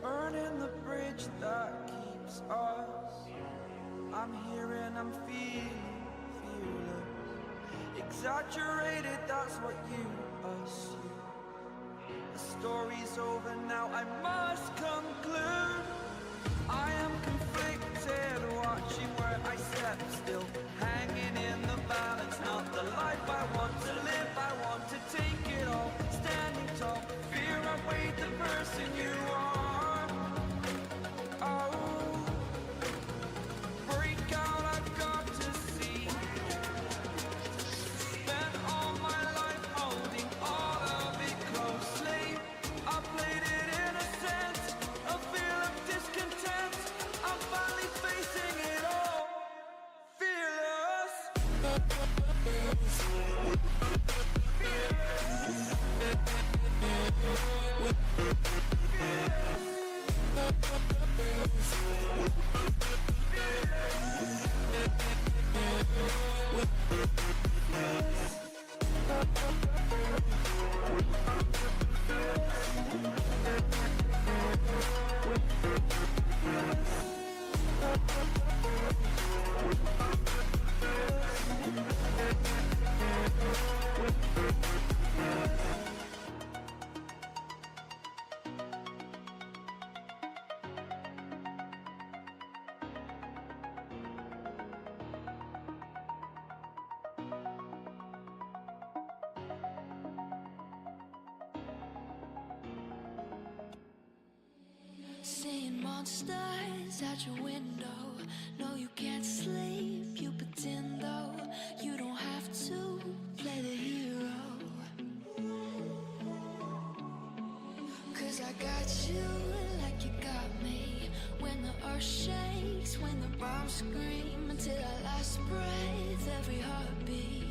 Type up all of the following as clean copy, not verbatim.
Burning the bridge that keeps us. I'm here and I'm feeling fearless. Exaggerated, that's what you assume. The story's over now, I must conclude. I am conflicted, watching where I step still, hanging in the balance. Not the life I want to live, I want to take it all. Standing tall, fear I weighed the person you are. Oh, break out, I've got to see. Spent all my life holding all of it closely. I played it innocent, a feel of discontent. I'm finally facing it all, fearless. Seeing monsters at your window. No, you can't sleep, you pretend though. You don't have to play the hero. 'Cause I got you like you got me. When the earth shakes, when the bombs scream, until our last breath, every heartbeat.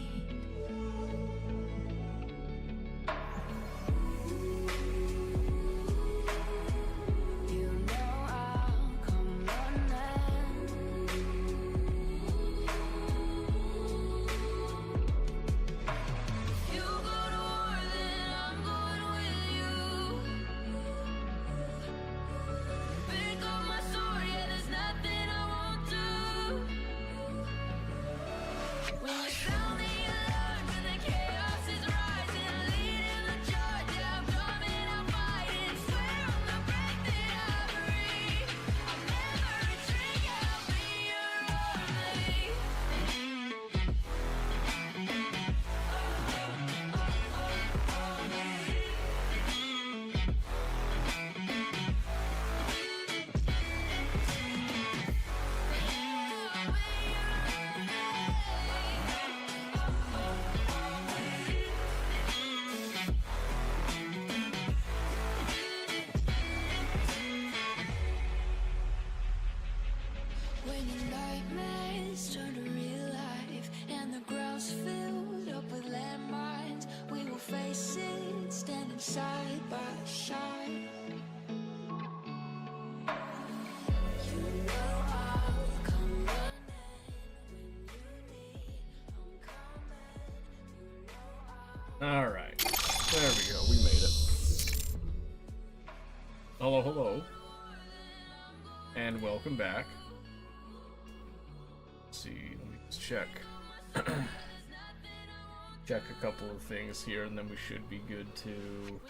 When your nightmares turn to real life and the ground's filled up with landmines, we will face it standing side by side. You know I'll come running when you need. I'm coming. You know I'll. All right, there we go. We made it. Hello, hello, and welcome back. Let's see, let me just check. Check a couple of things here, and then we should be good to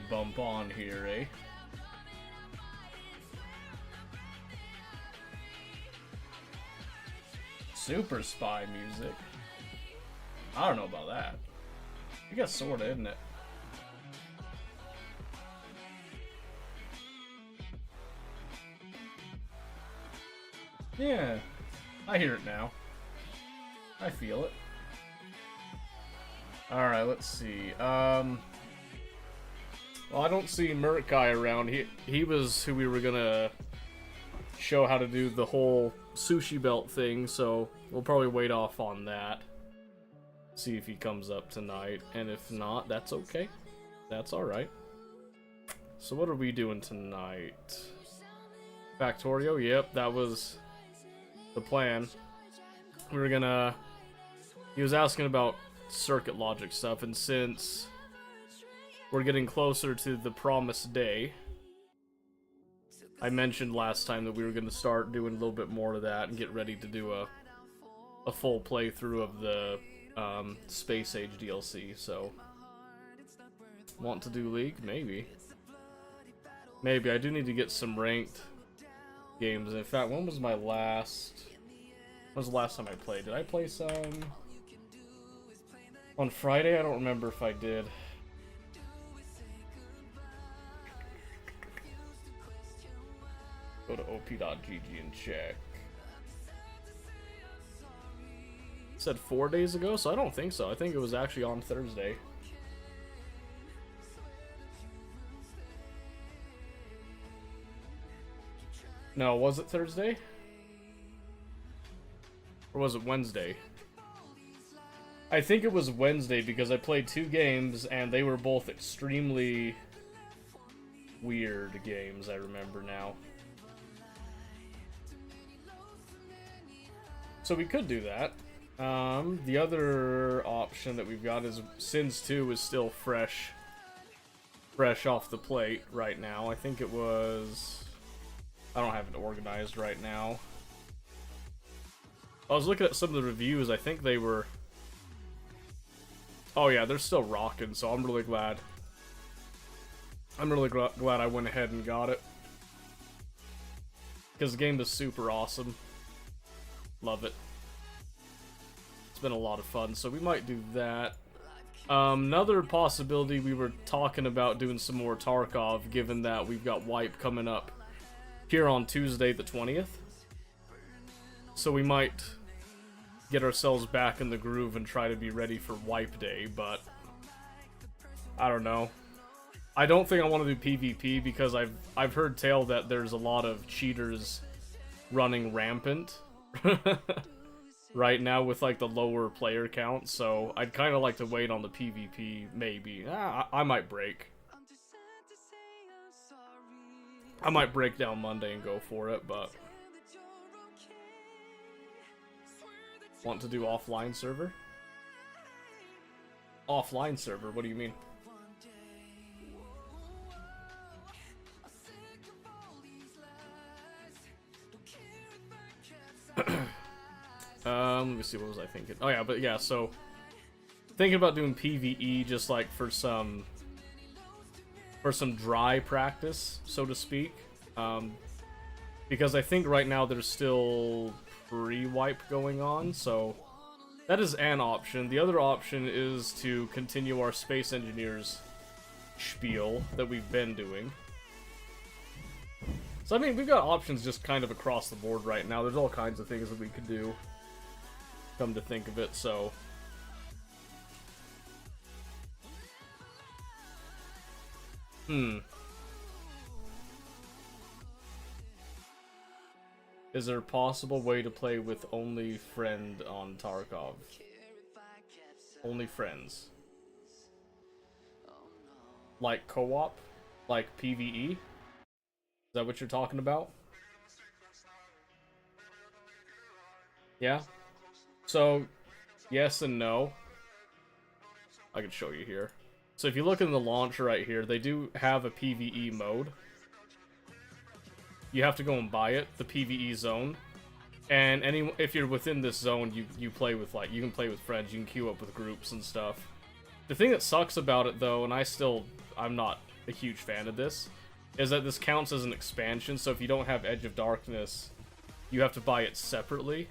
bump on here, eh? Super spy music. I don't know about that. I guess sorta, isn't it? Yeah, I hear it now. I feel it. Alright, let's see. Well, I don't see Murkai around. He was who we were gonna show how to do the whole sushi belt thing, so we'll probably wait off on that. See if he comes up tonight, and if not, that's okay. That's alright. So what are we doing tonight? Factorio? Yep, that was the plan. We were gonna... He was asking about circuit logic stuff, and since we're getting closer to the promised day, I mentioned last time that we were gonna start doing a little bit more of that and get ready to do a full playthrough of the Space Age DLC, so... Want to do League? Maybe. Maybe. I do need to get some ranked games. In fact, when was my last... When was the last time I played? Did I play some... On Friday? I don't remember if I did. Go to op.gg and check. It said 4 days ago, so I don't think so. I think it was actually on Thursday. No, was it Thursday? Or was it Wednesday? I think it was Wednesday because I played 2 games and they were both extremely weird games, I remember now. So we could do that. The other option that we've got is Sins 2 is still fresh off the plate right now. I think it was... I don't have it organized right now. I was looking at some of the reviews. I think they were... Oh yeah, they're still rocking, so I'm really glad. I'm really glad I went ahead and got it. Because the game is super awesome. Love it. It's been a lot of fun, so we might do that. Another possibility, we were talking about doing some more Tarkov, given that we've got Wipe coming up here on Tuesday the 20th. So we might get ourselves back in the groove and try to be ready for Wipe Day, but I don't know. I don't think I want to do PvP because I've heard tale that there's a lot of cheaters running rampant right now with like the lower player count, so I'd kind of like to wait on the PvP maybe. I might break. I might break down Monday and go for it, but... Want to do offline server? Offline server? What do you mean? Let me see, what was I thinking? Oh yeah, but yeah, so... Thinking about doing PvE just like for some dry practice, so to speak. Because I think right now there's still pre-wipe going on, so that is an option. The other option is to continue our Space Engineers spiel that we've been doing. So I mean, we've got options just kind of across the board right now. There's all kinds of things that we could do, come to think of it, so... Is there a possible way to play with only friend on Tarkov? Only friends. Like co-op? Like PvE? Is that what you're talking about? Yeah? So, yes and no. I can show you here. So if you look in the launcher right here, they do have a PvE mode. You have to go and buy it, the PvE zone. And if you're within this zone, you play with, like, you can play with friends, you can queue up with groups and stuff. The thing that sucks about it, though, and I'm not a huge fan of this, is that this counts as an expansion, so if you don't have Edge of Darkness, you have to buy it separately.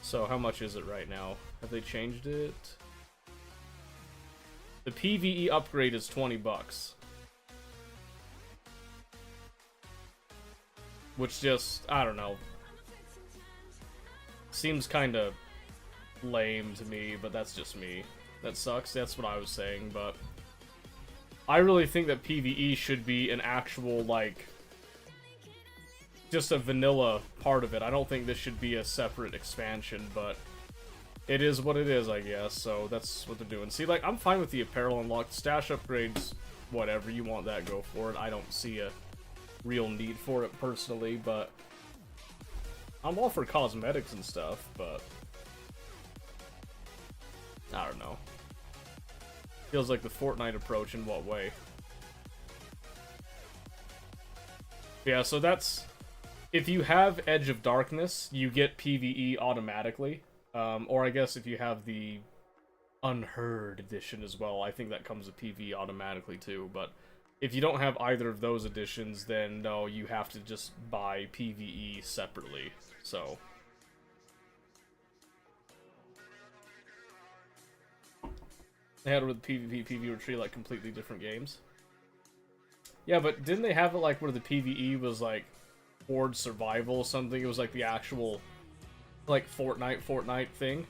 So how much is it right now? Have they changed it? The PvE upgrade is $20. Which just, I don't know, seems kind of lame to me, but that's just me. That sucks, that's what I was saying, but I really think that PvE should be an actual, like, just a vanilla part of it. I don't think this should be a separate expansion, but it is what it is, I guess. So that's what they're doing. See, like, I'm fine with the apparel unlocked. Stash upgrades, whatever. You want that, go for it. I don't see a real need for it personally, but I'm all for cosmetics and stuff, but I don't know. Feels like the Fortnite approach in what way? Yeah, so that's... If you have Edge of Darkness, you get PvE automatically. Or I guess if you have the Unheard edition as well, I think that comes with PvE automatically too. But if you don't have either of those editions, then no, you have to just buy PvE separately. So... They had it with PvP, PvE were treated like completely different games. Yeah, but didn't they have it like where the PvE was like Horde Survival or something? It was like the actual like Fortnite thing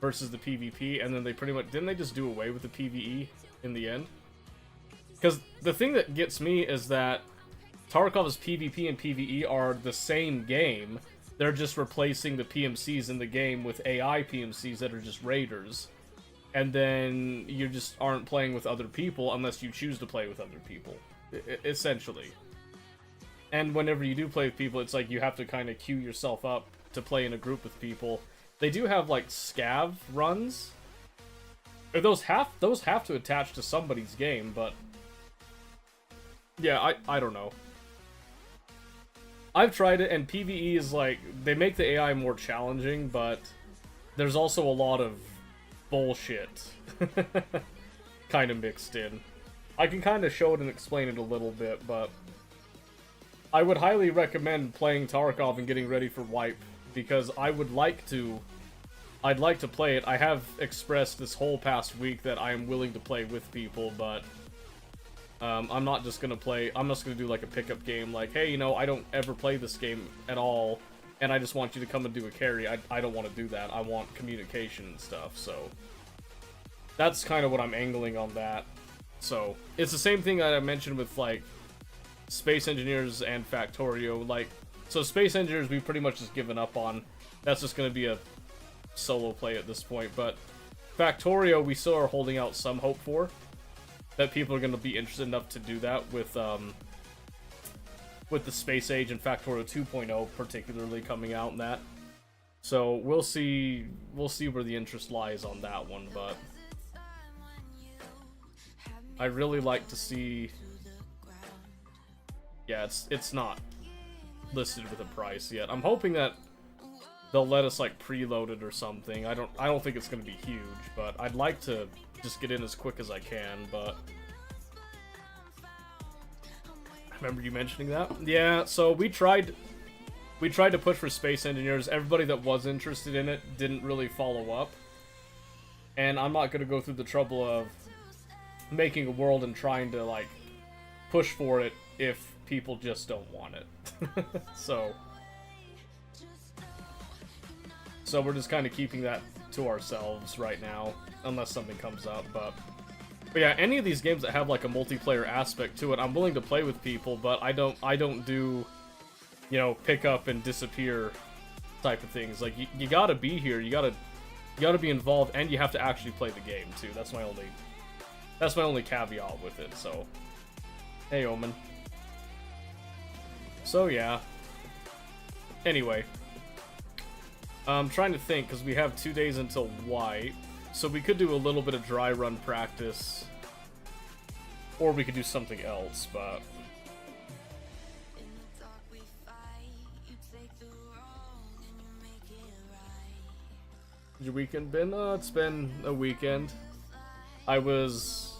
versus the PvP, and then they pretty much didn't they just do away with the PvE in the end? Because the thing that gets me is that Tarkov's PvP and PvE are the same game. They're just replacing the PMCs in the game with AI PMCs that are just raiders. And then you just aren't playing with other people unless you choose to play with other people, essentially. And whenever you do play with people, it's like you have to kind of queue yourself up to play in a group with people. They do have like scav runs. Or those have to attach to somebody's game, but yeah, I don't know. I've tried it, and PvE is like they make the AI more challenging, but there's also a lot of bullshit kind of mixed in. I can kind of show it and explain it a little bit, but I would highly recommend playing Tarkov and getting ready for Wipe, because I'd like to play it. I have expressed this whole past week that I am willing to play with people, but I'm not just gonna play. I'm just gonna do like a pickup game, like, hey, you know, I don't ever play this game at all, and I just want you to come and do a carry. I don't want to do that. I want communication and stuff, so that's kind of what I'm angling on that. So it's the same thing that I mentioned with like Space Engineers and Factorio. Like, so Space Engineers we pretty much just given up on. That's just going to be a solo play at this point. But Factorio we still are holding out some hope for, that people are going to be interested enough to do that with the Space Age and Factorio 2.0 particularly coming out in that. So we'll see where the interest lies on that one, but I really like to see. Yeah, it's not listed with a price yet. I'm hoping that they'll let us like preload it or something. I don't think it's going to be huge, but I'd like to just get in as quick as I can, but remember you mentioning that? Yeah, so we tried to push for Space Engineers. Everybody that was interested in it didn't really follow up. And I'm not going to go through the trouble of making a world and trying to like push for it if people just don't want it. So we're just kind of keeping that to ourselves right now, unless something comes up, but yeah, any of these games that have like a multiplayer aspect to it, I'm willing to play with people, but I don't do, you know, pick up and disappear type of things. Like you gotta be here, you gotta be involved, and you have to actually play the game too. That's my only caveat with it. So, hey Omen. So yeah. Anyway, I'm trying to think because we have 2 days until Wipe. So we could do a little bit of dry run practice, or we could do something else, but your weekend been? It's been a weekend. I was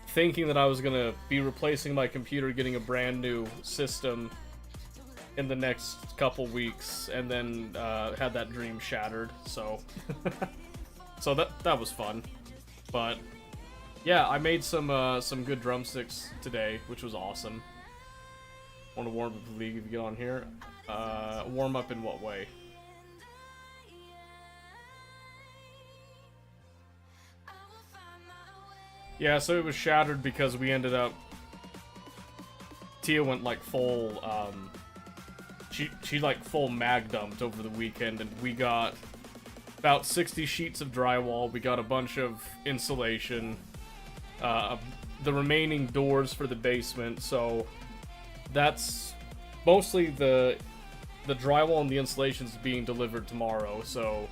thinking that I was gonna be replacing my computer, getting a brand new system in the next couple weeks, and then had that dream shattered, so so that was fun. But yeah, I made some good drumsticks today, which was awesome. Want to warm up the league if you get on here? Warm up in what way? Yeah, so it was shattered because we ended up... Tia went like full she like full mag dumped over the weekend, and we got about 60 sheets of drywall. We got a bunch of insulation, the remaining doors for the basement. So that's mostly the drywall and the insulation's being delivered tomorrow. So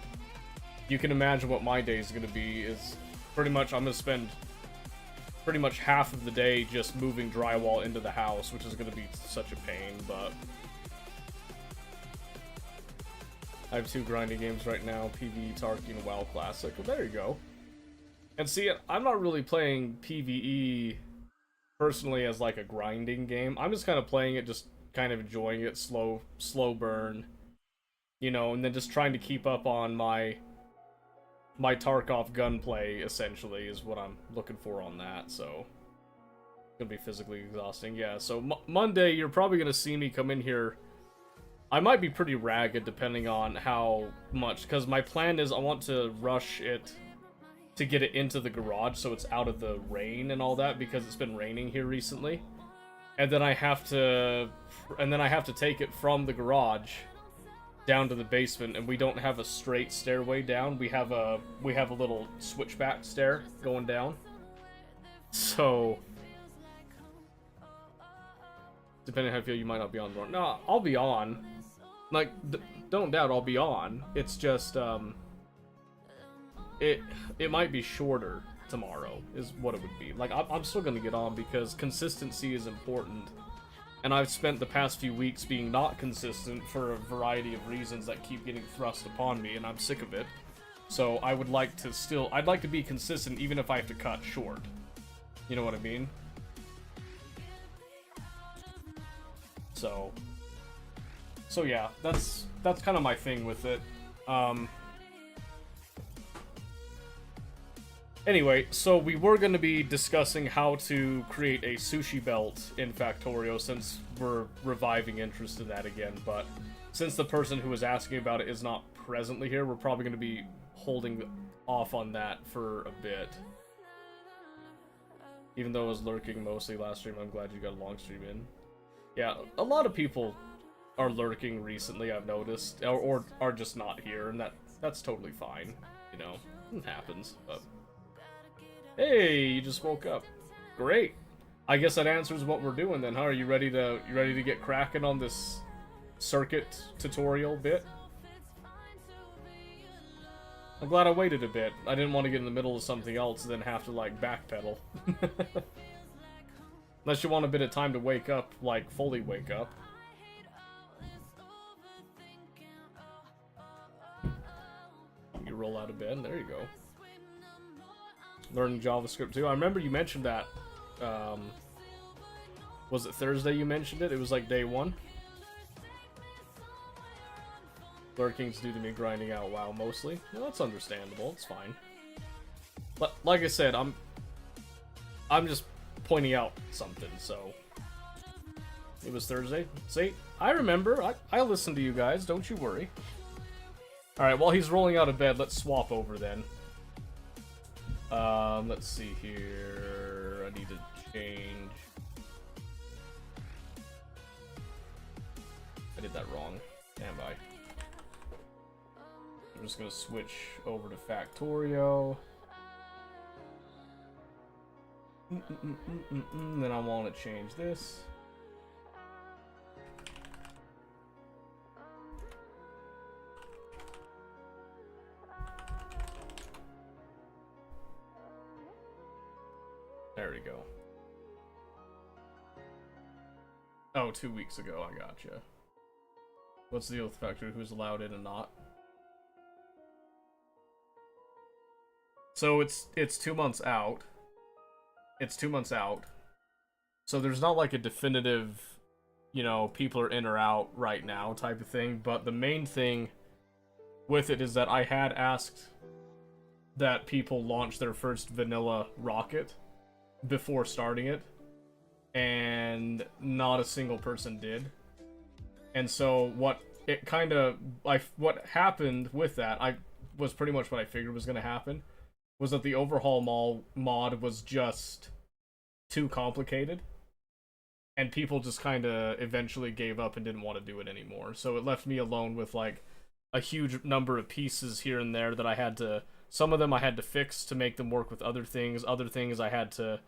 you can imagine what my day is going to be. Is pretty much I'm going to spend pretty much half of the day just moving drywall into the house, which is going to be such a pain, but I have 2 grinding games right now, PvE, Tarky, and WoW Classic. Well, there you go. And see, I'm not really playing PvE personally as like a grinding game. I'm just kind of playing it, just kind of enjoying it, slow burn, you know, and then just trying to keep up on my Tarkov gunplay, essentially, is what I'm looking for on that, so it's gonna be physically exhausting. Yeah, so Monday, you're probably gonna see me come in here. I might be pretty ragged, depending on how much, because my plan is I want to rush it to get it into the garage so it's out of the rain and all that, because it's been raining here recently. And then I have to take it from the garage down to the basement, and we don't have a straight stairway down. We have a little switchback stair going down. So depending on how you feel, you might not be on the No, I'll be on. Like, don't doubt I'll be on. It's just it might be shorter tomorrow is what it would be. Like, I'm still gonna get on because consistency is important, and I've spent the past few weeks being not consistent for a variety of reasons that keep getting thrust upon me, and I'm sick of it. So I would like to I'd like to be consistent even if I have to cut short. You know what I mean? So yeah, that's kind of my thing with it. Anyway, so we were going to be discussing how to create a sushi belt in Factorio, since we're reviving interest in that again, but since the person who was asking about it is not presently here, we're probably going to be holding off on that for a bit. Even though I was lurking mostly last stream, I'm glad you got a long stream in. Yeah, a lot of people are lurking recently, I've noticed, or are just not here, and that's totally fine, you know, it happens, but... Hey, you just woke up. Great. I guess that answers what we're doing then, huh? Are you ready to get cracking on this circuit tutorial bit? I'm glad I waited a bit. I didn't want to get in the middle of something else and then have to, like, backpedal. Unless you want a bit of time to wake up, like, fully wake up. You roll out of bed, there you go. Learning JavaScript too. I remember you mentioned that. Was it Thursday you mentioned it? It was like day 1. Lurking's due to me grinding out WoW mostly. Well, that's understandable. It's fine. But like I said, I'm just pointing out something. So it was Thursday. See, I remember. I listen to you guys. Don't you worry. All right. While he's rolling out of bed, let's swap over then. Let's see here. I need to change. I did that wrong. Stand by. I'm just gonna switch over to Factorio. Then I want to change this. There we go. Oh, 2 weeks ago, I gotcha. What's the deal with Factory? Who's allowed in and not? So it's 2 months out. It's 2 months out. So there's not like a definitive, you know, people are in or out right now type of thing. But the main thing with it is that I had asked that people launch their first vanilla rocket before starting it, and not a single person did. And so what happened with that, was pretty much what I figured was going to happen, was that the overhaul mod was just too complicated. and people just kind of eventually gave up and didn't want to do it anymore. So it left me alone with like a huge number of pieces here and there that I had to, some of them I had to fix to make them work with other things I had to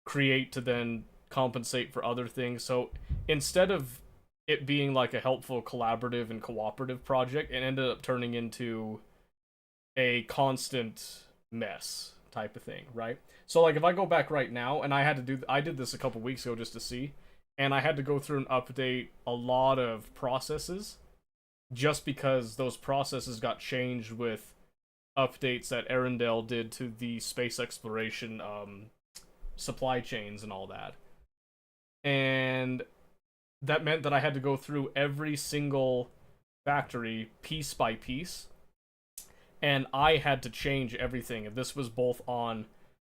create to then compensate for other things. So instead of it being like a helpful collaborative and cooperative project, it ended up turning into a constant mess type of thing, right? So like if I go back right now, and I did this a couple weeks ago just to see, and I had to go through and update a lot of processes just because those processes got changed with updates that Arendelle did to the space exploration supply chains and all that. And that meant that I had to go through every single factory piece by piece, and I had to change everything. And this was both on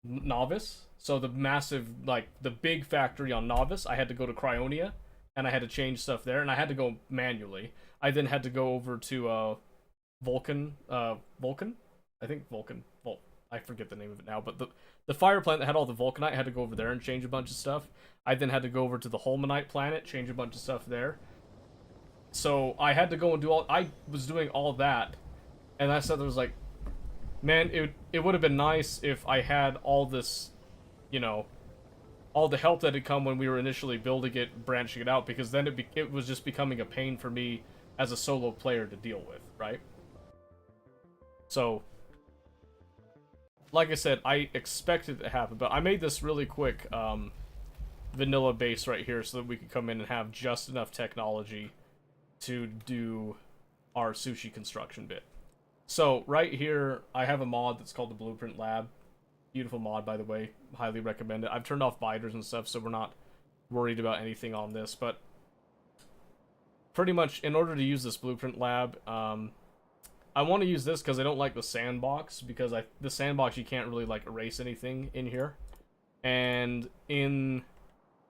Novice, so the massive, like, the big factory on Novice, I had to go to Cryonia, and I had to change stuff there, and I had to go manually. I then had to go over to Vulcan, I think Vulcan, I forget the name of it now, but the fire plant that had all the Vulcanite, I had to go over there and change a bunch of stuff. I then had to go over to the Holmanite planet, change a bunch of stuff there. So I had to go and I was doing all that, and I said there was like, man, it would have been nice if I had all this, you know, all the help that had come when we were initially building it, branching it out, because then it was just becoming a pain for me as a solo player to deal with, right? So, like I said, I expected it to happen, but I made this really quick vanilla base right here so that we could come in and have just enough technology to do our sushi construction bit. So, right here, I have a mod that's called the Blueprint Lab. Beautiful mod, by the way. Highly recommend it. I've turned off biters and stuff, so we're not worried about anything on this, but pretty much, in order to use this Blueprint Lab, I want to use this because I don't like the sandbox, because the sandbox, you can't really, like, erase anything in here. And in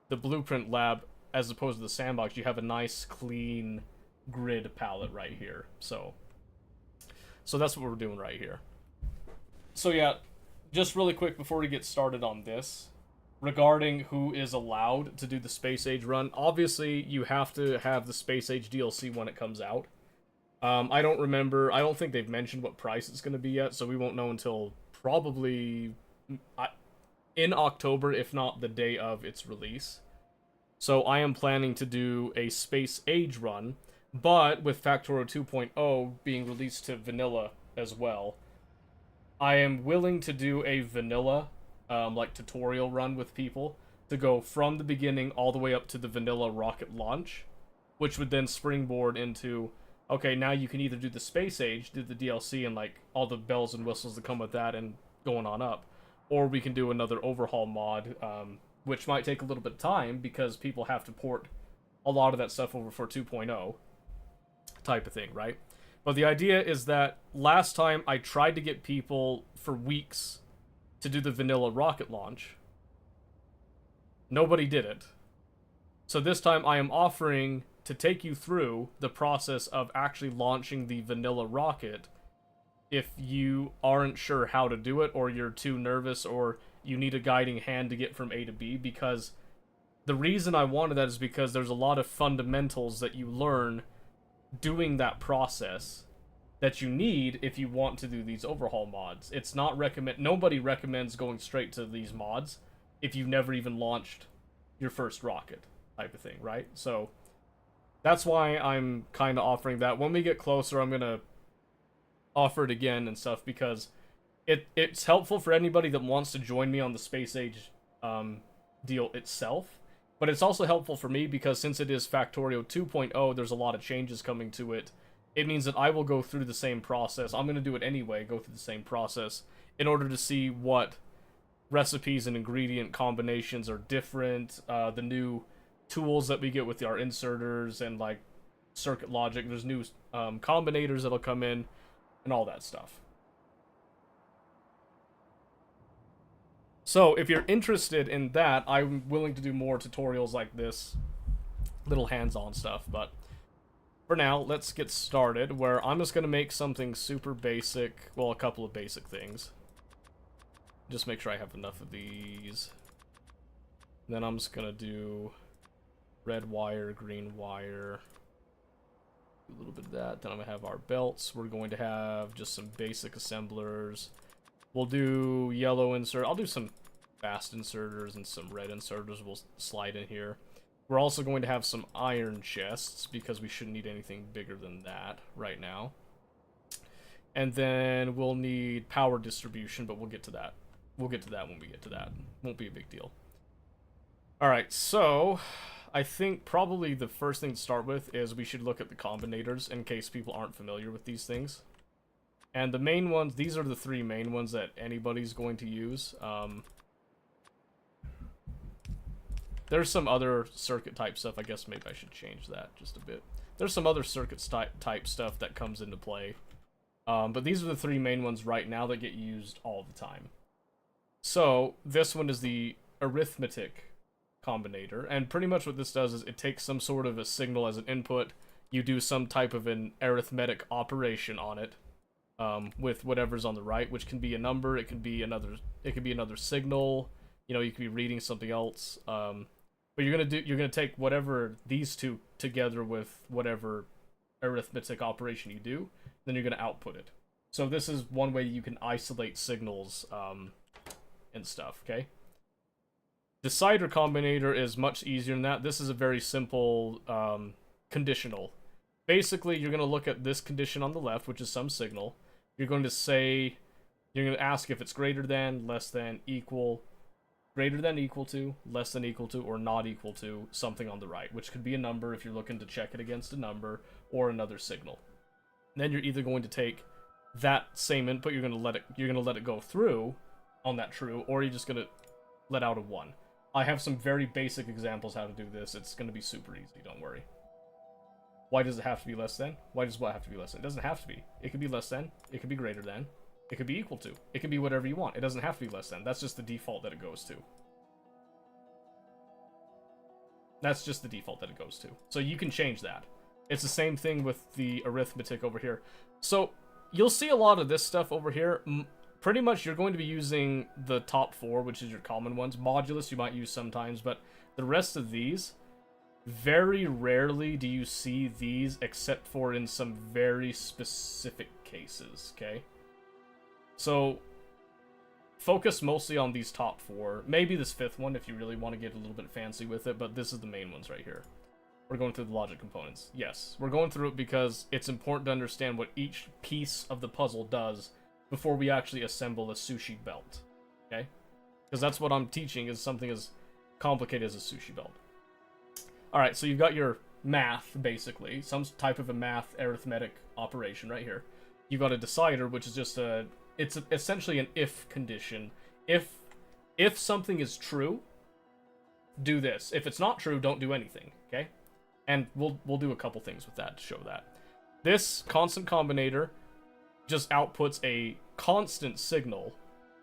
the Blueprint Lab, as opposed to the sandbox, you have a nice, clean grid palette right here. So that's what we're doing right here. So yeah, just really quick before we get started on this, regarding who is allowed to do the Space Age run, obviously you have to have the Space Age DLC when it comes out. I don't think they've mentioned what price it's going to be yet, so we won't know until probably in October, if not the day of its release. So I am planning to do a Space Age run, but with Factorio 2.0 being released to vanilla as well, I am willing to do a vanilla, like, tutorial run with people to go from the beginning all the way up to the vanilla rocket launch, which would then springboard into, okay, now you can either do the Space Age, do the DLC, and, like, all the bells and whistles that come with that and going on up, or we can do another overhaul mod, which might take a little bit of time because people have to port a lot of that stuff over for 2.0 type of thing, right? But the idea is that last time I tried to get people for weeks to do the vanilla rocket launch. Nobody did it. So this time I am offering to take you through the process of actually launching the vanilla rocket if you aren't sure how to do it, or you're too nervous, or you need a guiding hand to get from A to B, because the reason I wanted that is because there's a lot of fundamentals that you learn doing that process that you need if you want to do these overhaul mods. It's not nobody recommends going straight to these mods if you've never even launched your first rocket type of thing, right? So that's why I'm kind of offering that. When we get closer, I'm gonna offer it again and stuff, because it's helpful for anybody that wants to join me on the Space Age deal itself. But it's also helpful for me because since it is Factorio 2.0, there's a lot of changes coming to it. It means that I will go through the same process. I'm going to do it anyway, go through the same process in order to see what recipes and ingredient combinations are different, the new tools that we get with our inserters and, like, circuit logic. There's new combinators that'll come in and all that stuff. So, if you're interested in that, I'm willing to do more tutorials like this, little hands-on stuff, but for now, let's get started, where I'm just going to make something super basic, well, a couple of basic things. Just make sure I have enough of these. And then I'm just going to do red wire, green wire. Do a little bit of that. Then I'm going to have our belts. We're going to have just some basic assemblers. We'll do yellow insert. I'll do some fast inserters and some red inserters. We'll slide in here. We're also going to have some iron chests because we shouldn't need anything bigger than that right now. And then we'll need power distribution, but we'll get to that. We'll get to that when we get to that. Won't be a big deal. Alright, so I think probably the first thing to start with is we should look at the combinators in case people aren't familiar with these things. And the main ones, these are the three main ones that anybody's going to use. There's some other circuit type stuff. I guess maybe I should change that just a bit. There's some other circuit type stuff that comes into play. But these are the three main ones right now that get used all the time. So this one is the arithmetic combinator. And pretty much what this does is it takes some sort of a signal as an input. You do some type of an arithmetic operation on it. With whatever's on the right, which can be a number, it can be another signal, you know, you could be reading something else. But you're gonna take whatever these two together with whatever arithmetic operation you do, then you're gonna output it. So this is one way you can isolate signals and stuff, okay? Decider combinator is much easier than that. This is a very simple conditional. Basically, you're gonna look at this condition on the left, which is some signal. You're going to ask if it's greater than, less than, equal, greater than, equal to, less than, equal to, or not equal to something on the right, which could be a number if you're looking to check it against a number, or another signal. And then you're either going to take that same input, you're going to let it go through on that true, or you're just going to let out a 1. I have some very basic examples how to do this. It's going to be super easy, don't worry. Why does it have to be less than? Why does what have to be less than? It doesn't have to be. It could be less than. It could be greater than. It could be equal to. It could be whatever you want. It doesn't have to be less than. That's just the default that it goes to. That's just the default that it goes to. So you can change that. It's the same thing with the arithmetic over here. So you'll see a lot of this stuff over here. Pretty much you're going to be using the top 4, which is your common ones. Modulus you might use sometimes, but the rest of these, very rarely do you see these except for in some very specific cases, okay? So, focus mostly on these top 4. Maybe this 5th one if you really want to get a little bit fancy with it, but this is the main ones right here. We're going through the logic components. Yes, we're going through it because it's important to understand what each piece of the puzzle does before we actually assemble a sushi belt, okay? Because that's what I'm teaching, is something as complicated as a sushi belt. Alright, so you've got your math, basically. Some type of a math arithmetic operation right here. You've got a decider, which is just it's essentially an if condition. If something is true, do this. If it's not true, don't do anything, okay? And we'll do a couple things with that to show that. This constant combinator just outputs a constant signal,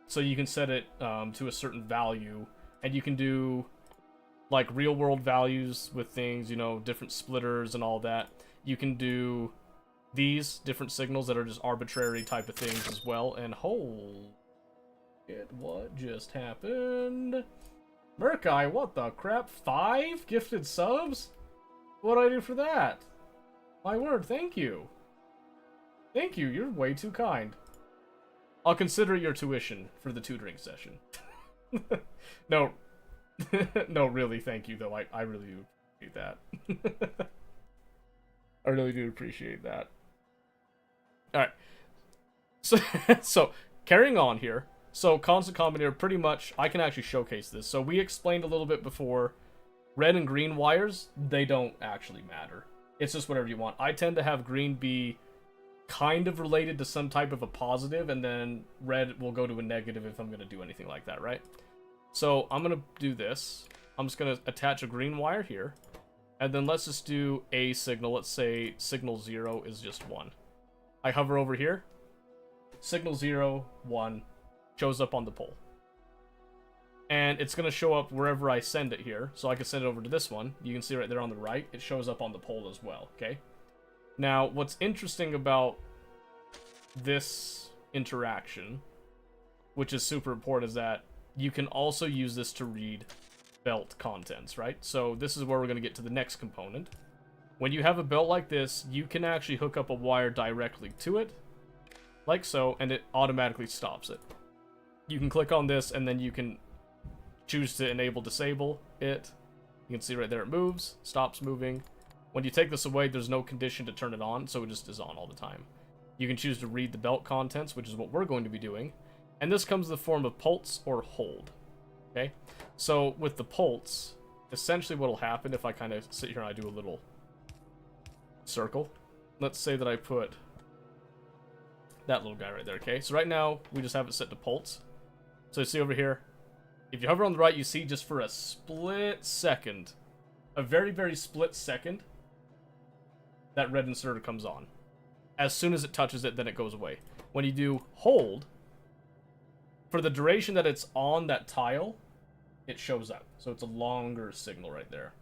so you can set it to a certain value, and you can do like real world values with things, you know, different splitters and all that. You can do these different signals that are just arbitrary type of things as well. And holy shit, what just happened? Murkai, what the crap? 5 gifted subs? What do I do for that? My word, thank you. Thank you, you're way too kind. I'll consider your tuition for the tutoring session. No. No, really, thank you, though. I really do appreciate that. I really do appreciate that. Alright. So, carrying on here. So, constant combinator, pretty much, I can actually showcase this. So, we explained a little bit before, red and green wires, they don't actually matter. It's just whatever you want. I tend to have green be kind of related to some type of a positive, and then red will go to a negative if I'm going to do anything like that, right? So I'm going to do this. I'm just going to attach a green wire here. And then let's just do a signal. Let's say signal 0 is just 1. I hover over here. Signal 0, 1 shows up on the pole. And it's going to show up wherever I send it here. So I can send it over to this one. You can see right there on the right. It shows up on the pole as well, okay? Now, what's interesting about this interaction, which is super important, is that you can also use this to read belt contents, right? So this is where we're going to get to the next component. When you have a belt like this, you can actually hook up a wire directly to it, like so, and it automatically stops it. You can click on this, and then you can choose to enable disable it. You can see right there it moves, stops moving. When you take this away, there's no condition to turn it on, so it just is on all the time. You can choose to read the belt contents, which is what we're going to be doing. And this comes in the form of pulse or hold. Okay? So with the pulse, essentially what will happen if I kind of sit here and I do a little circle. Let's say that I put that little guy right there, okay? So right now, we just have it set to pulse. So you see over here, if you hover on the right, you see just for a split second, a very, very split second, that red inserter comes on. As soon as it touches it, then it goes away. When you do hold, for the duration that it's on that tile, it shows up. So it's a longer signal right there.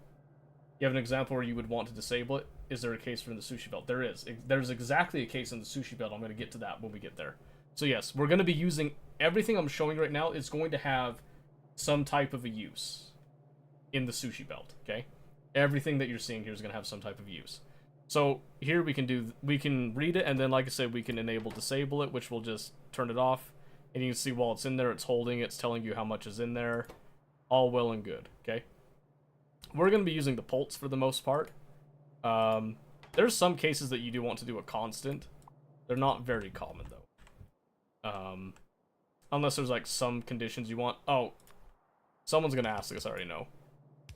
You have an example where you would want to disable it. Is there a case for in the sushi belt? There is. There's exactly a case in the sushi belt. I'm going to get to that when we get there. So yes, we're going to be using everything I'm showing right now is going to have some type of a use in the sushi belt, okay? Everything that you're seeing here is going to have some type of use. So here we can read it, and then like I said, we can enable disable it, which will just turn it off. And you can see while it's in there, it's holding, it's telling you how much is in there. All well and good, okay? We're going to be using the pulse for the most part. There's some cases that you do want to do a constant. They're not very common, though. Unless there's, like, some conditions you want. Oh, someone's going to ask this, I already know.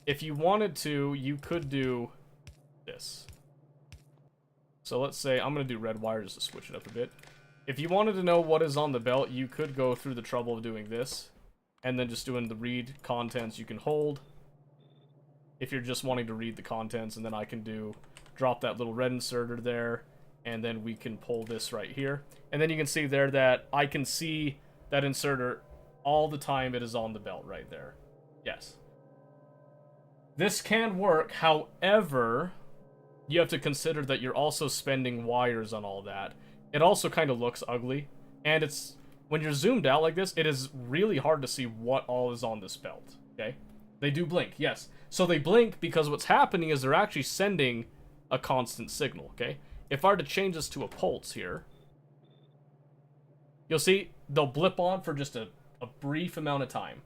If you wanted to, you could do this. So let's say, I'm going to do red wire just to switch it up a bit. If you wanted to know what is on the belt, you could go through the trouble of doing this. And then just doing the read contents, you can hold. If you're just wanting to read the contents, and then I can drop that little red inserter there, and then we can pull this right here. And then you can see there that I can see that inserter all the time it is on the belt right there. Yes. This can work, however, you have to consider that you're also spending wires on all that. It also kind of looks ugly, and it's, when you're zoomed out like this, it is really hard to see what all is on this belt, okay? They do blink, yes. So they blink because what's happening is they're actually sending a constant signal, okay? If I were to change this to a pulse here, you'll see they'll blip on for just a brief amount of time.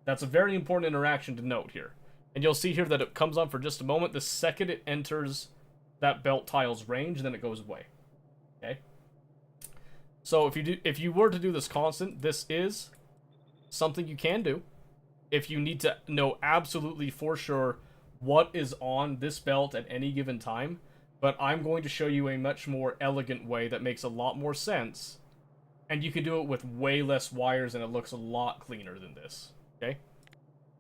That's a very important interaction to note here. And you'll see here that it comes on for just a moment. The second it enters that belt tile's range, then it goes away, okay? So if you were to do this constant, this is something you can do. If you need to know absolutely for sure what is on this belt at any given time, but I'm going to show you a much more elegant way that makes a lot more sense, and you can do it with way less wires and it looks a lot cleaner than this, okay?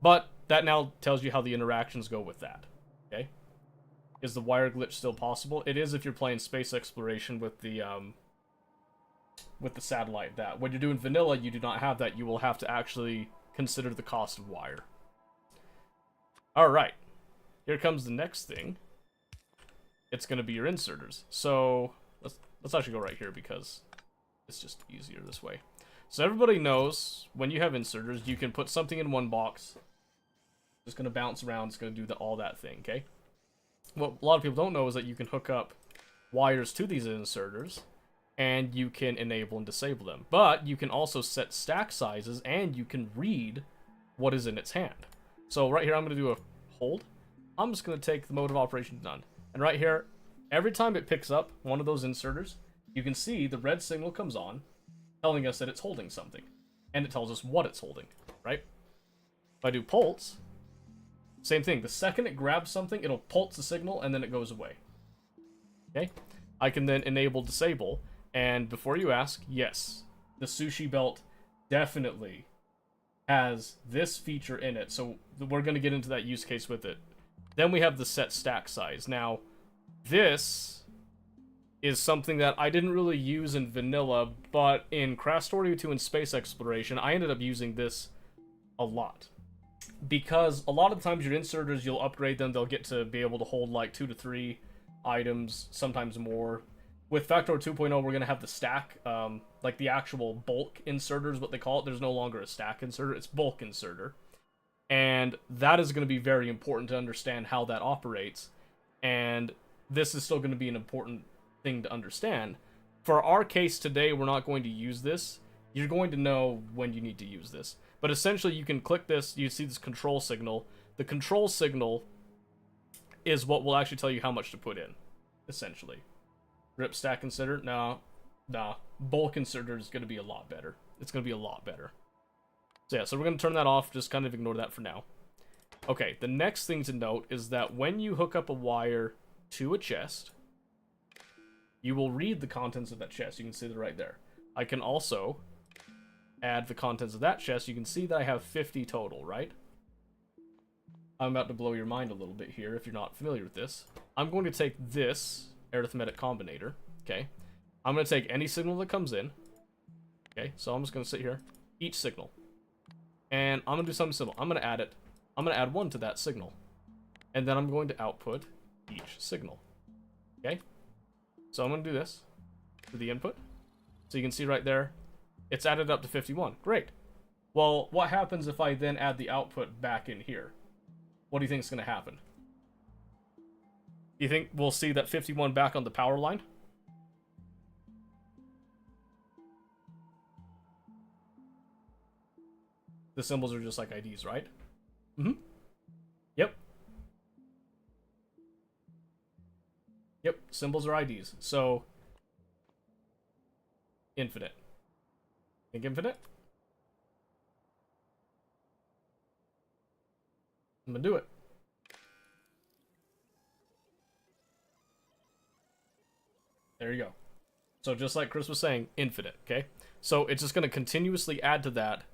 But that now tells you how the interactions go with that, okay? Is the wire glitch still possible? It is if you're playing space exploration with the satellite. That when you're doing vanilla, you do not have that. You will have to actually consider the cost of wire. Alright, here comes the next thing. It's going to be your inserters. So let's actually go right here because it's just easier this way. So everybody knows when you have inserters, you can put something in one box. It's going to bounce around. It's going to do all that thing, okay? What a lot of people don't know is that you can hook up wires to these inserters, and you can enable and disable them. But you can also set stack sizes, and you can read what is in its hand. So right here, I'm going to do a hold. I'm just going to take the mode of operation to none. And right here, every time it picks up one of those inserters, you can see the red signal comes on, telling us that it's holding something. And it tells us what it's holding, right? If I do pulse, same thing. The second it grabs something, it'll pulse the signal, and then it goes away. Okay? I can then enable disable. And before you ask, yes, the sushi belt definitely has this feature in it. So we're going to get into that use case with it. Then we have the set stack size. Now, this is something that I didn't really use in vanilla, but in Crash Story 2 and Space Exploration, I ended up using this a lot. Because a lot of times your inserters, you'll upgrade them, they'll get to be able to hold like 2 to 3 items, sometimes more. With Factor 2.0, we're going to have the stack, like the actual bulk inserters, what they call it. There's no longer a stack inserter, it's bulk inserter. And that is going to be very important to understand how that operates. And this is still going to be an important thing to understand. For our case today, we're not going to use this. You're going to know when you need to use this. But essentially, you can click this, you see this control signal. The control signal is what will actually tell you how much to put in, essentially. Rip stack inserter? Nah. Bulk inserter is going to be a lot better. It's going to be a lot better. So yeah, so we're going to turn that off, just kind of ignore that for now. Okay, the next thing to note is that when you hook up a wire to a chest, you will read the contents of that chest. You can see that right there. I can also add the contents of that chest. You can see that I have 50 total, right? I'm about to blow your mind a little bit here if you're not familiar with this. I'm going to take this arithmetic combinator, okay? I'm going to take any signal that comes in, okay? So I'm just going to sit here, each signal. And I'm going to do something simple. I'm going to add it. I'm going to add 1 to that signal. And then I'm going to output each signal, okay? So I'm going to do this to the input. So you can see right there, it's added up to 51. Great. Well, what happens if I then add the output back in here? What do you think is going to happen? You think we'll see that 51 back on the power line? The symbols are just like IDs, right? Mm-hmm. Yep. Yep, symbols are IDs. So, infinite. Think infinite? I'm gonna do it. There you go. So just like Chris was saying, infinite, okay? So it's just gonna continuously add to that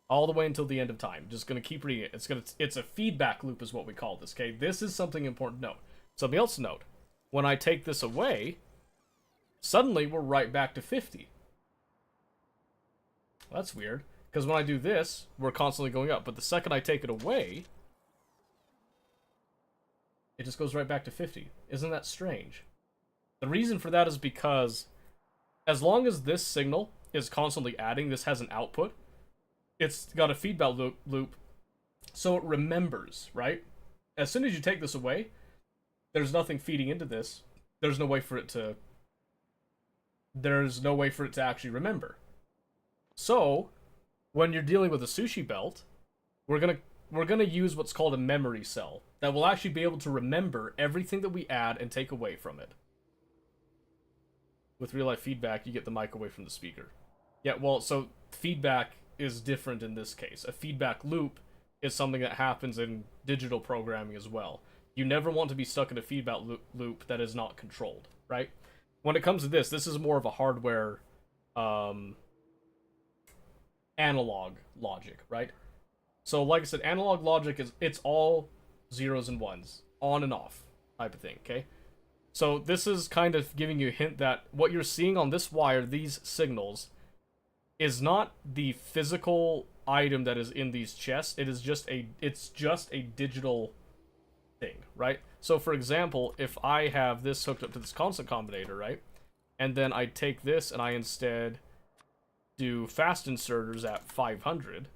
all the way until the end of time. Just gonna keep reading it. It's a feedback loop is what we call this, okay? This is something important to note. Something else to note. When I take this away, suddenly we're right back to 50. Well, that's weird. Because when I do this, we're constantly going up. But the second I take it away, it just goes right back to 50. Isn't that strange? The reason for that is because as long as this signal is constantly adding, this has an output, it's got a feedback loop, so it remembers, right? As soon as you take this away, there's nothing feeding into this. There's no way for it to actually remember. So, when you're dealing with a sushi belt, we're gonna use what's called a memory cell that will actually be able to remember everything that we add and take away from it. With real life feedback, you get the mic away from the speaker. Yeah, well, so feedback is different in this case. A feedback loop is something that happens in digital programming as well. You never want to be stuck in a feedback loop that is not controlled, right? When it comes to this is more of a hardware analog logic, right? So like I said, analog logic it's all zeros and ones, on and off type of thing, okay? So this is kind of giving you a hint that what you're seeing on this wire, these signals, is not the physical item that is in these chests. It's just a digital thing, right? So for example, if I have this hooked up to this constant combinator, right? And then I take this and I instead do fast inserters at 500.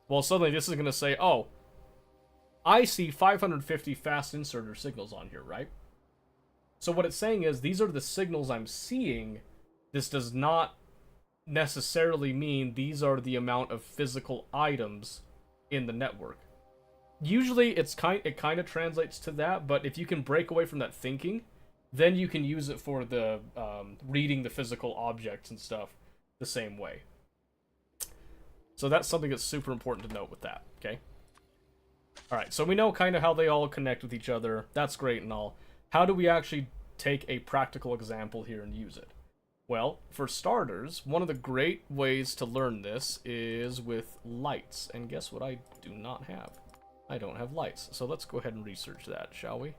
Well, suddenly this is going to say, oh, I see 550 fast inserter signals on here, right? So what it's saying is, these are the signals I'm seeing. This does not necessarily mean these are the amount of physical items in the network. Usually it kind of translates to that, but if you can break away from that thinking, then you can use it for the reading the physical objects and stuff the same way. So that's something that's super important to note with that, okay? Alright, so we know kind of how they all connect with each other. That's great and all. How do we actually take a practical example here and use it? Well, for starters, one of the great ways to learn this is with lights. And guess what I do not have? I don't have lights. So let's go ahead and research that, shall we?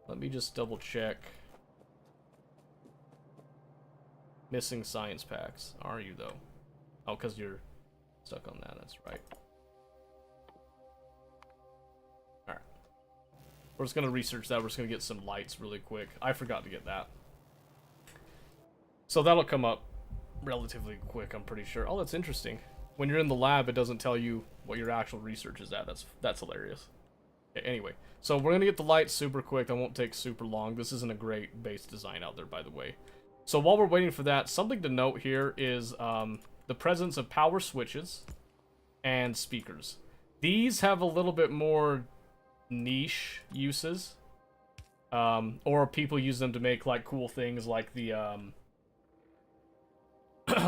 Let me just double check. Missing science packs. Are you, though? Oh, because you're stuck on that. That's right. Alright. We're just going to research that. We're just going to get some lights really quick. I forgot to get that. So that'll come up relatively quick, I'm pretty sure. Oh, that's interesting. When you're in the lab, it doesn't tell you what your actual research is at. That's hilarious. Okay, anyway, so we're gonna get the lights super quick. That won't take super long. This isn't a great base design out there, by the way. So while we're waiting for that, something to note here is the presence of power switches and speakers. These have a little bit more niche uses, or people use them to make like cool things, like the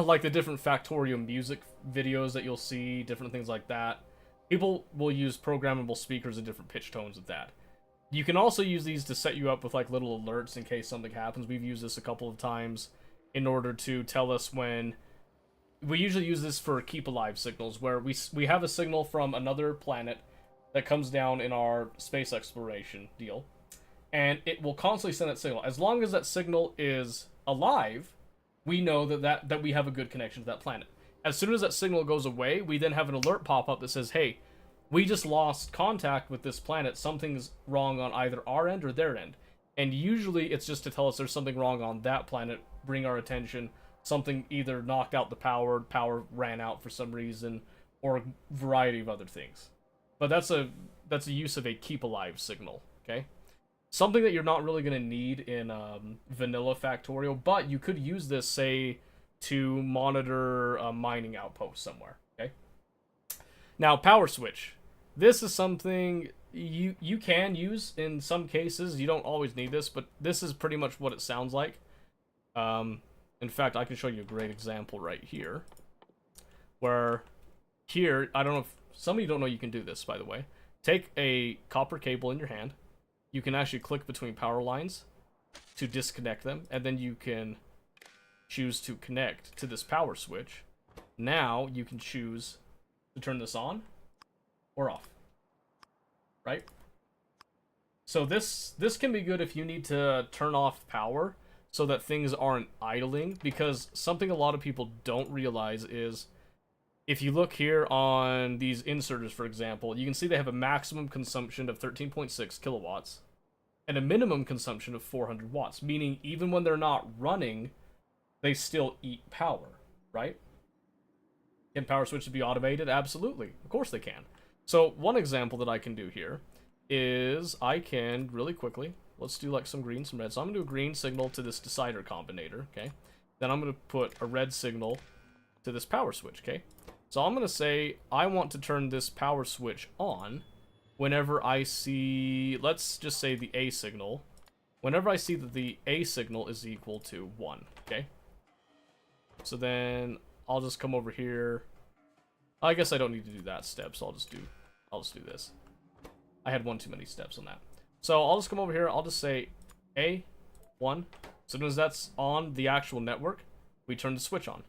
like the different Factorio music videos that you'll see, different things like that. People will use programmable speakers and different pitch tones with that. You can also use these to set you up with like little alerts in case something happens. We've used this a couple of times in order to tell us when... We usually use this for keep alive signals, where we have a signal from another planet that comes down in our space exploration deal, and it will constantly send that signal. As long as that signal is alive, we know that we have a good connection to that planet. As soon as that signal goes away, we then have an alert pop up that says, hey, we just lost contact with this planet. Something's wrong on either our end or their end. And usually it's just to tell us there's something wrong on that planet, bring our attention. Something either knocked out the power ran out for some reason, or a variety of other things. But that's a use of a keep alive signal, okay? Something that you're not really going to need in vanilla Factorio, but you could use this, say, to monitor a mining outpost somewhere, okay? Now, power switch. This is something you can use in some cases. You don't always need this, but this is pretty much what it sounds like. In fact, I can show you a great example right here. Where here, I don't know if some of you don't know you can do this, by the way. Take a copper cable in your hand. You can actually click between power lines to disconnect them, and then you can choose to connect to this power switch. Now you can choose to turn this on or off, right? So this can be good if you need to turn off power so that things aren't idling, because something a lot of people don't realize is, if you look here on these inserters, for example, you can see they have a maximum consumption of 13.6 kilowatts and a minimum consumption of 400 watts, meaning even when they're not running, they still eat power, right? Can power switches be automated? Absolutely. Of course they can. So one example that I can do here is I can really quickly, let's do like some green, some red. So I'm going to do a green signal to this decider combinator, okay? Then I'm going to put a red signal to this power switch, okay? So I'm going to say I want to turn this power switch on whenever I see, let's just say the A signal, whenever I see that the A signal is equal to 1, okay? So then I'll just come over here. I guess I don't need to do that step, so I'll just do this. I had one too many steps on that. So I'll just come over here, I'll just say A1. As soon as that's on the actual network, we turn the switch on.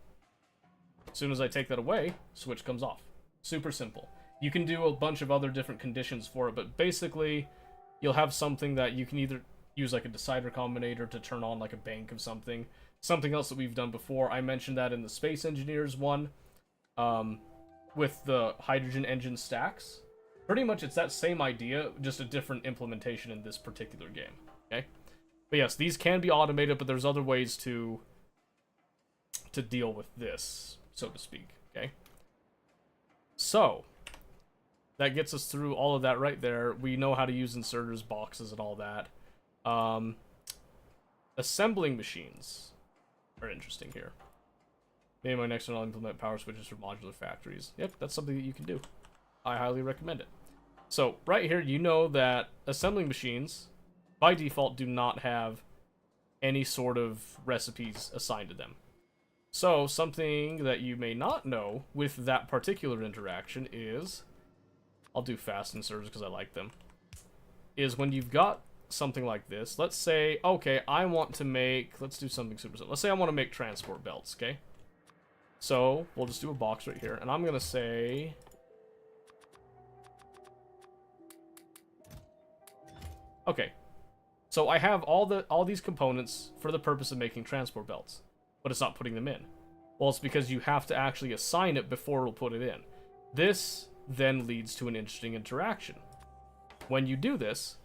As soon as I take that away, switch comes off. Super simple. You can do a bunch of other different conditions for it, but basically, you'll have something that you can either use like a decider combinator to turn on like a bank of something. Something else that we've done before, I mentioned that in the Space Engineers one, with the hydrogen engine stacks. Pretty much it's that same idea, just a different implementation in this particular game, okay? But yes, these can be automated, but there's other ways to deal with this, so to speak, okay? So, that gets us through all of that right there. We know how to use inserters, boxes, and all that. Assembling machines are interesting here. Maybe my next one I'll implement power switches for modular factories. Yep, that's something that you can do. I highly recommend it. So, right here, you know that assembling machines, by default, do not have any sort of recipes assigned to them. So, something that you may not know with that particular interaction is, I'll do fast inserters because I like them, is when you've got something like this, let's say, okay, I want to make, let's do something super simple. Let's say I want to make transport belts, okay? So, we'll just do a box right here, and I'm going to say, okay, so I have all these components for the purpose of making transport belts, but it's not putting them in. Well, it's because you have to actually assign it before it'll put it in. This then leads to an interesting interaction. When you do this,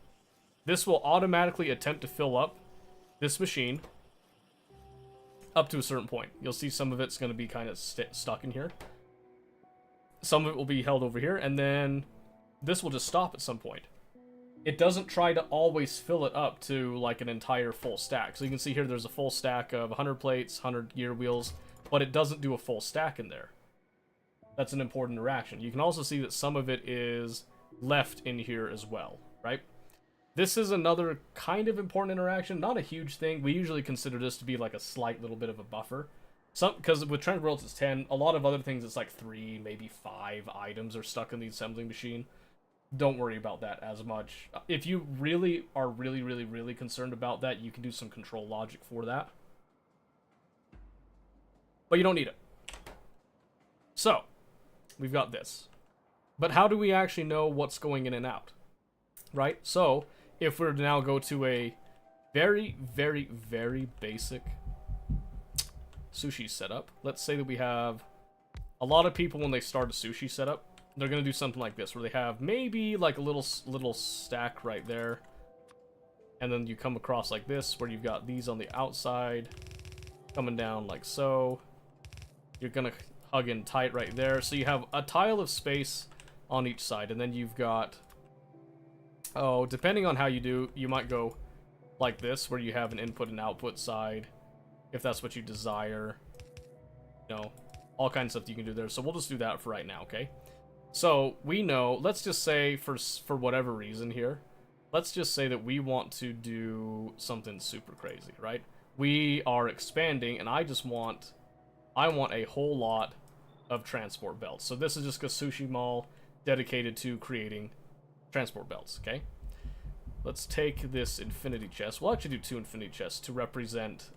this will automatically attempt to fill up this machine up to a certain point. You'll see some of it's going to be kind of stuck in here. some of it will be held over here, and then this will just stop at some point. It doesn't try to always fill it up to like an entire full stack. So you can see here there's a full stack of 100 plates, 100 gear wheels, but it doesn't do a full stack in there. That's an important interaction. You can also see that some of it is left in here as well, right? This is another kind of important interaction, not a huge thing. We usually consider this to be like a slight little bit of a buffer. Because with transport belts it's 10, a lot of other things it's like 3, maybe 5 items are stuck in the assembling machine. Don't worry about that as much. If you really are really concerned about that, you can do some control logic for that. But you don't need it. So, we've got this. But how do we actually know what's going in and out? Right? So, if we're to now go to a very basic sushi setup. Let's say that we have a lot of people when they start a sushi setup, they're going to do something like this, where they have maybe like a little stack right there. And then you come across like this, where you've got these on the outside, coming down like so. You're going to hug in tight right there. So you have a tile of space on each side, and then you've got, oh, depending on how you do, you might go like this, where you have an input and output side, if that's what you desire. You know, all kinds of stuff you can do there. So we'll just do that for right now, okay? So we know, let's just say for whatever reason here, let's just say that we want to do something super crazy, right? We are expanding, and I want a whole lot of transport belts. So this is just a sushi mall dedicated to creating transport belts, okay? Let's take this infinity chest. We'll actually do 2 infinity chests to represent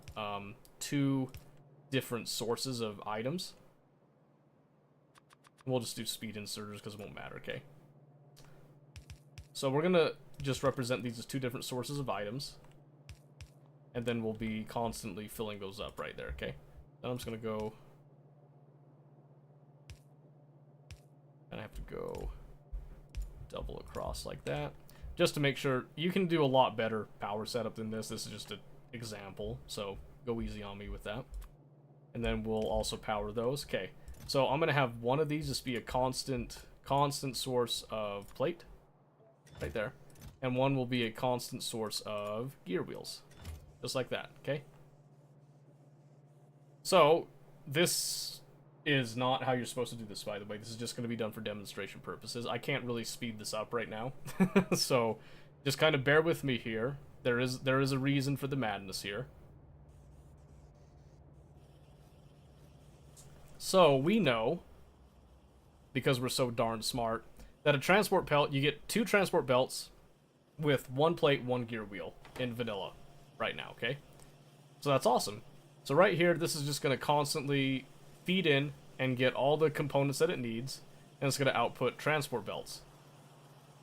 2 different sources of items. We'll just do speed inserters because it won't matter, okay? So we're gonna just represent these as 2 different sources of items. And then we'll be constantly filling those up right there, okay? Then I'm just gonna go... and I have to go double across like that. Just to make sure, you can do a lot better power setup than this. This is just an example, so go easy on me with that. And then we'll also power those. Okay, so I'm gonna have one of these just be a constant source of plate, right there, and one will be a constant source of gear wheels, just like that. Okay. So this is not how you're supposed to do this, by the way. This is just going to be done for demonstration purposes. I can't really speed this up right now, so just kind of bear with me here. There is a reason for the madness here. So we know, because we're so darn smart, that a transport belt, you get 2 transport belts with 1 plate, 1 gear wheel in vanilla right now, okay? So that's awesome. So right here, this is just going to constantly feed in and get all the components that it needs, and it's going to output transport belts.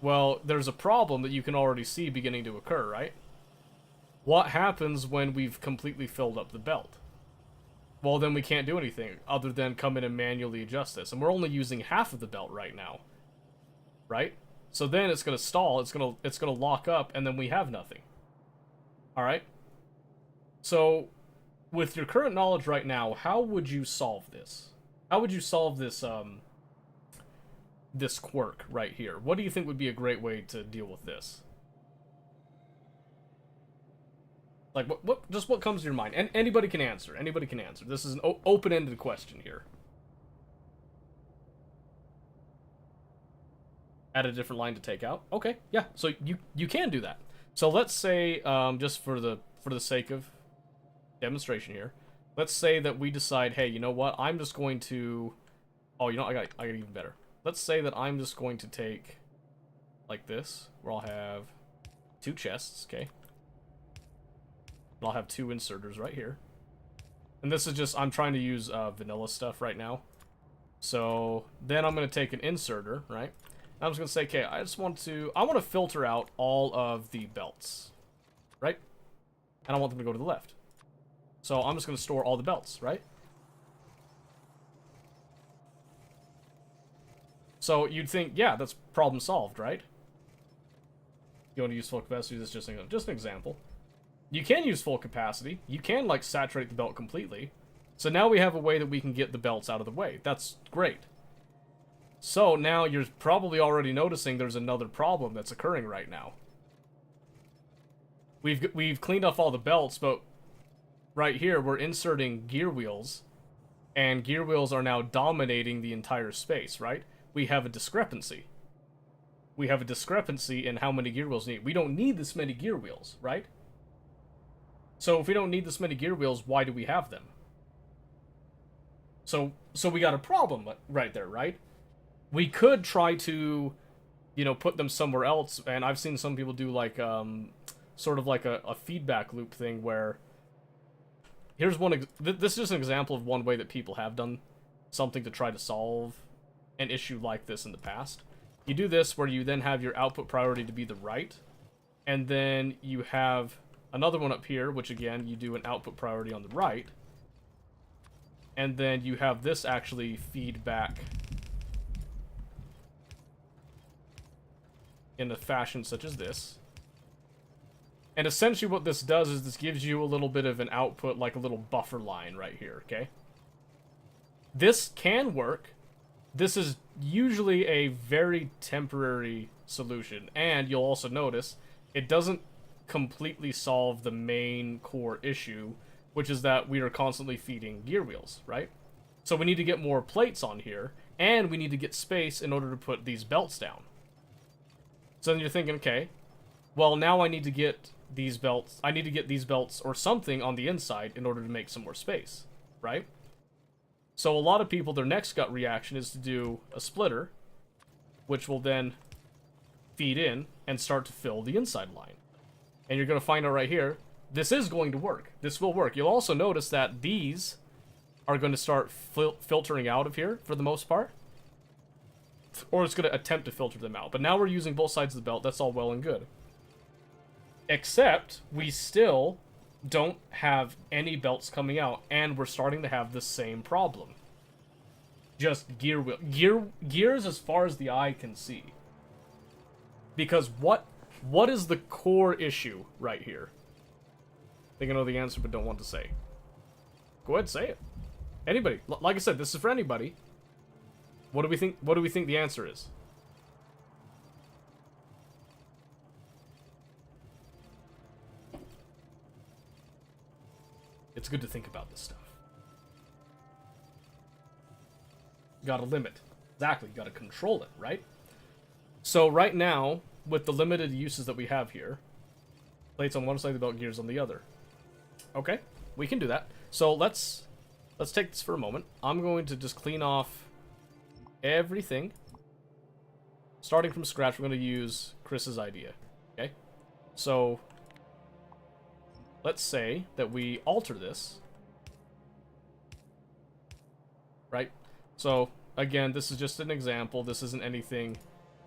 Well, there's a problem that you can already see beginning to occur, right? What happens when we've completely filled up the belt? Well, then we can't do anything other than come in and manually adjust this, and we're only using half of the belt right now, right? So then it's going to stall, it's going to lock up, and then we have nothing. All right? So with your current knowledge right now, how would you solve this? How would you solve this this quirk right here? What do you think would be a great way to deal with this? Like, what comes to your mind? And anybody can answer. Anybody can answer. This is an open-ended question here. Add a different line to take out. Okay, yeah. So you can do that. So let's say, just for the sake of demonstration here, let's say that we decide, hey, you know what? I'm just going to... Oh, you know, I got even better. Let's say that I'm just going to take like this, where I'll have 2 chests, okay? And I'll have 2 inserters right here. And this is just, I'm trying to use vanilla stuff right now. So then I'm going to take an inserter, right? And I'm just going to say, okay, I want to filter out all of the belts, right? And I want them to go to the left. So I'm just going to store all the belts, right? So you'd think, yeah, that's problem solved, right? You want to use full capacity? This is just an example. You can use full capacity. You can, like, saturate the belt completely. So now we have a way that we can get the belts out of the way. That's great. So now you're probably already noticing there's another problem that's occurring right now. We've cleaned off all the belts, but right here we're inserting gear wheels, and gear wheels are now dominating the entire space, right? We have a discrepancy. We have a discrepancy in how many gear wheels need. We don't need this many gear wheels, right? So if we don't need this many gear wheels, why do we have them? So we got a problem right there, right? We could try to, you know, put them somewhere else, and I've seen some people do like sort of like a feedback loop thing where here's one. This is just an example of one way that people have done something to try to solve an issue like this in the past. You do this where you then have your output priority to be the right, and then you have another one up here, which again, you do an output priority on the right, and then you have this actually feed back in a fashion such as this. And essentially what this does is this gives you a little bit of an output, like a little buffer line right here, okay? This can work. This is usually a very temporary solution, and you'll also notice it doesn't completely solve the main core issue, which is that we are constantly feeding gear wheels, right? So we need to get more plates on here, and we need to get space in order to put these belts down. So then you're thinking, okay, well now I need to get these belts, or something on the inside in order to make some more space, right? So a lot of people, their next gut reaction is to do a splitter, which will then feed in and start to fill the inside line. And you're going to find out right here, this is going to work. This will work. You'll also notice that these are going to start filtering out of here for the most part. Or it's going to attempt to filter them out. But now we're using both sides of the belt. That's all well and good. Except we still don't have any belts coming out, and we're starting to have the same problem. Just gears as far as the eye can see. Because what is the core issue right here? I think I know the answer, but don't want to say. Go ahead, say it. Anybody. Like I said, this is for anybody. What do we think the answer is? It's good to think about this stuff. Gotta limit. Exactly, gotta control it, right? So right now, with the limited uses that we have here, plates on one side of the belt, gears on the other. Okay, we can do that. So let's take this for a moment. I'm going to just clean off everything. Starting from scratch, we're going to use Chris's idea. Okay? So let's say that we alter this. Right? So again, this is just an example. This isn't anything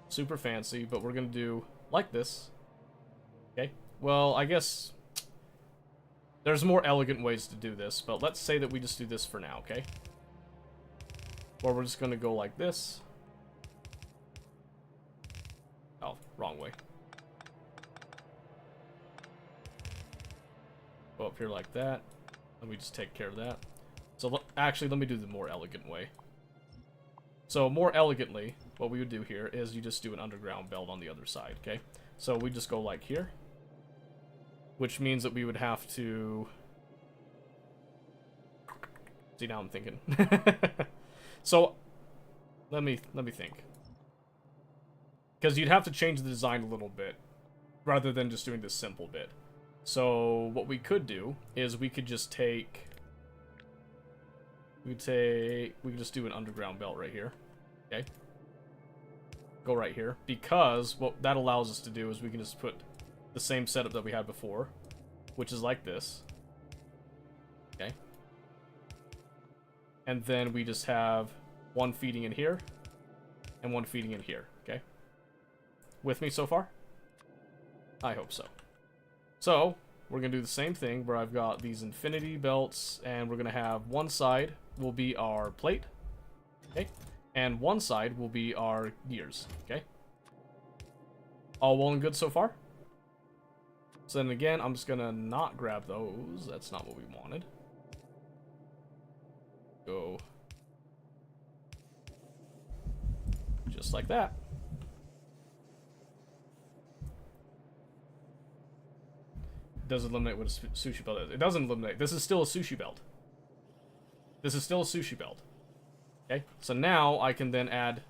super fancy, but we're going to do like this. Okay? Well, I guess there's more elegant ways to do this, but let's say that we just do this for now, okay? Or we're just going to go like this. Oh, wrong way. Go up here like that. And we just take care of that. So actually, let me do the more elegant way. So more elegantly, what we would do here is you just do an underground belt on the other side, okay? So we just go like here. Which means that we would have to... See, now I'm thinking. So, let me think. Because you'd have to change the design a little bit, rather than just doing this simple bit. So, what we could do is we could just take... We could just do an underground belt right here. Okay? Go right here. Because what that allows us to do is we can just put the same setup that we had before, which is like this. Okay? And then we just have one feeding in here and one feeding in here. Okay? With me so far? I hope so. So, we're going to do the same thing where I've got these infinity belts, and we're going to have one side will be our plate. Okay? And one side will be our gears. Okay? All well and good so far? So then again, I'm just gonna not grab those. That's not what we wanted. Go Just like that. Does eliminate what a sushi belt is. It doesn't eliminate. This is still a sushi belt. This is still a sushi belt. Okay, so now I can then add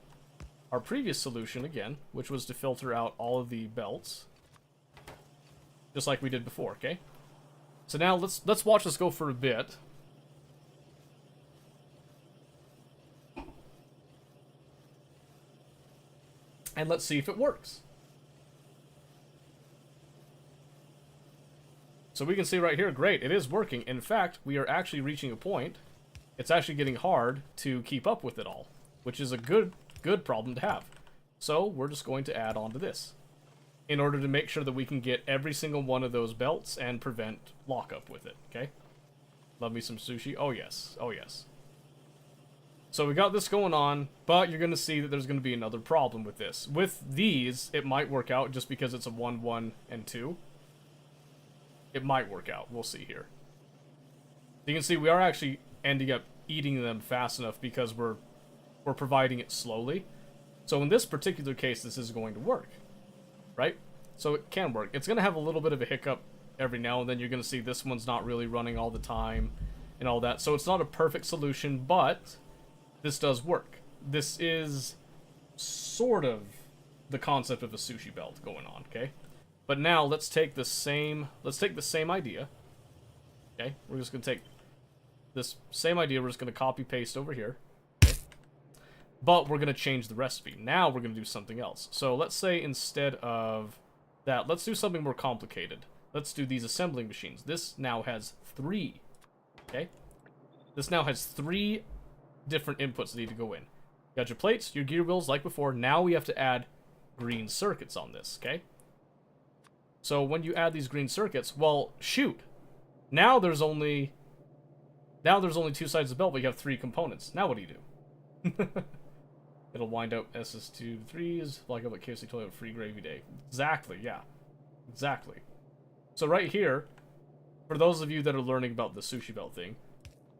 our previous solution again, which was to filter out all of the belts. Just like we did before, okay? So now let's watch this go for a bit. And let's see if it works. So we can see right here, great, it is working. In fact, we are actually reaching a point. It's actually getting hard to keep up with it all, which is a good problem to have. So we're just going to add on to this in order to make sure that we can get every single one of those belts and prevent lockup with it, okay? Love me some sushi. Oh yes, oh yes. So we got this going on, but you're going to see that there's going to be another problem with this. With these, it might work out just because it's a 1, 1, and 2. It might work out. We'll see here. You can see we are actually ending up eating them fast enough because we're providing it slowly. So in this particular case, this is going to work, right? So it can work. It's going to have a little bit of a hiccup every now and then. You're going to see this one's not really running all the time and all that. So it's not a perfect solution, but this does work. This is sort of the concept of a sushi belt going on, okay? But now let's take the same idea. Okay? We're just going to take this same idea, we're just going to copy paste over here. Okay? But we're going to change the recipe. Now we're going to do something else. So let's say instead of that, let's do something more complicated. Let's do these assembling machines. This now has 3. Okay? This now has 3 different inputs that need to go in. You got your plates, your gear wheels like before. Now we have to add green circuits on this, okay? So when you add these green circuits, well, shoot. Now there's only 2 sides of the belt, but you have 3 components. Now what do you do? It'll wind up SS2 3s, like up at KFC Toilet free gravy day. Exactly, yeah. Exactly. So right here, for those of you that are learning about the sushi belt thing,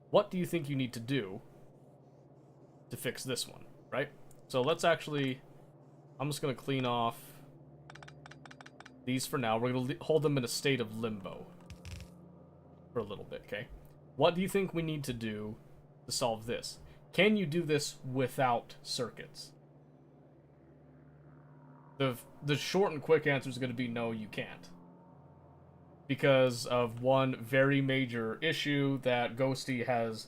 what do you think you need to do to fix this one, right? So let's actually, I'm just going to clean off these for now. We're going to hold them in a state of limbo for a little bit, okay? What do you think we need to do to solve this? Can you do this without circuits? The short and quick answer is going to be no, you can't. Because of one very major issue that Ghosty has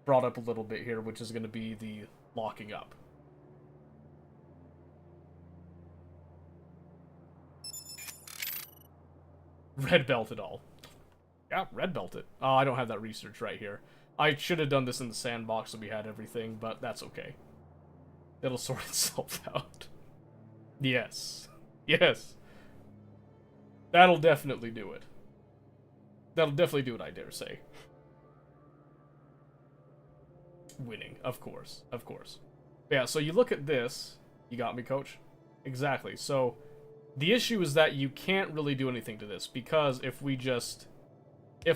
brought up a little bit here, which is going to be the locking up. Red belt it all. Yeah, red belt it. Oh, I don't have that research right here. I should have done this in the sandbox so we had everything, but that's okay. It'll sort itself out. Yes. Yes. That'll definitely do it. That'll definitely do it, I dare say. Winning, of course. Of course. Yeah, so you look at this. You got me, coach? Exactly. So, the issue is that you can't really do anything to this, because if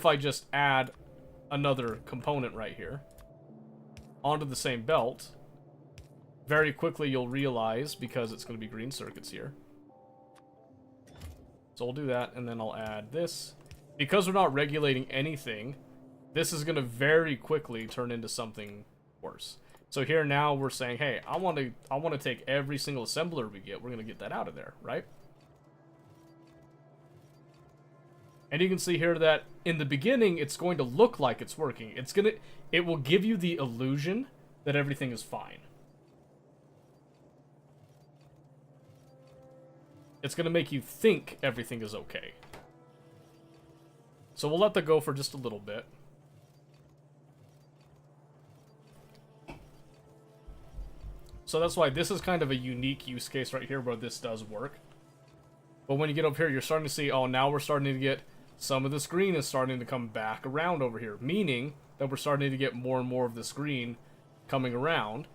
I just add another component right here onto the same belt, very quickly you'll realize, because it's going to be green circuits here. So I'll do that, and then I'll add this. Because we're not regulating anything, this is going to very quickly turn into something worse. So here now we're saying, hey, I want to take every single assembler we get. We're going to get that out of there, right? And you can see here that in the beginning, it's going to look like it's working. It will give you the illusion that everything is fine. It's going to make you think everything is okay. So we'll let that go for just a little bit. So that's why this is kind of a unique use case right here where this does work. But when you get up here, you're starting to see, oh, now we're starting to get some of this green is starting to come back around over here. Meaning that we're starting to get more and more of this green coming around.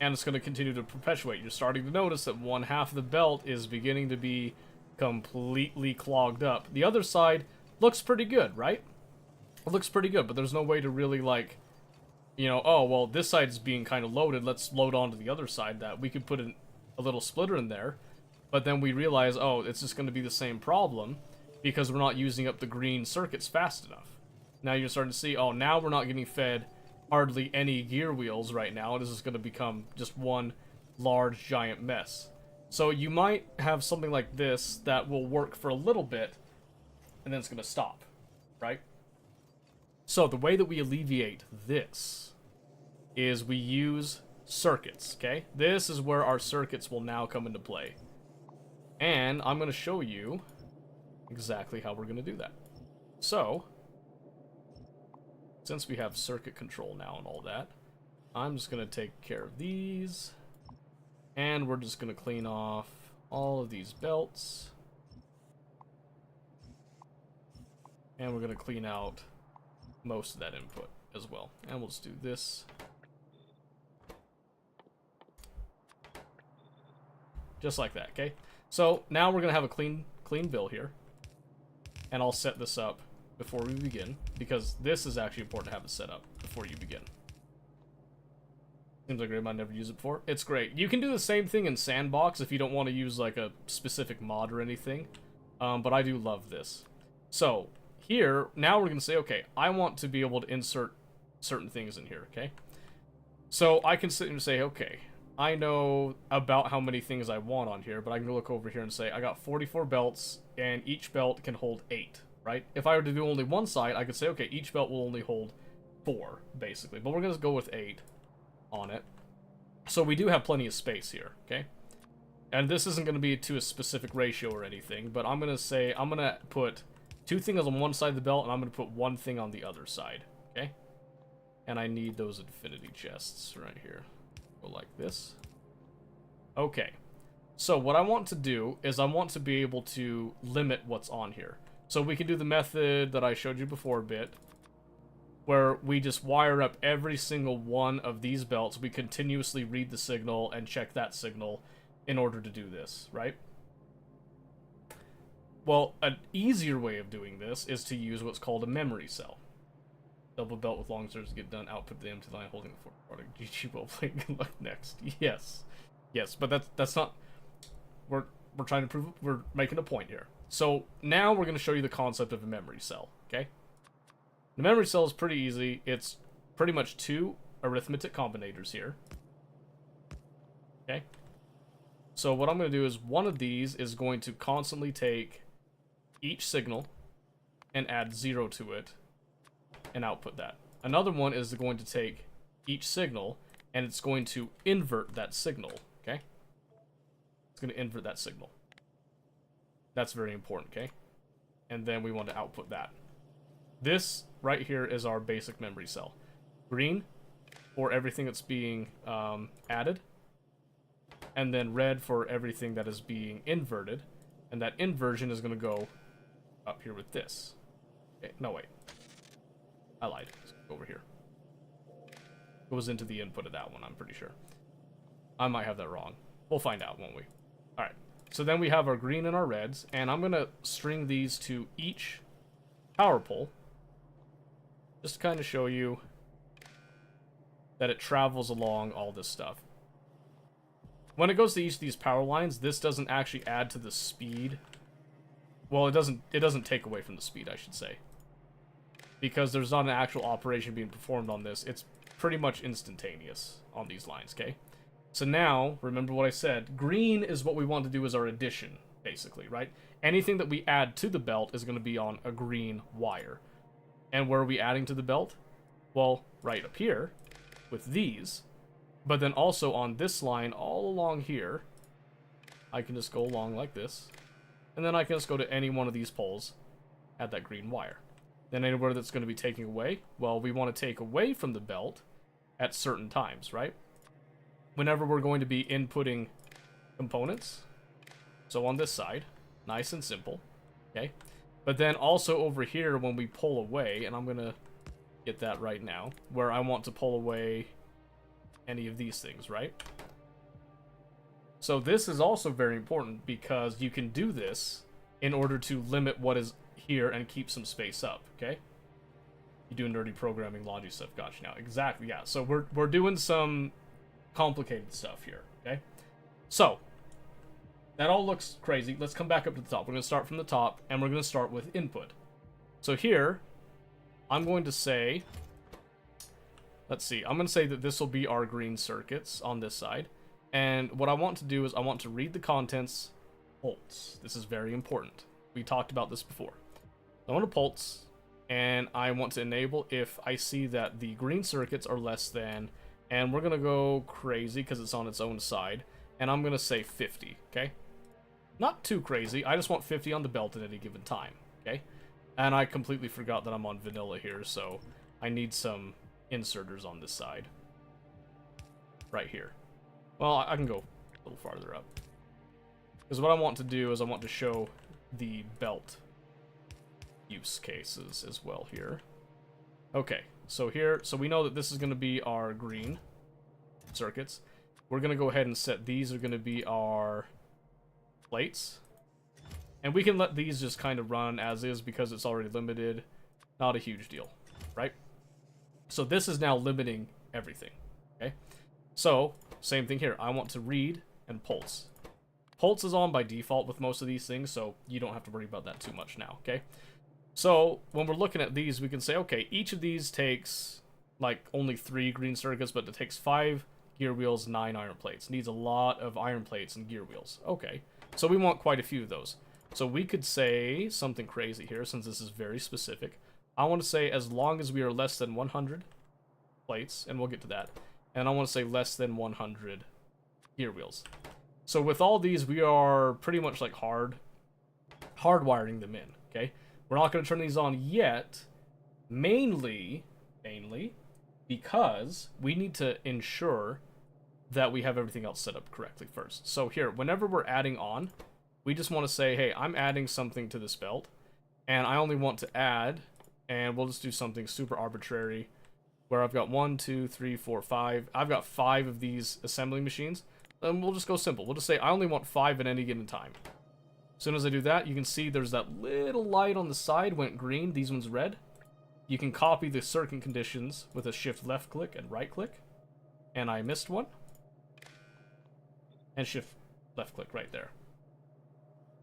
And it's going to continue to perpetuate. You're starting to notice that one half of the belt is beginning to be completely clogged up. The other side looks pretty good, right? It looks pretty good, but there's no way to really, like, you know, oh, well, this side's being kind of loaded, let's load onto the other side, that we could put a little splitter in there, but then we realize, oh, it's just going to be the same problem because we're not using up the green circuits fast enough. Now you're starting to see, oh, now we're not getting fed hardly any gear wheels right now. This is going to become just one large giant mess. So you might have something like this that will work for a little bit, and then it's going to stop, right? So the way that we alleviate this is we use circuits, okay? This is where our circuits will now come into play. And I'm going to show you exactly how we're going to do that. So, since we have circuit control now and all that, I'm just going to take care of these. And we're just going to clean off all of these belts. And we're going to clean out most of that input as well. And we'll just do this. Just like that, okay? So now we're going to have a clean bill here. And I'll set this up before we begin, because this is actually important to have it set up before you begin. Seems like I've never used it before. It's great. You can do the same thing in Sandbox if you don't want to use like a specific mod or anything. But I do love this. So here, now we're going to say, okay, I want to be able to insert certain things in here, okay? So I can sit and say, okay, I know about how many things I want on here, but I can look over here and say, I got 44 belts, and each belt can hold 8, right? If I were to do only one side, I could say, okay, each belt will only hold 4, basically. But we're going to go with 8 on it. So we do have plenty of space here, okay? And this isn't going to be to a specific ratio or anything, but I'm going to say, I'm going to put 2 things on one side of the belt, and I'm going to put 1 thing on the other side, okay? And I need those infinity chests right here. Go like this. Okay. So what I want to do is I want to be able to limit what's on here. So we can do the method that I showed you before a bit, where we just wire up every single one of these belts. We continuously read the signal and check that signal in order to do this, right? Well, an easier way of doing this is to use what's called a memory cell. Double belt with long serves get done. Output the empty line holding the fourth product. GG will play. Good luck next. Yes, yes, but that's not. We're trying to prove. We're making a point here. So now we're going to show you the concept of a memory cell. Okay. The memory cell is pretty easy. It's pretty much 2 arithmetic combinators here. Okay. So what I'm going to do is one of these is going to constantly take each signal and add 0 to it and output that. Another one is going to take each signal and it's going to invert that signal, okay? It's going to invert that signal. That's very important, okay? And then we want to output that. This right here is our basic memory cell. Green for everything that's being added, and then red for everything that is being inverted, and that inversion is going to go up here with this. Okay, no, wait. I lied. Let's go over here. Goes into the input of that one, I'm pretty sure. I might have that wrong. We'll find out, won't we? Alright. So then we have our green and our reds, and I'm going to string these to each power pole. Just to kind of show you that it travels along all this stuff. When it goes to each of these power lines, this doesn't actually add to the speed. Well, it doesn't take away from the speed, I should say. Because there's not an actual operation being performed on this. It's pretty much instantaneous on these lines, okay? So now, remember what I said. Green is what we want to do as our addition, basically, right? Anything that we add to the belt is going to be on a green wire. And where are we adding to the belt? Well, right up here with these. But then also on this line all along here, I can just go along like this. And then I can just go to any one of these poles, add that green wire. Then anywhere that's going to be taking away, well, we want to take away from the belt at certain times, right? Whenever we're going to be inputting components. So on this side, nice and simple, okay? But then also over here when we pull away, and I'm going to get that right now, where I want to pull away any of these things, right? So this is also very important because you can do this in order to limit what is here and keep some space up, okay? You do nerdy programming logic stuff. Gotcha now. Exactly, yeah. So we're doing some complicated stuff here, okay? So, that all looks crazy. Let's come back up to the top. We're going to start from the top, and we're going to start with input. So here, I'm going to say, let's see, I'm going to say that this will be our green circuits on this side. And what I want to do is I want to read the contents pulse. This is very important. We talked about this before. I want to pulse, and I want to enable if I see that the green circuits are less than, and we're going to go crazy because it's on its own side, and I'm going to say 50, okay? Not too crazy, I just want 50 on the belt at any given time, okay? And I completely forgot that I'm on vanilla here, so I need some inserters on this side. Right here. Well, I can go a little farther up. Because what I want to do is I want to show the belt use cases as well here. Okay, so here, so we know that this is going to be our green circuits. We're going to go ahead and set these are going to be our plates. And we can let these just kind of run as is because it's already limited. Not a huge deal, right? So this is now limiting everything, okay? So, same thing here. I want to read and pulse. Pulse is on by default with most of these things, so you don't have to worry about that too much now, okay? So, when we're looking at these, we can say, okay, each of these takes, like, only 3 green circuits, but it takes 5 gear wheels, 9 iron plates. Needs a lot of iron plates and gear wheels. Okay, so we want quite a few of those. So we could say something crazy here, since this is very specific. I want to say as long as we are less than 100 plates, and we'll get to that, and I want to say less than 100 gear wheels. So with all these, we are pretty much like hardwiring them in, okay? We're not going to turn these on yet, mainly because we need to ensure that we have everything else set up correctly first. So here, whenever we're adding on, we just want to say, hey, I'm adding something to this belt, and I only want to add, and we'll just do something super arbitrary, where I've got 1, 2, 3, 4, 5. I've got 5 of these assembling machines, and we'll just go simple. We'll just say I only want 5 at any given time. As soon as I do that, you can see there's that little light on the side went green, these ones red. You can copy the circuit conditions with a shift left click and right click. And I missed one. And shift left click right there.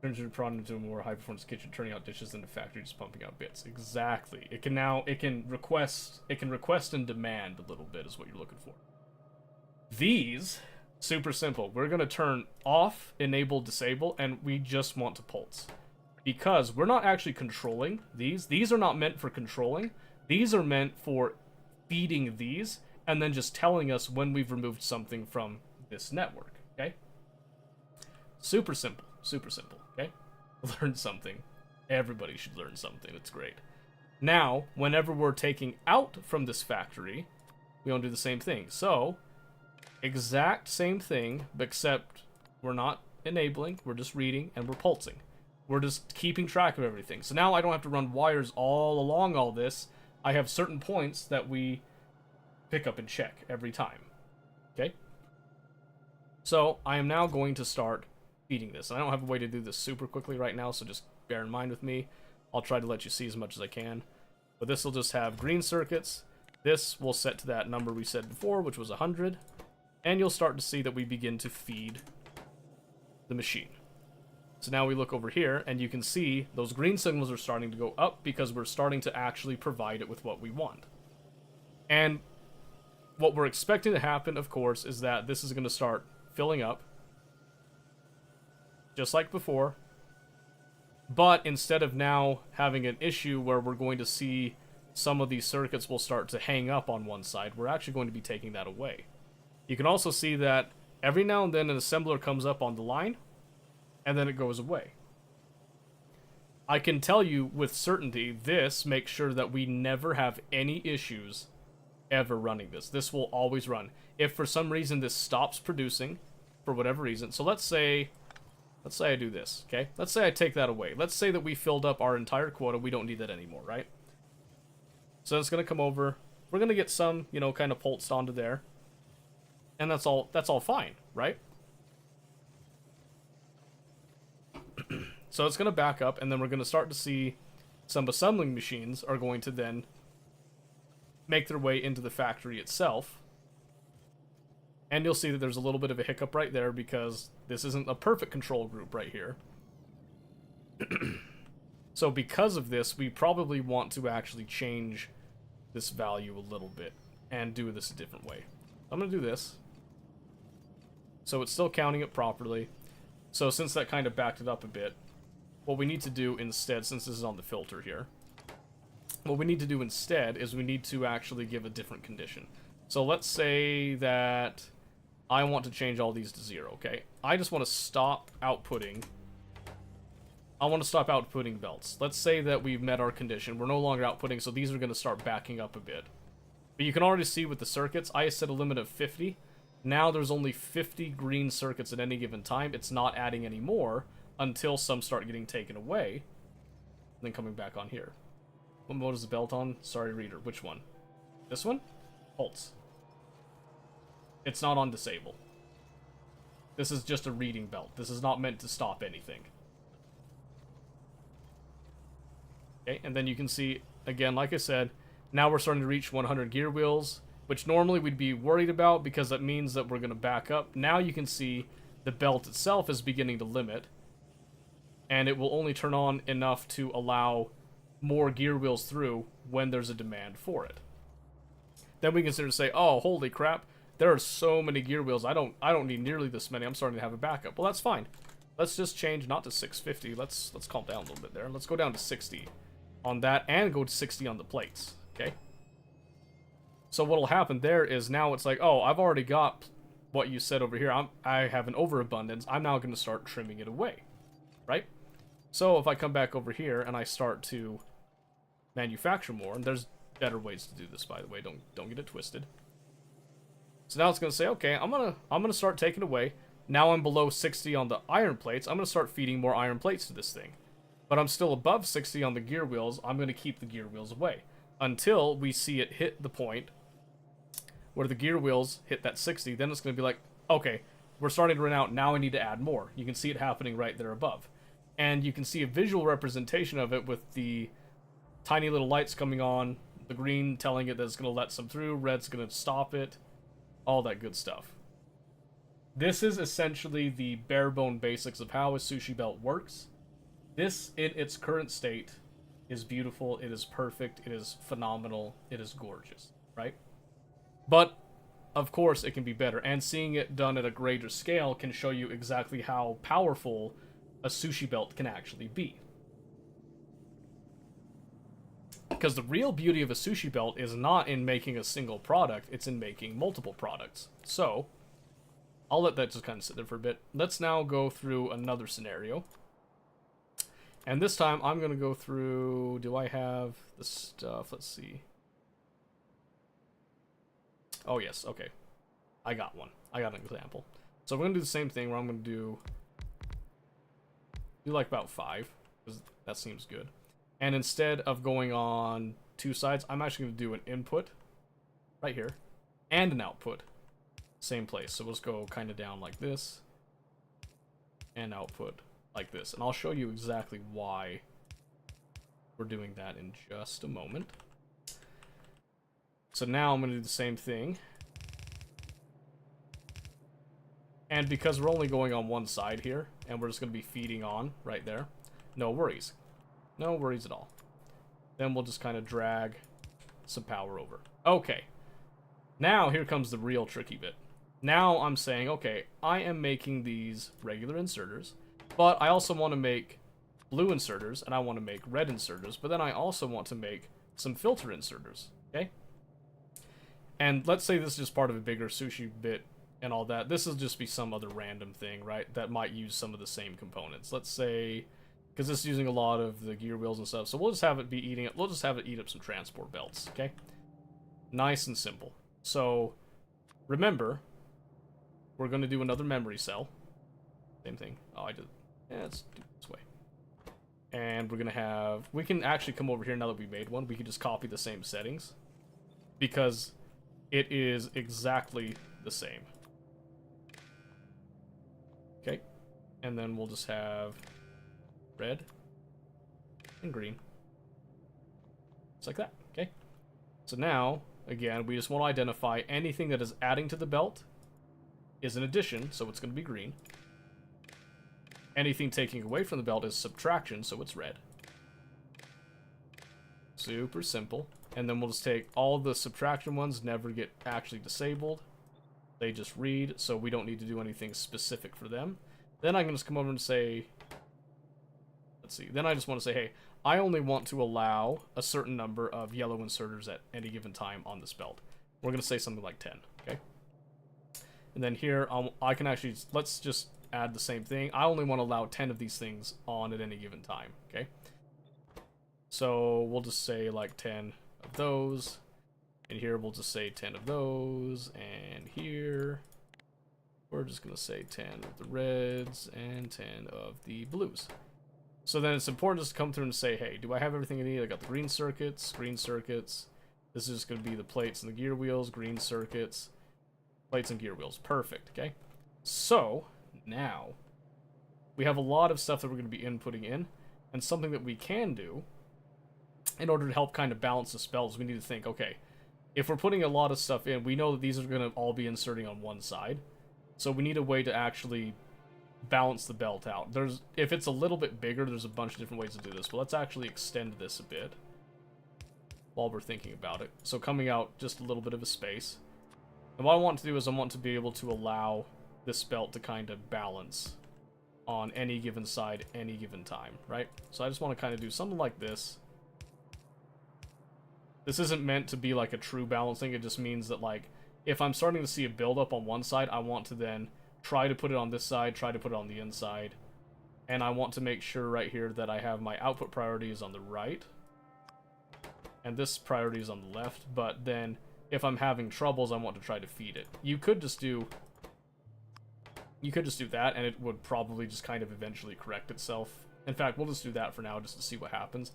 Turns your product into a more high performance kitchen, turning out dishes in the factory, just pumping out bits. Exactly. It can request and demand a little bit is what you're looking for. These, super simple. We're gonna turn off, enable, disable, and we just want to pulse. Because we're not actually controlling these. These are not meant for controlling. These are meant for feeding these, and then just telling us when we've removed something from this network, okay? Super simple, okay? Learn something. Everybody should learn something, it's great. Now, whenever we're taking out from this factory, we want to do the same thing. So, exact same thing, except we're not enabling, we're just reading, and we're pulsing. We're just keeping track of everything. So now I don't have to run wires all along all this. I have certain points that we pick up and check every time. Okay? So I am now going to start feeding this. And I don't have a way to do this super quickly right now, so just bear in mind with me. I'll try to let you see as much as I can. But this will just have green circuits. This will set to that number we said before, which was 100. And you'll start to see that we begin to feed the machine. So now we look over here, and you can see those green signals are starting to go up because we're starting to actually provide it with what we want. And what we're expecting to happen, of course, is that this is going to start filling up, just like before. But instead of now having an issue where we're going to see some of these circuits will start to hang up on one side, we're actually going to be taking that away. You can also see that every now and then an assembler comes up on the line, and then it goes away. I can tell you with certainty, this makes sure that we never have any issues ever running this. This will always run. If for some reason this stops producing, for whatever reason, so let's say I do this, okay? Let's say I take that away. Let's say that we filled up our entire quota, we don't need that anymore, right? So it's gonna come over, we're gonna get some, you know, kind of pulsed onto there. And that's all fine, right? So it's going to back up, and then we're going to start to see some assembling machines are going to then make their way into the factory itself. And you'll see that there's a little bit of a hiccup right there because this isn't a perfect control group right here. So because of this, we probably want to actually change this value a little bit and do this a different way. I'm going to do this. So it's still counting it properly. So since that kind of backed it up a bit, what we need to do instead, since this is on the filter here, what we need to do instead is we need to actually give a different condition. So let's say that I want to change all these to 0, okay? I just want to stop outputting. I want to stop outputting belts. Let's say that we've met our condition. We're no longer outputting, so these are going to start backing up a bit. But you can already see with the circuits, I set a limit of 50. Now there's only 50 green circuits at any given time. It's not adding any more until some start getting taken away. And then coming back on here. What mode is the belt on? Sorry, reader. Which one? This one? Pulse. It's not on disable. This is just a reading belt. This is not meant to stop anything. Okay, and then you can see, again, like I said, now we're starting to reach 100 gear wheels, which normally we'd be worried about because that means that we're going to back up. Now you can see the belt itself is beginning to limit, and it will only turn on enough to allow more gear wheels through when there's a demand for it. Then we consider to say, oh, holy crap, there are so many gear wheels, I don't need nearly this many, I'm starting to have a backup. Well, that's fine. Let's just change not to 650, let's calm down a little bit there. Let's go down to 60 on that and go to 60 on the plates, okay? So what'll happen there is now it's like, oh, I've already got what you said over here. I have an overabundance. I'm now going to start trimming it away, right? So if I come back over here and I start to manufacture more, and there's better ways to do this, by the way. Don't get it twisted. So now it's going to say, okay, I'm gonna start taking away. Now I'm below 60 on the iron plates. I'm going to start feeding more iron plates to this thing. But I'm still above 60 on the gear wheels. I'm going to keep the gear wheels away until we see it hit the point where the gear wheels hit that 60. Then it's going to be like, okay, we're starting to run out. Now I need to add more. You can see it happening right there above. And you can see a visual representation of it with the tiny little lights coming on, the green telling it that it's going to let some through, red's going to stop it, all that good stuff. This is essentially the bare bone basics of how a sushi belt works. This, in its current state, is beautiful, it is perfect, it is phenomenal, it is gorgeous, right? But, of course, it can be better, and seeing it done at a greater scale can show you exactly how powerful a sushi belt can actually be. Because the real beauty of a sushi belt is not in making a single product, it's in making multiple products. So, I'll let that just kind of sit there for a bit. Let's now go through another scenario. And this time, I'm going to go through... Do I have the stuff? Let's see. Oh, yes. Okay. I got one. I got an example. So we're going to do the same thing where I'm going to do like about 5. Because that seems good. And instead of going on 2 sides, I'm actually going to do an input right here. And an output. Same place. So we'll just go kind of down like this. And output like this, and I'll show you exactly why we're doing that in just a moment. So now I'm going to do the same thing, and because we're only going on one side here, and we're just going to be feeding on right there, no worries at all. Then we'll just kind of drag some power over. Okay, now here comes the real tricky bit. Now I'm saying, okay, I am making these regular inserters, but I also want to make blue inserters, and I want to make red inserters, but then I also want to make some filter inserters, okay? And let's say this is just part of a bigger sushi bit and all that. This will just be some other random thing, right, that might use some of the same components. Let's say, because this is using a lot of the gear wheels and stuff, so we'll just have it be eating it. We'll just have it eat up some transport belts, okay? Nice and simple. So, remember, we're going to do another memory cell. Same thing. Oh, I did. Yeah, let's do it this way. And we're going to have... We can actually come over here now that we made one. We can just copy the same settings. Because it is exactly the same. Okay. And then we'll just have red and green. Just like that. Okay. So now, again, we just want to identify anything that is adding to the belt is an addition, so it's going to be green. Anything taking away from the belt is subtraction, so it's red. Super simple. And then we'll just take all the subtraction ones, never get actually disabled. They just read, so we don't need to do anything specific for them. Then I can just come over and say, let's see, then I just want to say, hey, I only want to allow a certain number of yellow inserters at any given time on this belt. We're going to say something like 10, okay? And then here, I can actually, let's just add the same thing. I only want to allow 10 of these things on at any given time, okay? So we'll just say like 10 of those. And here we'll just say 10 of those. And here, we're just going to say 10 of the reds and 10 of the blues. So then it's important just to come through and say, hey, do I have everything I need? I got the green circuits, green circuits. This is just going to be the plates and the gear wheels, green circuits, plates and gear wheels. Perfect, okay? So, now, we have a lot of stuff that we're going to be inputting in, and something that we can do in order to help kind of balance the spells, we need to think, okay, if we're putting a lot of stuff in, we know that these are going to all be inserting on one side, so we need a way to actually balance the belt out. If it's a little bit bigger, there's a bunch of different ways to do this, but let's actually extend this a bit while we're thinking about it. So coming out just a little bit of a space. And what I want to do is I want to be able to allow this belt to kind of balance on any given side, any given time, right? So I just want to kind of do something like this. This isn't meant to be like a true balancing, it just means that like, if I'm starting to see a buildup on one side, I want to then try to put it on this side, try to put it on the inside. And I want to make sure right here that I have my output priorities on the right. And this priority is on the left, but then if I'm having troubles, I want to try to feed it. You could just do that, and it would probably just kind of eventually correct itself. In fact, we'll just do that for now, just to see what happens.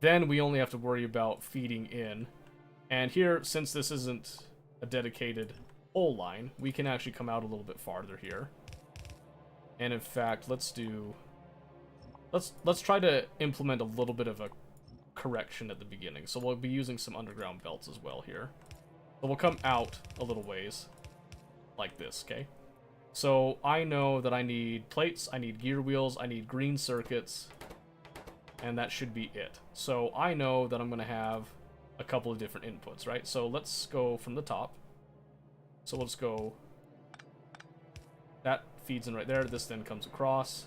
Then we only have to worry about feeding in. And here, since this isn't a dedicated whole line, we can actually come out a little bit farther here. And in fact, let's try to implement a little bit of a correction at the beginning. So we'll be using some underground belts as well here. So we'll come out a little ways like this, okay? So I know that I need plates, I need gear wheels, I need green circuits, and that should be it. So I know that I'm going to have a couple of different inputs, right? So let's go from the top. So we'll just go, that feeds in right there, this then comes across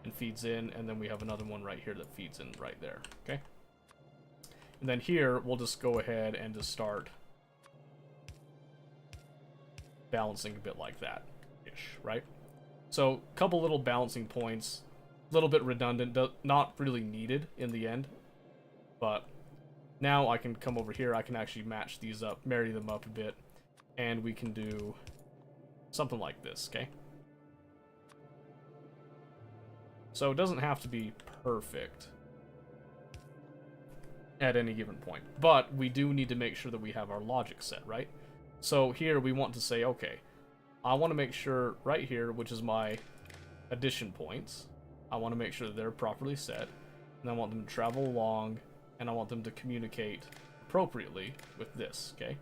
and feeds in, and then we have another one right here that feeds in right there, okay? And then here, we'll just go ahead and just start balancing a bit like that-ish, right? So, a couple little balancing points, a little bit redundant, not really needed in the end, but now I can come over here, I can actually match these up, marry them up a bit, and we can do something like this, okay? So it doesn't have to be perfect at any given point, but we do need to make sure that we have our logic set, right? So here we want to say, okay, I want to make sure right here, which is my addition points, I want to make sure that they're properly set, and I want them to travel along, and I want them to communicate appropriately with this, okay?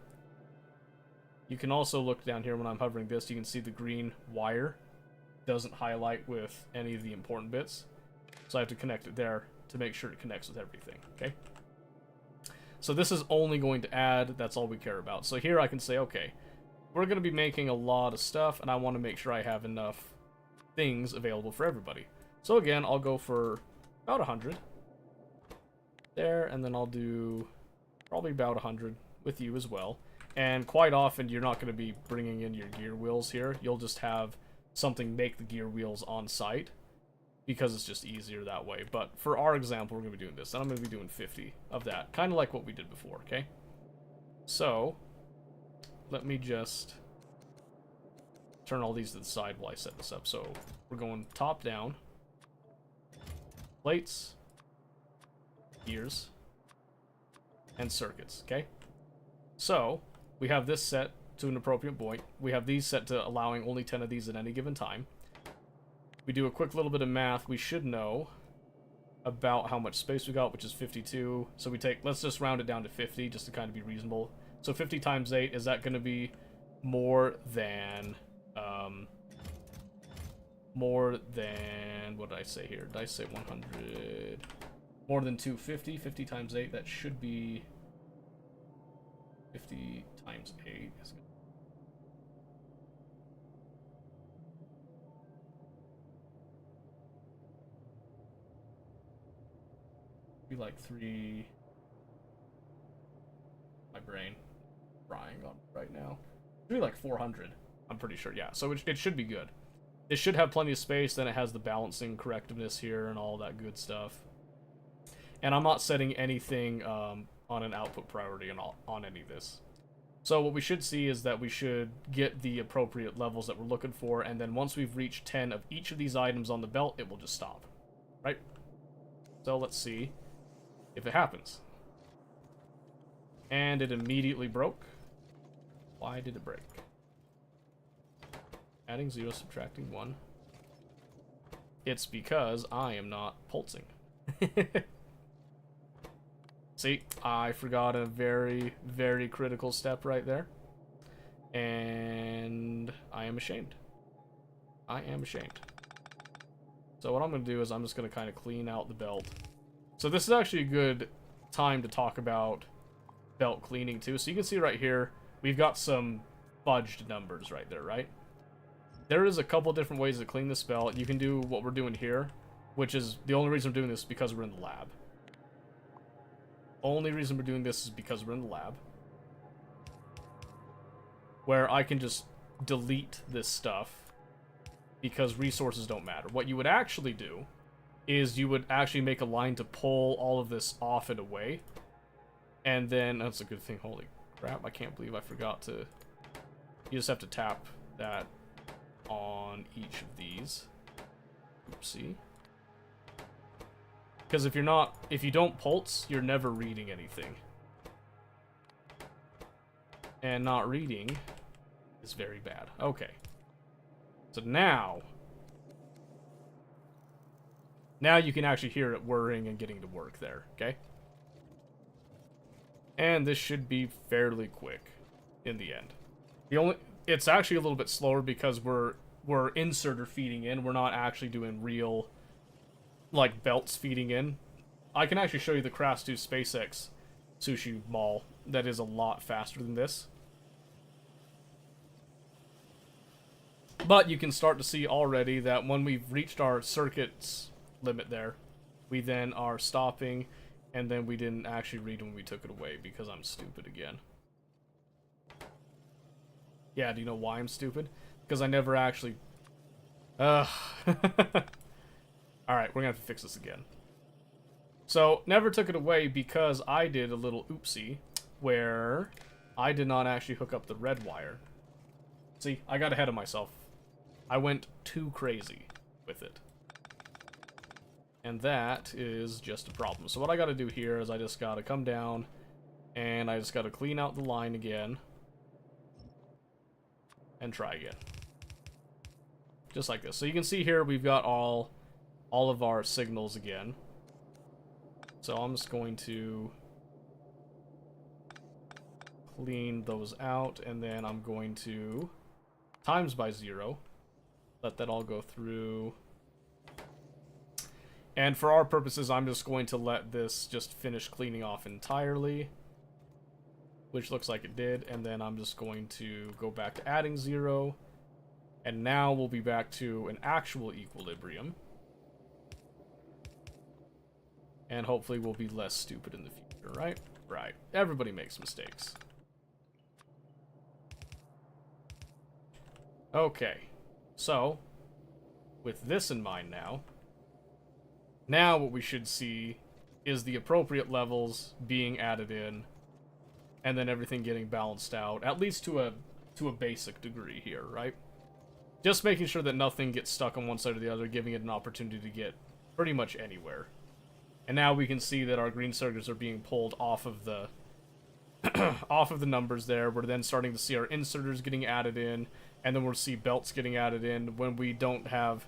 You can also look down here when I'm hovering this, you can see the green wire doesn't highlight with any of the important bits, so I have to connect it there to make sure it connects with everything, okay? So this is only going to add, that's all we care about. So here I can say, okay, we're going to be making a lot of stuff, and I want to make sure I have enough things available for everybody. So again, I'll go for about 100 there, and then I'll do probably about 100 with you as well. And quite often, you're not going to be bringing in your gear wheels here. You'll just have something make the gear wheels on site, because it's just easier that way. But for our example, we're going to be doing this, and I'm going to be doing 50 of that, kind of like what we did before, okay? So, let me just turn all these to the side while I set this up. So, we're going top down, plates, gears, and circuits, okay? So, we have this set to an appropriate point. We have these set to allowing only 10 of these at any given time. We do a quick little bit of math, we should know about how much space we got, which is 52. So we take, let's just round it down to 50 just to kind of be reasonable. So 50 times 8, is that going to be more than, what did I say here? Did I say 100? More than 250? 50 times 8, that should be 50 times 8. Be like 3. My brain frying on right now. Maybe like 400. I'm pretty sure. Yeah, so it should be good. It should have plenty of space. Then it has the balancing correctiveness here and all that good stuff. And I'm not setting anything on an output priority on any of this. So what we should see is that we should get the appropriate levels that we're looking for, and then once we've reached 10 of each of these items on the belt, it will just stop. Right? So let's see if it happens. And it immediately broke. Why did it break? Adding 0, subtracting 1. It's because I am not pulsing. See, I forgot a very, very critical step right there. And I am ashamed. I am ashamed. So what I'm going to do is I'm just going to kind of clean out the belt. So this is actually a good time to talk about belt cleaning too. So you can see right here, we've got some fudged numbers right there, right? There is a couple different ways to clean this belt. You can do what we're doing here, which is the only reason we're doing this is because we're in the lab. Only reason we're doing this is because we're in the lab. Where I can just delete this stuff because resources don't matter. What you would actually do is you would actually make a line to pull all of this off and away. And then, that's a good thing, holy crap, I can't believe I forgot to... You just have to tap that on each of these. Oopsie. Because if you don't pulse, you're never reading anything. And not reading is very bad. Okay. So now you can actually hear it whirring and getting to work there, okay? And this should be fairly quick in the end. It's actually a little bit slower because we're inserter feeding in. We're not actually doing real, like, belts feeding in. I can actually show you the Craft 2 SpaceX Sushi Mall that is a lot faster than this. But you can start to see already that when we've reached our circuits limit there, we then are stopping, and then we didn't actually read when we took it away because I'm stupid again. Yeah, do you know why I'm stupid? Because I never actually... Alright, we're gonna have to fix this again. So, never took it away because I did a little oopsie where I did not actually hook up the red wire. See, I got ahead of myself. I went too crazy with it. And that is just a problem. So what I gotta do here is I just gotta come down and I just gotta clean out the line again. And try again. Just like this. So you can see here we've got all of our signals again. So I'm just going to clean those out, and then I'm going to times by 0. Let that all go through. And for our purposes, I'm just going to let this just finish cleaning off entirely. Which looks like it did, and then I'm just going to go back to adding 0. And now we'll be back to an actual equilibrium. And hopefully we'll be less stupid in the future, right? Right. Everybody makes mistakes. Okay. So, with this in mind now what we should see is the appropriate levels being added in, and then everything getting balanced out, at least to a basic degree here, right? Just making sure that nothing gets stuck on one side or the other, giving it an opportunity to get pretty much anywhere. And now we can see that our green circuits are being pulled off of the off of the numbers there. We're then starting to see our inserters getting added in, and then we'll see belts getting added in when we don't have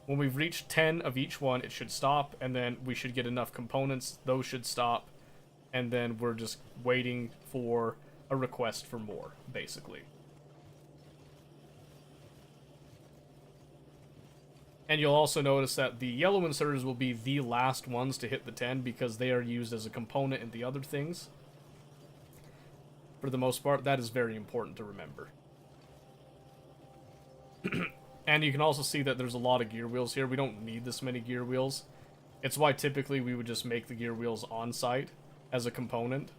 When we've reached 10 of each one, it should stop, and then we should get enough components. Those should stop, and then we're just waiting for a request for more, basically. And you'll also notice that the yellow inserters will be the last ones to hit the 10 because they are used as a component in the other things. For the most part, that is very important to remember. And you can also see that there's a lot of gear wheels here. We don't need this many gear wheels. It's why typically we would just make the gear wheels on site as a component.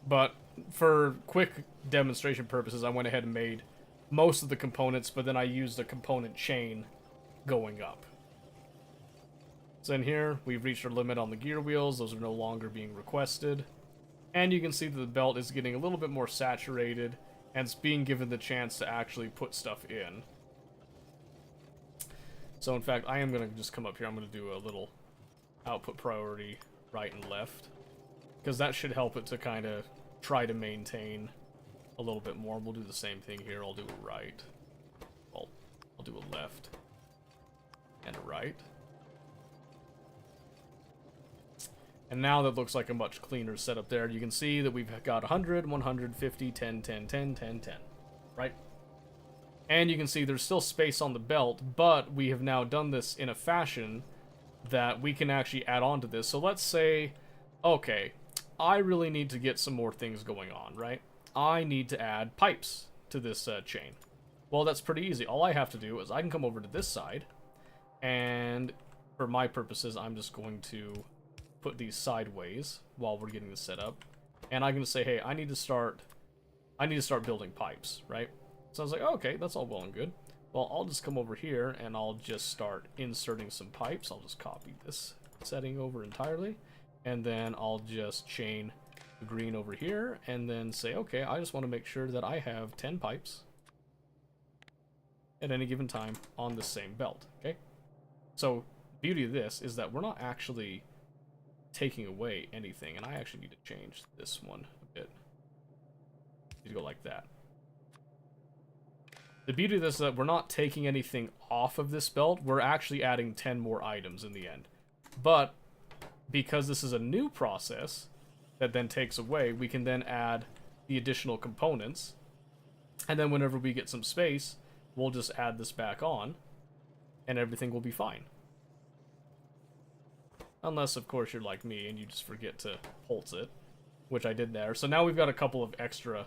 But for quick demonstration purposes, I went ahead and made most of the components, but then I used a component chain going up. So in here, we've reached our limit on the gear wheels. Those are no longer being requested. And you can see that the belt is getting a little bit more saturated, and it's being given the chance to actually put stuff in. So in fact, I am going to just come up here. I'm going to do a little output priority right and left, because that should help it to kind of try to maintain a little bit more. We'll do the same thing here. I'll do a right. Well, I'll do a left and a right. And now that looks like a much cleaner setup there. You can see that we've got 100, 150, 10, 10, 10, 10, 10, right? And you can see there's still space on the belt, but we have now done this in a fashion that we can actually add on to this. So let's say, okay, I really need to get some more things going on, right? I need to add pipes to this chain. Well, that's pretty easy. All I have to do is I can come over to this side, and for my purposes, I'm just going to put these sideways while we're getting this set up. And I'm going to say, hey, I need to start building pipes, right? So I was like, oh, okay, that's all well and good. Well, I'll just come over here and I'll just start inserting some pipes. I'll just copy this setting over entirely. And then I'll just chain the green over here and then say, okay, I just want to make sure that I have 10 pipes at any given time on the same belt, okay? So the beauty of this is that we're not actually taking away anything, and I actually need to change this one a bit. Need to go like that. The beauty of this is that we're not taking anything off of this belt, we're actually adding 10 more items in the end. But because this is a new process that then takes away, we can then add the additional components, and then whenever we get some space, we'll just add this back on, and everything will be fine. Unless, of course, you're like me and you just forget to pulse it, which I did there. So now we've got a couple of extra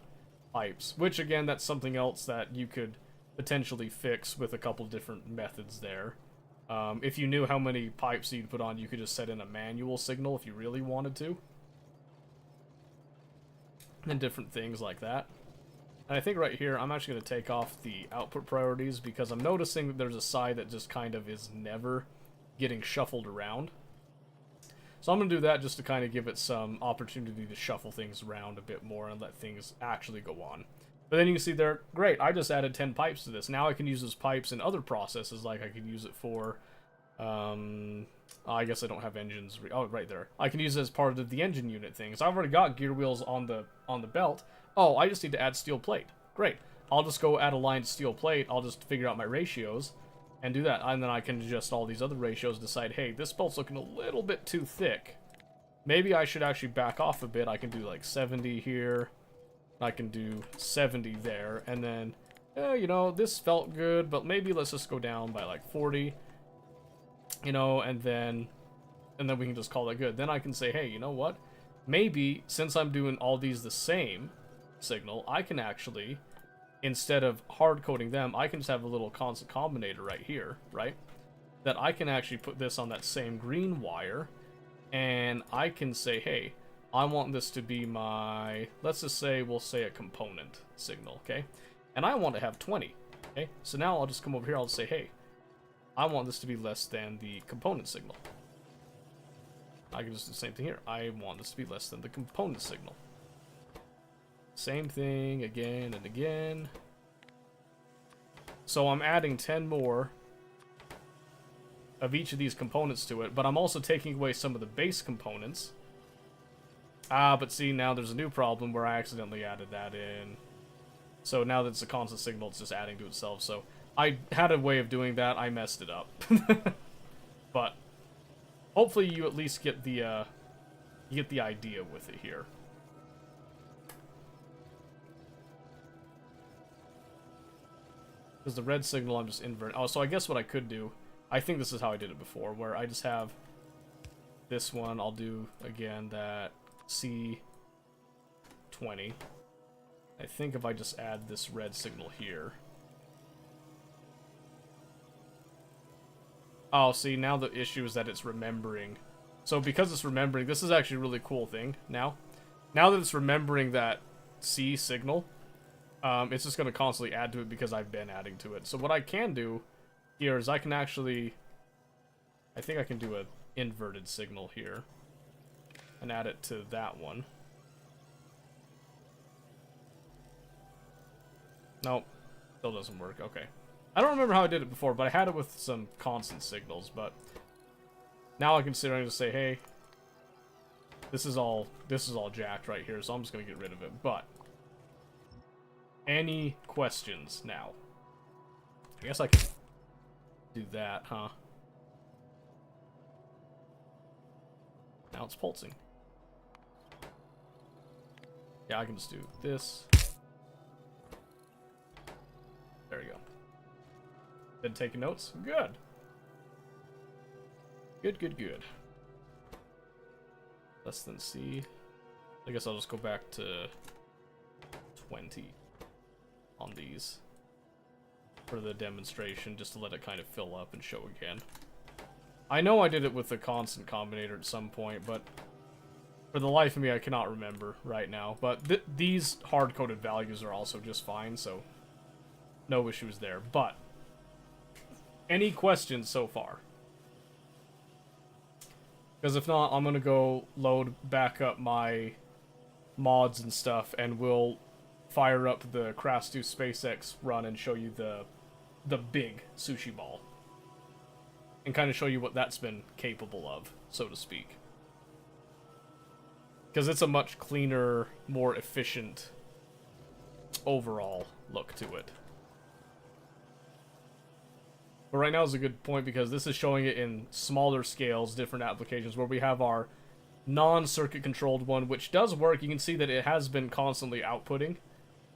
pipes, which, again, that's something else that you could potentially fix with a couple different methods there. If you knew how many pipes you'd put on, you could just set in a manual signal if you really wanted to. And different things like that. And I think right here, I'm actually going to take off the output priorities because I'm noticing that there's a side that just kind of is never getting shuffled around. So I'm going to do that just to kind of give it some opportunity to shuffle things around a bit more and let things actually go on. But then you can see there, great, I just added 10 pipes to this. Now I can use those pipes in other processes, like I could use it for, I guess I don't have engines, oh, right there. I can use it as part of the engine unit thing. So I've already got gear wheels on the belt. Oh, I just need to add steel plate. Great. I'll just go add a line to steel plate. I'll just figure out my ratios and do that. And then I can adjust all these other ratios, decide, hey, this belt's looking a little bit too thick. Maybe I should actually back off a bit. I can do like 70 here. I can do 70 there. And then, you know, this felt good, but maybe let's just go down by like 40. You know, and then we can just call that good. Then I can say, hey, you know what? Maybe, since I'm doing all these the same signal, I can actually, instead of hard coding them, I can just have a little constant combinator right here, right? That I can actually put this on that same green wire, and I can say, hey, I want this to be my, let's just say, we'll say a component signal, okay? And I want to have 20, okay? So now I'll just come over here, I'll say, hey, I want this to be less than the component signal. I can just do the same thing here. I want this to be less than the component signal. Same thing again and again. So I'm adding 10 more of each of these components to it, but I'm also taking away some of the base components. But see, now there's a new problem where I accidentally added that in. So now that it's a constant signal, it's just adding to itself. So I had a way of doing that, I messed it up. But hopefully you at least get the idea with it here. Because the red signal, I'm just inverting. Oh, so I guess what I could do, I think this is how I did it before, where I just have this one. I'll do, again, that C20. I think if I just add this red signal here. Oh, see, now the issue is that it's remembering. So because it's remembering, this is actually a really cool thing now. Now that it's remembering that C signal, it's just going to constantly add to it because I've been adding to it. So what I can do here is I can actually... I think I can do an inverted signal here. And add it to that one. Nope. Still doesn't work. Okay. I don't remember how I did it before, but I had it with some constant signals. But now I can sit around and say, hey, this is all jacked right here, so I'm just going to get rid of it. But any questions now? I guess I can do that, huh? Now it's pulsing. Yeah, I can just do this. There we go. Been taking notes? Good. Good, good, good. Less than C. I guess I'll just go back to 20 on these for the demonstration, just to let it kind of fill up and show again. I know I did it with the constant combinator at some point, but for the life of me, I cannot remember right now. But these hard-coded values are also just fine, so no issues there. But any questions so far? Because if not, I'm going to go load back up my mods and stuff, and we'll fire up the Crash 2 SpaceX run and show you the big sushi ball. And kind of show you what that's been capable of, so to speak. Because it's a much cleaner, more efficient overall look to it. But right now is a good point because this is showing it in smaller scales, different applications, where we have our non-circuit controlled one, which does work. You can see that it has been constantly outputting.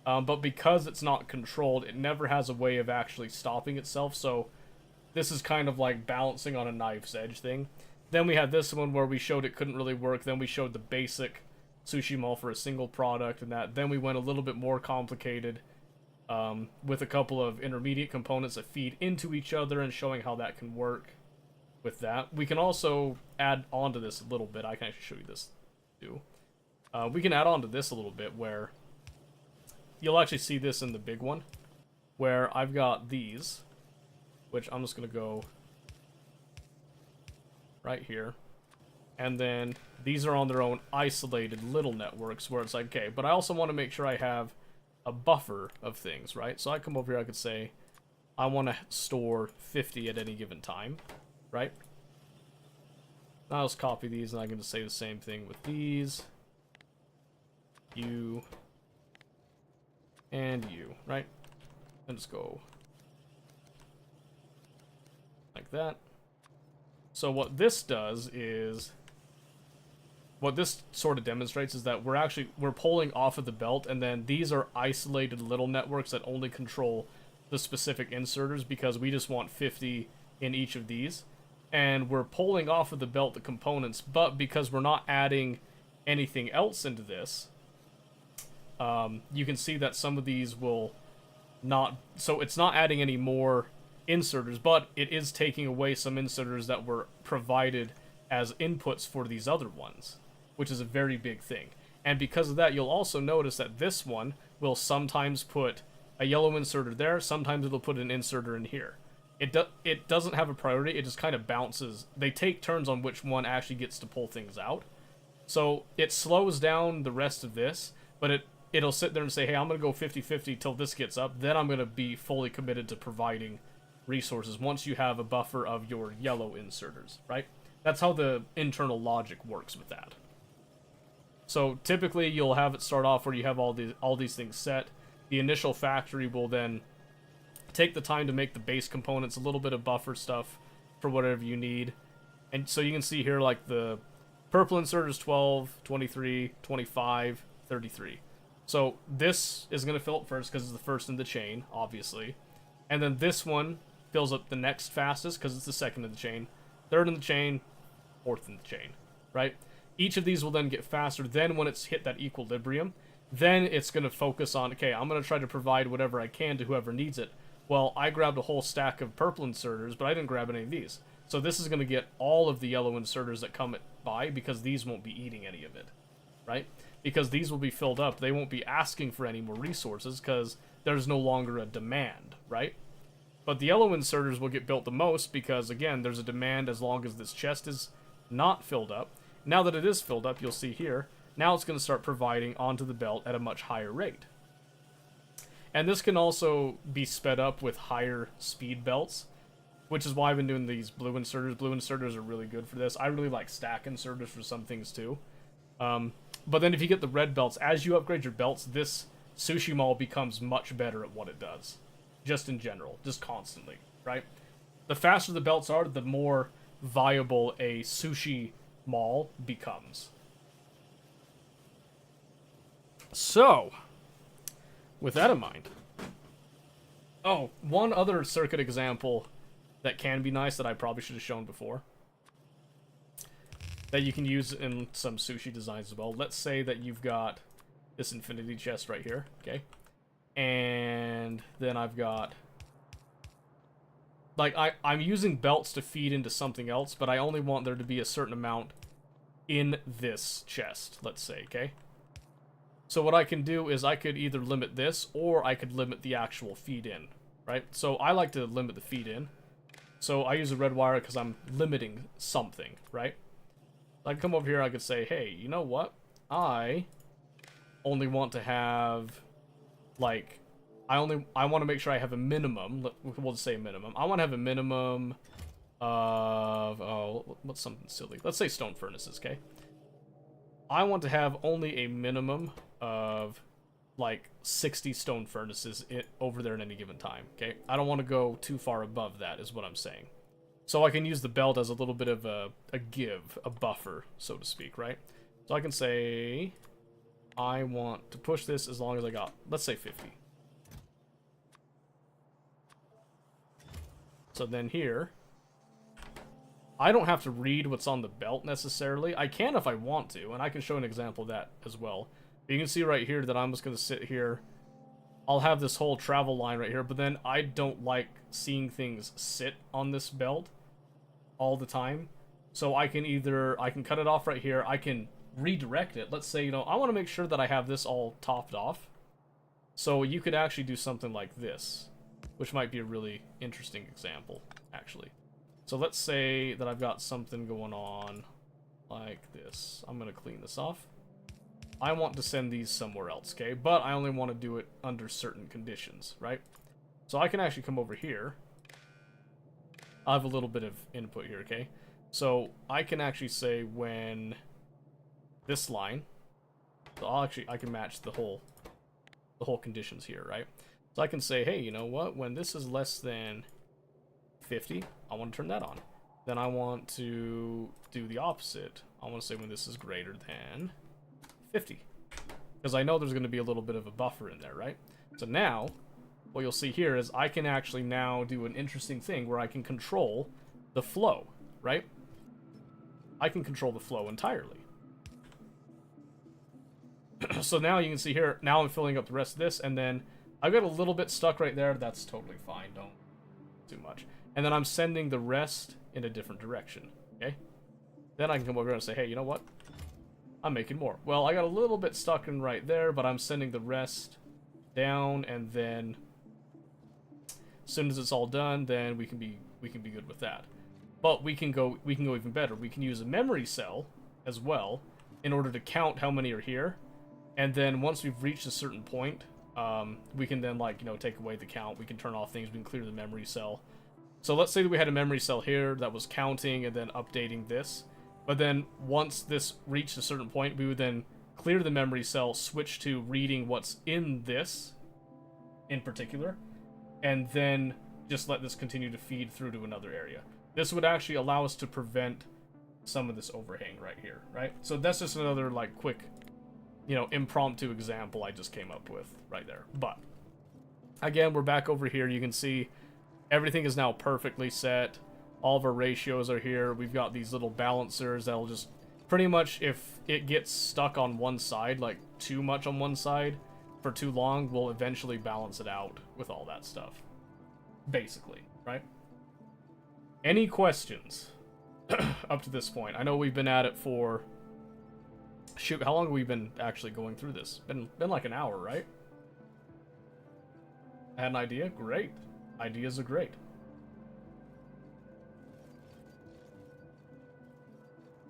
But because it's not controlled, it never has a way of actually stopping itself, so this is kind of like balancing on a knife's edge thing. Then we had this one where we showed it couldn't really work. Then we showed the basic sushi mall for a single product and that. Then we went a little bit more complicated with a couple of intermediate components that feed into each other and showing how that can work with that. We can also add on to this a little bit. I can actually show you this too. We can add on to this a little bit where you'll actually see this in the big one where I've got these, which I'm just going to go right here. And then these are on their own isolated little networks where it's like, okay, but I also want to make sure I have a buffer of things, right? So I come over here, I could say, I want to store 50 at any given time, right? Now I'll just copy these and I can just say the same thing with these. You. And you, right? And just go like that. So what this does is, what this sort of demonstrates is that we're pulling off of the belt, and then these are isolated little networks that only control the specific inserters because we just want 50 in each of these. And we're pulling off of the belt the components, but because we're not adding anything else into this, you can see that some of these will not, so it's not adding any more inserters, but it is taking away some inserters that were provided as inputs for these other ones, which is a very big thing. And because of that, you'll also notice that this one will sometimes put a yellow inserter there, sometimes it'll put an inserter in here. It doesn't have a priority, it just kind of bounces. They take turns on which one actually gets to pull things out. So it slows down the rest of this, but it'll sit there and say, hey, I'm going to go 50-50 till this gets up, then I'm going to be fully committed to providing resources once you have a buffer of your yellow inserters, right? That's how the internal logic works with that. So typically you'll have it start off where you have all these things set. The initial factory will then take the time to make the base components, a little bit of buffer stuff for whatever you need. And so you can see here, like, the purple inserters 12, 23, 25, 33. So this is going to fill up first because it's the first in the chain, obviously. And then this one fills up the next fastest because it's the second in the chain. Third in the chain, fourth in the chain, right? Each of these will then get faster. Then when it's hit that equilibrium, then it's going to focus on, okay, I'm going to try to provide whatever I can to whoever needs it. Well, I grabbed a whole stack of purple inserters, but I didn't grab any of these. So this is going to get all of the yellow inserters that come by because these won't be eating any of it, right? Because these will be filled up. They won't be asking for any more resources because there's no longer a demand, right? But the yellow inserters will get built the most because, again, there's a demand as long as this chest is not filled up. Now that it is filled up, you'll see here, now it's going to start providing onto the belt at a much higher rate. And this can also be sped up with higher speed belts, which is why I've been doing these blue inserters. Blue inserters are really good for this. I really like stack inserters for some things too. But then if you get the red belts, as you upgrade your belts, this sushi mall becomes much better at what it does. Just in general, just constantly, right? The faster the belts are, the more viable a sushi mall becomes. So, with that in mind, oh, one other circuit example that can be nice that I probably should have shown before, that you can use in some sushi designs as well. Let's say that you've got this infinity chest right here, okay? And then I've got, like, I'm using belts to feed into something else, but I only want there to be a certain amount in this chest, let's say, okay? So what I can do is I could either limit this, or I could limit the actual feed in, right? So I like to limit the feed in. So I use a red wire because I'm limiting something, right? I can come over here, I could say, hey, you know what? I only want to have, like, I want to make sure I have a minimum. We'll just say a minimum. I want to have a minimum of, oh, what's something silly? Let's say stone furnaces, okay? I want to have only a minimum of, like, 60 stone furnaces over there at any given time, okay? I don't want to go too far above that, is what I'm saying. So I can use the belt as a little bit of a give, a buffer, so to speak, right? So I can say, I want to push this as long as I got, let's say 50. So then here, I don't have to read what's on the belt necessarily. I can if I want to, and I can show an example of that as well. But you can see right here that I'm just going to sit here. I'll have this whole travel line right here, but then I don't like seeing things sit on this belt all the time. So I can cut it off right here. I can redirect it. Let's say, you know, I want to make sure that I have this all topped off. So you could actually do something like this, which might be a really interesting example, actually. So let's say that I've got something going on like this. I'm going to clean this off. I want to send these somewhere else, okay? But I only want to do it under certain conditions, right? So I can actually come over here. I have a little bit of input here, okay? So I can actually say when this line, so I can match the whole conditions here, right? So I can say, hey, you know what? When this is less than 50, I want to turn that on. Then I want to do the opposite. I want to say when this is greater than 50. Because I know there's going to be a little bit of a buffer in there, right? So now, what you'll see here is I can actually now do an interesting thing where I can control the flow, right? I can control the flow entirely. So now you can see here, now I'm filling up the rest of this, and then I've got a little bit stuck right there. That's totally fine. Don't too much. And then I'm sending the rest in a different direction, okay? Then I can come over here and say, hey, you know what? I'm making more. Well, I got a little bit stuck in right there, but I'm sending the rest down, and then as soon as it's all done, then we can be good with that. But we can go even better. We can use a memory cell as well in order to count how many are here. And then once we've reached a certain point, we can then, like, you know, take away the count. We can turn off things. We can clear the memory cell. So let's say that we had a memory cell here that was counting and then updating this. But then once this reached a certain point, we would then clear the memory cell, switch to reading what's in this in particular, and then just let this continue to feed through to another area. This would actually allow us to prevent some of this overhang right here, right? So that's just another, like, quick, you know, impromptu example I just came up with right there. But, again, we're back over here. You can see everything is now perfectly set. All of our ratios are here. We've got these little balancers that'll just, pretty much, if it gets stuck on one side, like, too much on one side for too long, we'll eventually balance it out with all that stuff. Basically, right? Any questions up to this point? I know we've been at it for... Shoot, how long have we been actually going through this? Been like an hour, right? Had an idea? Great. Ideas are great.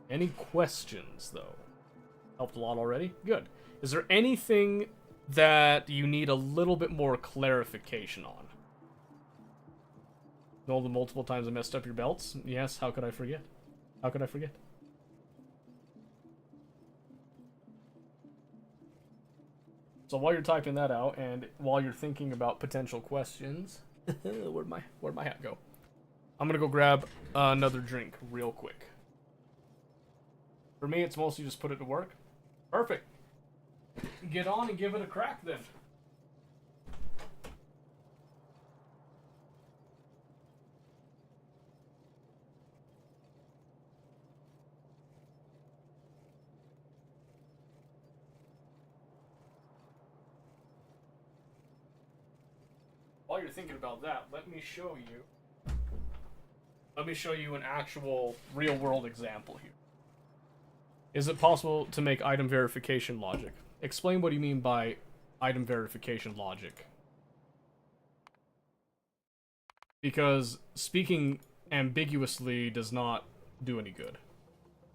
Any questions, though? Helped a lot already? Good. Is there anything that you need a little bit more clarification on? All the multiple times I messed up your belts? Yes, how could I forget? How could I forget? So while you're typing that out, and while you're thinking about potential questions... where'd my hat go? I'm gonna go grab another drink real quick. For me, it's mostly just put it to work. Perfect. Get on and give it a crack, then. While you're thinking about that, let me show you an actual real-world example here. Is it possible to make item verification logic? Explain what you mean by item verification logic. Because speaking ambiguously does not do any good.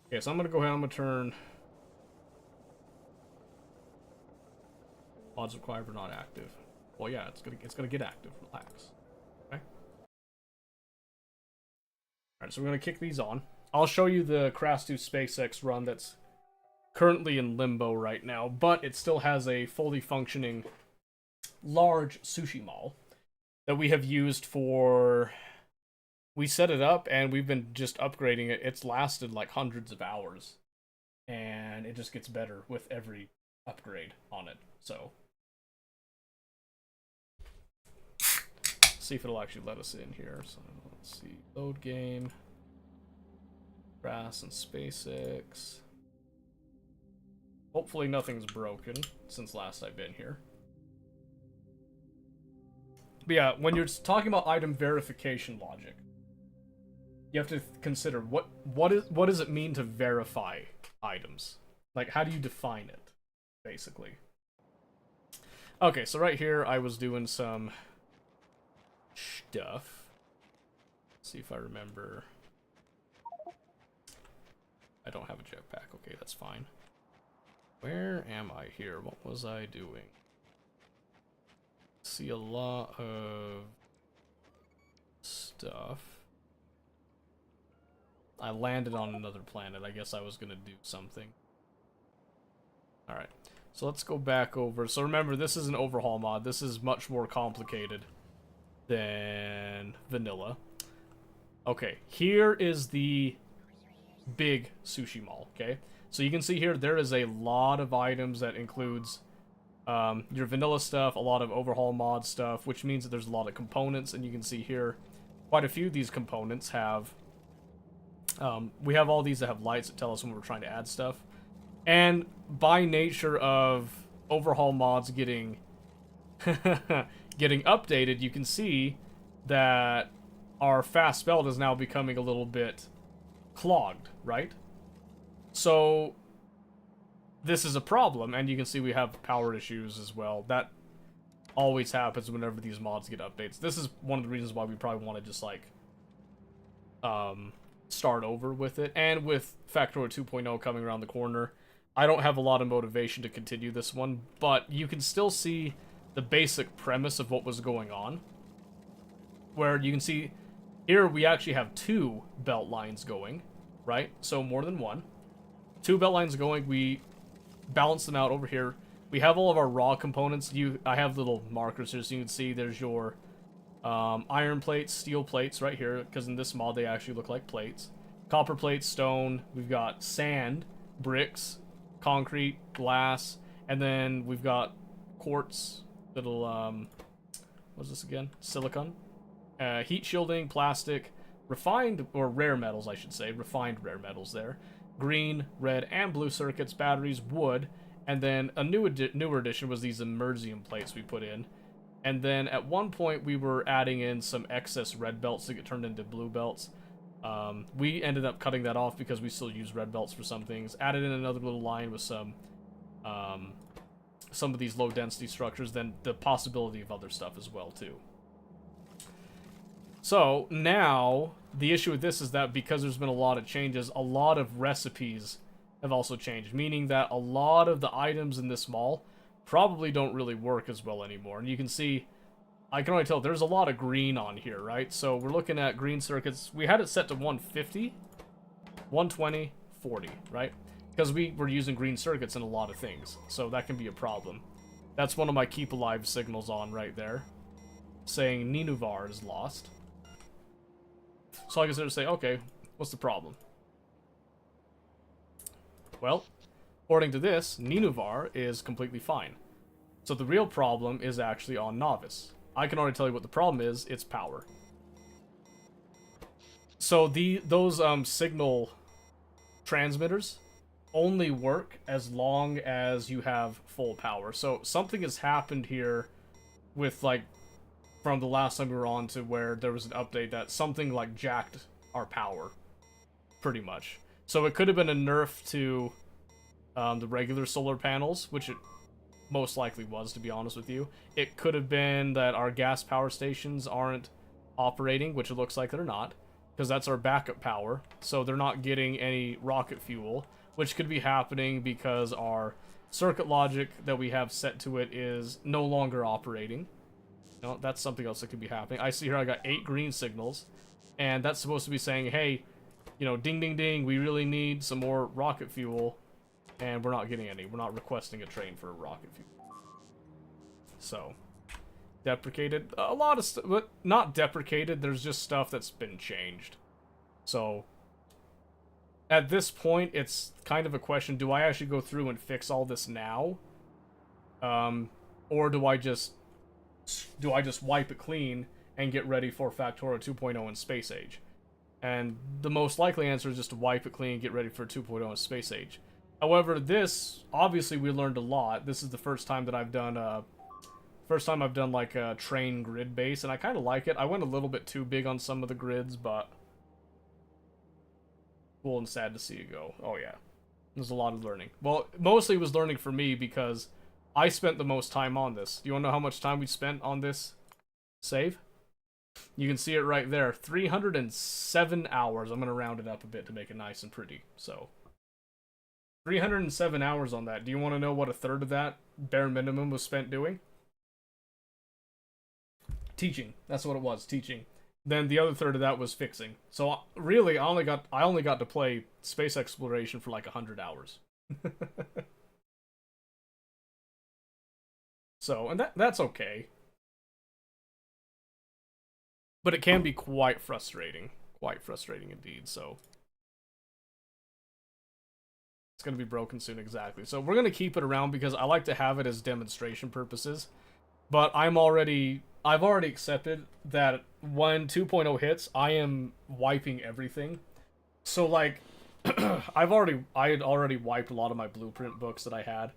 Okay, so I'm gonna go ahead, I'm gonna turn odds required but not active. Well, yeah, it's gonna get active. Relax. Okay. All right, so we're gonna kick these on. I'll show you the Krastu SpaceX run that's currently in limbo right now, but it still has a fully functioning large sushi mall that we have used for... We set it up and we've been just upgrading it. It's lasted like hundreds of hours, and it just gets better with every upgrade on it. So see if it'll actually let us in here. So let's see, load game, Brass and SpaceX. Hopefully nothing's broken since last I've been here. But yeah, when you're talking about item verification logic, you have to consider what does it mean to verify items? Like, how do you define it, basically? Okay, so right here I was doing some stuff. Let's see if I remember. I don't have a jetpack. Okay, that's fine. Where am I here? What was I doing? See a lot of stuff. I landed on another planet. I guess I was gonna do something. Alright, so let's go back over. So remember, this is an overhaul mod. This is much more complicated than vanilla. Okay, here is the big sushi mall, okay? So you can see here, there is a lot of items that includes your vanilla stuff, a lot of overhaul mod stuff, which means that there's a lot of components, and you can see here, quite a few of these components have... we have all these that have lights that tell us when we're trying to add stuff. And by nature of overhaul mods getting getting updated, you can see that our fast belt is now becoming a little bit clogged, right? So this is a problem, and you can see we have power issues as well. That always happens whenever these mods get updates. This is one of the reasons why we probably want to just like start over with it. And with Factorio 2.0 coming around the corner, I don't have a lot of motivation to continue this one, but you can still see the basic premise of what was going on. Where you can see here we actually have 2 belt lines going, right? So more than one. 2 belt lines going, we balance them out over here. We have all of our raw components. I have little markers here so you can see there's your Iron plates, steel plates right here, because in this mod they actually look like plates. Copper plates, stone. We've got sand, bricks, concrete, glass, and then we've got quartz, little, what's this again? Silicon. Heat shielding, plastic, refined, or rare metals, I should say. Refined rare metals there. Green, red, and blue circuits, batteries, wood, and then a newer addition was these Emerzium plates we put in. And then at one point we were adding in some excess red belts to get turned into blue belts. We ended up cutting that off because we still use red belts for some things. Added in another little line with some of these low density structures, then the possibility of other stuff as well too. So now the issue with this is that because there's been a lot of changes, a lot of recipes have also changed, meaning that a lot of the items in this mall probably don't really work as well anymore. And you can see, I can only tell there's a lot of green on here, right? So we're looking at green circuits. We had it set to 150, 120, 40, right? Because we were using green circuits in a lot of things, so that can be a problem. That's one of my keep alive signals on right there, saying Ninuvar is lost. So I can sort of say, okay, what's the problem? Well, according to this, Ninuvar is completely fine. So the real problem is actually on Novice. I can already tell you what the problem is. It's power. So those signal transmitters only work as long as you have full power. So something has happened here with, like, from the last time we were on to where there was an update that something like jacked our power, pretty much. So it could have been a nerf to the regular solar panels, which it most likely was, to be honest with you. It could have been that our gas power stations aren't operating, which it looks like they're not, because that's our backup power. So they're not getting any rocket fuel, which could be happening because our circuit logic that we have set to it is no longer operating. No, that's something else that could be happening. I see here I got 8 green signals, and that's supposed to be saying, hey, you know, ding, ding, ding, we really need some more rocket fuel, and we're not getting any. We're not requesting a train for rocket fuel. So, deprecated. A lot of stuff, but not deprecated, there's just stuff that's been changed. So, at this point, it's kind of a question, do I actually go through and fix all this now? Or do I just wipe it clean and get ready for Factorio 2.0 in Space Age? And the most likely answer is just to wipe it clean and get ready for 2.0 in Space Age. However, this, obviously we learned a lot. This is the first time that I've done like a train grid base, and I kind of like it. I went a little bit too big on some of the grids, but cool and sad to see it go. Oh yeah, there's a lot of learning. Well, mostly it was learning for me because I spent the most time on this. Do you want to know how much time we spent on this save? You can see it right there. 307 hours. I'm going to round it up a bit to make it nice and pretty. So, 307 hours on that. Do you want to know what a third of that bare minimum was spent doing? Teaching. That's what it was, teaching. Then the other third of that was fixing. So really, I only got to play space exploration for like 100 hours. So, and that's okay. But it can be quite frustrating. Quite frustrating indeed, so. It's going to be broken soon, exactly. So we're going to keep it around because I like to have it as demonstration purposes. But I've already accepted that when 2.0 hits, I am wiping everything. So, like, I had already wiped a lot of my blueprint books that I had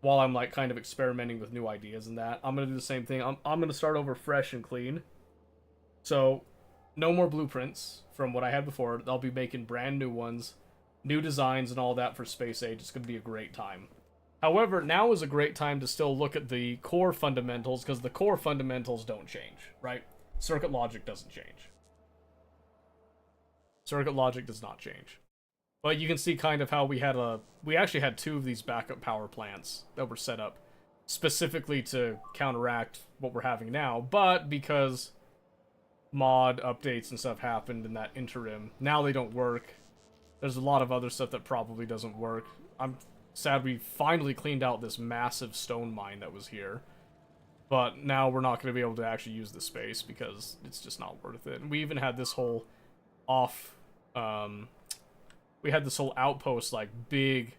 while I'm, like, kind of experimenting with new ideas and that. I'm going to do the same thing. I'm going to start over fresh and clean. So, no more blueprints from what I had before. I'll be making brand new ones, new designs and all that for Space Age. It's going to be a great time. However, now is a great time to still look at the core fundamentals, because the core fundamentals don't change, right? Circuit logic doesn't change. Circuit logic does not change. But you can see kind of how we actually had 2 of these backup power plants that were set up specifically to counteract what we're having now, but because mod updates and stuff happened in that interim, now they don't work. There's a lot of other stuff that probably doesn't work. I'm sad we finally cleaned out this massive stone mine that was here. But now we're not going to be able to actually use the space because it's just not worth it. And we even had this whole we had this whole outpost, like, big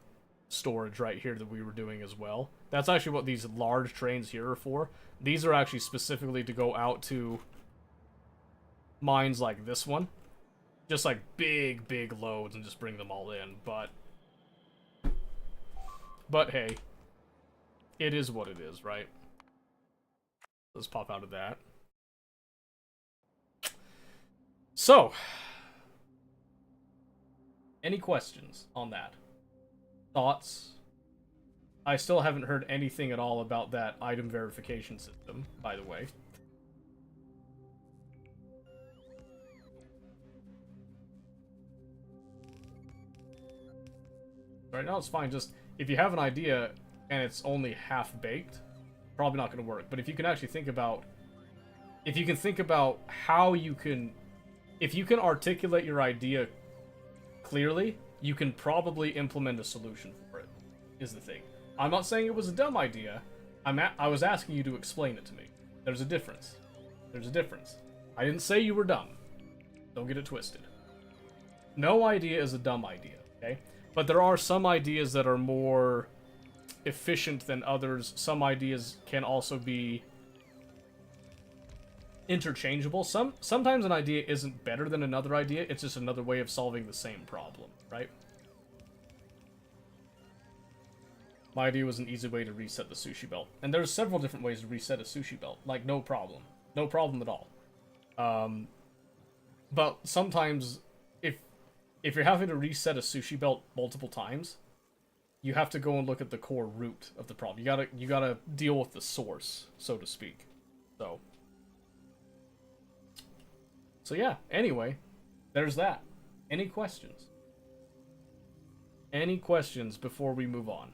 storage right here that we were doing as well. That's actually what these large trains here are for. These are actually specifically to go out to mines like this one. Just like big loads and just bring them all in. But hey, it is what it is, right? Let's pop out of that. So, any questions on that? Thoughts? I still haven't heard anything at all about that item verification system, by the way. Right now it's fine, just if you have an idea and it's only half-baked, probably not going to work. But if you can actually think about, if you can think about how you can, if you can articulate your idea clearly, you can probably implement a solution for it, is the thing. I'm not saying it was a dumb idea. I was asking you to explain it to me. There's a difference. There's a difference. I didn't say you were dumb. Don't get it twisted. No idea is a dumb idea, okay? But there are some ideas that are more efficient than others. Some ideas can also be interchangeable. Sometimes an idea isn't better than another idea. It's just another way of solving the same problem, right? My idea was an easy way to reset the sushi belt. And there's several different ways to reset a sushi belt. Like, no problem. No problem at all. But sometimes, if you're having to reset a sushi belt multiple times, you have to go and look at the core root of the problem. You gotta deal with the source, so to speak. So yeah, anyway, there's that. Any questions? Any questions before we move on?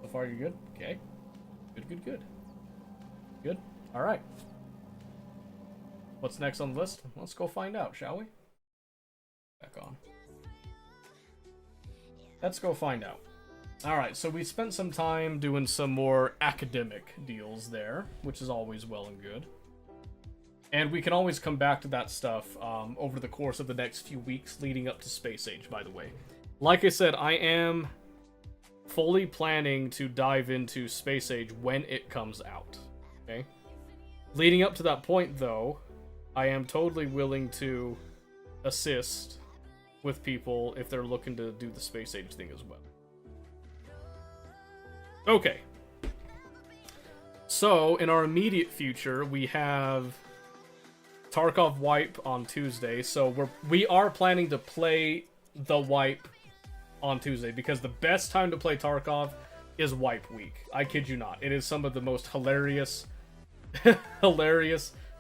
So far, you're good? Okay. Good. Good? Alright. What's next on the list? Let's go find out, shall we? Back on. Let's go find out. Alright, so we spent some time doing some more academic deals there, which is always well and good. And we can always come back to that stuff over the course of the next few weeks leading up to Space Age, by the way. Like I said, I am fully planning to dive into Space Age when it comes out, okay? Leading up to that point, though, I am totally willing to assist with people if they're looking to do the Space Age thing as well. Okay. So, in our immediate future, we have Tarkov Wipe on Tuesday. So, we are planning to play the Wipe on Tuesday because the best time to play Tarkov is Wipe Week. I kid you not. It is some of the most hilarious,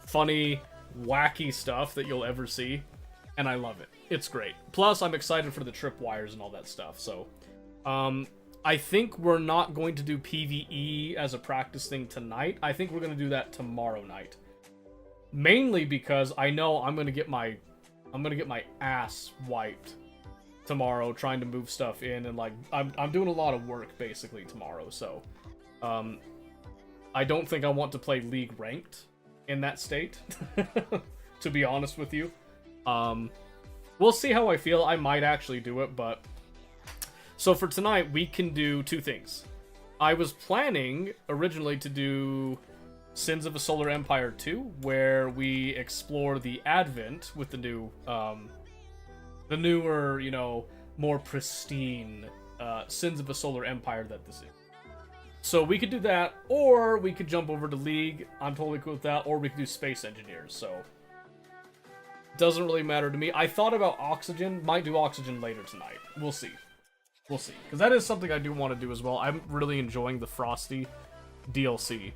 funny, wacky stuff that you'll ever see, and I love it. It's great. Plus, I'm excited for the tripwires and all that stuff, so I think we're not going to do PvE as a practice thing tonight. I think we're going to do that tomorrow night. Mainly because I know I'm going to get my ass wiped tomorrow trying to move stuff in, and like I'm doing a lot of work basically tomorrow, so I don't think I want to play League ranked in that state, to be honest with you. We'll see how I feel. I might actually do it, but... So for tonight, we can do two things. I was planning, originally, to do Sins of a Solar Empire 2, where we explore the Advent with the new, the newer, you know, more pristine Sins of a Solar Empire that this is. So we could do that, or we could jump over to League. I'm totally cool with that. Or we could do Space Engineers, so... Doesn't really matter to me. I thought about Oxygen. Might do Oxygen later tonight. We'll see. We'll see. Because that is something I do want to do as well. I'm really enjoying the Frosty DLC.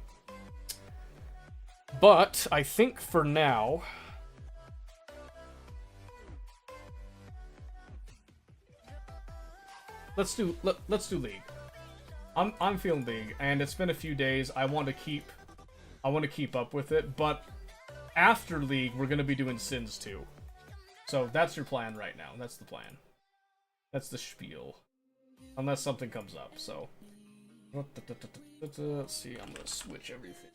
But, I think for now... Let's do League. I'm feeling League, and it's been a few days. I want to keep up with it, but after League, we're gonna be doing Sins 2. So that's your plan right now. That's the plan. That's the spiel. Unless something comes up, so. Let's see, I'm gonna switch everything.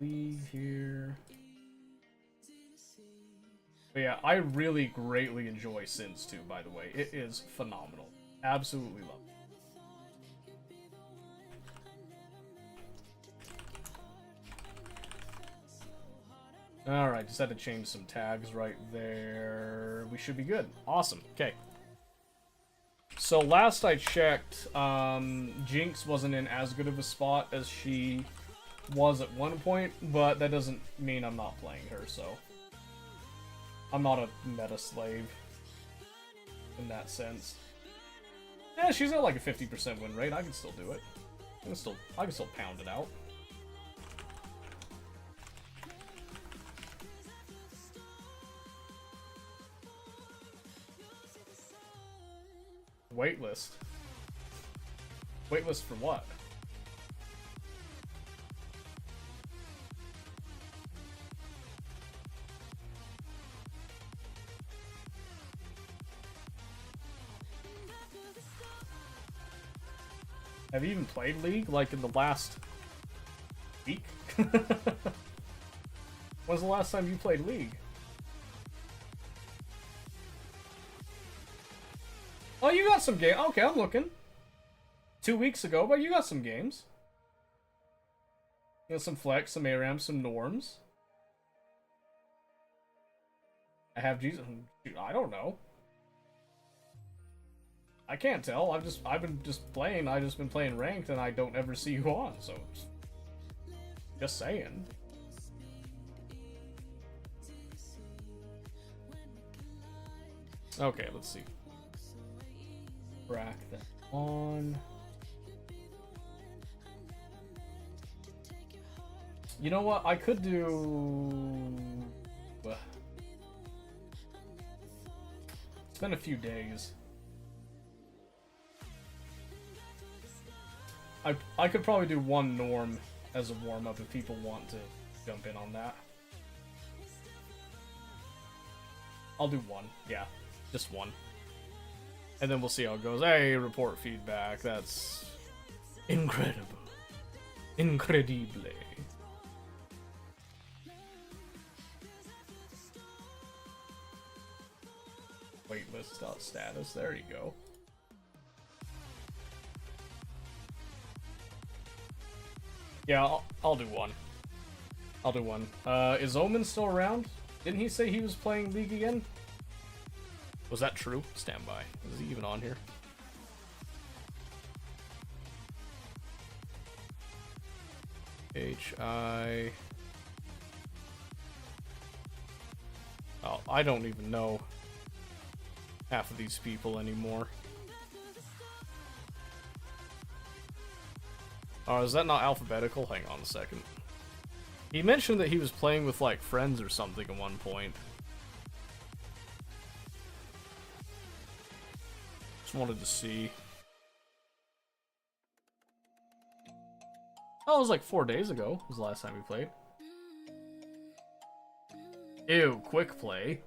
League here. But yeah, I really greatly enjoy Sins 2, by the way. It is phenomenal. Absolutely love it. Alright, just had to change some tags right there. We should be good. Awesome. Okay. So last I checked, Jinx wasn't in as good of a spot as she was at one point, but that doesn't mean I'm not playing her, so... I'm not a meta slave in that sense. Yeah, she's got like a 50% win rate. I can still do it. I can still pound it out. Waitlist. Waitlist for what? Have you even played League, like, in the last week? When's the last time you played League? Oh, you got some game. Okay, I'm looking. 2 weeks ago, but you got some games. You got some Flex, some ARAM, some Norms. I have Jesus. I don't know. I can't tell. I've been just playing. I've just been playing ranked, and I don't ever see you on. So, just saying. Okay, let's see. Crack that on. You know what? I could do. It's been a few days. I could probably do one Norm as a warm-up if people want to jump in on that. I'll do one, yeah. Just one. And then we'll see how it goes. Hey, report feedback. That's incredible. Incredible. Waitlist status. There you go. Yeah, I'll do one. I'll do one. Is Omen still around? Didn't he say he was playing League again? Was that true? Stand by. Is he even on here? HI. Oh, I don't even know half of these people anymore. Oh, is that not alphabetical? Hang on a second. He mentioned that he was playing with, like, friends or something at one point. Just wanted to see. Oh, it was like 4 days ago. Was the last time we played. Ew, quick play.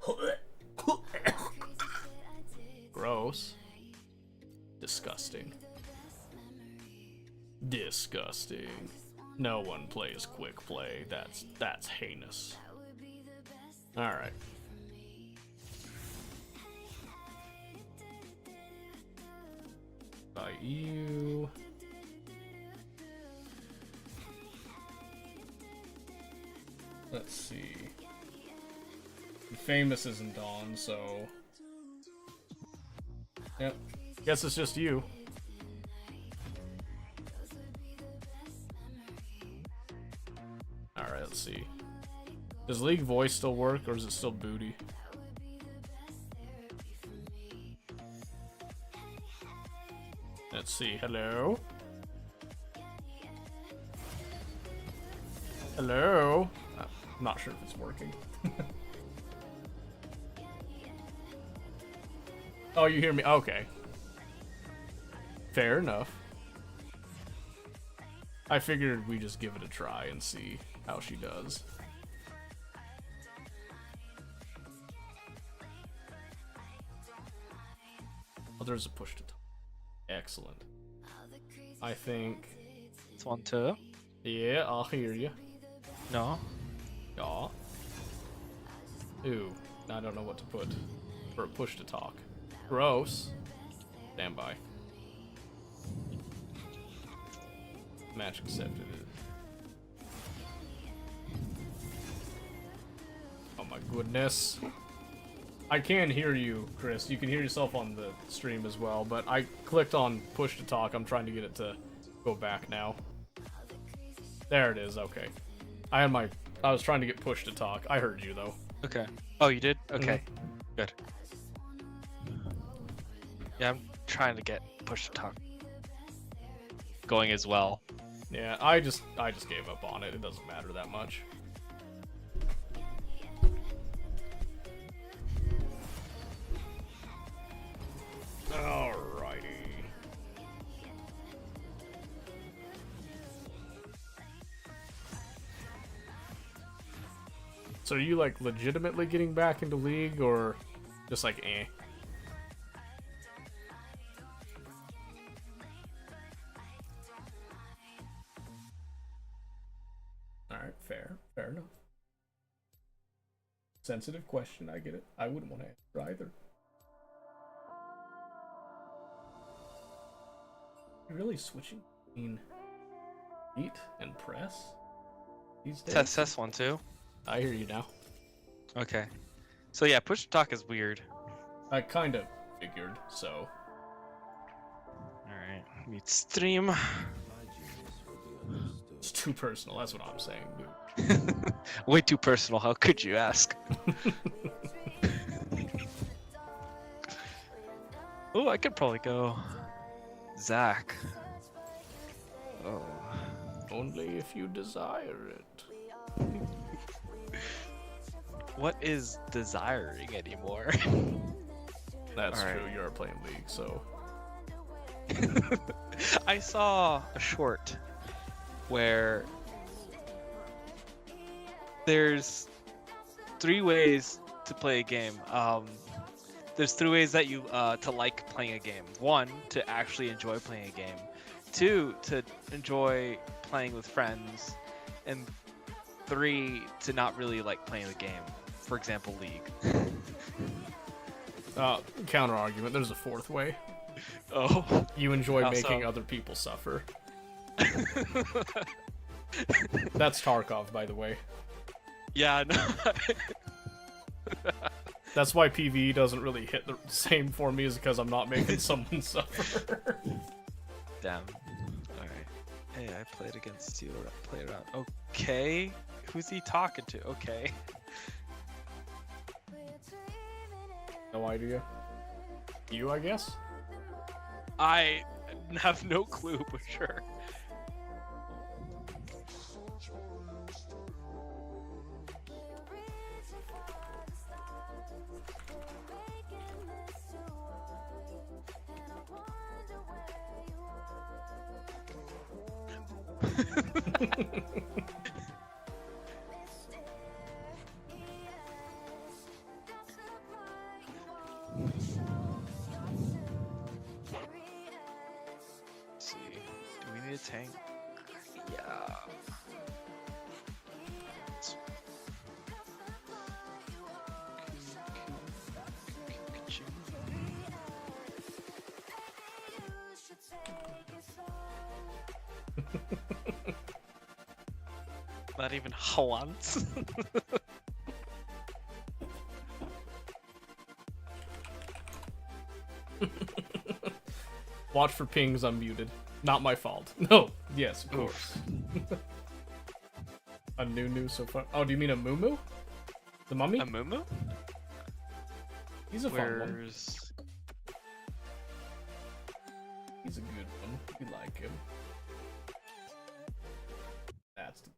Gross. Disgusting. Disgusting. No one plays quick play. That's heinous. Alright. By you. Let's see. Famous isn't on, so. Yep. Guess it's just you. Alright, let's see. Does League Voice still work, or is it still booty? Let's see. Hello? Hello? I'm not sure if it's working. Oh, you hear me? Okay. Fair enough. I figured we just give it a try and see how she does. Oh, there's a push to talk. Excellent. I think. It's 1-2. Yeah, I'll hear you. No. Aw. Ooh, I don't know what to put for a push to talk. Gross. Stand by. Match accepted. Oh my goodness. I can hear you, Chris. You can hear yourself on the stream as well, but I clicked on push to talk. I'm trying to get it to go back now. There it is, okay. I was trying to get push to talk. I heard you though. Okay. Oh, you did? Okay. Good. Yeah, I'm trying to get push to talk going as well. Yeah, I just gave up on it. It doesn't matter that much. Alrighty. So are you like legitimately getting back into League or just like eh? Alright, fair enough. Sensitive question, I get it. I wouldn't want to answer either. You're really switching between beat and press these days? Test 1-2. I hear you now. Okay. So yeah, push to talk is weird. I kind of figured, so. Alright, mute stream. It's too personal, that's what I'm saying, dude. Way too personal, how could you ask? Oh, I could probably go Zach. Oh. Only if you desire it. What is desiring anymore? That's All right. true, you are playing League, so. I saw a short where there's 3 ways to play a game. There's 3 ways that you to like playing a game. 1, to actually enjoy playing a game. 2, to enjoy playing with friends. And 3, to not really like playing the game. For example, League. Counter argument, there's a 4th way. Oh. You enjoy How making so? other people suffer. That's Tarkov, by the way. Yeah, no. That's why PvE doesn't really hit the same for me, is because I'm not making someone suffer. Damn. Alright. Hey, I played against you. Play around. Okay. Who's he talking to? Okay. No idea. You, I guess? I have no clue for sure. Let's see. Do we need a tank? Yeah. Not even once. Watch for pings, I'm muted. Not my fault. No, yes, of course. A new so far. Oh, do you mean a Moo? The mummy? A Mumu? He's a fun one. Where's... He's a good one. We like him. That's the...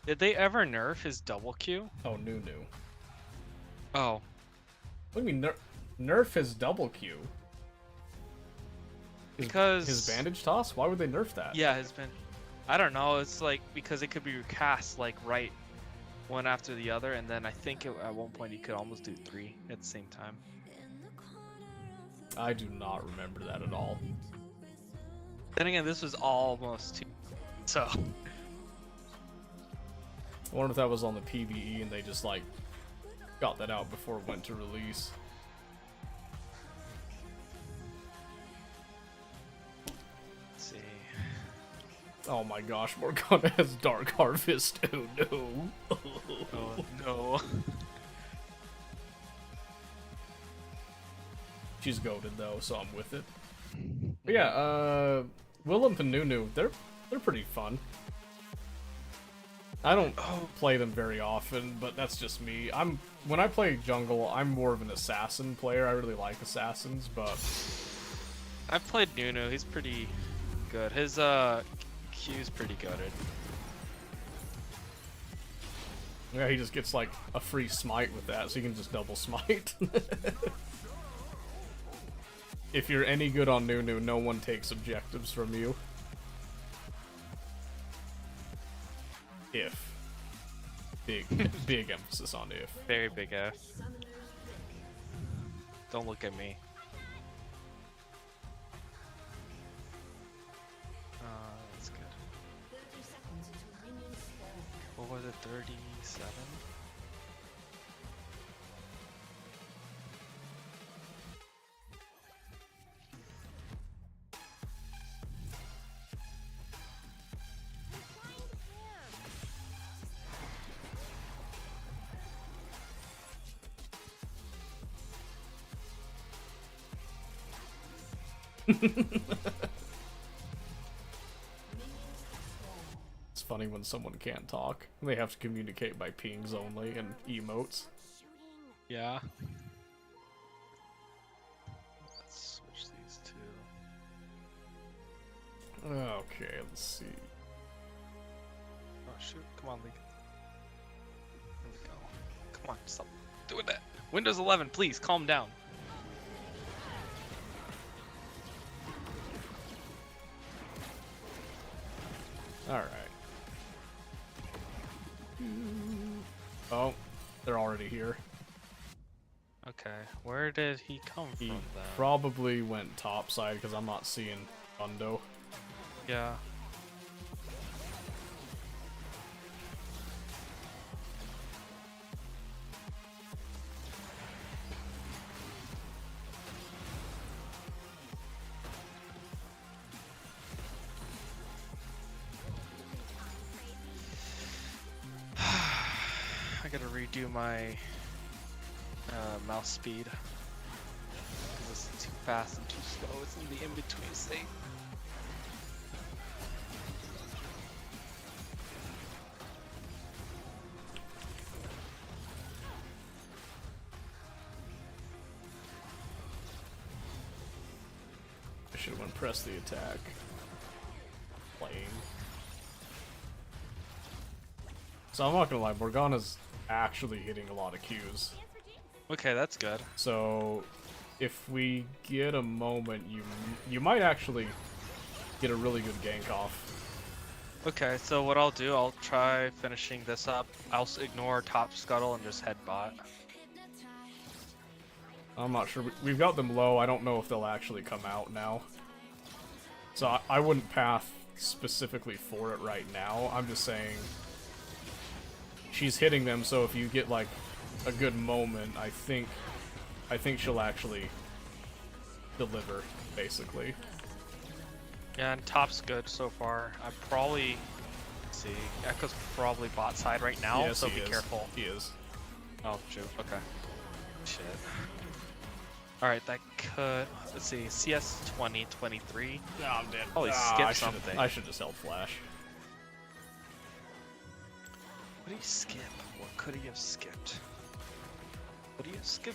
Did they ever nerf his double Q? Oh, new. Oh. What do you mean nerf his double Q? Because... His bandage toss? Why would they nerf that? Yeah, it's been... I don't know, it's like, because it could be cast, like, right one after the other, and then I think at one point you could almost do 3 at the same time. I do not remember that at all. Then again, this was almost 2. So, I wonder if that was on the PvE and they just like got that out before it went to release. let's see. Oh my gosh, Morgana has Dark Harvest. Oh no. Oh no. She's goated though, so I'm with it. But yeah, Willump and Nunu, they're pretty fun. I don't play them very often, but that's just me. When I play jungle, I'm more of an assassin player. I really like assassins, but I've played Nunu. He's pretty good. His Q's pretty goated. yeah, he just gets like a free smite with that, so you can just double smite. If you're any good on Nunu, no one takes objectives from you. If. Big emphasis on if. Very big F. Don't look at me. That's good. What was it? 37? It's funny when someone can't talk. They have to communicate by pings only and emotes. Yeah. Let's switch these two. Okay, let's see. Oh shoot, come on, League. There we go. Come on, stop doing that. Windows 11, please, calm down. Alright. Oh, they're already here. Okay, where did he come He from then? probably went topside because I'm not seeing Undo. Yeah. I gotta redo my mouse speed because it's too fast and too slow. It's in the in-between state. I should have went press the attack. Playing. So I'm not gonna lie, Morgana's actually hitting a lot of Qs. Okay, that's good. So if we get a moment, you might actually get a really good gank off. Okay, so what I'll do, I'll try finishing this up. I'll ignore top scuttle and just head bot. I'm not sure. We've got them low. I don't know if they'll actually come out now. So I wouldn't path specifically for it right now. I'm just saying she's hitting them, so if you get like a good moment, I think she'll actually deliver, basically. Yeah, and top's good so far. I probably let's see. Echo's probably bot side right now, Yes, so he be is. careful. He is. Oh shoot. Okay. Shit. All right, that could. Let's see. CS 2023. No, I'm dead. Probably skip something. I should just held flash. What did he skip? What could he have skipped? What do you skip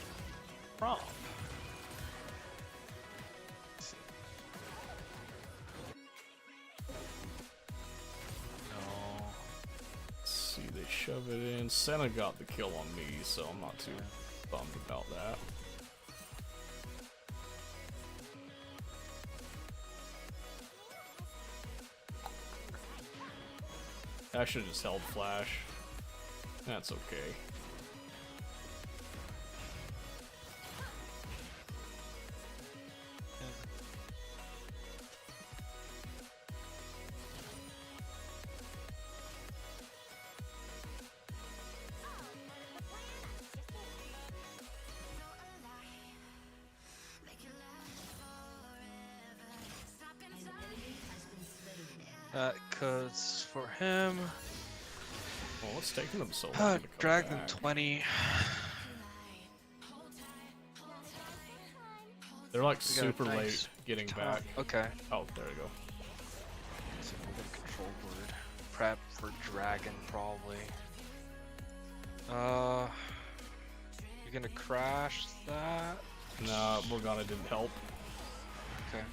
from? Let's see. No. Let's see, they shove it in. Senna got the kill on me, so I'm not too bummed about that. I should have just held flash. That's okay. Cause for him, Well, what's taking them so long to come drag them back? 20. They're like We got a super nice late getting back. Okay. Oh, there you go. So we got a control word. Prep for dragon, probably. You're gonna crash that? Nah, Morgana didn't help. Okay.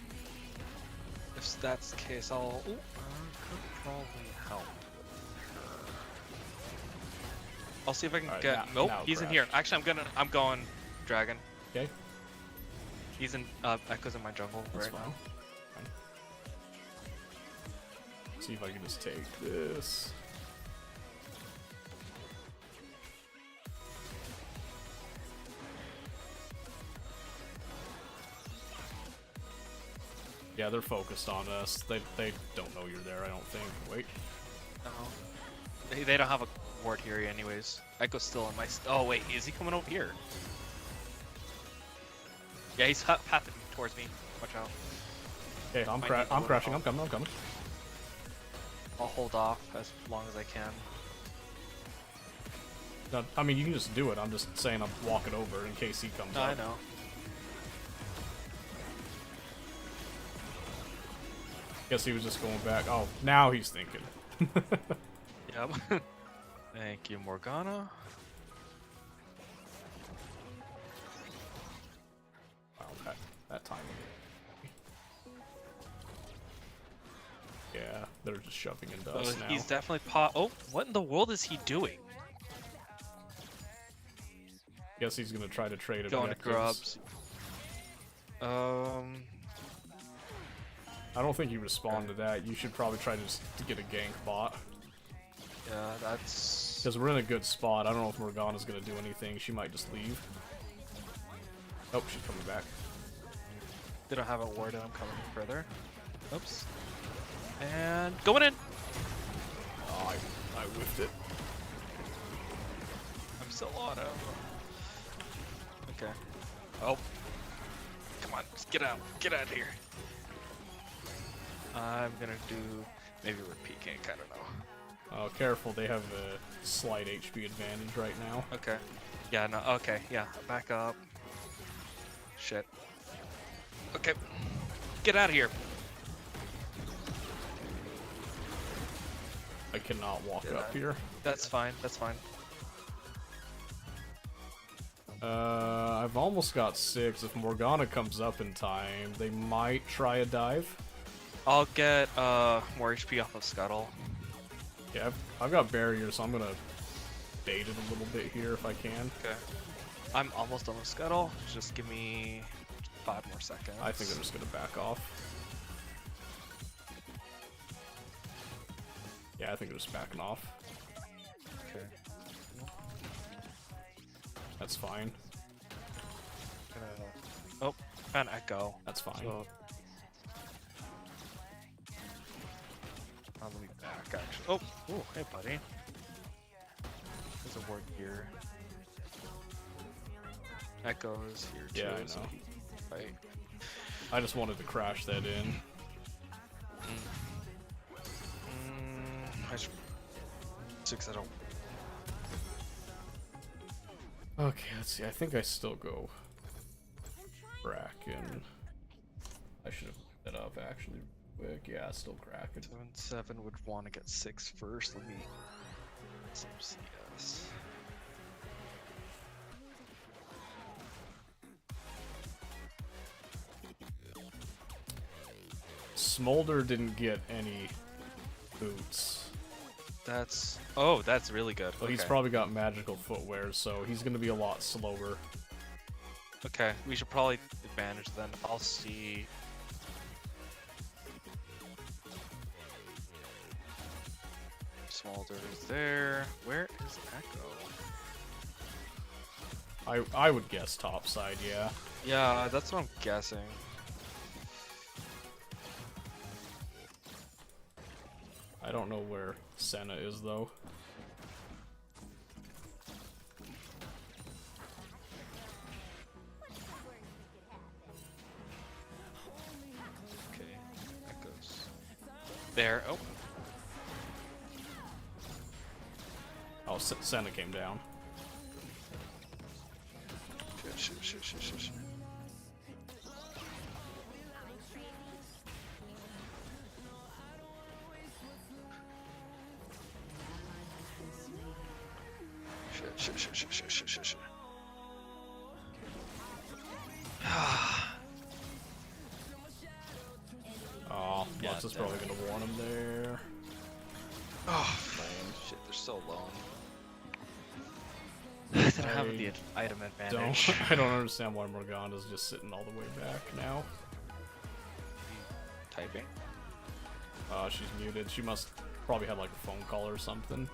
If that's the case, I'll. Ooh, could probably help. I'll see if I can Alright, get. now Nope, he's in crash. here. Actually, I'm going dragon. Okay, He's in. Echoes in my jungle that's right fine. now. Fine. See if I can just take this. Yeah, they're focused on us. They don't know you're there, I don't think. Wait. No. They don't have a ward here, anyways. Echo's still in my. Oh wait, is he coming over here? Yeah, he's pathing towards me. Watch out. Okay, I'm Might need to I'm look crashing. off. I'm coming. I'll hold off as long as I can. No, I mean, you can just do it. I'm just saying I'm walking over in case he comes No, up. I know. Guess he was just going back. Oh, now he's thinking. Yep. Thank you, Morgana. Wow, that timing. Yeah, they're just shoving into us now. He's definitely Oh, what in the world is he doing? Guess he's gonna try to trade Going to objectives. grubs. I don't think you respond to that. You should probably try to get a gank bot. Yeah, that's. Because we're in a good spot. I don't know if Morgana's gonna do anything. She might just leave. Oh, she's coming back. They don't have a ward and I'm coming further. Oops. And going in! Oh, I whiffed it. I'm still auto. Okay. Oh. Come on, just get out. Get out of here. I'm gonna do maybe repeat gank, I don't know. Oh, careful. They have a slight HP advantage right now. Okay. Yeah, no, okay, yeah. Back up. Shit. Okay. Get out of here. I cannot walk Yeah. up here. That's fine, that's fine. I've almost got 6. If Morgana comes up in time, they might try a dive. I'll get more HP off of Scuttle. Yeah, I've got barriers, so I'm gonna bait it a little bit here if I can. Okay. I'm almost done with Scuttle. Just give me 5 more seconds. I think I'm just gonna back off. Yeah, I think I'm just backing off. Okay. That's fine. Oh, an Echo. That's fine. So, let me back actually. Oh, ooh, hey buddy. There's a ward here. Echoes here too. Yeah, I so know. he can fight. I just wanted to crash that in. I should 6 I don't. Okay, let's see. I think I still go Kraken. I should have put that up actually quick. Yeah, still Kraken. 7 would want to get 6 first. Let me get some CS. Smolder didn't get any boots. That's really good. But he's Okay. probably got magical footwear, so he's gonna be a lot slower. Okay, we should probably advantage then. I'll see. Smolder is there. Where is Echo? I would guess top side, yeah. Yeah, that's what I'm guessing. I don't know where Senna is though. Okay, Echoes. There. Oh. Oh, Senna came down. Shit. Shit. Oh, Yeah, Lux is probably gonna warn him there. Oh, shit, they're so lone. They don't have the item advantage. I don't understand why Morgana's just sitting all the way back now. Typing. She's muted. She must probably had like a phone call or something.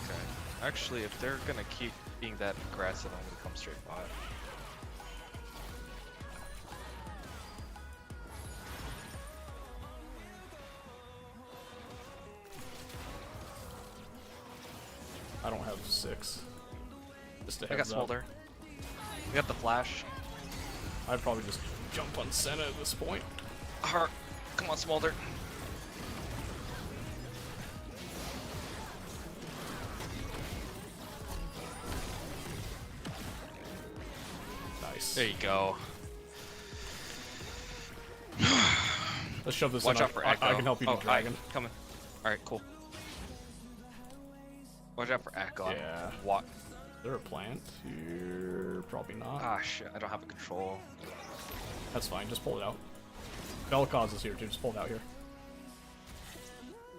Okay. Actually, if they're gonna keep being that aggressive, I'm gonna come straight bot. I don't have 6. Just a I got heads up. Smolder. We got the flash. I'd probably just jump on Senna at this point. Heart. Come on, Smolder. Nice. There you go. Let's shove this Watch in. out for I Echo. can help you do Dragon. Coming. Alright, cool. Watch out for Echo. Yeah. What? Is there a plant here? Probably not. Ah, shit. I don't have a control. That's fine. Just pull it out. Vel'Koz is here too. Just pull it out here.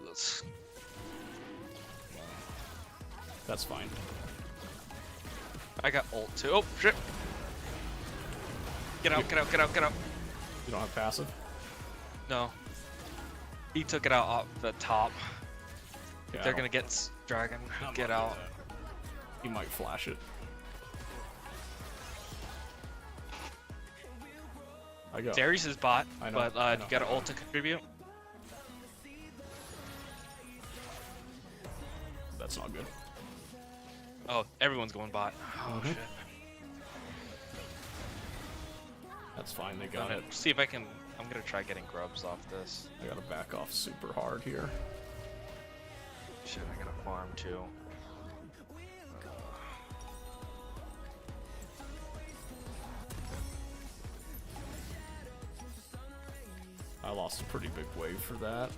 Let's... That's fine. I got ult too. Oh, shit. Get out. You don't have passive? No. He took it out off the top. Yeah, They're gonna get Dragon. Get out. He might flash it. I got. Darius is bot, I know, but I know. you got an ult to contribute. That's not good. Oh, everyone's going bot. Oh Mhm. shit. That's fine. They got it. See if I can. I'm gonna try getting grubs off this. I gotta back off super hard here. Shit, I gotta farm too. I lost a pretty big wave for that.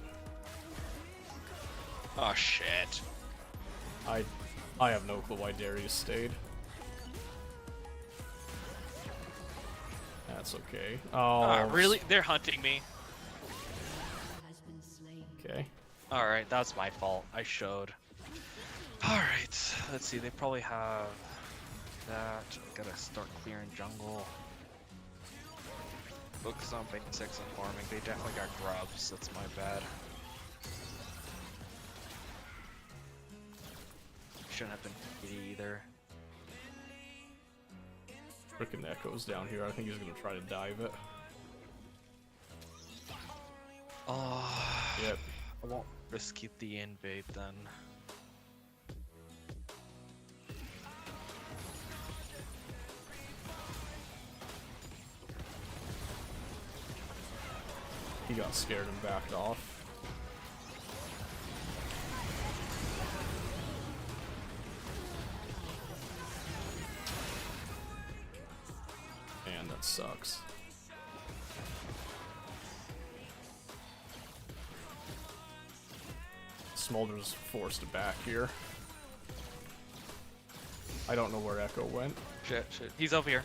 Oh shit. I have no clue why Darius stayed. That's okay. Oh, Really? They're hunting me. Okay. Alright, that's my fault. I showed. Alright, let's see. They probably have that. Gotta start clearing jungle. Focus on basics and farming. They definitely got grubs. That's my bad. Shouldn't have been greedy either. Frickin' Echo's down here. I think he's gonna try to dive it. Oh, Yep. I won't risk the invade then. He got scared and backed off. Man, that sucks. Smolder's forced to back here. I don't know where Echo went. Shit. He's over here.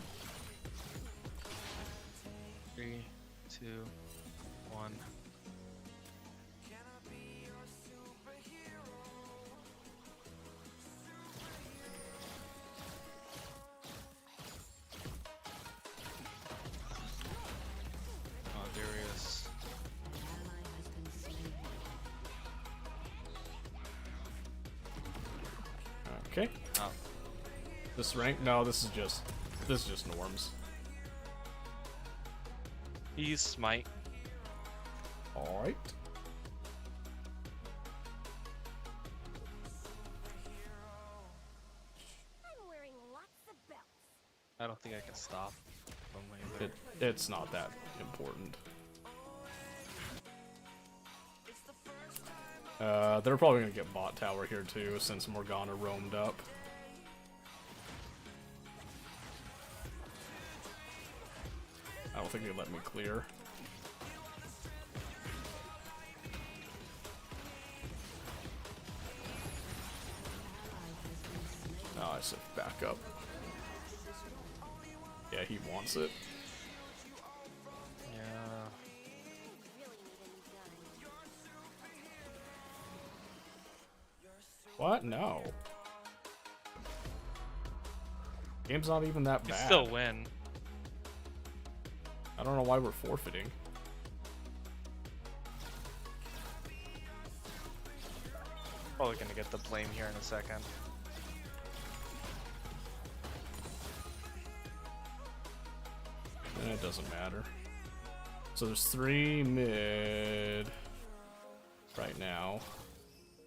3, 2, 1. Oh, Darius. Okay. Oh. This rank? No, this is just norms. He's smite. Alright. I'm wearing lots of belts. I don't think I can stop. them either. It's not that important. They're probably gonna get bot tower here too, since Morgana roamed up. I don't think they let me clear. Oh, I said back up. Yeah, he wants it. Yeah. What? No. Game's not even that You bad. still win. I don't know why we're forfeiting. Probably gonna get the blame here in a second. It doesn't matter. So there's 3 mid right now.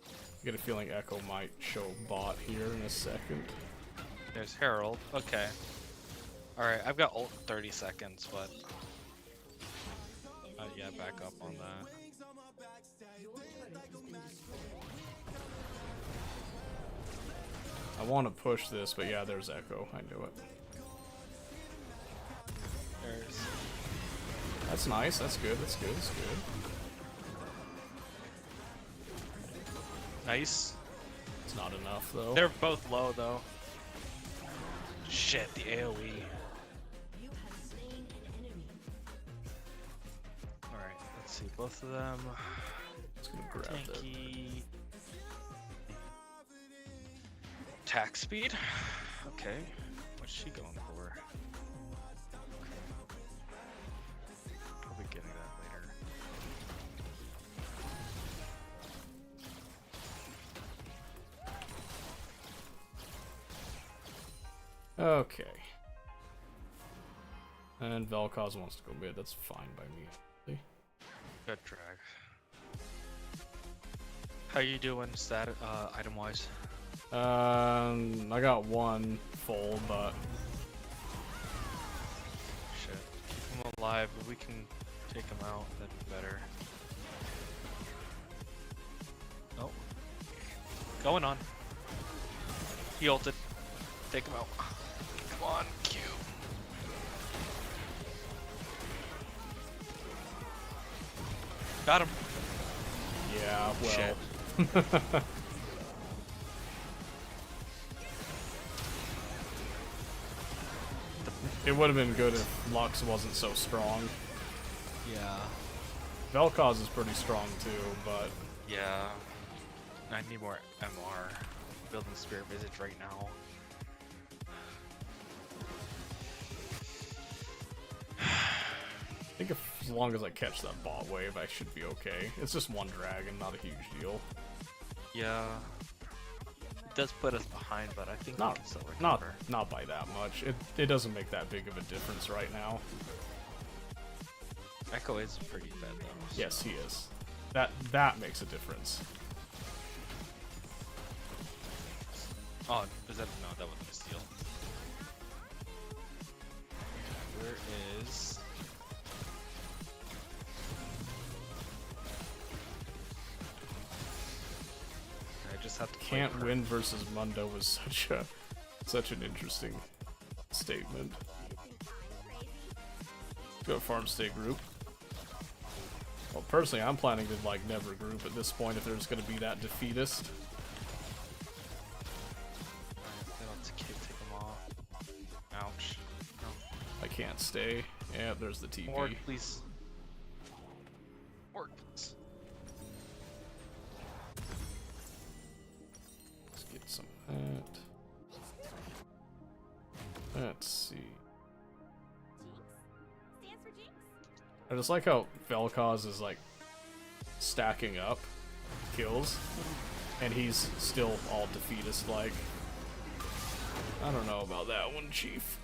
I get a feeling Echo might show bot here in a second. There's Herald. Okay. Alright, I've got ult in 30 seconds, but... yeah, back up on that. I want to push this, but yeah, there's Echo. I knew it. There's... That's nice. That's good. That's good. That's good. Nice. It's not enough, though. They're both low, though. Shit, the AoE. Alright, let's see. Both of them. Just gonna grab that. Tanky. Attack speed? Okay. What's she going for? Probably getting that later. Okay. And Vel'Koz wants to go mid. That's fine by me. See? Good drag. How you doing, item-wise? I got 1 full, but Shit. Keep him alive, but we can take him out. That'd be better. Nope. Going on. He ulted. Take him out. Come on, Q. Got him. yeah, well. Shit. It would have been good if Lux wasn't so strong. Yeah. Vel'Koz is pretty strong too, but Yeah. I need more MR. Building Spirit Visage right now. I think as long as I catch that bot wave, I should be okay. It's just 1 dragon, not a huge deal. Yeah. It does put us behind, but I think we Not can still not recover. not by that much. It doesn't make that big of a difference right now. Echo is pretty fed though. So. Yes, he is. That makes a difference. Oh, is that no? That wasn't a steal. Where is? I just have to. play Can't her. win versus Mundo was such an interesting statement. Go farm stay group. Well, personally, I'm planning to like never group at this point if there's going to be that defeatist. They don't take them off. Ouch. No. I can't stay. Yeah, there's the TP. Ward, please. Ward, please. Let's get some of that. Let's see. I just like how Vel'Koz is like stacking up kills, and he's still all defeatist like. I don't know about that one, Chief.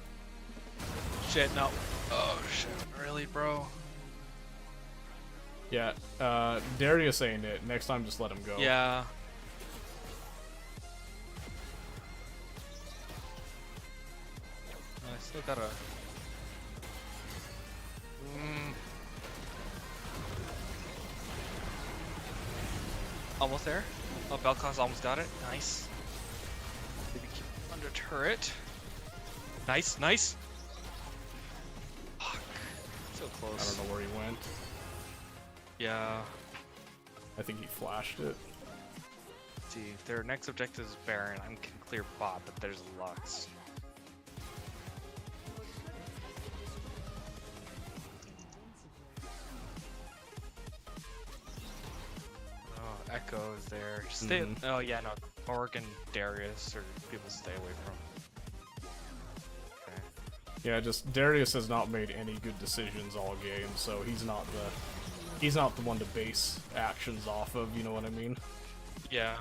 Shit, no. Oh shit, really, bro? Yeah, Darius ain't it. Next time, just let him go. Yeah. I still gotta Almost there. Oh, Belkos almost got it. Nice. Maybe keep under turret. Nice, nice. Fuck. So I close. don't know where he went. Yeah. I think he flashed it. See, if their next objective is Baron, I can clear bot, but there's Lux. Oh, Echo is there. Stay. Oh yeah, no. Orc and Darius or people to stay away from. Okay. Yeah, just Darius has not made any good decisions all game, so he's not the one to base actions off of. You know what I mean? Yeah.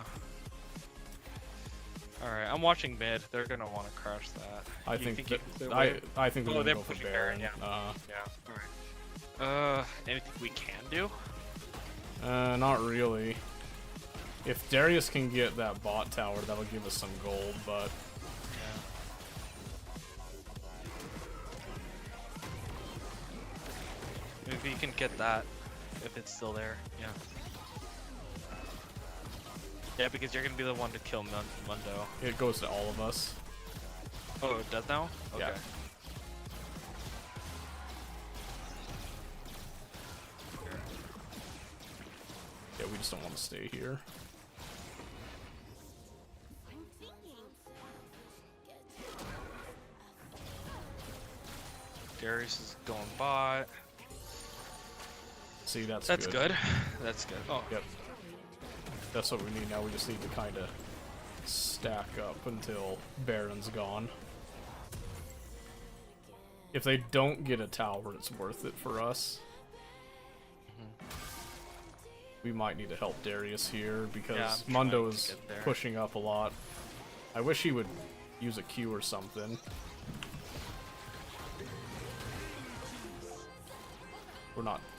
Alright, I'm watching mid. They're gonna want to crush that. I You think you that, can clear wave? I think we're Oh, gonna they're go for pushing Baron. Baron, yeah. Alright. Anything we can do? Not really. If Darius can get that bot tower, that'll give us some gold, but Yeah. Maybe you can get that if it's still there. Yeah. Yeah, because you're gonna be the one to kill Mundo. it goes to all of us. Oh, it does now? Okay. Yeah. Yeah, we just don't want to stay here. Darius is going bot. See, that's good. That's good. Oh, Yep. That's what we need now. We just need to kind of stack up until Baron's gone. If they don't get a tower, it's worth it for us. We might need to help Darius here because Yeah, I'm Mundo trying to is get there. pushing up a lot. I wish he would use a Q or something.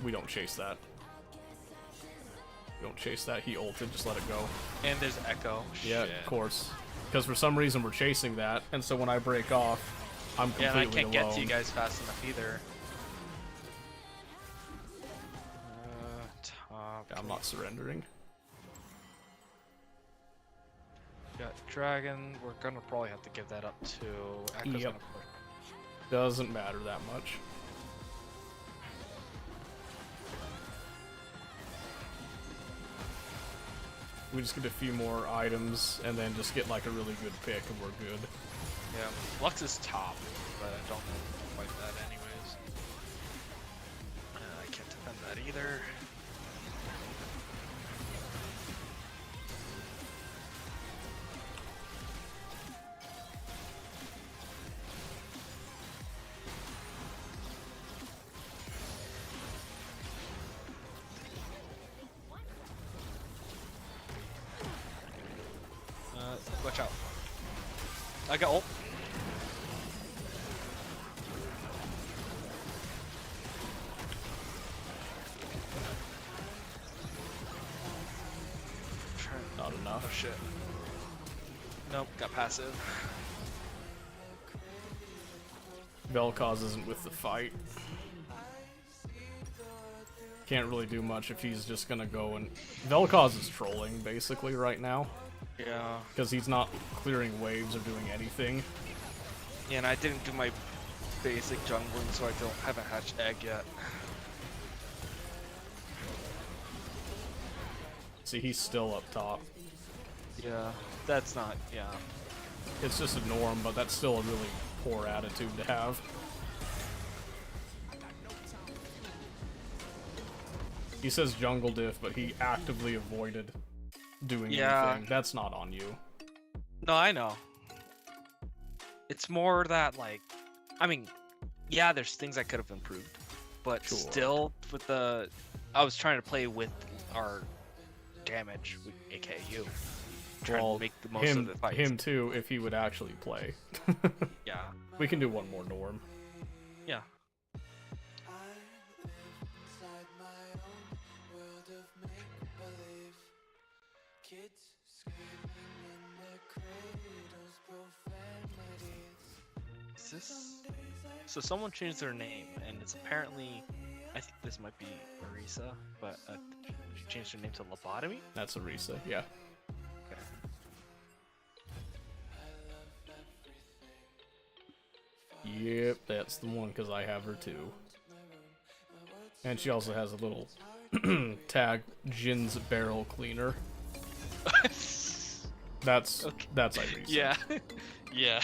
We don't chase that. We don't chase that. He ulted, just let it go. and there's Echo. Yeah, Shit. of course. Because for some reason we're chasing that, and so when I break off, I'm Yeah, completely and I can't alone. get to you guys fast enough either. Top. Yeah, I'm not surrendering. Got Dragon. We're gonna probably have to give that up to Echo's Yep. gonna push. Doesn't matter that much. We just get a few more items, and then just get like a really good pick, and we're good. Yeah, Lux is top, but I don't know quite that anyways. I can't defend that either. Watch out. I got ult. Not Oh enough. shit. Nope, got passive. Vel'Koz isn't with the fight. Can't really do much if he's just gonna go and... Vel'Koz is trolling, basically, right now. Yeah. Because he's not clearing waves or doing anything. Yeah, and I didn't do my basic jungling, so I haven't hatched egg yet. See, he's still up top. Yeah, that's not, yeah. It's just a norm, but that's still a really poor attitude to have. He says jungle diff, but he actively avoided doing anything. That's not on you. No, I know. It's more that, like, I mean, yeah, there's things I could have improved, but Sure. still, with the, I was trying to play with our damage, aka you, trying Well, to make the most of the fights. him too, if he would actually play. Yeah, We can do one more norm. yeah. Inside my own world of make-believe. Kids screaming in their cradles, profanities. Is this? So someone changed their name, and it's apparently I think this might be Arisa, but she changed her name to Lobotomy. That's Arisa, yeah. Okay. Yep, that's the one, because I have her too. And she also has a little tag, Jin's Barrel Cleaner. That's Irisa. Yeah, yeah.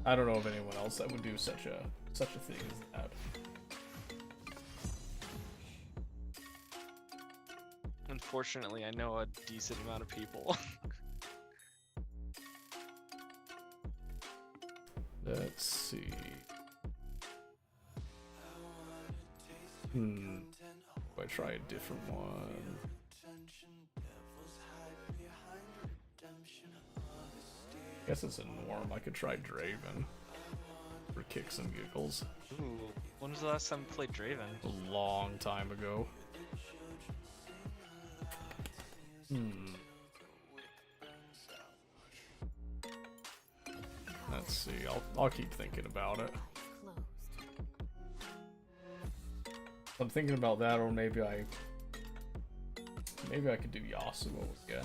I don't know of anyone else that would do such a thing as that. Unfortunately, I know a decent amount of people. Let's see. I try a different one. Guess it's a norm. I could try Draven for kicks and giggles. Ooh, when was the last time you played Draven? A long time ago. Let's see. I'll keep thinking about it. I'm thinking about that, or maybe I could do Yasuo again.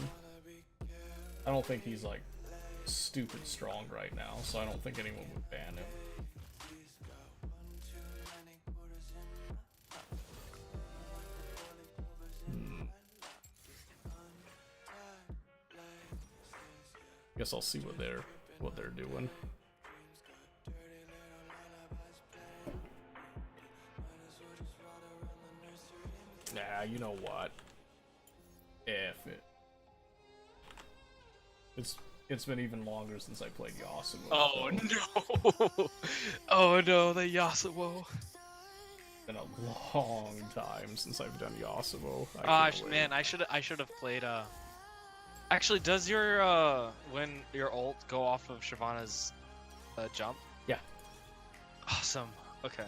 I don't think he's like stupid strong right now, so I don't think anyone would ban him. Guess I'll see what they're doing. Nah, you know what? F it. It's been even longer since I played Yasuo. Oh so no! Oh no, the Yasuo. It's been a long time since I've done Yasuo. Man, I should have played. Actually, does your when your ult go off of Shyvana's jump? Yeah. Awesome. Okay.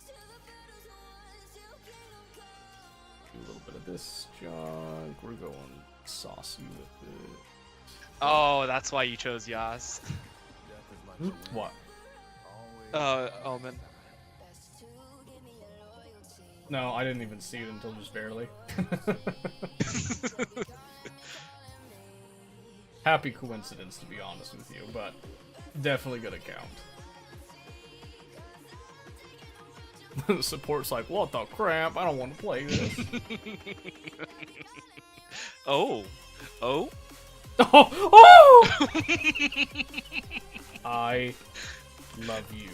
Do a little bit of this junk. We're going saucy with it. Oh, that's why you chose Yas. What? Omen. No, I didn't even see it until just barely. Happy coincidence, to be honest with you, but definitely gonna count. The support's like, what the crap? I don't want to play this. Oh. Oh! Oh! I love you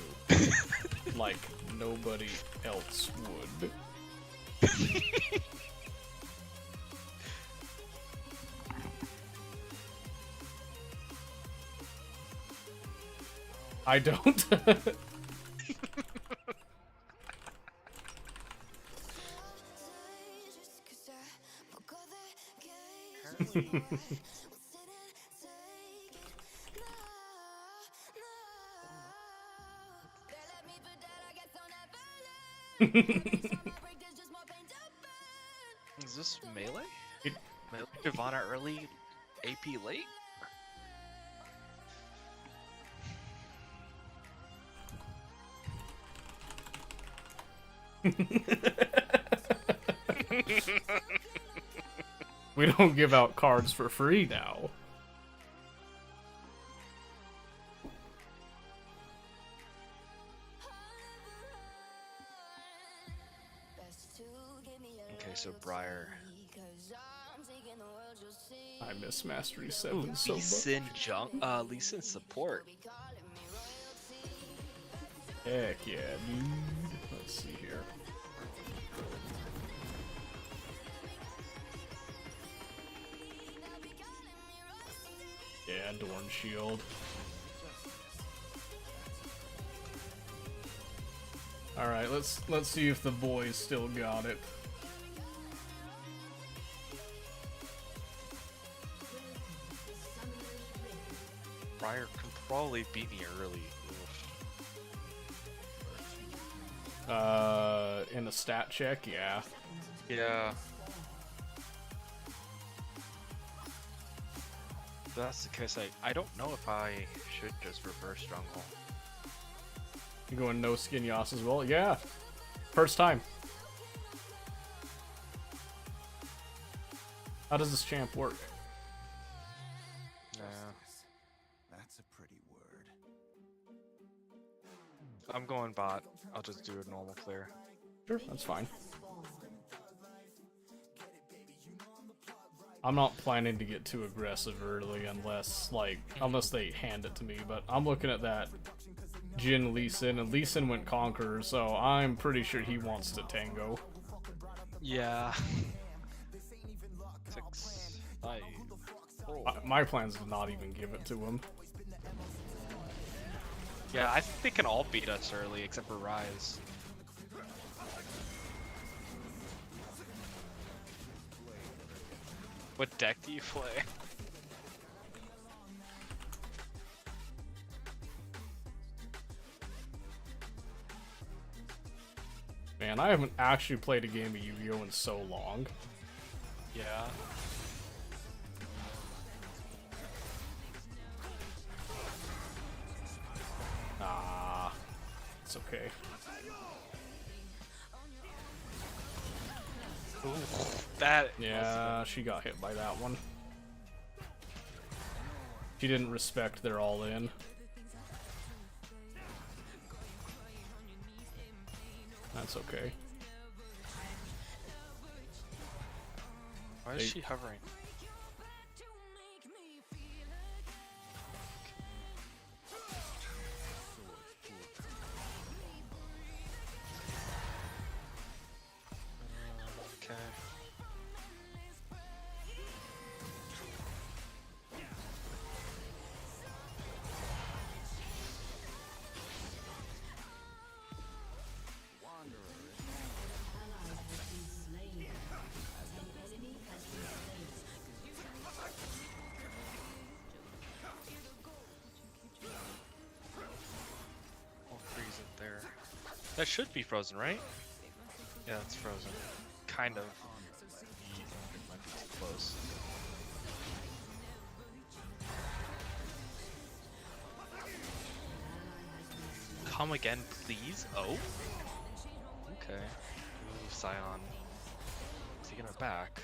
like nobody else would. I don't. Is this melee? It- Melee Shyvana early, AP late? We don't give out cards for free now. Okay, so Briar. I miss Mastery 7 Ooh, so Lee much. Sin jump. Lee Sin support. Heck yeah, dude. Let's see here. Yeah, Dorn Shield. Alright, let's see if the boys still got it. Briar can probably beat me early. In a stat check, yeah. Yeah. If that's the case, I don't know if I should just reverse Stronghold. You going no skin Yas as well? Yeah. First time. How does this champ work? Nah. That's a pretty word. I'm going bot. I'll just do a normal clear. Sure, that's fine. I'm not planning to get too aggressive early unless they hand it to me, but I'm looking at that Jin Lee Sin, and Lee Sin went Conqueror, so I'm pretty sure he wants to tango. Yeah. 6, 5, 4. My plan's to not even give it to him. Yeah, I think they can all beat us early except for Rise. What deck do you play? Man, I haven't actually played a game of Yu-Gi-Oh! In so long. Yeah. Ah, it's okay. Ooh, that. Yeah, she got hit by that one. She didn't respect their all-in. That's okay. Why is she hovering? Okay. I'll freeze it there. That should be frozen, right? Yeah, it's frozen. Kind of. It might be too close. Come again, please? Oh? Okay. Ooh, Scion. Taking it back.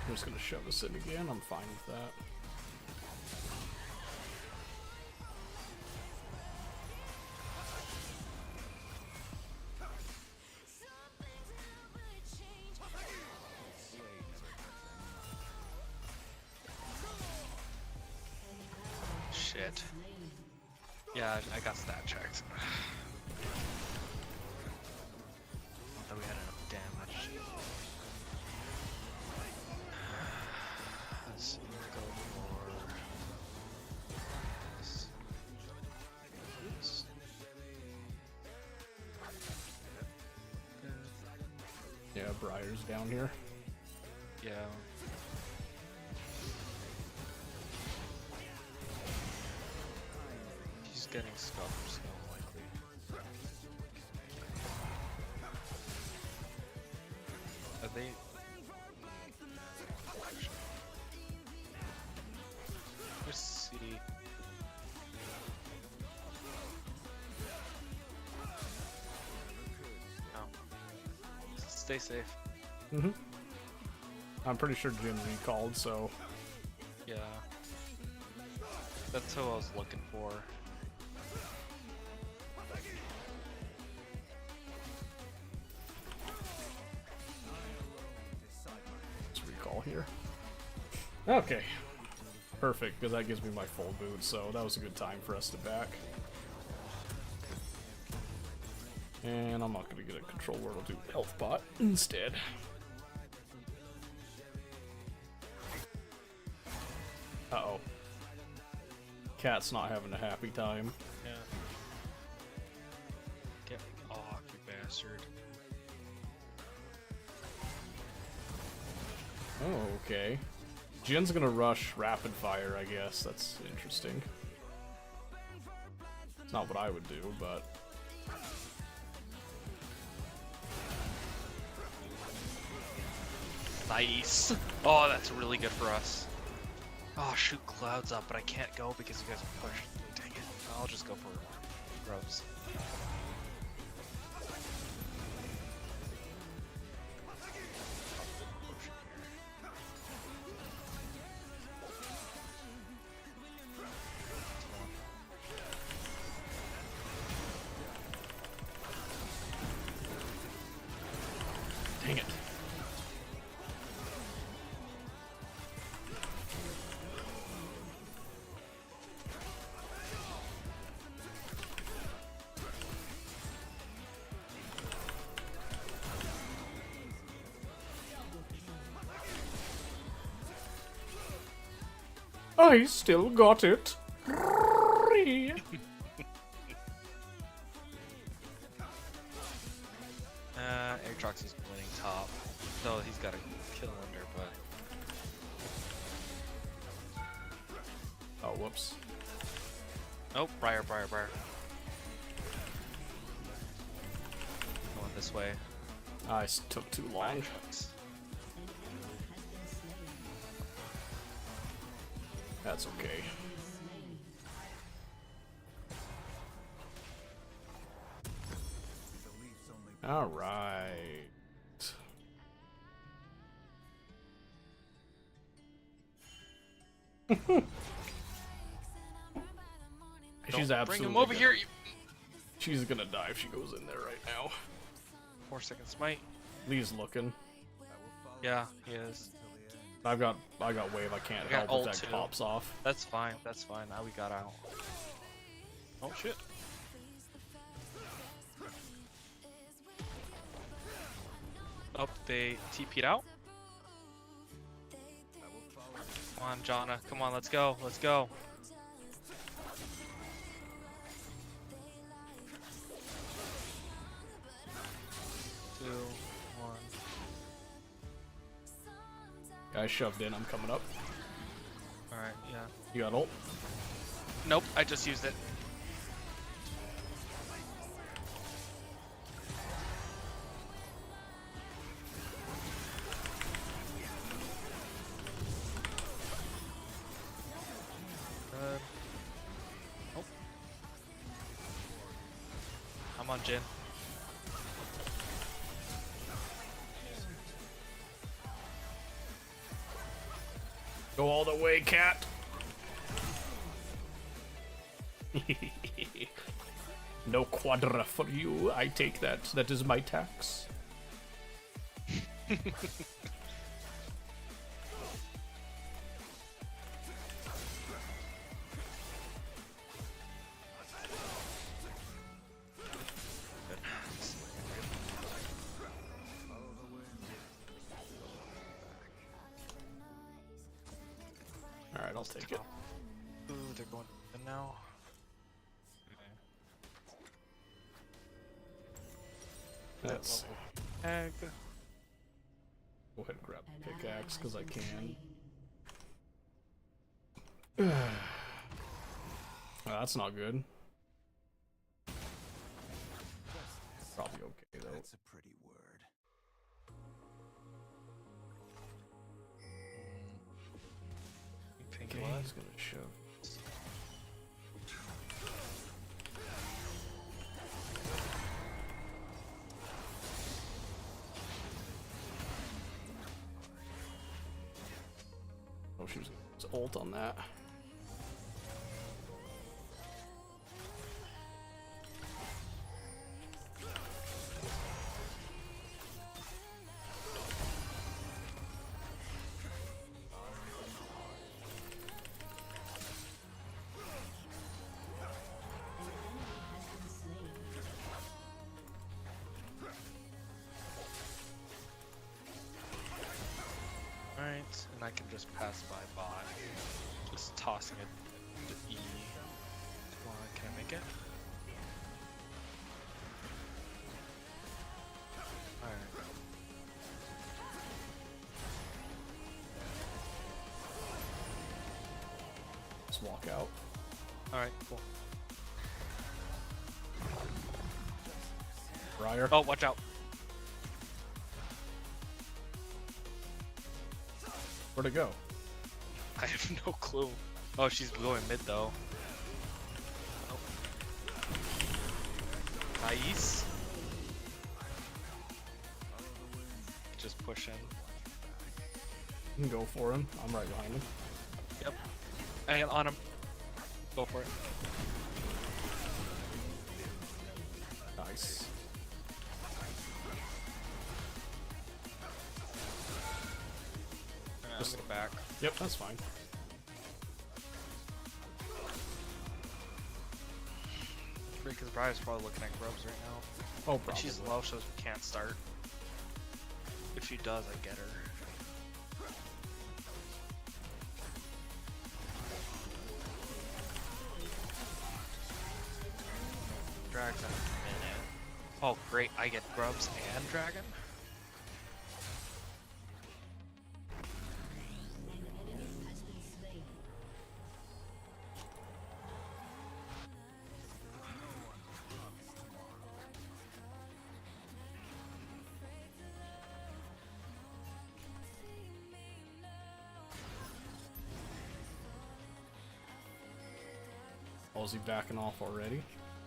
I'm just gonna shove us in again. I'm fine with that. Shit. Yeah, I got stat checked. Thought we had enough damage. Let's see, go for this. This. Yeah, Briar's down here. Yeah. He's getting scuffed, so likely. Are they? Let's see. No. Stay safe. Mm-hmm. I'm pretty sure Jin recalled, so Yeah. That's who I was looking for. let's recall here. Okay. Perfect, because that gives me my full boot, so that was a good time for us to back. And I'm not going to get a control word, I'll do health bot instead. Uh-oh. Cat's not having a happy time. Yeah. Get off, you bastard. Oh, okay. Jin's gonna rush rapid fire, I guess. That's interesting. It's not what I would do, but... Nice. Oh, that's really good for us. Oh, shoot clouds up, but I can't go because you guys are pushed. Dang it. I'll just go for Rose. Dang it. I still got it. Aatrox is winning top. No, he's got a kill under, but... Oh, whoops. Oh, Briar. Going this way. I took too long. Aatrox. That's okay. All right. She's Bring absolutely. him over here. She's gonna die if she goes in there right now. 4 seconds smite. Lee's looking. Yeah, he is. I got wave. I can't I got help if ult that too. pops off. That's fine. Now we got out. Oh shit. Oh, they TP'd out. Come on, Janna. Come on, let's go. Let's go. Two, one. Guys shoved in. I'm coming up. Alright, yeah. You got ult? Nope, I just used it. Oh. I'm on Jin. Go all the way, cat. No quadra for you. I take that. That is my tax. Alright, I'll take it. Ooh, they're going in now. That's. Egg. Go ahead and grab the pickaxe because I can. That's not good. Probably okay though. That's a pretty word. Pink Okay, what? he's gonna shove. Oh, she was ult on that. Alright, and I can just pass by bot. Just tossing it to E. Come on, can I make it? Alright. just walk out. All right, cool. Briar. Oh, watch out. Where'd it go? I have no clue. Oh, she's going mid though. Oh. Nice. Just push in. You can go for him. I'm right behind him. Yep. Hang on him. Go for it. Nice. I'm gonna get back. Yep, that's fine. Because Briar's probably looking at grubs right now. Oh, But probably. she's low, so we can't start. If she does, I get her. Dragon in a minute. Oh, great. I get grubs and dragon? Oh, is he backing off already?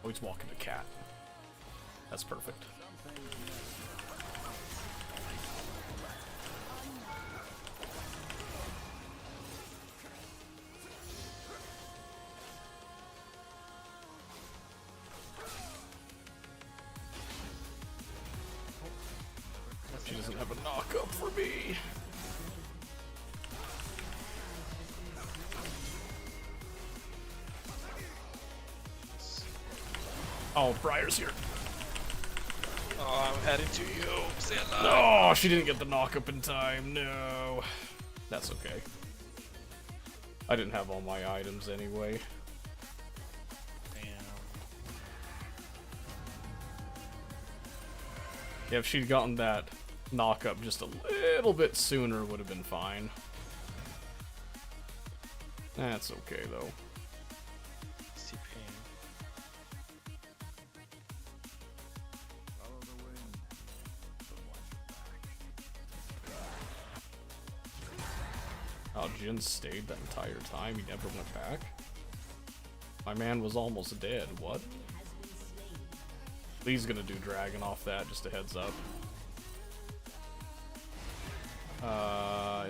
Oh, he's walking the cat. That's perfect. She doesn't have a knock up for me. Oh, Briar's here. Oh, I'm heading to you, Santa. No, she didn't get the knock up in time. No. That's okay. I didn't have all my items anyway. Damn. Yeah, if she'd gotten that knock up just a little bit sooner, would have been fine. That's okay though. See pain. Follow the wind, but watch your back. Oh, Jin stayed that entire time. He never went back. My man was almost dead. What? Lee's gonna do dragon off that. Just a heads up.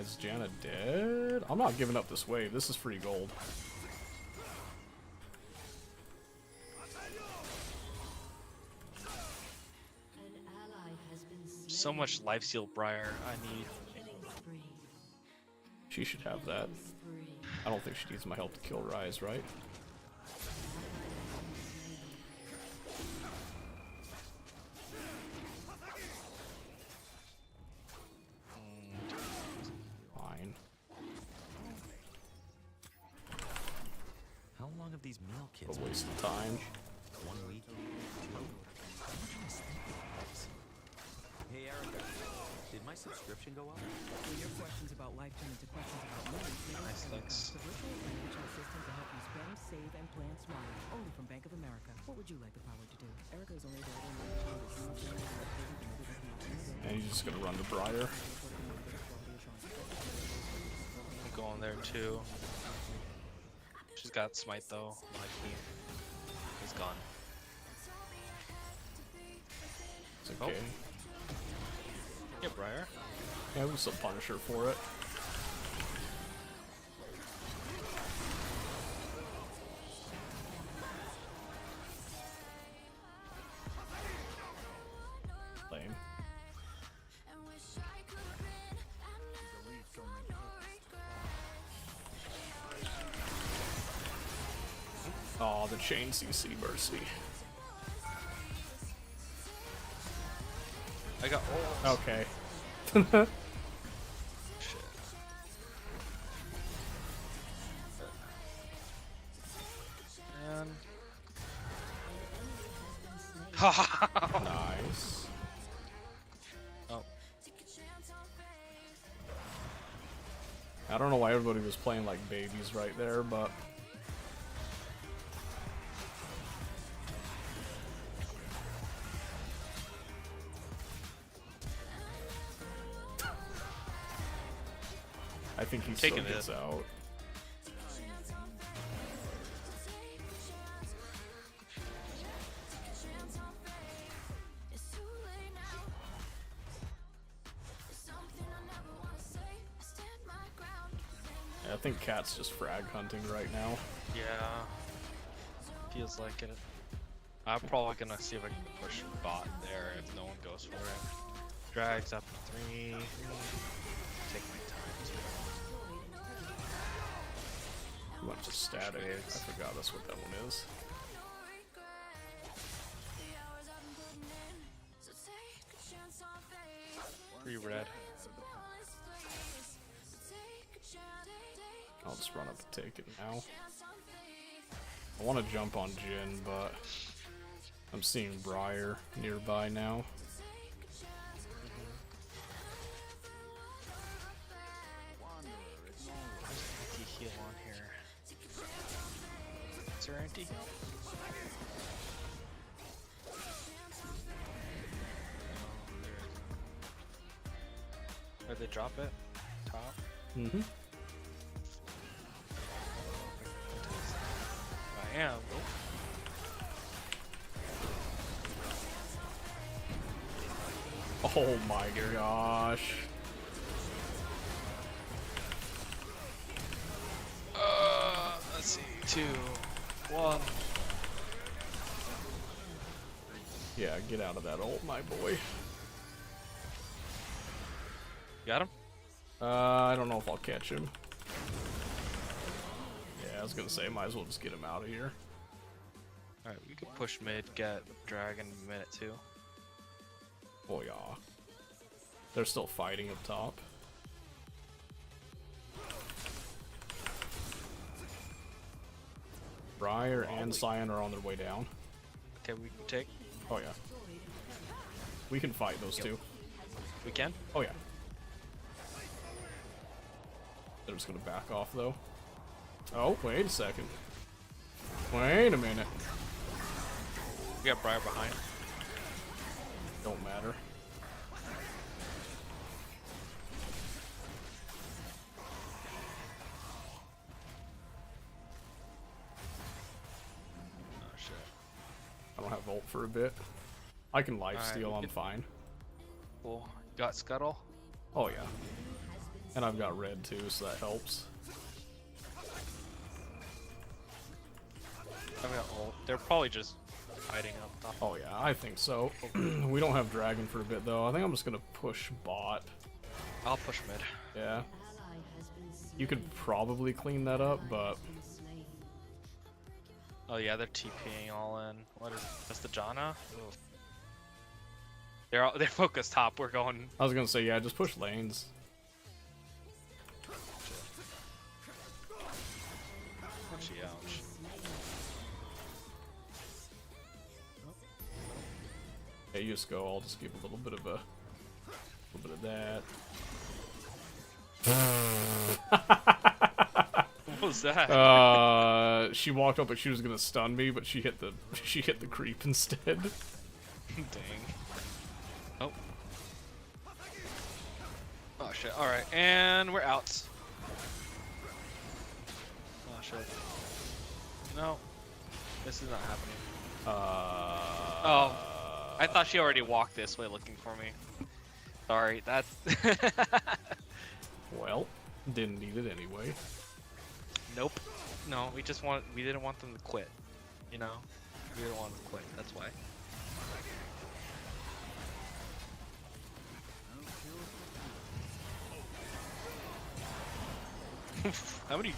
Is Janna dead? I'm not giving up this wave. This is free gold. So much life steal, Briar. I need. She should have that. I don't think she needs my help to kill Rise, right? Fine. How long have these meal kits A waste of time. 1 week? Hey Erica, did my subscription go up? For your questions about life turn into questions about money, Nice, thanks. the virtual financial assistant to help you spend, save, and plan smarter. Only from Bank of America. What would you like the power to do? Erica is only available in And he's just gonna run to Briar. I'm going there too. She's got smite though. My team is gone. It's okay. Yeah, Briar. Yeah, we still punish her for it. Lame. Oh, the chain CC mercy. I got ult. Okay. Shit. Man. Nice. Oh, I don't know why everybody was playing like babies right there, but I think he still Taking gets it. out. Yeah, I think Cat's just frag hunting right now. Yeah. Feels like it. I'm probably gonna see if I can push bot there if no one goes for it. Drags up to 3. Take my time too. Bunch of static. I forgot that's what that one is. 3 red. I'll just run up and take it now. I want to jump on Jin, but I'm seeing Briar nearby now. Heal on here. Is there anti? Where'd they drop it? Top? Mm-hmm. I am. Oh my gosh. Let's see. 2, 1. Yeah, get out of that ult, my boy. Got him? I don't know if I'll catch him. Yeah, I was gonna say, might as well just get him out of here. Alright, we could push mid, get dragon in a minute too. Oh yeah. They're still fighting up top. Briar and Cyan are on their way down. Okay, we can take. Oh yeah. We can fight those two. We can? Oh yeah. They're just gonna back off though. Oh, wait a second. Wait a minute. We got Briar behind. Don't matter. Oh shit. I don't have ult for a bit. I can lifesteal, we I'm can- fine. Cool. You got Scuttle? Oh yeah. And I've got red too, so that helps. I've got ult. They're probably just hiding up top. Oh yeah, I think so. We don't have dragon for a bit though. I think I'm just gonna push bot. I'll push mid. Yeah. You could probably clean that up, but Oh yeah, they're TPing all in. What is that's the Janna? Ugh. They're focused top. We're going. I was gonna say yeah, just push lanes. Ouchie, ouch. Yeah, you just go. I'll just give a little bit of that. What was that? She walked up like she was gonna stun me, but she hit the creep instead. Dang. Oh. Oh shit. Alright, and we're out. Oh shit. No. This is not happening. Oh. I thought she already walked this way looking for me. Sorry, that's... Well, didn't need it anyway. Nope. No, we didn't want them to quit. You know? We didn't want them to quit, that's why. How many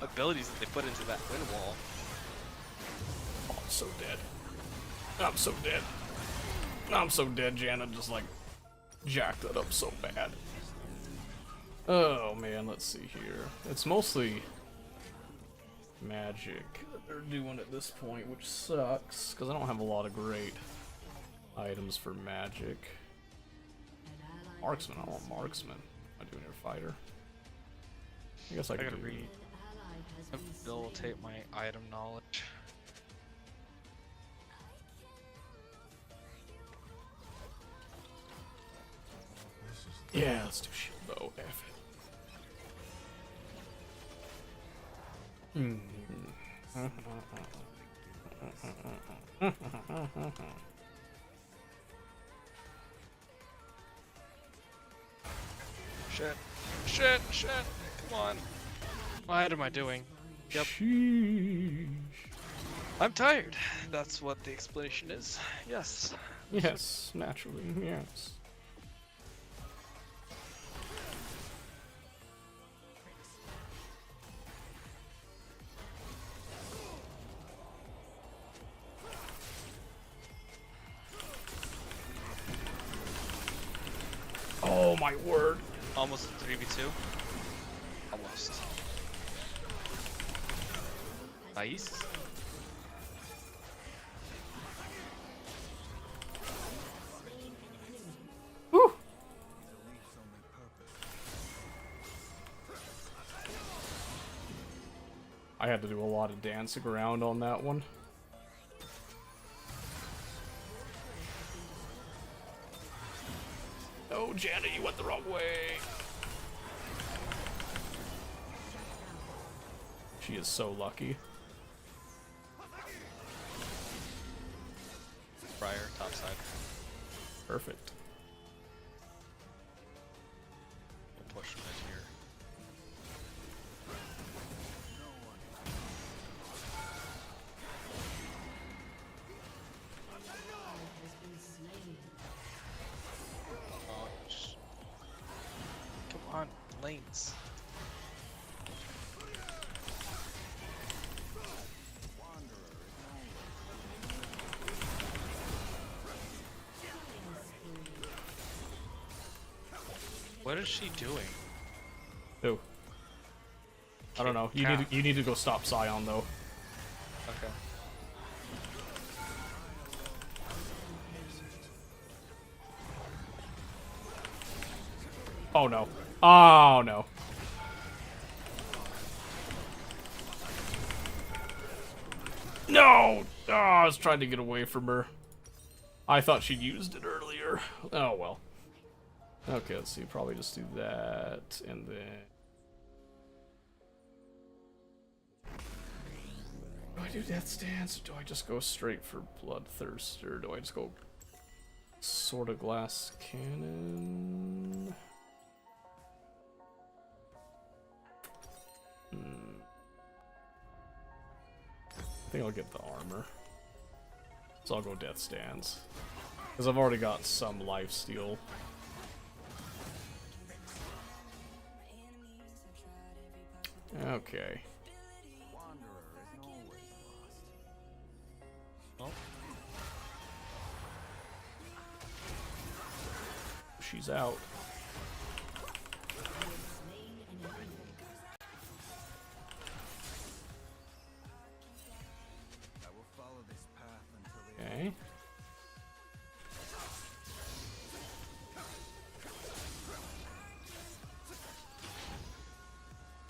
abilities did they put into that wind wall? Oh, I'm so dead. I'm so dead. I'm so dead, Janna just like jacked that up so bad. Oh man, let's see here. It's mostly magic that they're doing at this point, which sucks, because I don't have a lot of great items for magic. Marksman, I want marksman. Am I doing your fighter? I guess I I could gotta do read. Habilitate my item knowledge. Yeah, let's do shield bow. F it. Shit. Shit. Shit. Come on. What am I doing? Yep. Sheesh. I'm tired. That's what the explanation is. Yes. Yes, naturally, yes. Oh my word. Almost 3v2. Almost. Nice. Whew. I had to do a lot of dancing around on that one. Oh, Janet, you went the wrong way. She is so lucky. Briar, top side. Perfect. We'll push mid here. Oh, come on, lanes. What is she doing? Who? I don't know. You need to go stop Scion though. Okay. Oh no. Oh no. No! Oh, I was trying to get away from her. I thought she'd used it earlier. Oh well. Okay, let's see. Probably just do that and then. Do I do Death Stance or do I just go straight for Bloodthirst or do I just go Sword of Glass Cannon? I think I'll get the armor. So I'll go Death Stance. Because I've already got some lifesteal. Okay. Oh. She's out. I will follow this path until the Okay.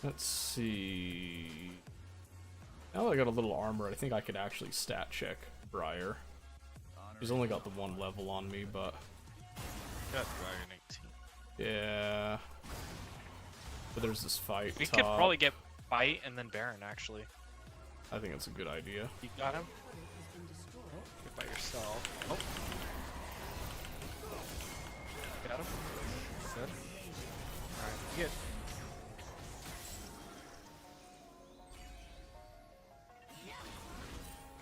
Let's see. Now that I got a little armor, I think I could actually stat check Briar. He's only got the one level on me, but Got Dragon 18. yeah. But there's this fight. We top. could probably get Bite and then Baron, actually. I think it's a good idea. You got him? Get by yourself. Oh. Got him? Good. Alright, good.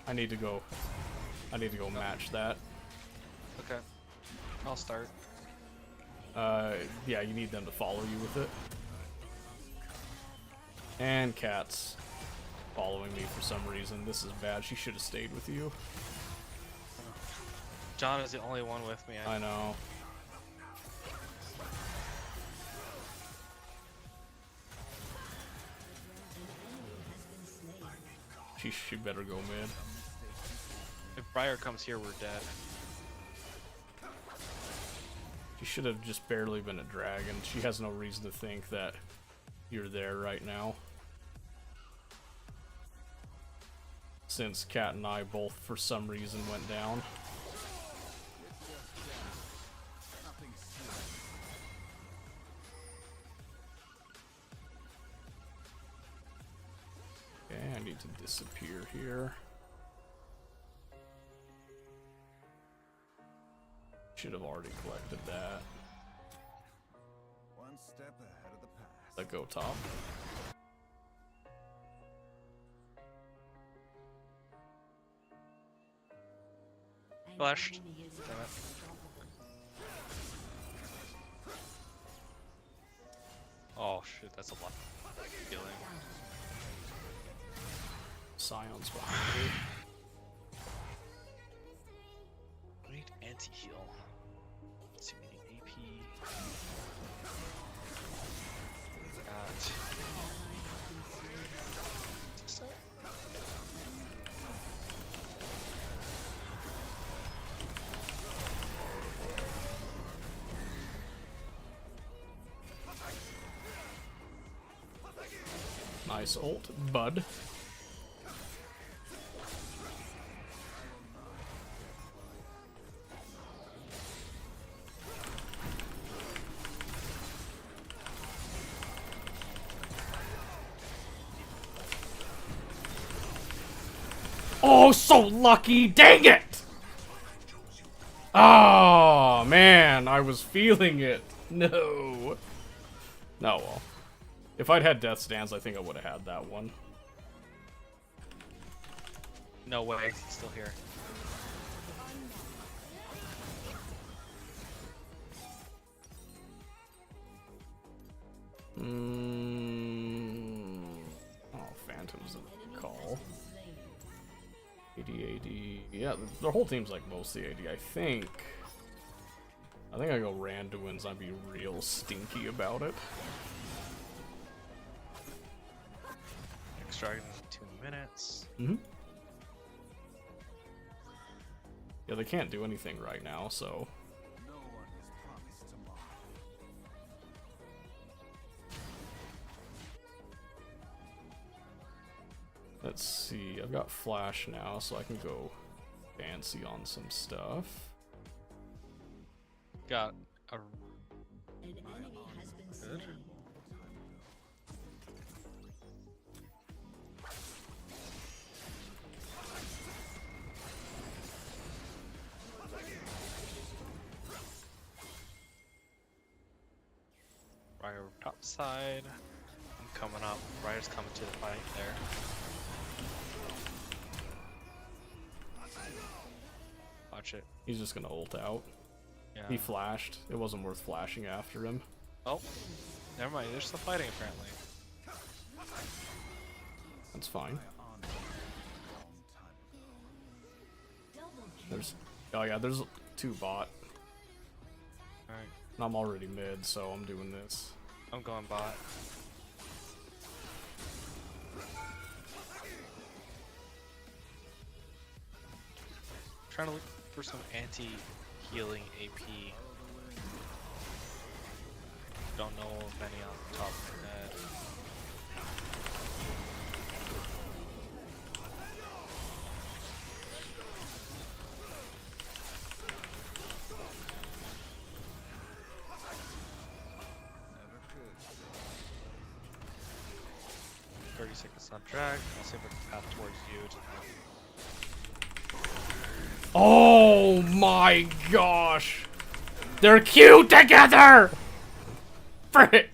I need to go match that. Okay. I'll start. Yeah, you need them to follow you with it. And Cat's following me for some reason. This is bad. She should have stayed with you. John is the only one with me. I know. She better go mid. If Briar comes here, we're dead. She should have just barely been a dragon. She has no reason to think that you're there right now. Since Cat and I both, for some reason, went down. to disappear here. Should have already collected that. One step ahead of the pack. Let go top. Flushed. Damn it. Oh shit, that's a lot of healing. Scion's behind me. I need anti-heal. Let's see, we need AP. Got... Nice ult, bud. Oh, so lucky! Dang it! Oh, man, I was feeling it. No. Oh, well. If I'd had Death's Dance, I think I would have had that one. No way, he's still here. Oh, Phantom's a call. AD. Yeah, the whole team's like mostly AD, I think. I think I go Randuin's, I'd be real stinky about it. Extracting in 2 minutes. Mm-hmm. Yeah, they can't do anything right now, so... No one is promised tomorrow. Let's see, I've got Flash now, so I can go fancy on some stuff. Got a... An enemy has been Good. slain. Ryer top side. I'm coming up. Ryer's coming to the fight there. Watch it. He's just gonna ult out. Yeah. He flashed. It wasn't worth flashing after him. Oh, never mind. They're still fighting apparently. That's fine. There's... Oh yeah, there's 2 bot. Alright, And I'm already mid, so I'm doing this. I'm going bot. Trying to look for some anti-healing AP. Don't know of any on the top of my head. Never could. 30 seconds on drag. I'll see if I can path towards you to Oh my gosh! They're cute together! Frick!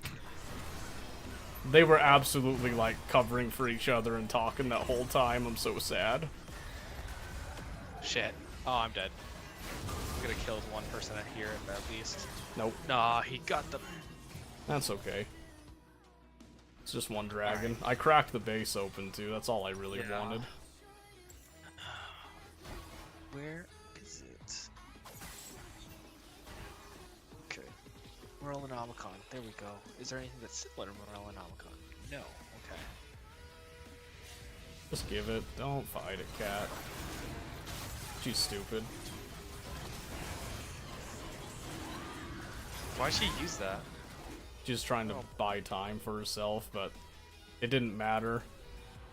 They were absolutely like covering for each other and talking that whole time. I'm so sad. Shit. Oh, I'm dead. I'm gonna kill one person here at least. Nope. Nah, he got the... That's okay. It's just one dragon. I cracked the base open too. That's all I really Yeah. wanted. Where is it? Okay. Morellonomicon. There we go. Is there anything that's similar to Morellonomicon? No. Okay. Just give it. Don't fight it, cat. She's stupid. Why'd she use that? She's trying to buy time for herself, but it didn't matter.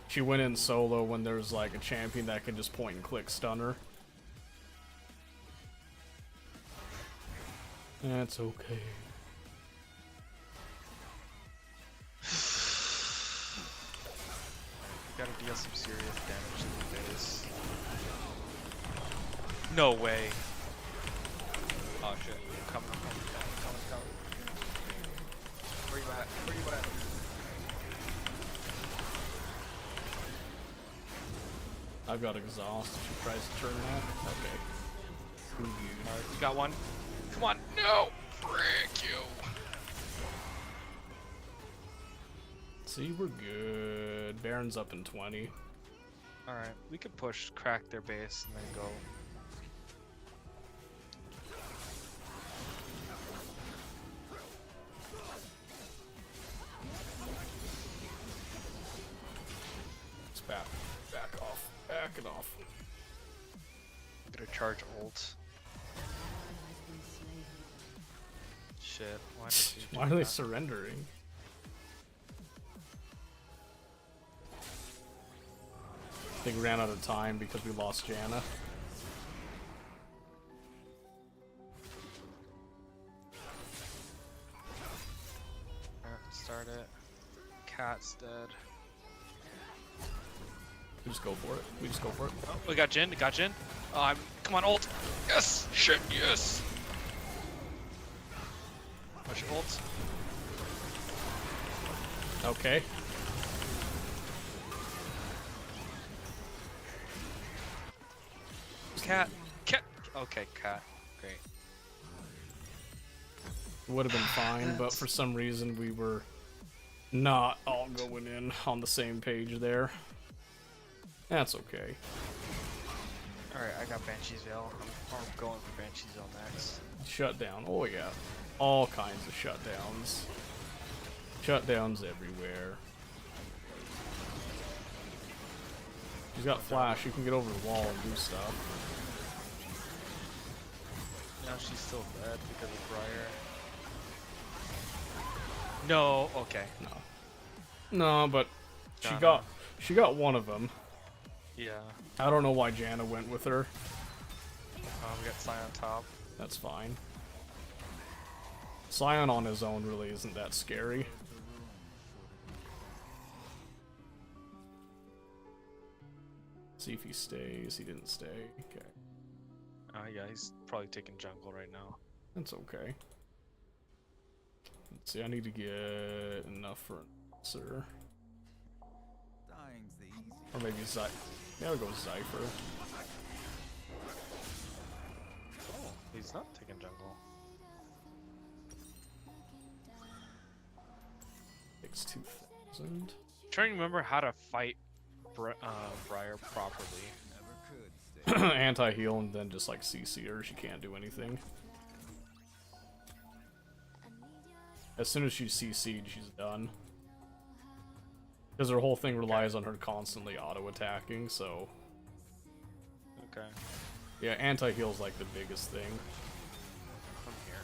She went in solo when there's like a champion that can just point and click stun her. That's okay. Gotta deal some serious damage to the base. No way. Oh shit. I'm coming. Where you at? Where you at? I've got exhaust. She tries to turn that. Okay. Screw you. Alright, you got one. Come on. No! Frick you! See, we're good. Baron's up in 20. Alright, we could push, crack their base, and then go. It's back. Back off. Back it off. I'm gonna charge ult. Shit, why did you do Why are they that? surrendering? They ran out of time because we lost Janna. Alright, start it. Cat's dead. We just go for it. We just go for it. Oh, we got Jin. Got Jin. Come on, ult. Yes. Shit. Yes. Push ult. Okay. Cat. Cat. Okay, cat. Great. Would have been fine, but for some reason we were not all going in on the same page there. That's okay. Alright, I got Banshee's Veil. I'm going for Banshee's Veil next. Shutdown. Oh yeah. All kinds of shutdowns. Shutdowns everywhere. She's got flash. You can get over the wall and do stuff. Now she's still dead because of Briar. No, okay. No, but Janna. she got one of them. Yeah. I don't know why Janna went with her. We got Sion on top. That's fine. Sion on his own really isn't that scary. See if he stays. He didn't stay. Okay. Yeah, he's probably taking jungle right now. That's okay. Let's see, I need to get enough for an answer. Dying's the easy. Or maybe Zy. Yeah, I'll go with Zypher. Oh, he's not taking jungle. Takes 2,000. Trying to remember how to fight Briar properly. Never could stay. Anti-heal and then just like CC her. She can't do anything. As soon as she's CC'd, she's done. Because her whole thing relies on her constantly auto-attacking, so... Okay. Yeah, anti-heal's like the biggest thing. From here.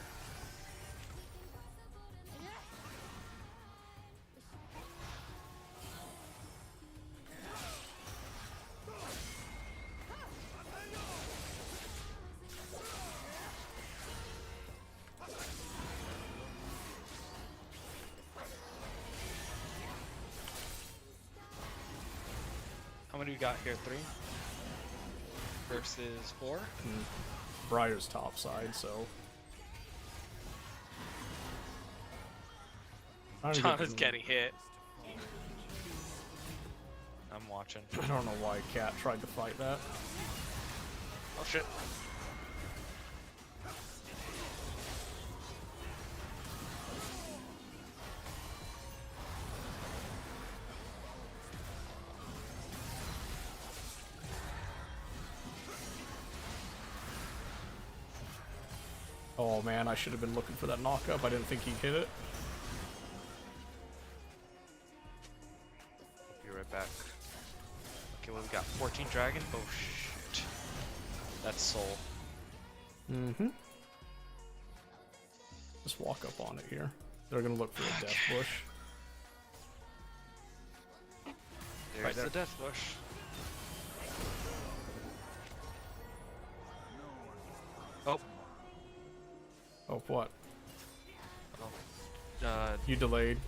How many we got here? 3 versus 4. Briar's top side, so... I don't John is get- getting hit. I'm watching. I don't know why Cat tried to fight that. Oh shit. Oh man, I should have been looking for that knockup. I didn't think he'd hit it. Be right back. Okay, well we got 14 dragon. Oh shit. That's soul. Mm-hmm. Just walk up on it here. They're gonna look for a death bush. There's Right there. the death bush. Oh. Oh, what? Oh. You delayed.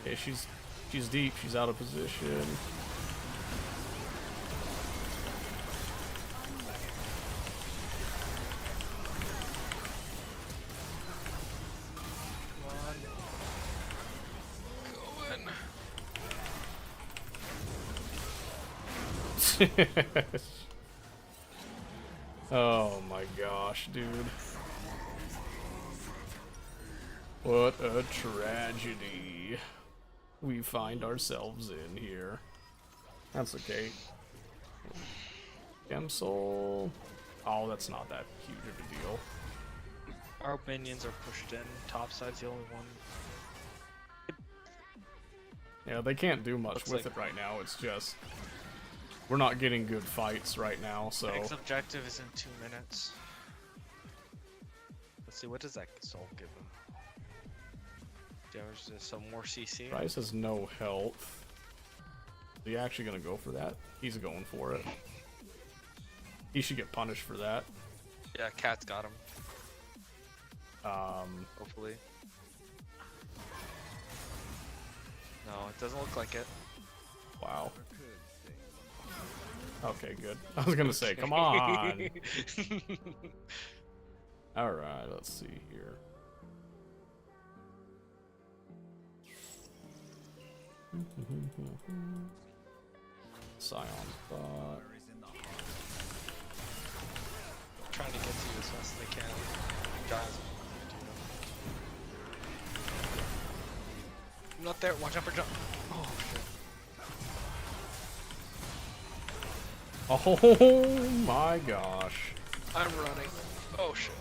Okay, she's deep. She's out of position. Oh my gosh, dude. What a tragedy we find ourselves in here. That's okay. Gem Soul. Oh, that's not that huge of a deal. Our minions are pushed in. Topside's the only one. Yeah, they can't do much Looks with like- it right now. It's just we're not getting good fights right now, so Next objective is in 2 minutes. Let's see, what does that soul give him? Damage to some more CC. Price has no health. Is he actually gonna go for that? He's going for it. He should get punished for that. Yeah, Cat's got him. Hopefully. No, it doesn't look like it. Wow. Okay, good. I was gonna say, come on. Alright, let's see here. Scion bot. Trying to get to you as fast as they can. Guys. I'm not there. Watch out for jump. Oh shit. Oh my gosh. I'm running. Oh shit.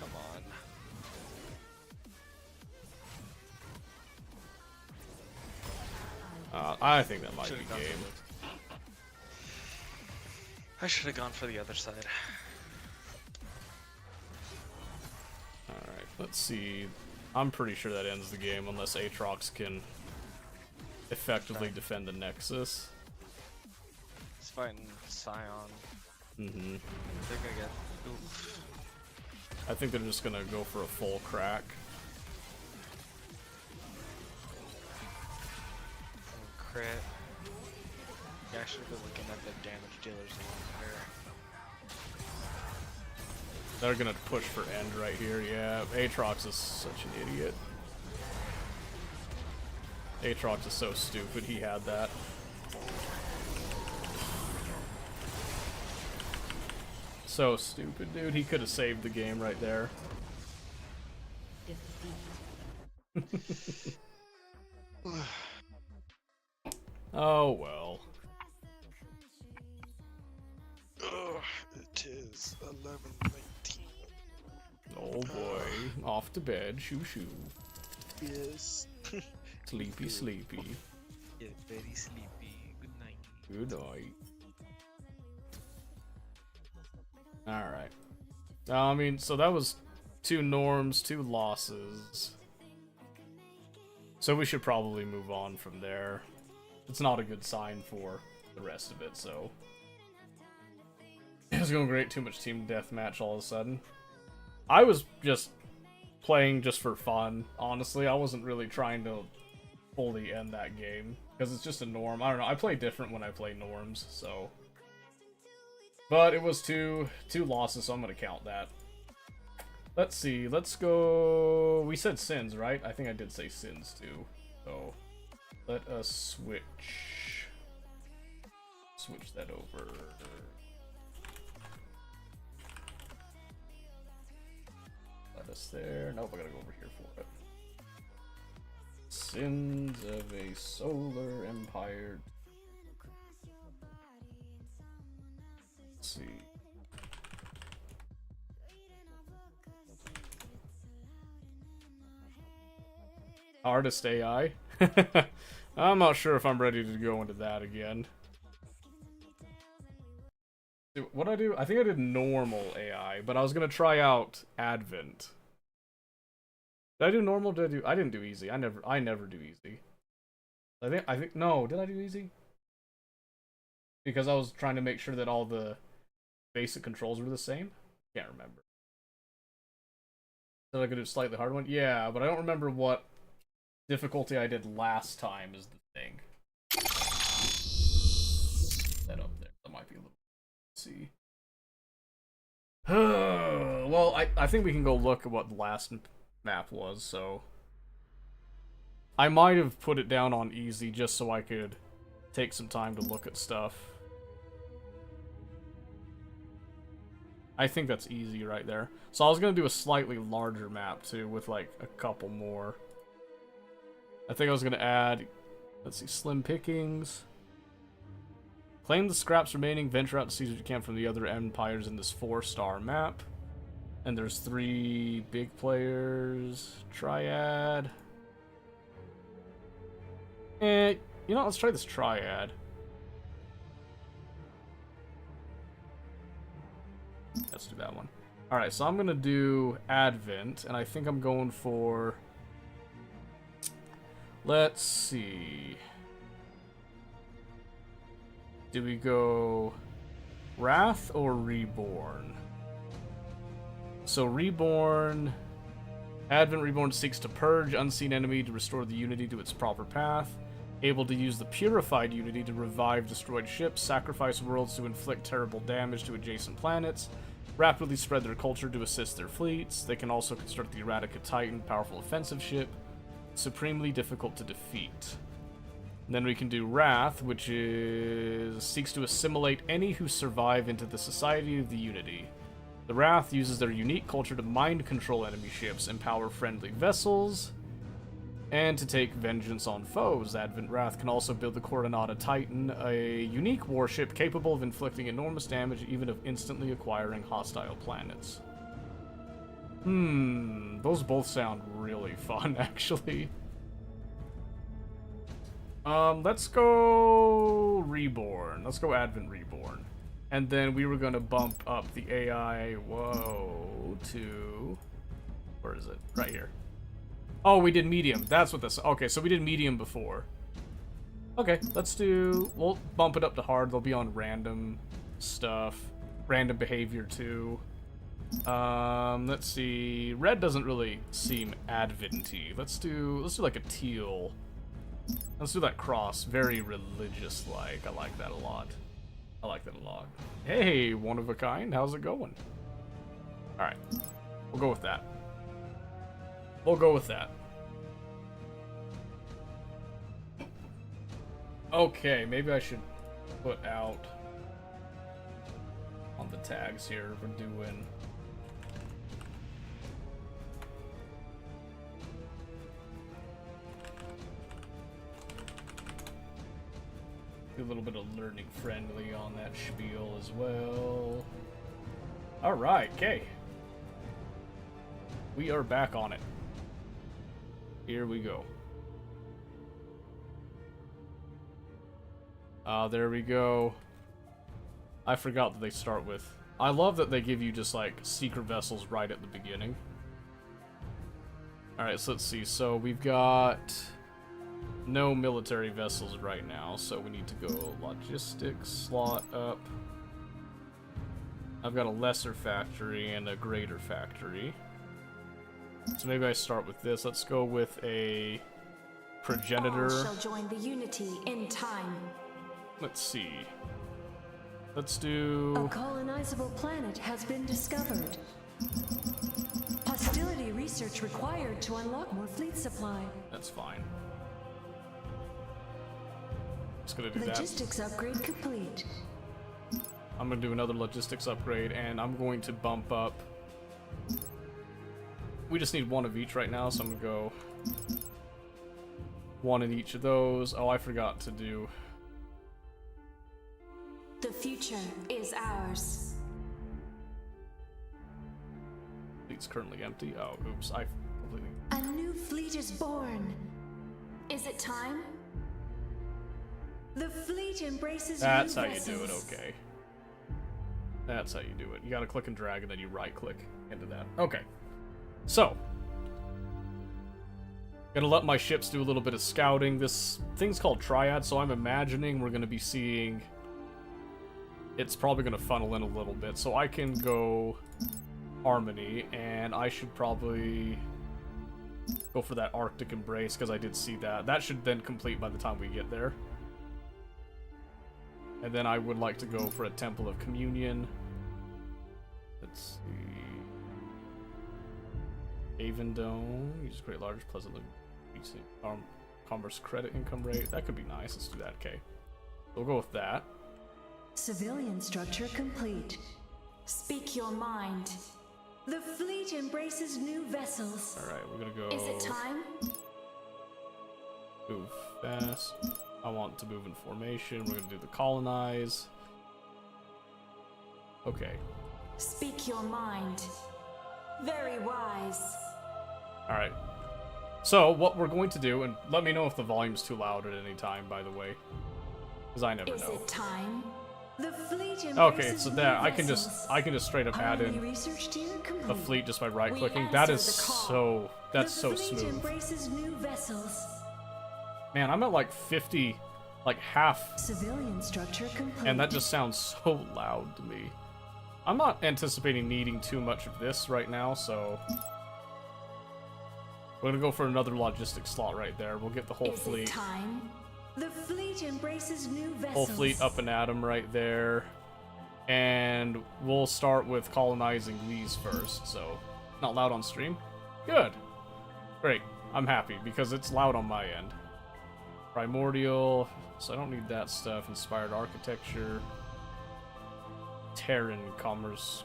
Come on. I think that might be Should've gone game. for I should have gone for the other side. Alright, let's see. I'm pretty sure that ends the game unless Aatrox can effectively defend the Nexus. He's fighting Scion. Mm-hmm. They're gonna get. Oof. I think they're just gonna go for a full crack. Crit. Yeah, I should have been looking at the damage dealers along there. They're gonna push for end right here. Yeah, Aatrox is such an idiot. Aatrox is so stupid. He had that. So stupid, dude. He could have saved the game right there. Oh well. Ugh, it is 11:19. Oh boy. Off to bed. Shoo shoo. Yes. Sleepy sleepy. Yeah, very sleepy. Good night. Good night. Alright. I mean, so that was 2 norms, 2 losses. So we should probably move on from there. It's not a good sign for the rest of it, so. It's going great, too much team deathmatch all of a sudden. I was just playing just for fun, honestly. I wasn't really trying to fully end that game, because it's just a norm. I don't know, I play different when I play norms, so. But it was two losses, so I'm going to count that. Let's see, let's go... We said Sins, right? I think I did say Sins, too. So, let us switch that over. Let us there. Nope, I gotta go over here for it. Sins of a Solar Empire. Let's see. Artist AI. I'm not sure if I'm ready to go into that again. What did I do? I think I did normal AI, but I was gonna try out Advent. Did I do normal? I didn't do easy. I never do easy. I think no, did I do easy? Because I was trying to make sure that all the basic controls were the same. Can't remember. Said I could do a slightly hard one? Yeah, but I don't remember what difficulty I did last time is the thing. That up there. That might be a little... Let's see. Well, I think we can go look at what the last map was, so... I might have put it down on easy just so I could take some time to look at stuff. I think that's easy right there. So I was going to do a slightly larger map, too, with, like, a couple more. I think I was going to add, let's see, Slim Pickings. Claim the scraps remaining, venture out to seize what you can from the other empires in this 4-star map. And there's 3 big players. Triad. You know, let's try this Triad. Let's do that one. Alright, so I'm gonna do Advent, and I think I'm going for... Let's see... Do we go Wrath or Reborn? So Reborn... Advent Reborn seeks to purge unseen enemy to restore the Unity to its proper path. Able to use the purified Unity to revive destroyed ships, sacrifice worlds to inflict terrible damage to adjacent planets, rapidly spread their culture to assist their fleets. They can also construct the Erratica Titan, powerful offensive ship, supremely difficult to defeat. And then we can do Wrath, which is seeks to assimilate any who survive into the Society of the Unity. The Wrath uses their unique culture to mind control enemy ships, empower friendly vessels, and to take vengeance on foes. Advent Wrath can also build the Coronata Titan, a unique warship capable of inflicting enormous damage, even of instantly acquiring hostile planets. Those both sound really fun, actually. Let's go Reborn. Let's go Advent Reborn. And then we were gonna bump up the AI, to... Where is it? Right here. Oh, we did medium. That's what this... Okay, so we did medium before. Okay, let's do... We'll bump it up to hard. They'll be on random stuff. Random behavior, too. Let's see... Red doesn't really seem adventy. Let's do like a teal. Let's do that cross. Very religious-like. I like that a lot. I like that a lot. Hey, one of a kind. How's it going? Alright. We'll go with that. We'll go with that. Okay, maybe I should put out on the tags here. We're doing... Do a little bit of learning friendly on that spiel as well. Alright, okay. We are back on it. Here we go. There we go. I forgot that they start with... I love that they give you just, like, secret vessels right at the beginning. Alright, so let's see. So we've got... no military vessels right now, so we need to go logistics, slot up. I've got a lesser factory and a greater factory. So maybe I start with this. Let's go with a progenitor. All shall join the Unity in time. Let's see. Let's do... A colonizable planet has been discovered. Hostility research required to unlock more fleet supply. That's fine. Just gonna do Logistics upgrade complete. I'm gonna do another logistics upgrade, and I'm going to bump up... We just need one of each right now, so I'm gonna go... one in each of those. Oh, I forgot to do... The future is ours. Fleet's currently empty. Oh, oops, I completely... A new fleet is born. Is it time? The fleet embraces That's new how you do it, vessels. okay. That's how you do it. You gotta click and drag, and then you right-click into that. Okay. So. Gonna let my ships do a little bit of scouting. This thing's called Triad, so I'm imagining we're gonna be seeing... It's probably gonna funnel in a little bit, so I can go Harmony, and I should probably go for that Arctic Embrace, because I did see that. That should then complete by the time we get there. And then I would like to go for a Temple of Communion. Let's see. Avondome. Use great large, pleasantly increasing commerce credit income rate. That could be nice. Let's do that. Okay. We'll go with that. Civilian structure complete. Speak your mind. The fleet embraces new vessels. Alright, we're gonna go. Is it time? Move fast. I want to move in formation. We're gonna do the colonize. Okay. Speak your mind. Very wise. Alright. So, what we're going to do, and let me know if the volume's too loud at any time, by the way. Because I never Is know. it time? The fleet embraces Okay, so new there, vessels. I can just straight up add Harmony in research tier complete. a fleet just by right We clicking. That is answer the call. so, that's so The fleet smooth. embraces new vessels. Man, I'm at like 50, like half, Civilian structure complete. and that just sounds so loud to me. I'm not anticipating needing too much of this right now, so we're gonna go for another logistics slot right there. We'll get the whole Is it fleet, time? The fleet embraces new vessels. whole fleet up and at 'em right there, and we'll start with colonizing these first. So, not loud on stream. Good, great. I'm happy because it's loud on my end. Primordial, so I don't need that stuff. Inspired architecture. Terran commerce.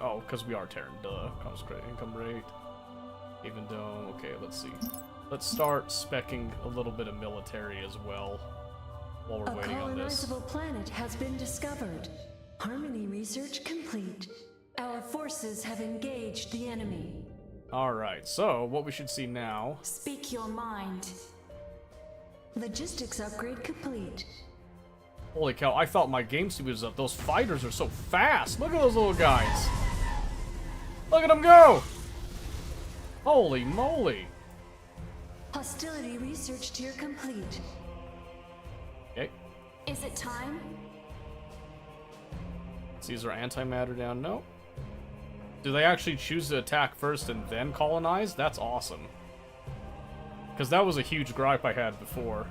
Oh, because we are Terran, duh. Commerce credit income rate. Even though, okay, let's see. Let's start specking a little bit of military as well while we're A waiting on this. colonizable planet has been discovered. Harmony research complete. Our forces have engaged the enemy. Alright, so what we should see now. Speak your mind. Logistics upgrade complete. Holy cow, I thought my game speed was up. Those fighters are so fast. Look at those little guys. Look at them go. Holy moly. Hostility research tier complete. Okay. Is it time? Is our antimatter down? No. Do they actually choose to attack first and then colonize? That's awesome. Because that was a huge gripe I had before.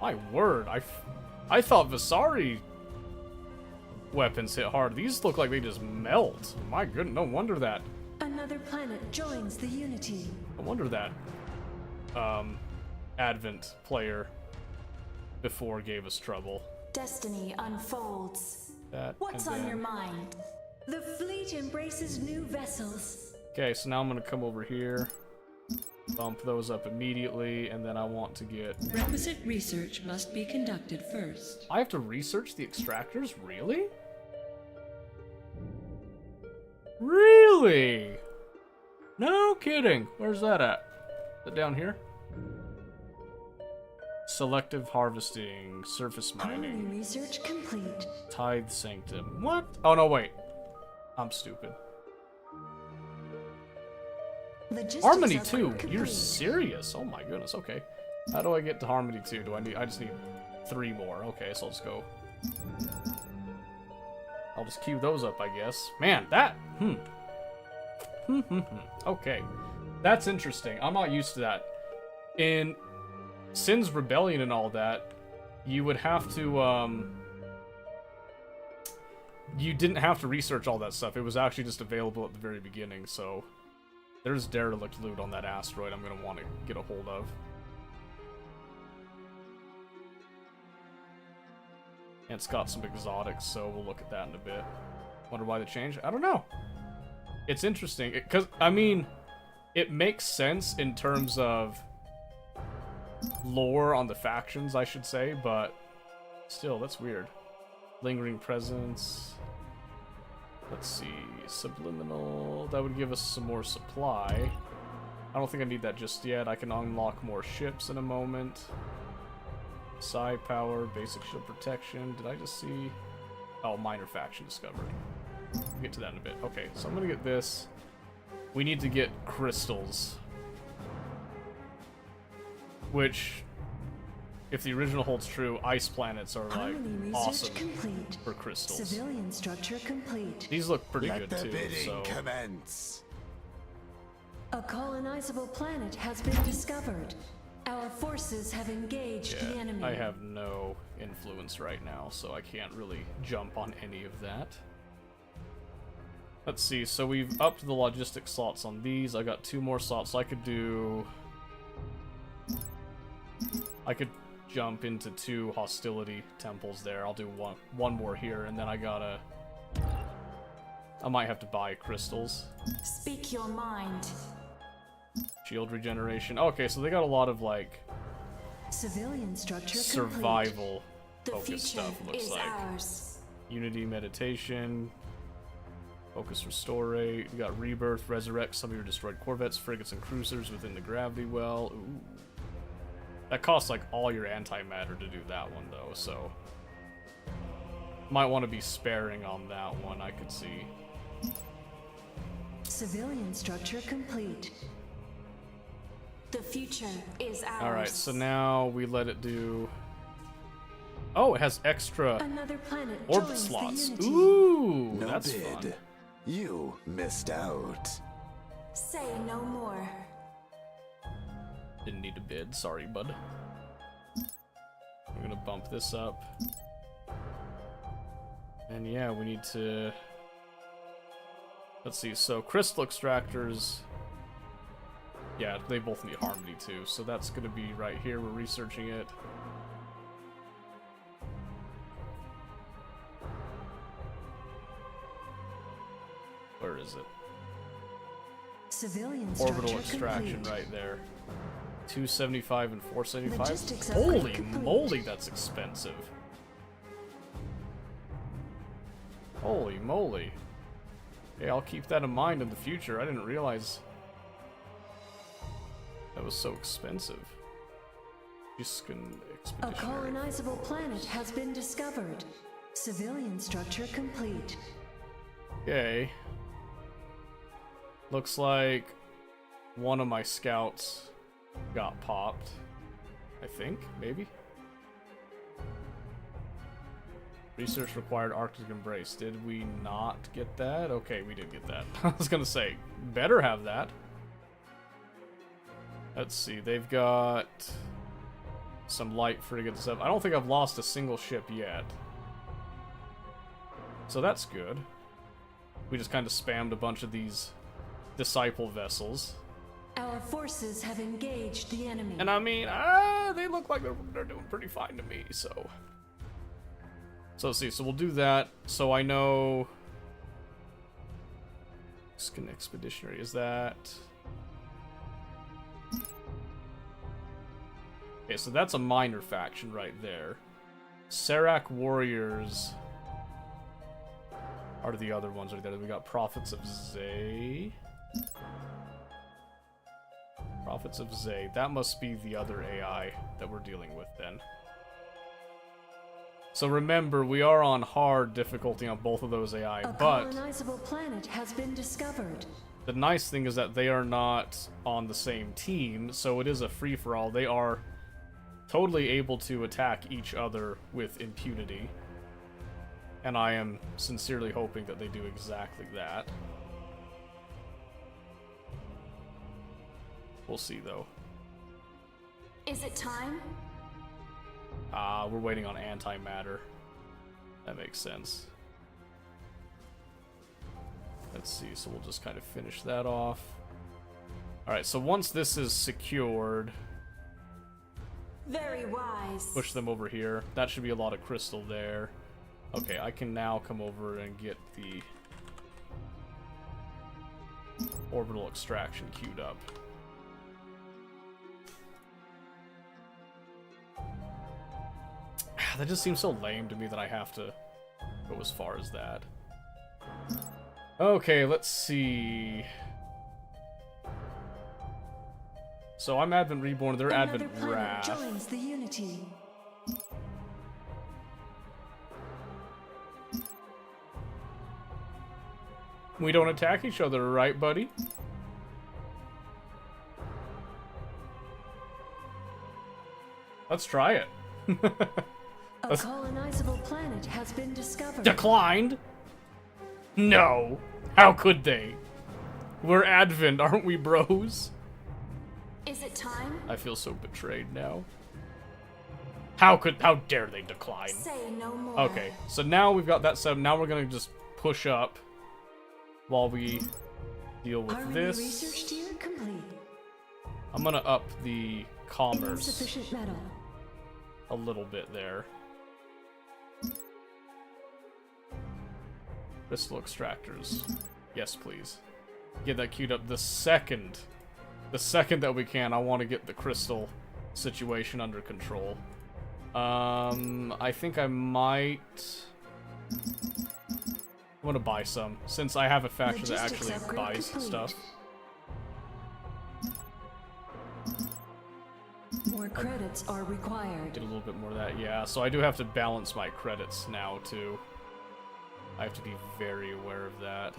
My word, I thought Visari weapons hit hard. These look like they just melt. My goodness, no wonder that. Another planet joins the Unity. No wonder that Advent player before gave us trouble. Destiny unfolds. That, What's and on then- your mind? The fleet embraces new vessels. Okay, so now I'm gonna come over here, bump those up immediately, and then I want to get. Requisite research must be conducted first. I have to research the extractors? Really? Really? No kidding. Where's that at? Is it down here? Selective harvesting, surface Harmony mining, research complete. tithe sanctum. What? Oh no, wait. I'm stupid. Logistics Harmony upgrade 2? complete. You're serious? Oh my goodness, okay. How do I get to Harmony 2? I just need 3 more. Okay, so let's go. I'll just queue those up, I guess. Man, that... Okay. That's interesting. I'm not used to that. In Sin's Rebellion and all that, you would have to, you didn't have to research all that stuff. It was actually just available at the very beginning, so... There's derelict loot on that asteroid I'm gonna want to get a hold of. And it's got some exotics, so we'll look at that in a bit. Wonder why they changed? I don't know. It's interesting, because, I mean, it makes sense in terms of lore on the factions, I should say, but still, that's weird. Lingering presence. Let's see, subliminal, that would give us some more supply. I don't think I need that just yet. I can unlock more ships in a moment. Psi power, basic shield protection. Did I just see? Oh, minor faction discovered. We'll get to that in a bit. Okay, so I'm gonna get this. We need to get crystals. Which if the original holds true, ice planets are like Harmony research awesome complete. for crystals. Civilian structure complete. These look pretty Let good the too. bidding So commence. A colonizable planet has been discovered. Our forces have engaged the yeah, enemy. I have no influence right now, so I can't really jump on any of that. Let's see. So we've upped the logistic slots on these. I got 2 more slots. So I could do. I could jump into 2 hostility temples there. I'll do one more here, and then I might have to buy crystals. Speak your mind. Shield regeneration. Okay, so they got a lot of like Civilian structure survival The focus future stuff. Looks is like ours. Unity meditation, focus restore rate. You got rebirth, resurrect some of your destroyed corvettes, frigates, and cruisers within the gravity well. Ooh. That costs like all your antimatter to do that one though, so might want to be sparing on that one. I could see. Civilian structure complete. The future is ours. All right, so now we let it do. Oh, it has extra Another planet orb joins slots. the Unity. Ooh, No that's bid. fun. You missed out. Say no more. Didn't need to bid. Sorry, bud. I'm gonna bump this up. And yeah, we need to. Let's see. So crystal extractors. Yeah, they both need harmony too. So that's gonna be right here. We're researching it. Where is it? Civilian Orbital structure extraction complete. right there. 275 and 475. Logistics upgrade Holy complete. moly, that's expensive. Holy moly. Yeah, I'll keep that in mind in the future. I didn't realize that was so expensive. Giskin A Expeditionary. colonizable planet has been discovered. Civilian structure complete. Okay. Looks like one of my scouts got popped. I think, maybe. Research required Arctic Embrace. Did we not get that? Okay, we did get that. I was gonna say, better have that. Let's see, they've got some light frigates stuff. I don't think I've lost a single ship yet. So that's good. We just kind of spammed a bunch of these disciple vessels. Our forces have engaged the enemy. And I mean, they look like they're doing pretty fine to me, so. So let's see, so we'll do that. So I know. Skin Expeditionary, is that. Okay, so that's a minor faction right there. Serac Warriors are the other ones right there. We got Prophets of Zay. Prophets of Zay. That must be the other AI that we're dealing with then. So remember, we are on hard difficulty on both of those AI, A but colonizable planet has been discovered. the nice thing is that they are not on the same team, so it is a free-for-all. They are totally able to attack each other with impunity. And I am sincerely hoping that they do exactly that. We'll see, though. Is it time? We're waiting on antimatter. That makes sense. Let's see, so we'll just kind of finish that off. Alright, so once this is secured, Very wise. push them over here. That should be a lot of crystal there. Okay, I can now come over and get the orbital extraction queued up. That just seems so lame to me that I have to go as far as that. Okay, let's see. So I'm Advent Reborn, they're Another Advent planet Wrath. joins the Unity. We don't attack each other, right, buddy? Let's try it. A colonizable planet has been discovered. Declined? No. How could they? We're Advent, aren't we, bros? Is it time? I feel so betrayed now. How dare they decline? Say no more. Okay, so now we've got that set up. Now we're gonna just push up while we deal with Harmony this. research tier complete. I'm gonna up the commerce Insufficient metal. a little bit there. Crystal extractors. Yes, please. Get that queued up the second that we can. I want to get the crystal situation under control. I think I might... I'm gonna buy some, since I have a faction that Logistics actually upgrade buys complete. stuff. More credits are required. Get a little bit more of that, yeah. So I do have to balance my credits now, too. I have to be very aware of that.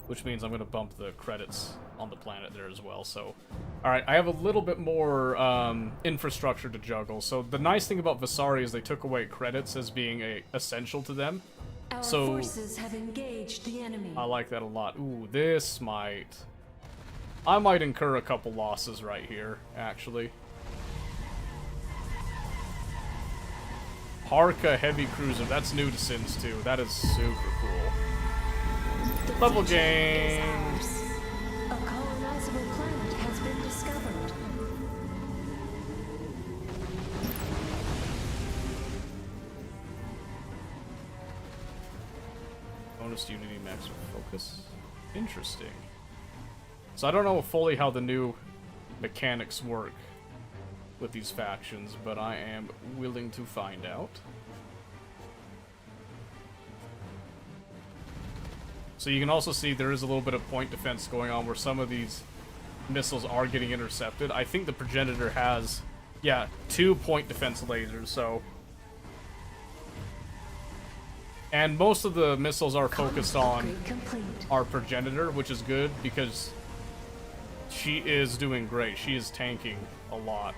Which means I'm going to bump the credits on the planet there as well, so... Alright, I have a little bit more infrastructure to juggle. So the nice thing about Visari is they took away credits as being essential to them. Our So- forces have engaged the enemy. I like that a lot. Ooh, this might... I might incur a couple losses right here, actually. Harka Heavy Cruiser, that's new to Sins 2. That is super cool. The Level future is gain. ours. A colonizable planet has been discovered. Bonus Unity Maximum Focus. Interesting. So I don't know fully how the new mechanics work with these factions, but I am willing to find out. So you can also see there is a little bit of point defense going on where some of these missiles are getting intercepted. I think the Progenitor has, yeah, 2 point defense lasers, so... And most of the missiles are focused on Upgrade complete. our Progenitor, which is good because she is doing great. She is tanking a lot.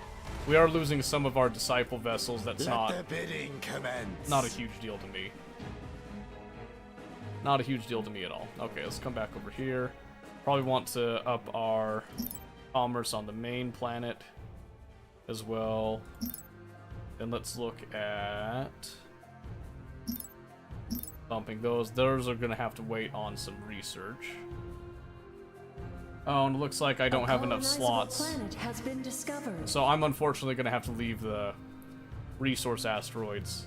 We are losing some of our Disciple vessels. That's Let the bidding commence. not a huge deal to me. Not a huge deal to me at all. Okay, let's come back over here. Probably want to up our commerce on the main planet as well. Then let's look at bumping those. Those are going to have to wait on some research. Oh, and it looks like I don't have enough A colonizable slots. planet has been discovered. So I'm unfortunately going to have to leave the resource asteroids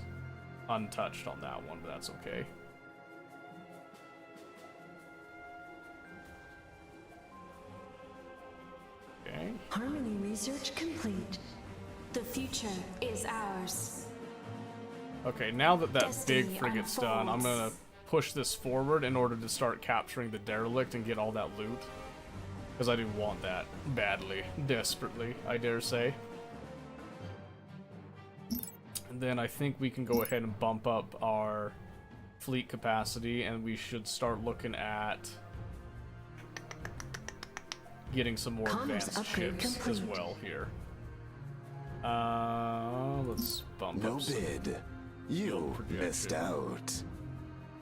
untouched on that one, but that's okay. Okay. Harmony research complete. The future is ours. Okay, now that that big Destiny frigate's done, I'm unfolds. gonna push this forward in order to start capturing the derelict and get all that loot. Because I do want that badly, desperately, I dare say. And then I think we can go ahead and bump up our fleet capacity, and we should start looking at getting some more Commerce advanced upgrade ships as complete. well here. Let's bump No up some bid. You projection. missed out.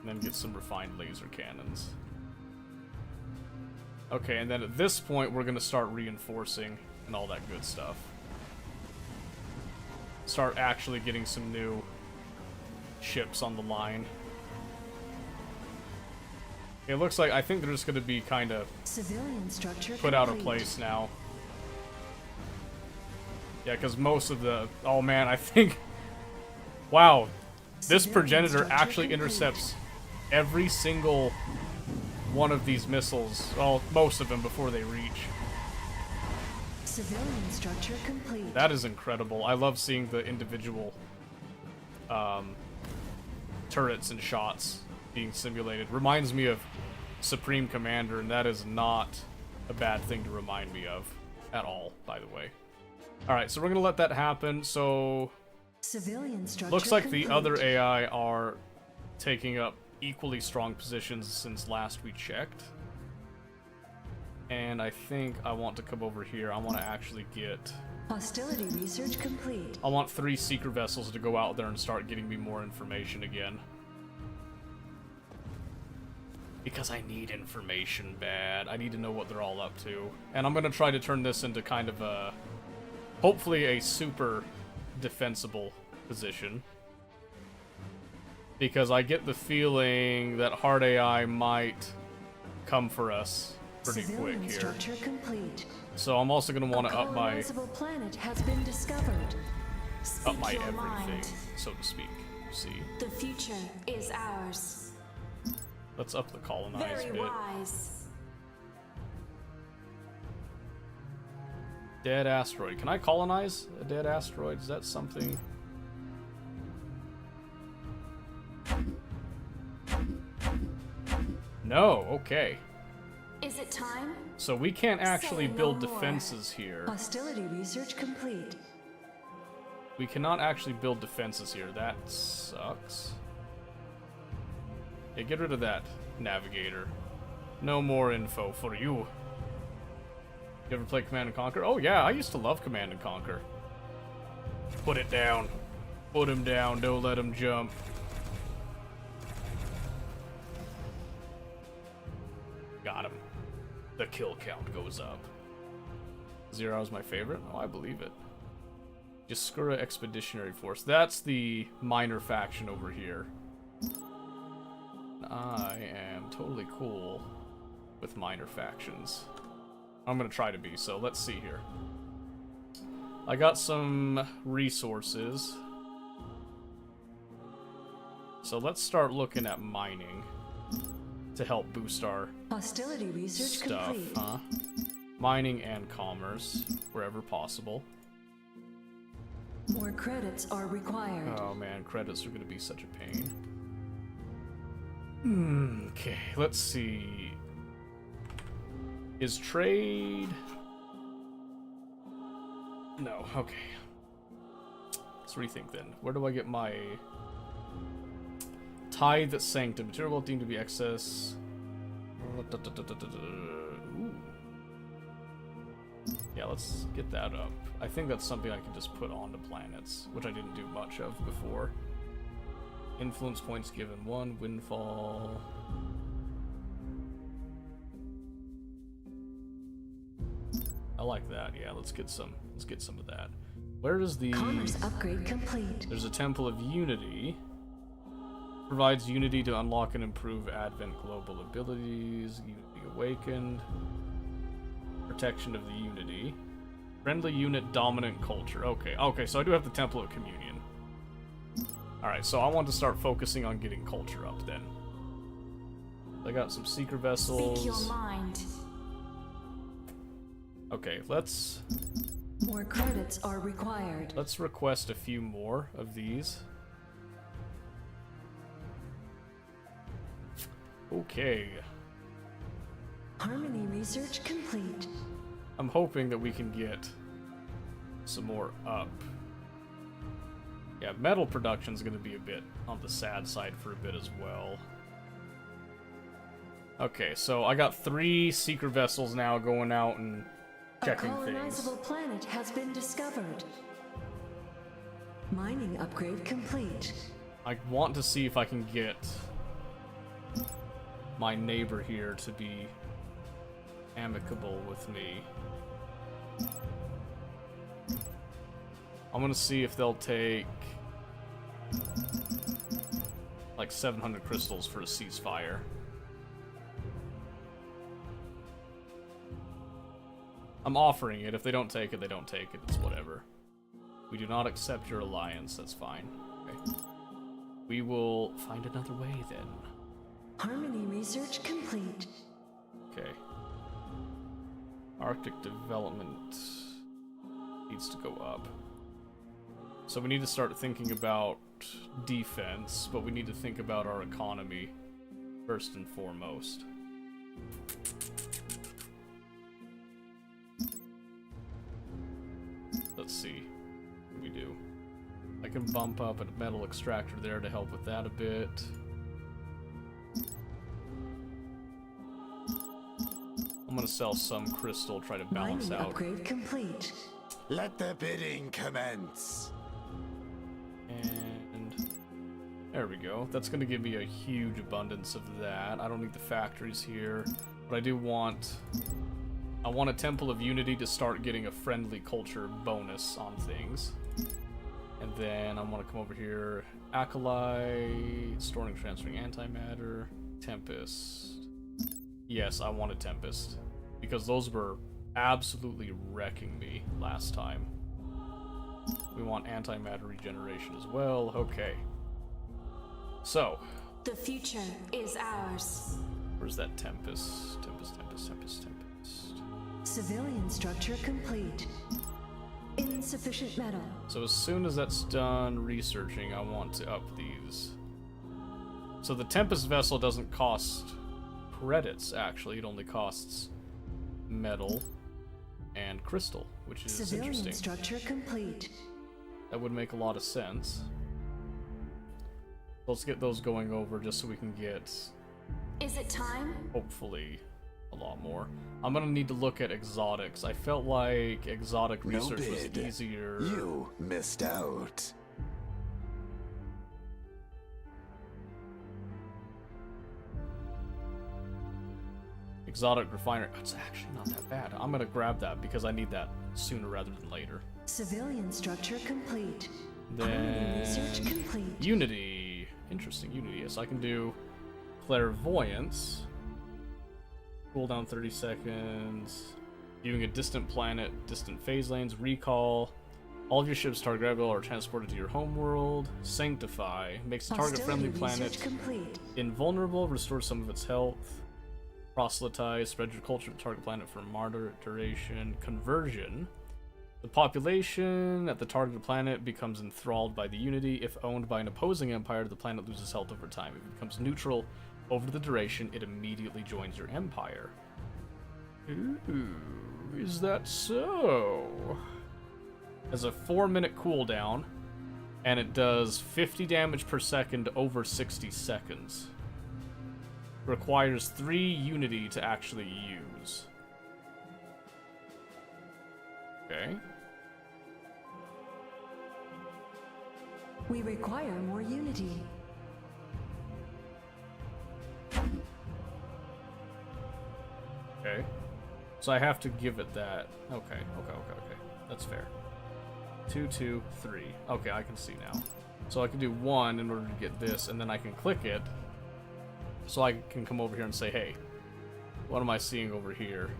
and then get some refined laser cannons. Okay, and then at this point, we're going to start reinforcing and all that good stuff. Start actually getting some new ships on the line. It looks like, I think they're just going to be kind of Civilian structure put out of complete. place now. Yeah, because most of the... Oh man, I think... Wow, this Civilian Progenitor structure actually complete. intercepts every single one of these missiles. Well, most of them before they reach. Civilian structure complete. That is incredible. I love seeing the individual turrets and shots being simulated. Reminds me of Supreme Commander, and that is not a bad thing to remind me of at all, by the way. Alright, so we're going to let that happen. So, Civilian structure looks like complete. the other AI are taking up equally strong positions since last we checked. And I think I want to come over here. I want to actually get... Hostility research complete. I want 3 seeker vessels to go out there and start getting me more information again. Because I need information bad. I need to know what they're all up to. And I'm going to try to turn this into kind of a... hopefully a super defensible position. Because I get the feeling that hard AI might come for us pretty quick Civilian here. structure complete. So I'm also going to want A to up my colonizable planet has been discovered. Speak your everything, mind. so to speak. See, The future is ours. let's up the colonize Very bit. wise. Dead asteroid. Can I colonize a dead asteroid? Is that something? No. Okay. Is it time? So we can't actually Say no build more. defenses here. Hostility research complete. We cannot actually build defenses here. That sucks. Yeah, get rid of that, navigator. No more info for you. You ever play Command & Conquer? Oh yeah, I used to love Command & Conquer. Put it down. Put him down, don't let him jump. Got him. The kill count goes up. Zero is my favorite? Oh, I believe it. Jaskura Expeditionary Force. That's the minor faction over here. I am totally cool with minor factions. I'm gonna try to be, so let's see here. I got some resources. So let's start looking at mining to help boost our Hostility research stuff, complete. huh? Mining and commerce, wherever possible. More credits are required. Oh man, credits are gonna be such a pain. Okay, let's see. Is trade... No, okay. Let's rethink then. Where do I get my... Tithe Sanctum. Material deemed to be excess. Ooh. Yeah, let's get that up. I think that's something I can just put onto planets, which I didn't do much of before. Influence points given 1, windfall. I like that. Yeah, let's get some of that. Where does the Commerce upgrade complete. There's a Temple of Unity. Provides unity to unlock and improve Advent global abilities. Unity Awakened. Protection of the Unity. Friendly unit dominant culture. Okay, so I do have the Temple of Communion. Alright, so I want to start focusing on getting culture up then. I got some seeker vessels. Speak your mind. Okay, let's More credits are required. request a few more of these. Okay. Harmony research complete. I'm hoping that we can get some more up. Yeah, metal production's gonna be a bit on the sad side for a bit as well. Okay, so I got 3 seeker vessels now going out and checking A things. colonizable planet has been discovered. Mining upgrade complete. I want to see if I can get my neighbor here to be amicable with me. I'm gonna see if they'll take like 700 crystals for a ceasefire. I'm offering it. If they don't take it, they don't take it. It's whatever. We do not accept your alliance. That's fine. Okay. We will find another way then. Harmony research complete. Okay. Arctic development needs to go up. So we need to start thinking about defense, but we need to think about our economy first and foremost. Let's see what we do. I can bump up a metal extractor there to help with that a bit. I'm gonna sell some crystal, try to balance Mining out. upgrade complete. Let the bidding commence. And there we go. That's gonna give me a huge abundance of that. I don't need the factories here, but I do want... I want a Temple of Unity to start getting a friendly culture bonus on things. And then I want to come over here. Acolyte, storing, transferring antimatter, Tempest. Yes, I want a Tempest. Because those were absolutely wrecking me last time. We want antimatter regeneration as well. Okay. So, The future is ours. where's that Tempest? Tempest. Civilian structure complete. Insufficient metal. So as soon as that's done researching, I want to up these. So the Tempest vessel doesn't cost credits, actually. It only costs metal and crystal, which is Civilian interesting. structure complete. That would make a lot of sense. Let's get those going over just so we can get, Is it time? hopefully, a lot more. I'm gonna need to look at exotics. I felt like exotic No research was bid. easier. You missed out. Exotic refinery. It's actually not that bad. I'm gonna grab that because I need that sooner rather than later. Civilian structure complete. Harmony Then research complete. Unity. Interesting, Unity. Yes, I can do clairvoyance. Cooldown 30 seconds. Viewing a distant planet, distant phase lanes, recall. All of your ships target gravity are transported to your homeworld. Sanctify. Makes the target friendly Hostility planet research complete. invulnerable, restores some of its health. Proselytize, spread your culture to target planet for martyr duration. Conversion. The population at the targeted planet becomes enthralled by the Unity. If owned by an opposing empire, the planet loses health over time. If it becomes neutral over the duration, it immediately joins your empire. Ooh, is that so? Has a 4-minute cooldown, and it does 50 damage per second over 60 seconds. Requires 3 Unity to actually use. Okay. We require more unity. Okay. So I have to give it that. Okay. That's fair. 2, 2, 3. Okay, I can see now. So I can do 1 in order to get this, and then I can click it. So I can come over here and say, hey, what am I seeing over here?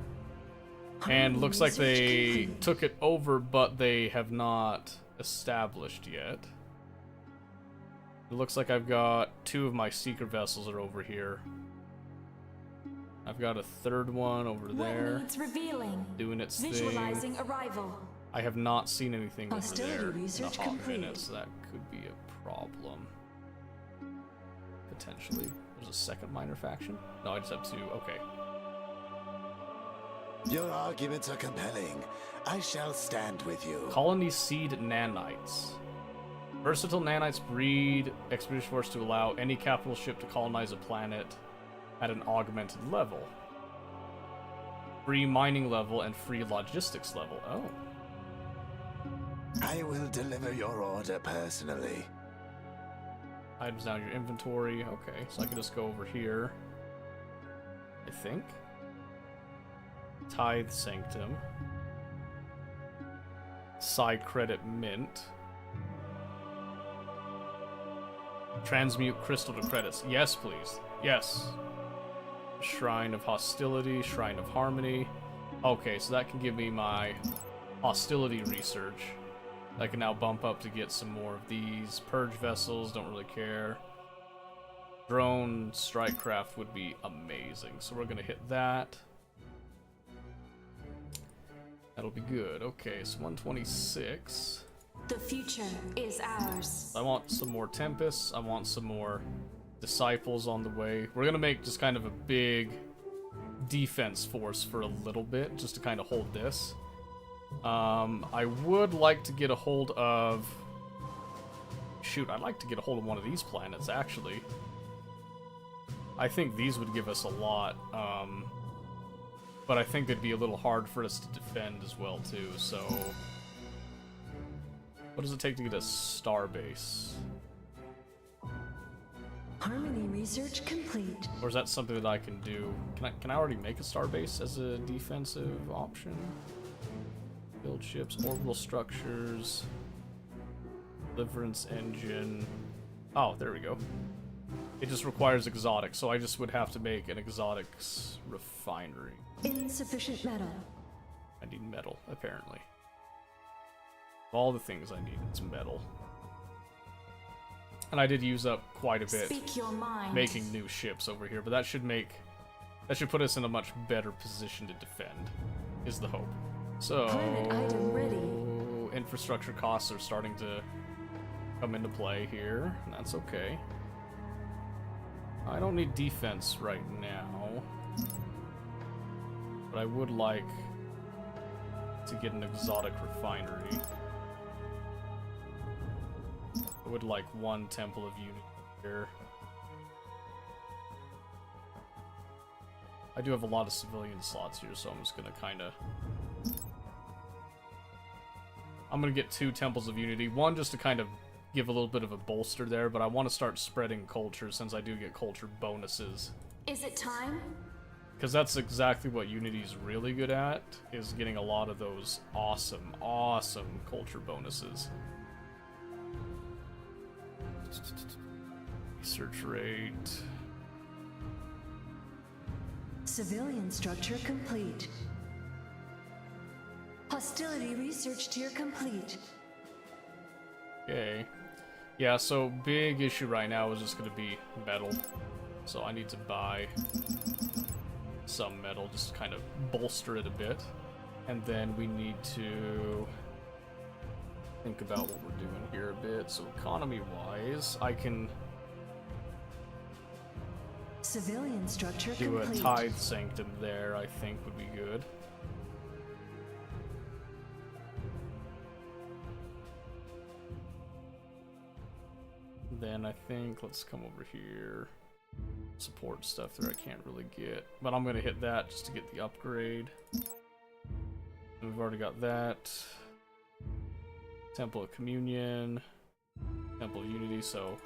And looks like they took it over, but they have not established yet. It looks like I've got 2 of my secret vessels are over here. I've got a 3rd one over there, Needs revealing. doing its thing. Visualizing arrival. I have not seen anything over Hostility there in a research hot complete. minute, so that could be a problem. Potentially. There's a 2nd minor faction? No, I just have 2. Okay. Your arguments are compelling. I shall stand with you. Colony Seed Nanites. Versatile nanites breed expedition force to allow any capital ship to colonize a planet at an augmented level. Free mining level and free logistics level. Oh. I will deliver your order personally. Items down your inventory. Okay, so I can just go over here. I think. Tithe Sanctum. Side Credit Mint. Transmute Crystal to credits. Yes, please. Yes. Shrine of Hostility, Shrine of Harmony. Okay, so that can give me my hostility research. I can now bump up to get some more of these. Purge vessels, don't really care. Drone strike craft would be amazing. So we're gonna hit that. That'll be good. Okay, so 126. The future is ours. I want some more Tempests. I want some more Disciples on the way. We're gonna make just kind of a big defense force for a little bit, just to kind of hold this. I would like to get a hold of... Shoot, I'd like to get a hold of one of these planets, actually. I think these would give us a lot. But I think it'd be a little hard for us to defend as well, too, so... What does it take to get a star base? Harmony research complete. Or is that something that I can do? Can I already make a star base as a defensive option? Build ships, orbital structures, deliverance engine. Oh, there we go. It just requires exotics, so I just would have to make an exotics refinery. Insufficient metal. I need metal, apparently. All the things I need, it's metal. And I did use up quite a bit Speak your mind. making new ships over here, but that should put us in a much better position to defend, is the hope. So, Planet item ready. Infrastructure costs are starting to come into play here, and that's okay. I don't need defense right now, but I would like to get an exotic refinery. I would like one Temple of Unity here. I do have a lot of civilian slots here, so I'm just gonna I'm gonna get 2 Temples of Unity. One just to kind of give a little bit of a bolster there, but I want to start spreading culture since I do get culture bonuses. Is it time? Because that's exactly what Unity's really good at, is getting a lot of those awesome, awesome culture bonuses. Research rate. Civilian structure complete. Hostility research tier complete. Okay. Yeah, so big issue right now is just going to be metal. So I need to buy some metal, just to kind of bolster it a bit. And then we need to think about what we're doing here a bit. So economy-wise, I can Civilian structure do complete. a tithe sanctum there, I think would be good. Then I think, let's come over here. Support stuff there I can't really get. But I'm going to hit that just to get the upgrade. And we've already got that. Temple of Communion. Temple of Unity, so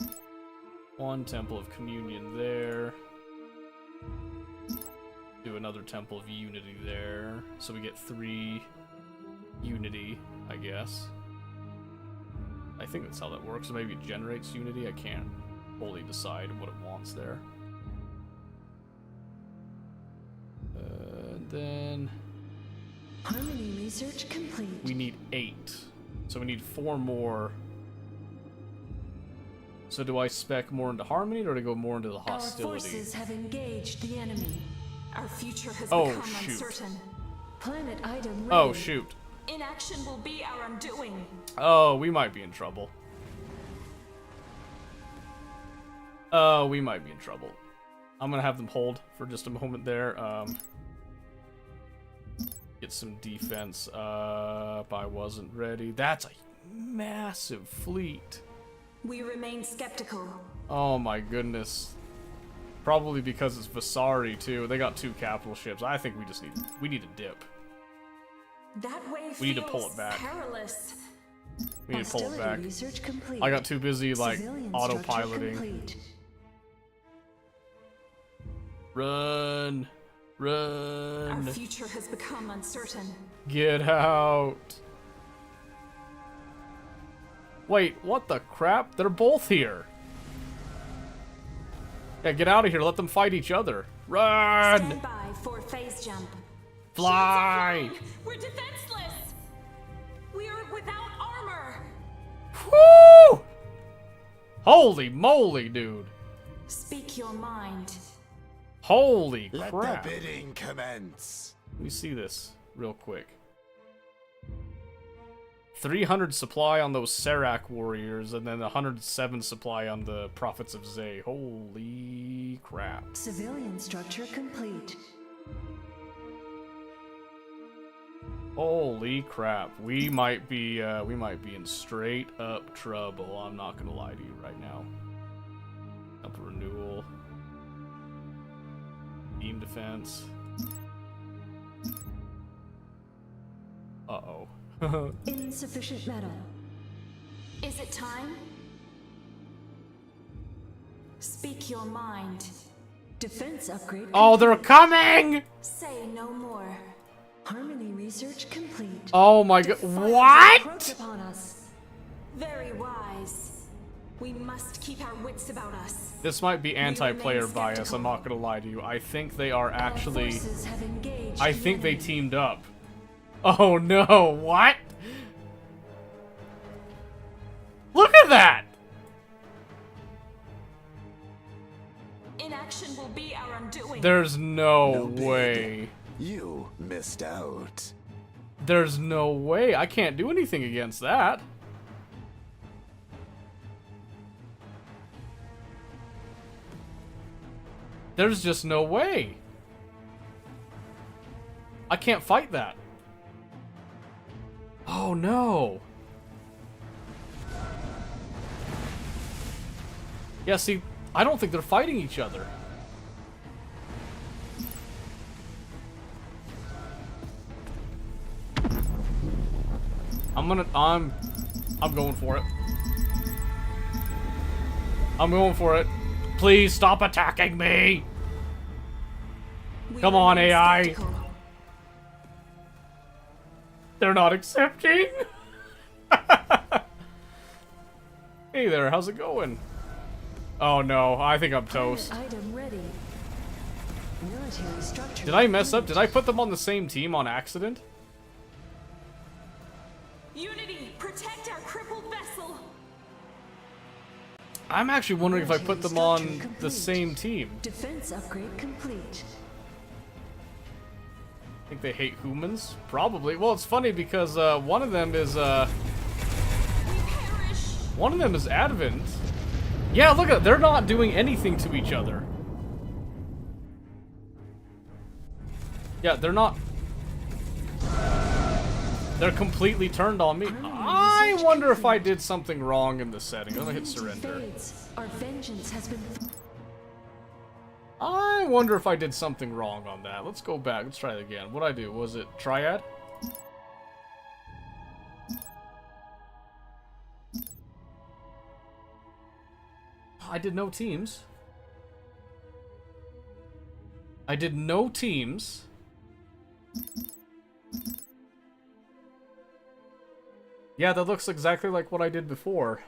1 Temple of Communion there. Do another Temple of Unity there. So we get 3 Unity, I guess. I think that's how that works. Maybe it generates Unity. I can't fully decide what it wants there. And then Harmony research complete. we need 8. So we need 4 more. So do I spec more into Harmony or do I go more into the Our Hostility? forces have engaged the enemy. Our future has Oh, become shoot. uncertain. Planet item ready. Oh, shoot. Inaction will be our undoing. Oh, we might be in trouble. Oh, we might be in trouble. I'm gonna have them hold for just a moment there. Get some defense up. I wasn't ready. That's a massive fleet. We remain skeptical. Oh my goodness. Probably because it's Vasari too. They got 2 capital ships. I think we need a dip. That way We need to feels pull it back. perilous. We need to pull it Hostility back. research complete. I got too busy like Civilian structure autopiloting. complete. Run. Our Run. future has become uncertain. Get out. Wait, what the crap? They're both here. Yeah, get out of here. Let them fight each other. Run! Stand by for phase jump. Fly! We're defenseless. We are without armor. Woo! Holy moly, dude. Speak your mind. Holy Let crap. the bidding commence. Let me see this real quick. 300 supply on those Serac warriors, and then 107 supply on the Prophets of Zay. Holy crap. Civilian structure complete. Holy crap. We might be in straight up trouble. I'm not gonna lie to you right now. Up renewal. Beam defense. Uh-oh. Insufficient metal. Is it time? Speak your mind. Defense upgrade. Oh, they're coming! Say no more. Harmony research complete. Oh my god. Encroach What? upon us. Very wise. We must keep our wits about us. This might be anti-player remain bias, skeptical. I'm not gonna lie to you. I think they are Our actually... forces have engaged I the think they enemy. teamed up. Oh no, what? Look at that! Inaction will be our undoing. There's no No big. way. You missed out. There's no way. I can't do anything against that. There's just no way. I can't fight that. Oh no. Yeah, see, I don't think they're fighting each other. I'm going for it. I'm going for it. Please stop attacking me! We Come on, remain AI. skeptical. They're not accepting! Hey there, how's it going? Oh no, I think I'm toast. Item ready. Military structure. Did I mess up? Did I put them on the same team on accident? Unity, protect our crippled vessel. I'm actually wondering if I put them on Structure the complete. same team. Defense upgrade complete. Think they hate humans? Probably. Well, it's funny because one of them is We perish. one of them is Advent. Yeah, look at, they're not doing anything to each other. Yeah, they're not. They're completely turned on me. I wonder if I did something wrong in the setting. I'm gonna hit Unity surrender. fades. Our vengeance has been. I wonder if I did something wrong on that. Let's go back. Let's try it again. What'd I do? Was it Triad? I did no teams. I did no teams. Yeah, that looks exactly like what I did before.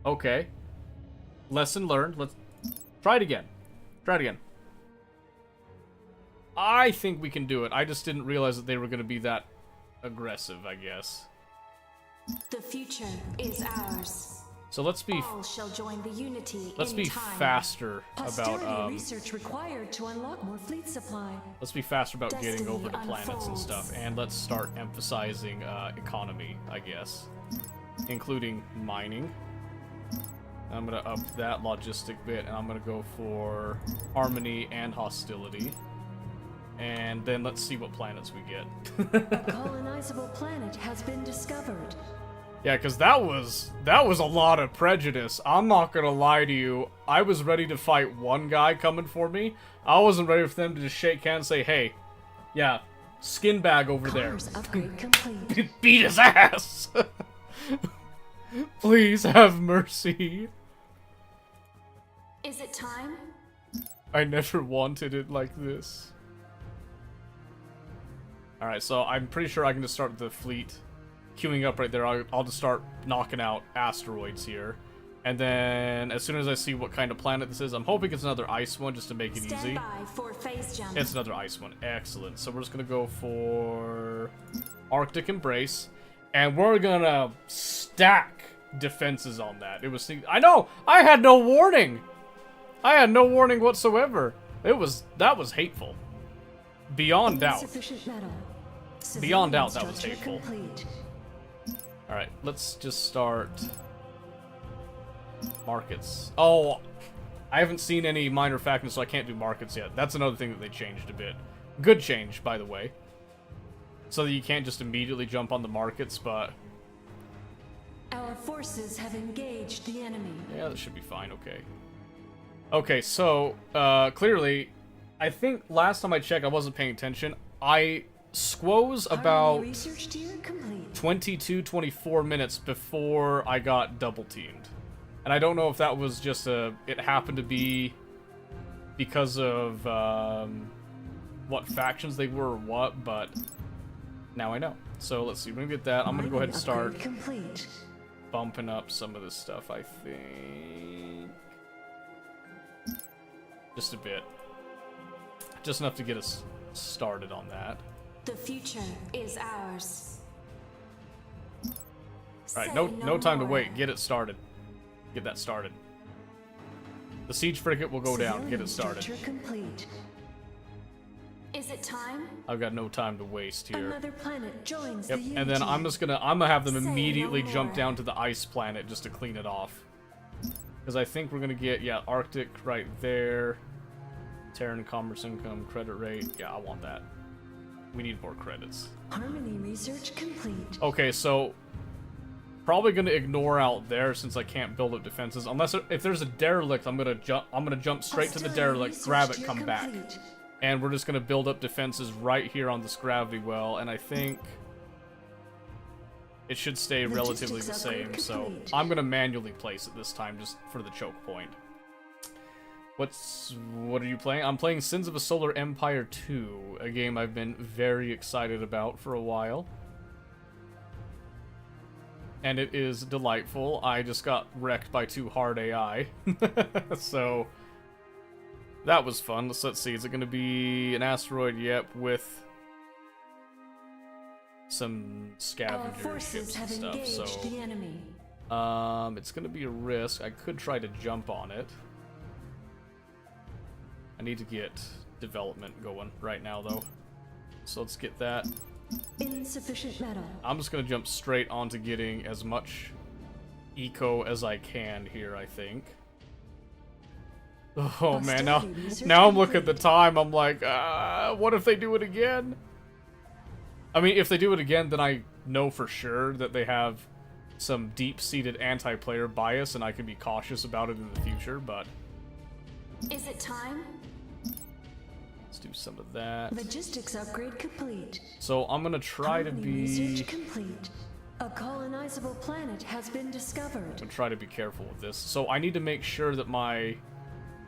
Okay. Lesson learned. Let's try it again. Try it again. I think we can do it. I just didn't realize that they were going to be that aggressive, I guess. The future is ours. So let's be All shall join the unity. let's in be time. faster Posterity about research required to unlock more fleet supply. let's be faster about getting Destiny over to planets and unfolds. stuff, and let's start emphasizing economy, I guess, including mining. I'm gonna up that logistic bit, and I'm gonna go for harmony and hostility, and then let's see what planets we get. A colonizable planet has been discovered. Yeah, because that was a lot of prejudice. I'm not gonna lie to you. I was ready to fight one guy coming for me. I wasn't ready for them to just shake hands and say, "Hey, yeah, skin bag over there." Cars upgrade complete. Beat his ass. Please have mercy. Is it time? I never wanted it like this. Alright, so I'm pretty sure I can just start the fleet queuing up right there. I'll just start knocking out asteroids here. And then, as soon as I see what kind of planet this is, I'm hoping it's another ice one just to make it Stand easy. by for phase jump. It's another ice one. Excellent. So we're just gonna go for Arctic Embrace. And we're gonna stack defenses on that. It was... I know! I had no warning! I had no warning whatsoever. That was hateful. Beyond doubt. Insufficient metal. Beyond doubt, Civilian that was structure hateful. complete. Alright, let's just start... markets. Oh, I haven't seen any minor factions, so I can't do markets yet. That's another thing that they changed a bit. Good change, by the way. So that you can't just immediately jump on the markets, but... Our forces have engaged the enemy. yeah, that should be fine, okay. Okay, so clearly, I think last time I checked, I wasn't paying attention. I squoze about Harmony research tier complete. 22, 24 minutes before I got double teamed. And I don't know if that was just it happened to be because of what factions they were or what, but now I know. So let's see, we're gonna get that. I'm gonna go ahead and start Upgrade complete. bumping up some of this stuff, I think. Just a bit. Just enough to get us started on that. The future is ours. Alright, Say no time to more. wait. Get it started. Get that started. The siege frigate will go down. Get Civilian it started. structure complete. Is it time? I've got no time to waste here. Another planet joins Yep, the Unity. and then I'm gonna have them Say no immediately jump more. down to the ice planet just to clean it off. Because I think we're gonna get, yeah, Arctic right there. Terran commerce income, credit rate. Yeah, I want that. We need more credits. Harmony research complete. Okay, so probably gonna ignore out there since I can't build up defenses. Unless if there's a derelict, I'm gonna jump straight to the Hostility derelict, research grab it, tier come back. complete. And we're just gonna build up defenses right here on this gravity well, and I think it should stay relatively the Logistics same, upgrade so complete. I'm gonna manually place it this time just for the choke point. What are you playing? I'm playing Sins of a Solar Empire 2, a game I've been very excited about for a while. And it is delightful. I just got wrecked by 2 hard AI. So that was fun. Let's see. Is it going to be an asteroid? Yep, with some Our scavenger forces ships have and stuff. engaged So the enemy. it's going to be a risk. I could try to jump on it. I need to get development going right now, though. So let's get that. Insufficient metal. I'm just going to jump straight onto getting as much eco as I can here, I think. Oh man, now Hostility research I'm looking at the complete. time, I'm like, what if they do it again? I mean, if they do it again, then I know for sure that they have some deep-seated anti-player bias, and I can be cautious about it in the future, but Is it time? let's do some of that. Logistics upgrade complete. So I'm gonna try to Harmony be... research complete. A colonizable planet has been discovered. I'm try to be careful with this. So I need to make sure that my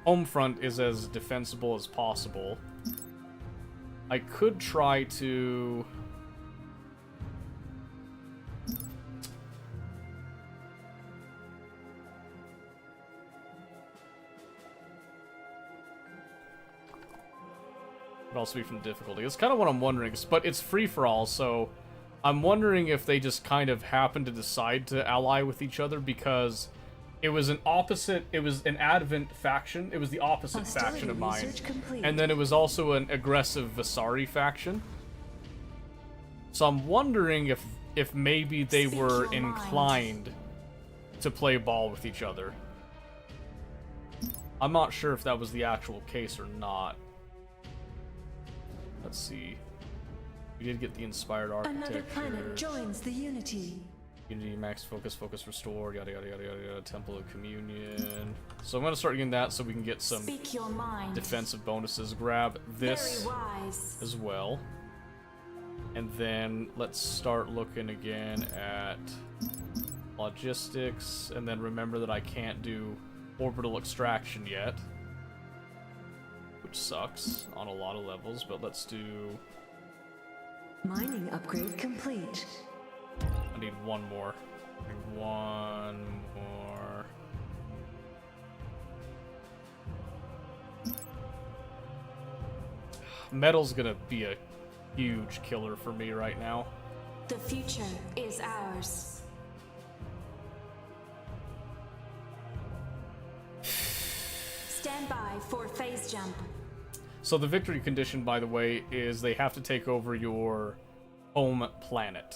home front is as defensible as possible. I could try to... Could also be from difficulty. It's kind of what I'm wondering, but it's free-for-all, so I'm wondering if they just kind of happen to decide to ally with each other because it was an Advent faction. It was the opposite Hostility faction of mine. research complete. And then it was also an aggressive Vasari faction. So I'm wondering if maybe they Speak were your mind. inclined to play ball with each other. I'm not sure if that was the actual case or not. Let's see. We did get the inspired architecture. Another planet joins the Unity. Unity, max focus restored, yada yada yada yada, Temple of Communion. So I'm gonna start getting that so we can get some Speak your mind. defensive bonuses. Grab this Very wise. as well. And then let's start looking again at logistics. And then remember that I can't do orbital extraction yet, which sucks on a lot of levels, but let's do... Mining upgrade complete. I need one more. I need one more. Metal's gonna be a huge killer for me right now. The future is ours. Stand by for phase jump. So the victory condition, by the way, is they have to take over your home planet.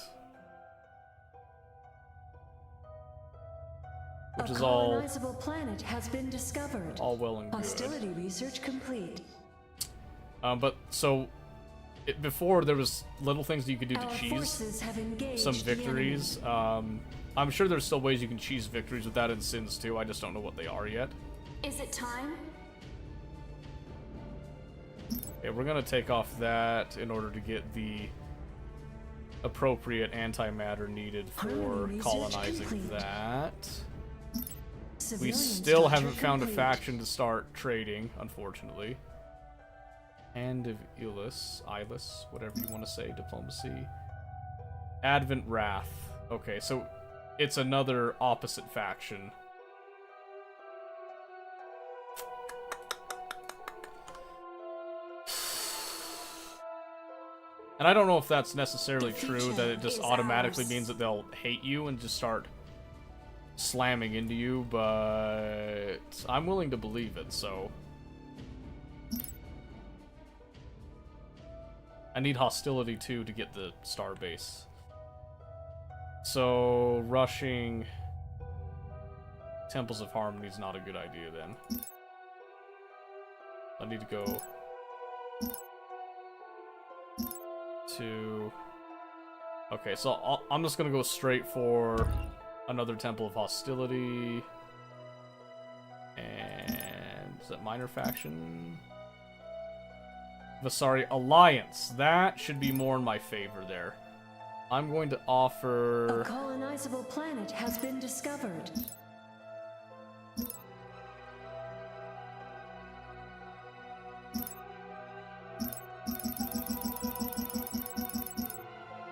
Which A is all colonizable planet has been discovered. well and good. Hostility research complete. But so before there was little things that you could do to Our cheese forces have engaged some the enemy. victories. I'm sure there's still ways you can cheese victories with that in Sins too. I just don't know what they are yet. Is it time? Okay, we're gonna take off that in order to get the appropriate antimatter needed for Harmony research colonizing complete. that. We Civilian still structure haven't found a complete. faction to start trading, unfortunately. Hand of Ilus, whatever you want to say, diplomacy. Advent Wrath. Okay, so it's another opposite faction. And I don't know if that's necessarily The true, that future it just is automatically ours. means that they'll hate you and just start slamming into you, but I'm willing to believe it, so. I need hostility too to get the star base. So, rushing Temples of Harmony is not a good idea then. I need to go to... Okay, so I'm just gonna go straight for another Temple of Hostility. And is that minor faction? Vasari Alliance. That should be more in my favor there. I'm going to A offer... colonizable planet has been discovered.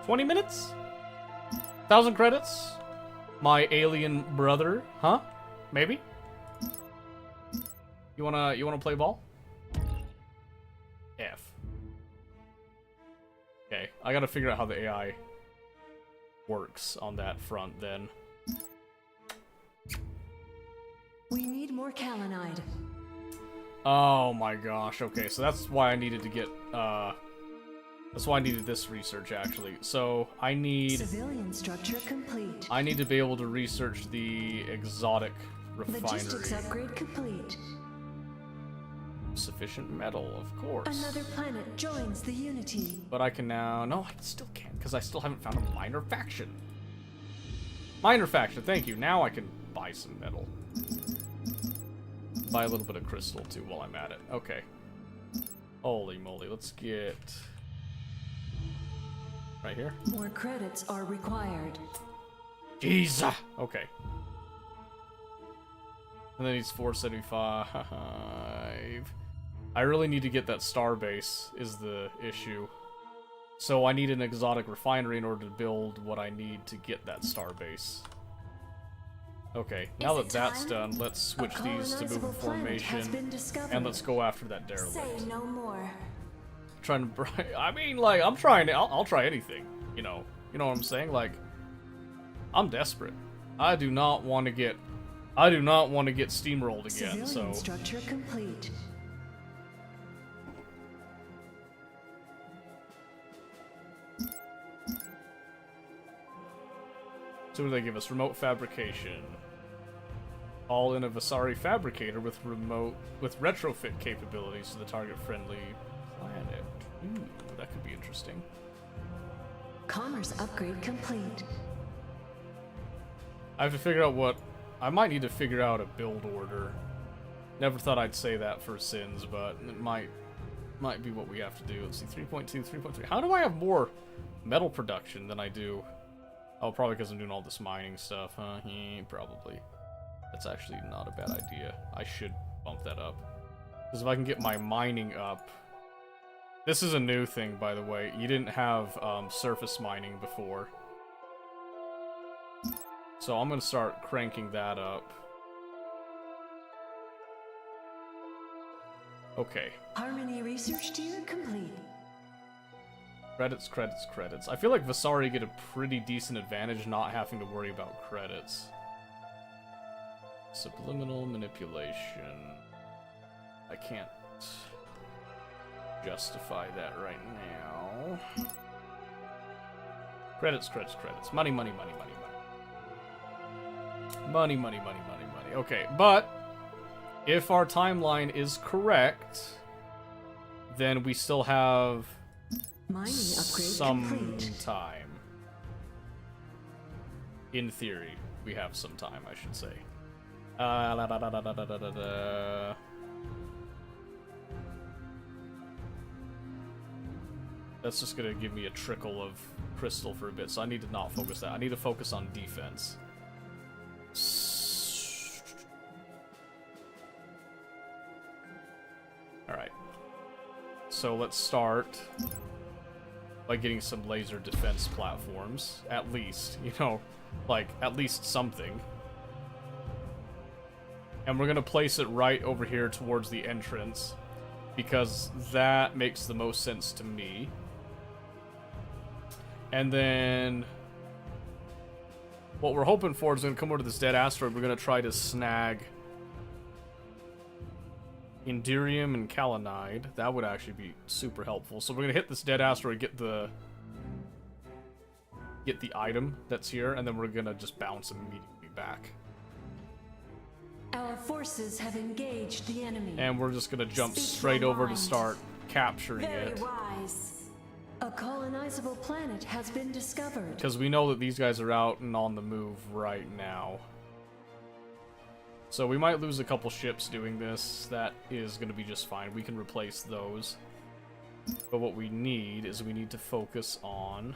$20 minutes? 1,000 credits? My alien brother? Huh? Maybe? You wanna play ball? F. Okay, I gotta figure out how the AI works on that front then. We need more Kalinide. Oh my gosh, okay, so that's why I needed to get, that's why I needed this research, actually. So, I need Structure complete. to be able to research the exotic Logistics refinery. upgrade complete. Sufficient metal, of course. Another planet joins the Unity. But I can now... No, I still can't, because I still haven't found a minor faction. Minor faction, thank you. Now I can buy some metal. Buy a little bit of crystal, too, while I'm at it. Okay. Holy moly, let's get... Right here? More credits are required. Jesus! Okay. And then he's 475. I really need to get that star base, is the issue. So I need an exotic refinery in order to build what I need to get that star base. Okay, now that that's done, let's switch these to move in formation, and let's go after that derelict. no more. Trying to, I mean, like, I'm trying. I'll try anything. You know what I'm saying? Like, I'm desperate. I do not want to get steamrolled again. Civilian So structure complete. what do they give us? Remote fabrication. All in a Vasari fabricator with retrofit capabilities to the target-friendly planet. Ooh, that could be interesting. Commerce upgrade complete. I have to figure out what... I might need to figure out a build order. Never thought I'd say that for Sins, but it might be what we have to do. Let's see, 3.2, 3.3. How do I have more metal production than I do? Oh, probably because I'm doing all this mining stuff, huh? Probably. That's actually not a bad idea. I should bump that up. Because if I can get my mining up... This is a new thing, by the way. You didn't have surface mining before. So I'm going to start cranking that up. Okay. Harmony research tier complete. Credits, credits, credits. I feel like Vasari get a pretty decent advantage not having to worry about credits. Subliminal manipulation. I can't justify that right now. Credits, credits, credits. Money, money, money, money, money. Money, money, money, money, money. Okay, but if our timeline is correct, then we still have Mining upgrade some complete. time. In theory, we have some time, I should say. La, da, da, da, da, da, da, da. That's just gonna give me a trickle of crystal for a bit, so I need to not focus that. I need to focus on defense. Alright. So let's start by getting some laser defense platforms. At least, you know, like, at least something. And we're gonna place it right over here towards the entrance, because that makes the most sense to me. And then what we're hoping for is going to come over to this dead asteroid. We're going to try to snag Enderium and Kalinide. That would actually be super helpful. So we're going to hit this dead asteroid, get the item that's here, and then we're going to just bounce immediately back. Our forces have engaged the enemy. And we're just going to jump Speak straight your over to mind. start capturing Very it. wise. A colonizable planet has been discovered. Because we know that these guys are out and on the move right now. So we might lose a couple ships doing this. That is going to be just fine. We can replace those. But what we need is we need to focus on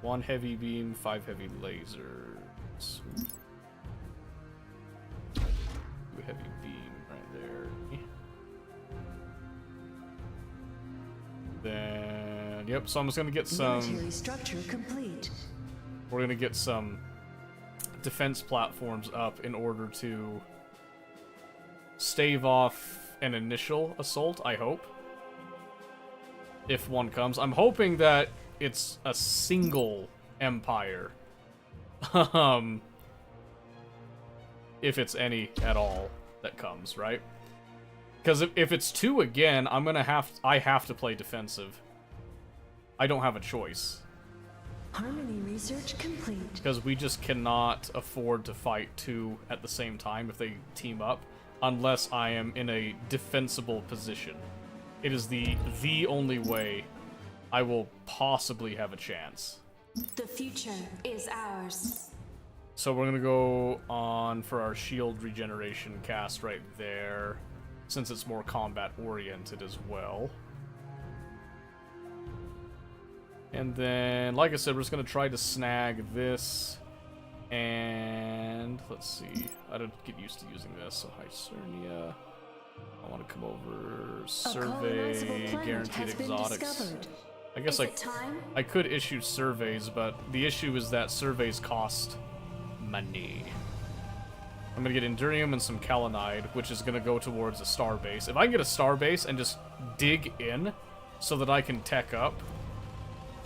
1 heavy beam, 5 heavy lasers. 2 heavy beam right there. Then, yep, so I'm just gonna get some. Military structure complete. We're gonna get some defense platforms up in order to stave off an initial assault, I hope. If one comes. I'm hoping that it's a single empire. If it's any at all that comes, right? Because if it's 2 again, I have to play defensive. I don't have a choice. Harmony research complete. Because we just cannot afford to fight 2 at the same time if they team up, unless I am in a defensible position. It is the only way I will possibly have a chance. The future is ours. So we're gonna go on for our shield regeneration cast right there, since it's more combat oriented as well. And then, like I said, we're just gonna try to snag this, and let's see. I don't get used to using this. So Hycernia. I want to come over. Survey guaranteed exotics. I guess I could issue surveys, but the issue is that surveys cost money. I'm gonna get Enderium and some Kalinide, which is gonna go towards a star base. If I can get a star base and just dig in so that I can tech up,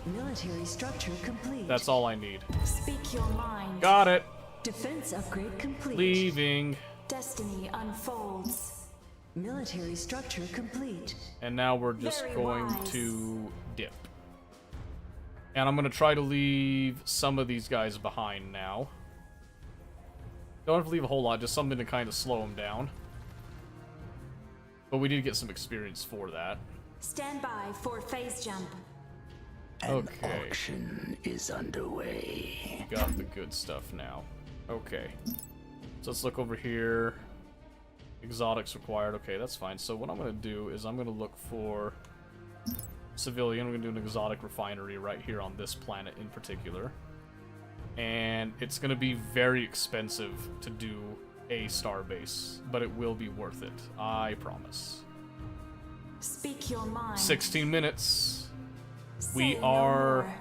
Military structure complete. that's all I need. Speak your mind. Got it. Defense upgrade complete. Leaving. Destiny unfolds. Military structure complete. And now we're just Very going wise. to dip. And I'm gonna try to leave some of these guys behind now. Don't have to leave a whole lot, just something to kind of slow them down. But we need to get some experience for that. Stand by for phase jump. Okay. Auction is underway. Got the good stuff now. Okay. So let's look over here. Exotics required. Okay, that's fine. So what I'm going to do is I'm going to look for civilian. I'm going to do an exotic refinery right here on this planet in particular. And it's going to be very expensive to do a star base, but it will be worth it. I promise. Speak your mind. 16 minutes. Say We no are more.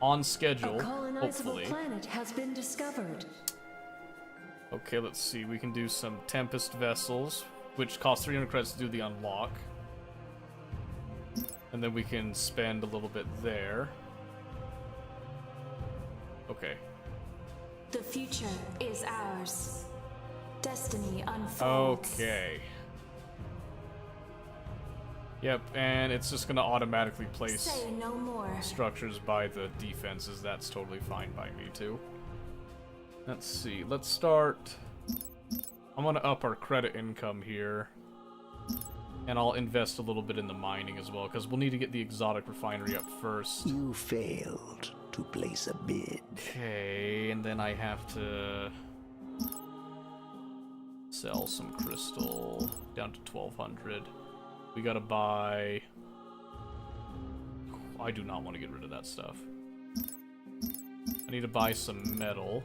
on A schedule, colonizable hopefully. planet has been discovered. Okay, let's see. We can do some Tempest vessels, which cost 300 credits to do the unlock. And then we can spend a little bit there. Okay. The future is ours. Destiny unfolds. Okay. Yep, and it's just gonna automatically place Say no more. structures by the defenses. That's totally fine by me too. Let's see. Let's start. I'm gonna up our credit income here, and I'll invest a little bit in the mining as well, because we'll need to get the exotic refinery up first. You failed to place a bid. Okay, and then I have to Sell some crystal down to 1200. We gotta buy... I do not want to get rid of that stuff. I need to buy some metal.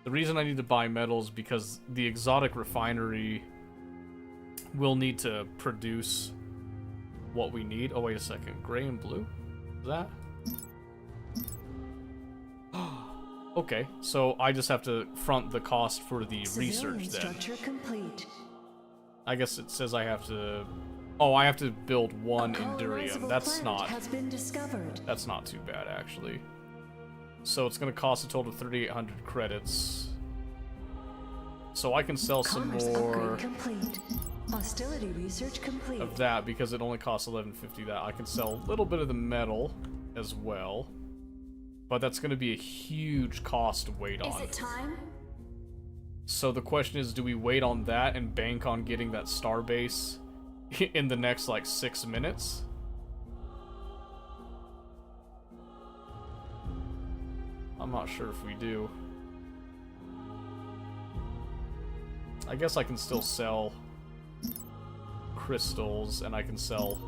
The reason I need to buy metal is because the exotic refinery will need to produce what we need. Oh, wait a second. Gray and blue? Is that? Okay, so I just have to front the cost for the research then. Structure complete. I guess it says I have to... Oh, I have to build one A Endurium. colonizable That's planet not... has been discovered. That's not too bad, actually. So it's going to cost a total of 3,800 credits. So I can sell some Commerce more upgrade complete. Hostility research complete. of that because it only costs 1150. That I can sell a little bit of the metal as well. But that's going to be a huge cost to wait on. Is it time? So the question is, do we wait on that and bank on getting that starbase in the next, like, 6 minutes? I'm not sure if we do. I guess I can still sell crystals, and I can sell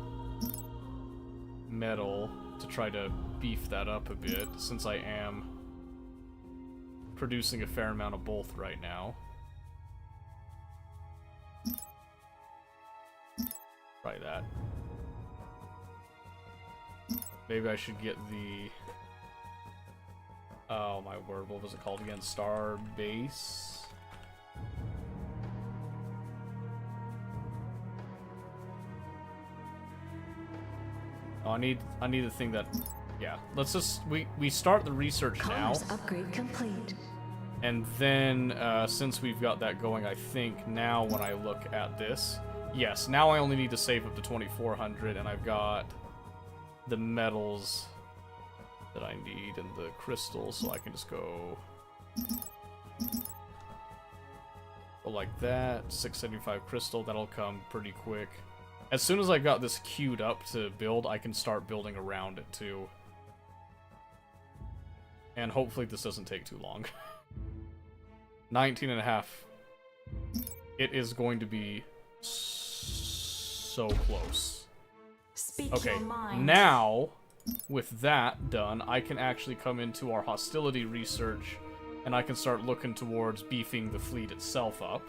metal to try to beef that up a bit, since I am producing a fair amount of both right now. Try that. Maybe I should get the... Oh my word, what was it called again? Starbase? Oh, I need the thing that... Yeah, let's just... We start the research now. Commerce upgrade complete. And then, since we've got that going, I think now when I look at this... Yes, now I only need to save up to 2,400, and I've got the metals that I need and the crystals, so I can just go like that. 675 crystal, that'll come pretty quick. As soon as I got this queued up to build, I can start building around it too. And hopefully this doesn't take too long. 19 and a half. It is going to be so close. Speak Okay, your mind. now, with that done, I can actually come into our hostility research, and I can start looking towards beefing the fleet itself up.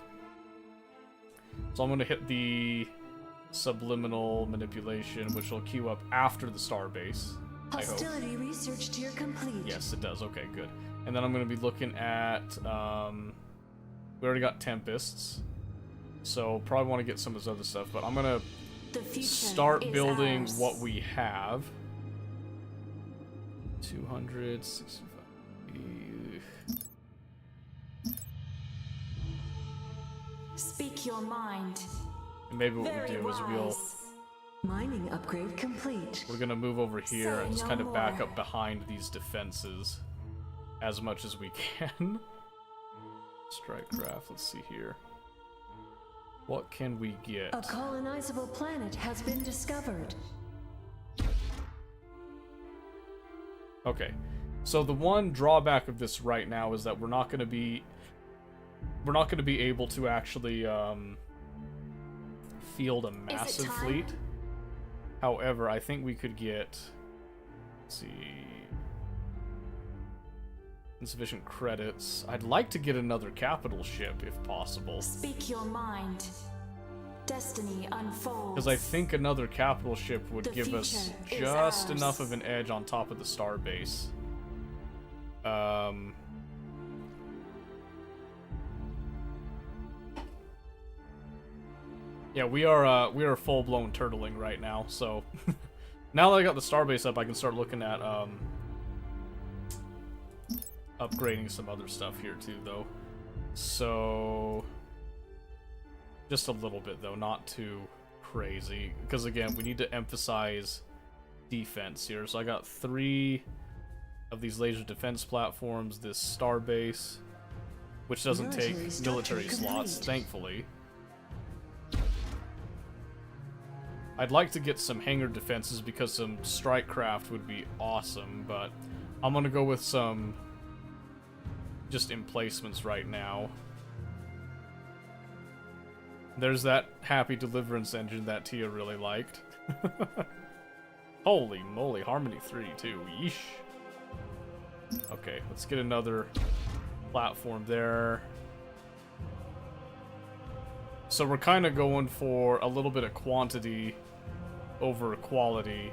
So I'm going to hit the subliminal manipulation, which will queue up after the starbase. I hope. Hostility research tier complete. Yes, it does. Okay, good. And then I'm going to be looking at... we already got Tempests, so probably want to get some of this other stuff, but I'm going The to future start is building ours. what we have. 265. Speak your mind. And maybe what Very we do is wise. Mining upgrade complete. we're going to move over here Say and just no kind of back more. up behind these defenses as much as we can. Strikecraft, let's see here. What can we get? A colonizable planet has been discovered. Okay, so the one drawback of this right now is that we're not going to be able to actually field a massive time? fleet. However, I think we could get, let's see, insufficient credits. I'd like to get another capital ship if possible, Speak your mind. Destiny unfolds. because I think another capital ship would The give us future is just ours. enough of an edge on top of the starbase. Yeah, we are full-blown turtling right now, so now that I got the starbase up, I can start looking at upgrading some other stuff here too, though. So just a little bit, though, not too crazy, because again, we need to emphasize defense here. So I got 3 of these laser defense platforms, this starbase, which doesn't Military take structure military slots, complete. thankfully. I'd like to get some hangar defenses because some strike craft would be awesome, but I'm gonna go with some just emplacements right now. there's that Happy Deliverance engine that Tia really liked. Holy moly, Harmony 3 too. Yeesh. Okay, let's get another platform there. So we're kind of going for a little bit of quantity over quality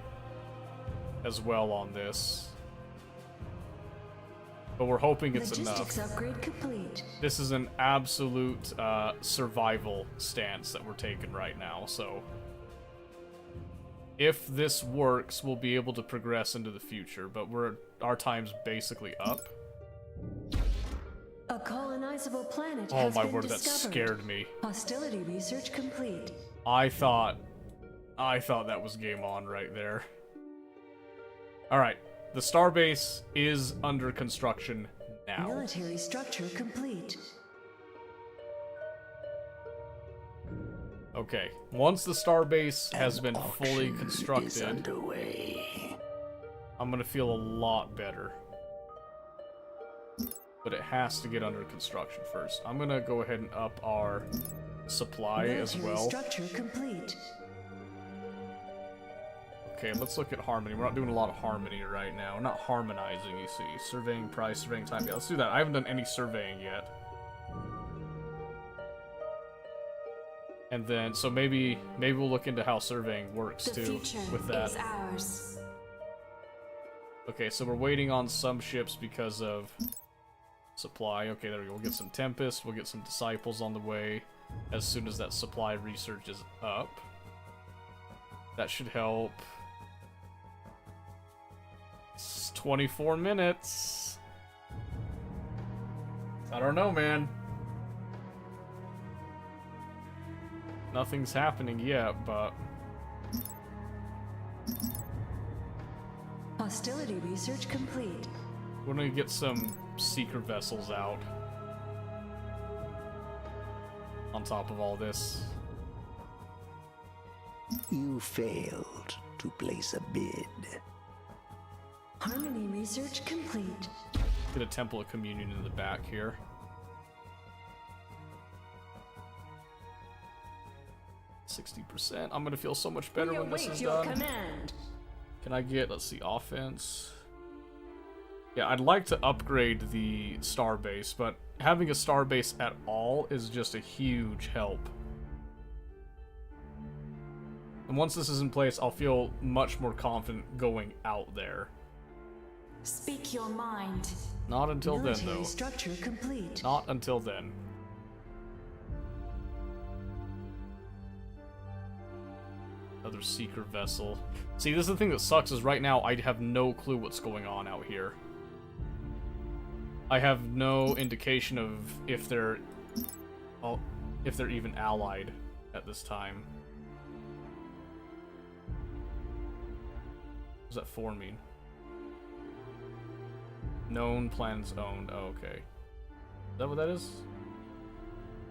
as well on this. But we're hoping it's Logistics enough. upgrade complete. This is an absolute survival stance that we're taking right now, so if this works, we'll be able to progress into the future, but our time's basically up. A colonizable planet Oh has my been word, that discovered. scared me. Hostility research complete. I thought that was game on right there. Alright, the starbase is under construction now. Military structure complete. Okay, once the starbase has been fully constructed, Underway. I'm gonna feel a lot better. But it has to get under construction first. I'm gonna go ahead and up our supply as Military well. structure complete. Okay, let's look at Harmony. We're not doing a lot of Harmony right now. We're not harmonizing, you see. Surveying price, surveying time. Yeah, let's do that. I haven't done any surveying yet. And then, so maybe we'll look into how surveying works too with that. Ours. Okay, so we're waiting on some ships because of supply. Okay, there we go. We'll get some Tempest. We'll get some Disciples on the way as soon as that supply research is up. That should help. It's 24 minutes. I don't know, man. Nothing's happening yet, but Hostility research complete. we're gonna get some seeker vessels out on top of all this. You failed to place a bid. Harmony research complete. Get a Temple of Communion in the back here. %. I'm gonna feel so much better when this is done. command. Can I get, let's see, offense? Yeah, I'd like to upgrade the starbase, but having a starbase at all is just a huge help. And once this is in place, I'll feel much more confident going out there. Speak your mind. Not until then, Military though. structure complete. Not until then. Another seeker vessel. See, this is the thing that sucks, is right now I have no clue what's going on out here. I have no indication of if they're even allied at this time. What does that 4 mean? Known plans owned. Oh, okay. Is that what that is?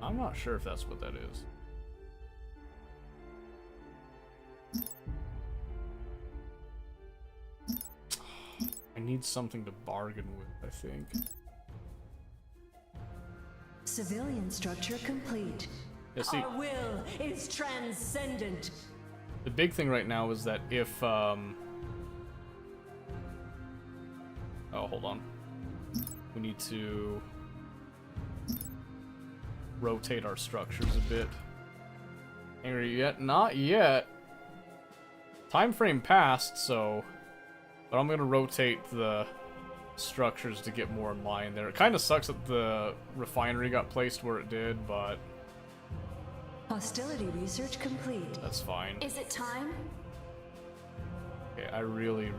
I'm not sure if that's what that is. I need something to bargain with, I think. Civilian structure complete. Yeah, see, Our will is transcendent. the big thing right now is that if, oh, hold on. We need to rotate our structures a bit. Angry yet? Not yet. Time frame passed, so... But I'm gonna rotate the structures to get more in line there. It kind of sucks that the refinery got placed where it did, but Hostility research complete. that's fine. Is it time? Okay, I really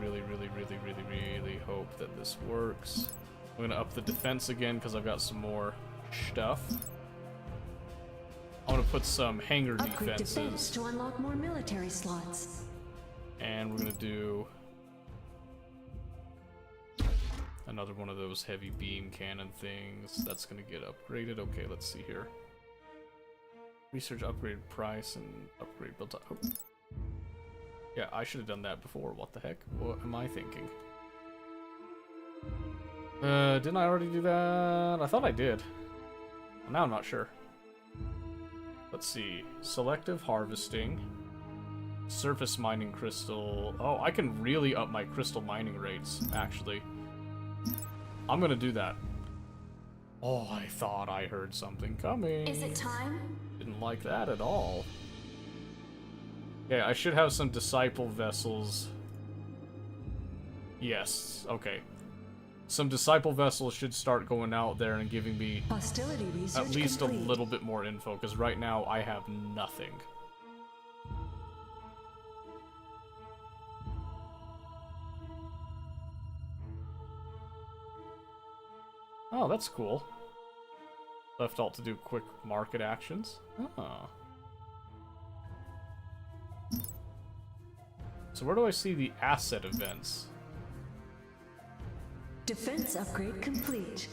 hope that this works. I'm gonna up the defense again because I've got some more stuff. I'm gonna put some hangar Upgrade defense defenses, to unlock more military slots. and we're gonna do another one of those heavy beam cannon things. That's gonna get upgraded. Okay, let's see here. Research upgrade price and upgrade built up. Oh. Yeah, I should have done that before. What the heck? What am I thinking? Didn't I already do that? I thought I did. Now I'm not sure. Let's see. Selective harvesting. Surface mining crystal. Oh, I can really up my crystal mining rates, actually. I'm gonna do that. Oh, I thought I heard something coming. Is it time? Didn't like that at all. Okay, I should have some disciple vessels. Yes, okay. Some disciple vessels should start going out there and giving me Hostility research at least complete. a little bit more info, because right now I have nothing. Oh, that's cool. Left alt to do quick market actions. Oh. So where do I see the asset events? Defense upgrade complete.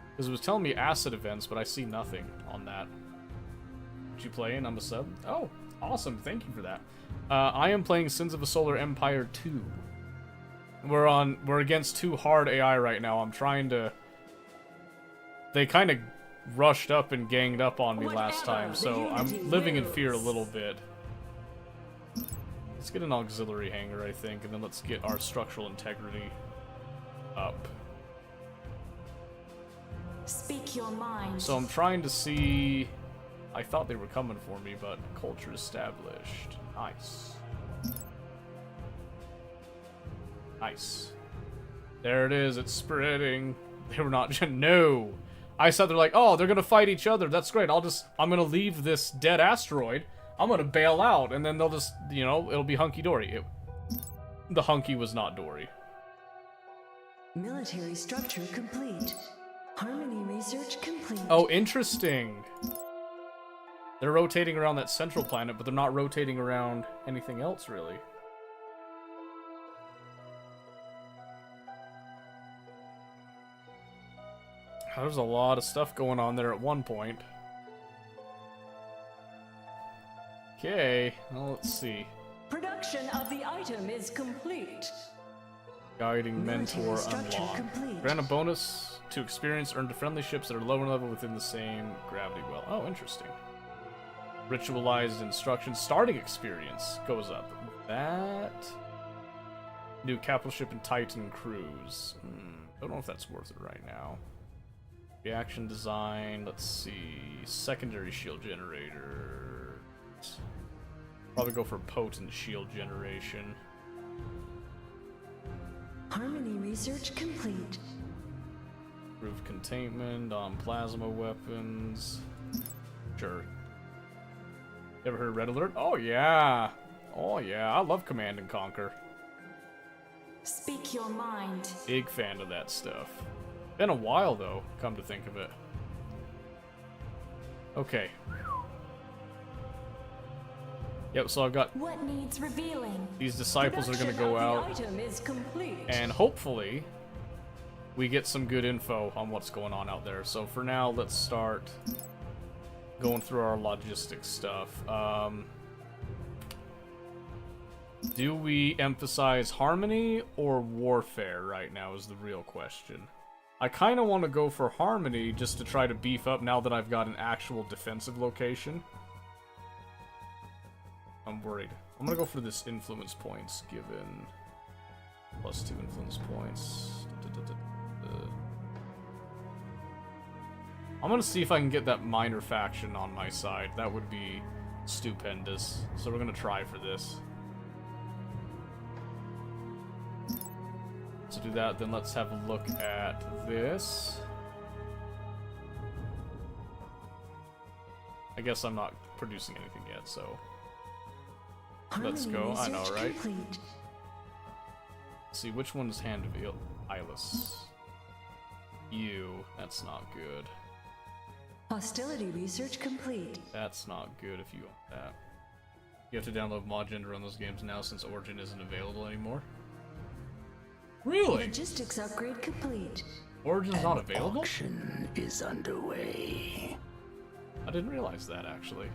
Because it was telling me asset events, but I see nothing on that. What you playing? I'm a sub. Oh, awesome. Thank you for that. I am playing Sins of a Solar Empire 2. We're against 2 hard AI right now. I'm trying to... They kind of rushed up and ganged up on me last time, so I'm living in fear a little bit. Let's get an auxiliary hangar, I think, and then let's get our structural integrity up. Speak your mind. So I'm trying to see... I thought they were coming for me, but culture established. Nice. Nice. There it is, it's spreading. They were not... No! I said they're like, oh, they're gonna fight each other. That's great. I'm gonna leave this dead asteroid. I'm gonna bail out, and then they'll just, you know, it'll be hunky-dory. The hunky was not dory. Military structure complete. Harmony research complete. Oh, interesting. They're rotating around that central planet, but they're not rotating around anything else, really. There's a lot of stuff going on there at one point. Okay, well, let's see. Production of the item is complete. Guiding Military Mentor structure unlocked. complete. Grant a bonus to experience earned to friendly ships that are lower level within the same gravity well. Oh, interesting. Ritualized instructions. Starting experience goes up. That... New capital ship and Titan cruise. Don't know if that's worth it right now. Reaction design. Let's see. Secondary shield generator. Probably go for potent shield generation. Harmony research complete. Improved containment on plasma weapons. Sure. Ever heard of Red Alert? Oh yeah. Oh yeah. I love Command and Conquer. Speak your mind. Big fan of that stuff. Been a while though, come to think of it. Okay. Yep, so I've got What needs revealing? these disciples are gonna Production go of out, the item is complete. and hopefully we get some good info on what's going on out there. So for now, let's start going through our logistics stuff. Do we emphasize harmony or warfare right now is the real question. I kind of want to go for harmony just to try to beef up now that I've got an actual defensive location. I'm worried. I'm gonna go for this influence points given +2 influence points. I'm gonna see if I can get that minor faction on my side. That would be stupendous. So we're gonna try for this. To do that, then let's have a look at this. I guess I'm not producing anything yet, so let's Harmony go. I know, research right? complete. Let's see, which one's Hand of Eyeless? You. That's not good. Hostility research complete. That's not good if you want that. You have to download Modgen to run those games now since Origin isn't available anymore. Really? Logistics upgrade complete. Origin's not available? Auction is underway. I didn't realize that, actually.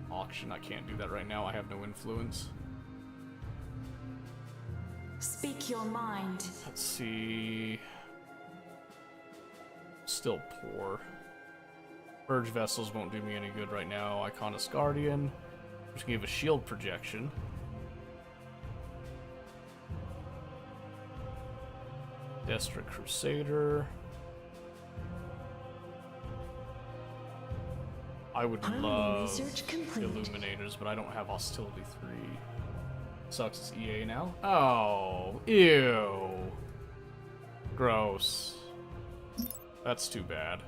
Auction, I can't do that right now. I have no influence. Speak your mind. Let's see... Still poor. Purge vessels won't do me any good right now. Iconis Guardian. Just gonna give a shield projection. Destra Crusader. I would Harmony love research complete. Illuminators, but I don't have Hostility 3. Sucks, it's EA now. Oh, ew. Gross. That's too bad.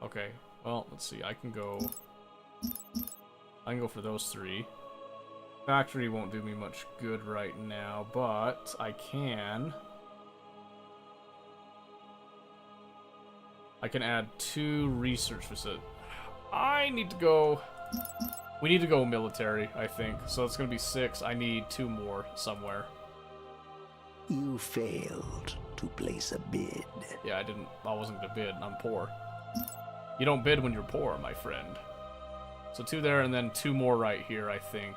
Okay, well, let's see. I can go for those 3. Factory won't do me much good right now, but I can add 2 research facilities. I need to go. We need to go military, I think. So it's gonna be 6. I need 2 more somewhere. You failed to place a bid. Yeah, I wasn't gonna bid. I'm poor. You don't bid when you're poor, my friend. So 2 there, and then 2 more right here, I think.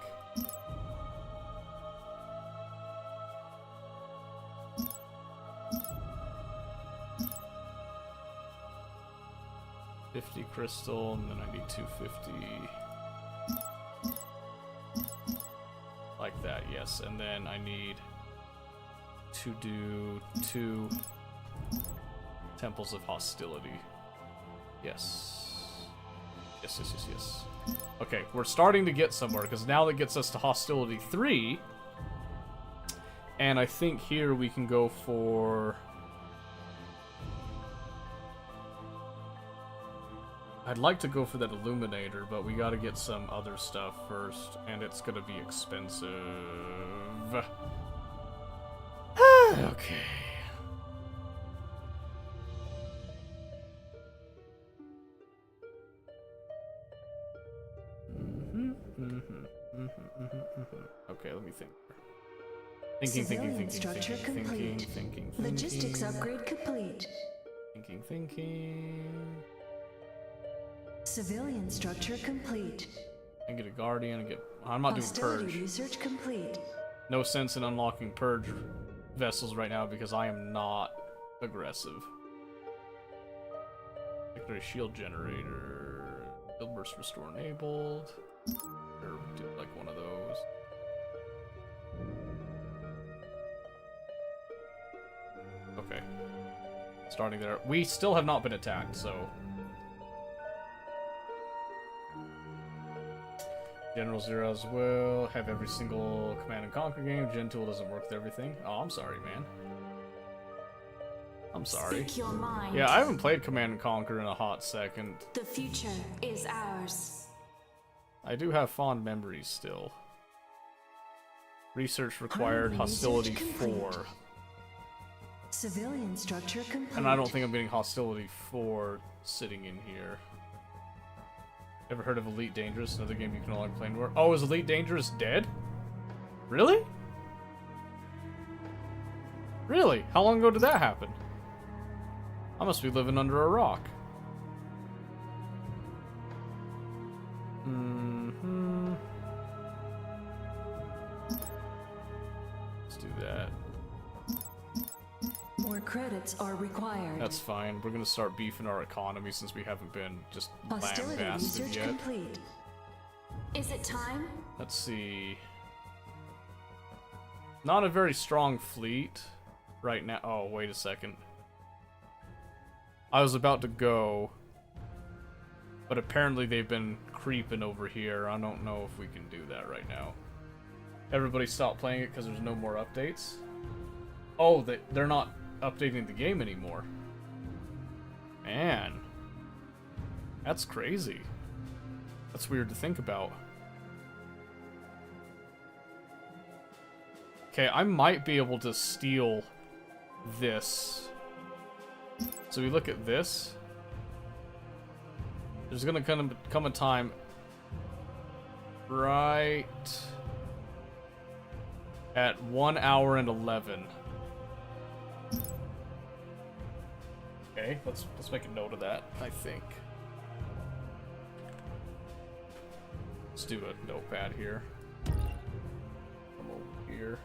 $50 crystal, and then I need 250. Like that, yes. And then I need to do 2 temples of hostility. Yes. Yes. Okay, we're starting to get somewhere, because now that gets us to hostility 3. And I think here we can go for... I'd like to go for that Illuminator, but we gotta get some other stuff first, and it's gonna be expensive. Okay. Okay, let me think. Civilian structure complete. Thinking. Logistics upgrade complete. Thinking. Civilian structure complete. And get a Guardian and get... I'm not doing Hostility Purge. research complete. No sense in unlocking Purge vessels right now because I am not aggressive. Victory Shield Generator. Build Burst Restore enabled. Or do like one of those. Okay. Starting there. We still have not been attacked, so... General Zero as well. Have every single Command and Conquer game. Gen Tool doesn't work with everything. Oh, I'm sorry, man. I'm sorry. Speak your mind. Yeah, I haven't played Command and Conquer in a hot second. The future is ours. I do have fond memories still. Research required. Harmony Hostility research complete. 4. Civilian structure complete. And I don't think I'm getting Hostility 4 sitting in here. Ever heard of Elite Dangerous? Another game you can only play in war. Oh, is Elite Dangerous dead? Really? Really? How long ago did that happen? I must be living under a rock. Let's do that. More credits are required. That's fine. We're gonna start beefing our economy since we haven't been just Hostility lambasted research yet. complete. Is it time? Let's see. Not a very strong fleet right now. Oh, wait a second. I was about to go, but apparently they've been creeping over here. I don't know if we can do that right now. Everybody stopped playing it because there's no more updates. Oh, they're not updating the game anymore. Man. That's crazy. That's weird to think about. Okay, I might be able to steal this. So we look at this. There's gonna come a time right at 1 hour and 11. Okay, let's make a note of that, I think. Let's do a notepad here. Come over here.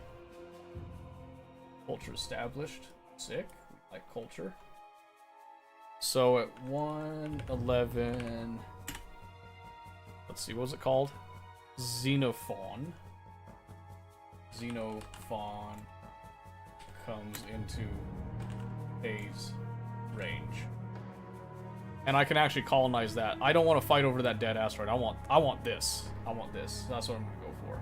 Culture established. Sick. We like culture. So at 111, let's see, what was it called? Xenophon. Xenophon comes into phase range. And I can actually colonize that. I don't want to fight over that dead asteroid. I want this. I want this. That's what I'm gonna go for.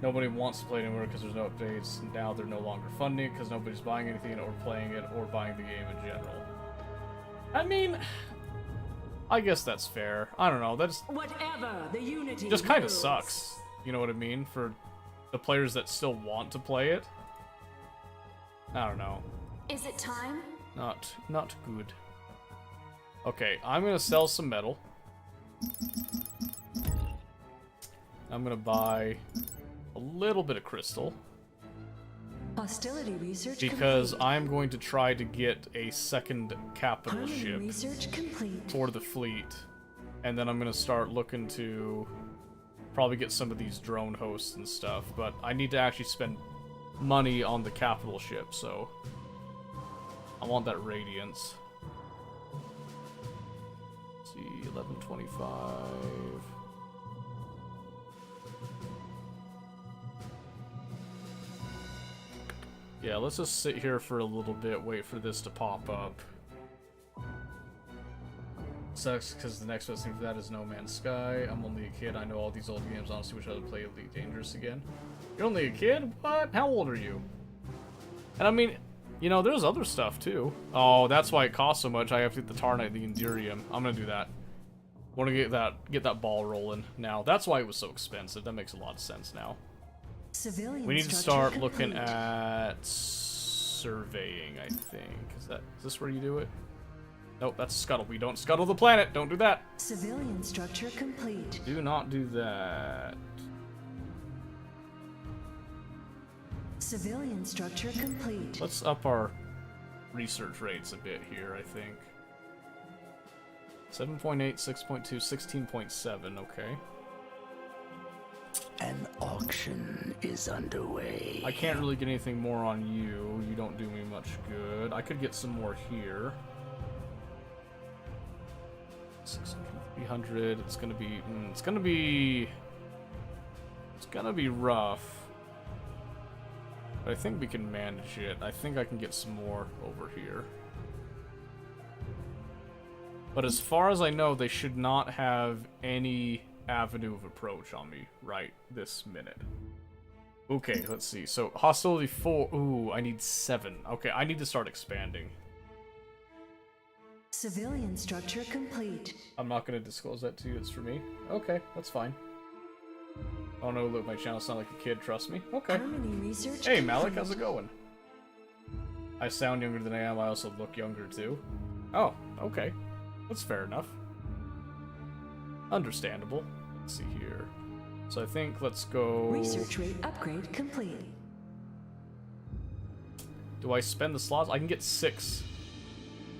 Nobody wants to play it anymore because there's no updates. Now they're no longer funding it because nobody's buying anything or playing it or buying the game in general. I mean, I guess that's fair. I don't know. That's Whatever the unity just kind of wills. sucks. You know what I mean? For the players that still want to play it. I don't know. Is it time? Not good. Okay, I'm gonna sell some metal. I'm gonna buy a little bit of crystal Hostility research because complete. I'm going to try to get a second capital Harmony ship research complete. for the fleet, and then I'm gonna start looking to probably get some of these drone hosts and stuff. But I need to actually spend money on the capital ship, so I want that radiance. Let's see, 1125. Yeah, let's just sit here for a little bit, wait for this to pop up. Sucks because the next best thing for that is No Man's Sky. I'm only a kid. I know all these old games. Honestly, wish I would play Elite Dangerous again. You're only a kid? What? How old are you? And I mean, you know, there's other stuff too. Oh, that's why it costs so much. I have to get the Tarnite, the Endurium. I'm gonna do that. Want to get that ball rolling now. That's why it was so expensive. That makes a lot of sense now. Civilian We need to structure start looking complete. at surveying, I think. Is this where you do it? Nope, that's scuttle. We don't scuttle the planet. Don't do that. Civilian structure complete. Do not do that. Civilian structure complete. Let's up our research rates a bit here, I think. 7.8, 6.2, 16.7, okay. An auction is underway. I can't really get anything more on you. You don't do me much good. I could get some more here. 600, 300. It's gonna be rough. But I think we can manage it. I think I can get some more over here. But as far as I know, they should not have any avenue of approach on me right this minute. Okay, let's see. So, hostility 4. Ooh, I need 7. Okay, I need to start expanding. Civilian structure complete. I'm not going to disclose that to you. It's for me. Okay, that's fine. Oh no, look, my channel sounds like a kid. Trust me. Okay. Harmony research Hey, Malik, complete. how's it going? I sound younger than I am. I also look younger, too. Oh, okay. That's fair enough. Understandable. Let's see here. So I think let's go... Research rate upgrade complete. Do I spend the slots? I can get 6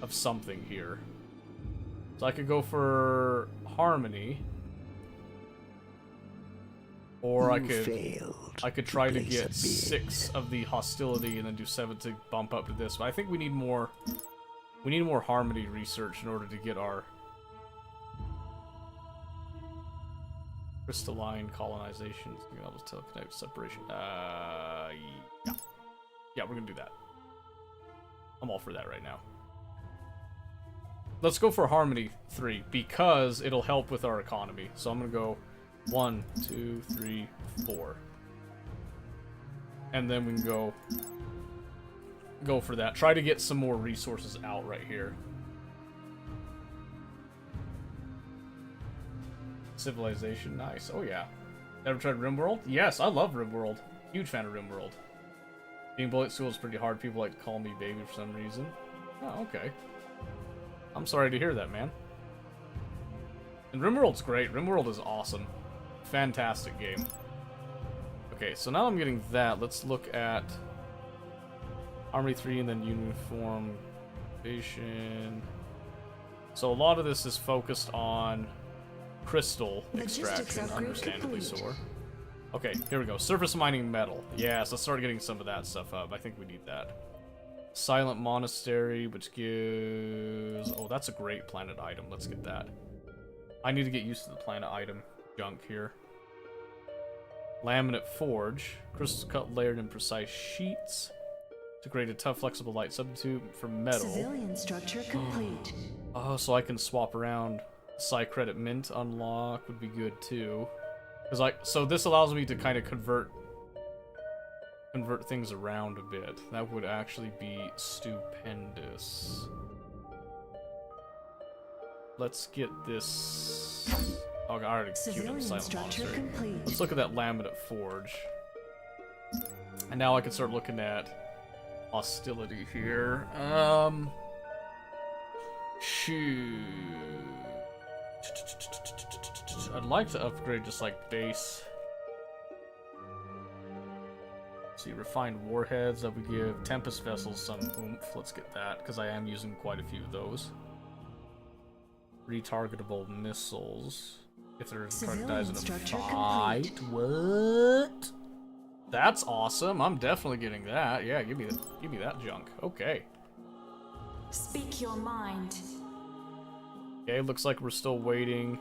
of something here. So I could go for Harmony. Or I could try to get 6 of the Hostility and then do 7 to bump up to this. But I think we need more Harmony research in order to get our crystalline colonization. That was telekinetic separation. Yeah. Yeah, we're gonna do that. I'm all for that right now. Let's go for Harmony 3 because it'll help with our economy. So I'm gonna go 1, 2, 3, 4. And then we can go for that. Try to get some more resources out right here. Civilization, nice. Oh yeah. Ever tried RimWorld? Yes, I love RimWorld. Huge fan of RimWorld. Being bullet school is pretty hard. People like to call me baby for some reason. Oh, okay. I'm sorry to hear that, man. And RimWorld's great. RimWorld is awesome. Fantastic game. Okay, so now I'm getting that. Let's look at Army 3 and then Uniform Invasion. So a lot of this is focused on crystal Logistics extraction, upgrade understandably complete. so. Okay, here we go. Surface mining metal. Yes, let's start getting some of that stuff up. I think we need that. Silent Monastery, which gives... Oh, that's a great planet item. Let's get that. I need to get used to the planet item junk here. Laminate Forge. Crystal cut layered in precise sheets. To create a tough, flexible, light substitute for metal. Civilian structure complete. Oh, so I can swap around. Psi Credit Mint unlock would be good too. So this allows me to kind of convert things around a bit. That would actually be stupendous. Let's get this. Oh, I already queued up Civilian Silent structure Monastery. complete. Let's look at that Laminate Forge. And now I can start looking at hostility here. Shoot. I'd like to upgrade just like base. See, refined warheads that would give Tempest vessels some oomph. Let's get that because I am using quite a few of those. Retargetable missiles. If their target dies in a fight. What? That's awesome. I'm definitely getting that. Yeah, give me that junk. Okay. Speak your mind. Okay, looks like we're still waiting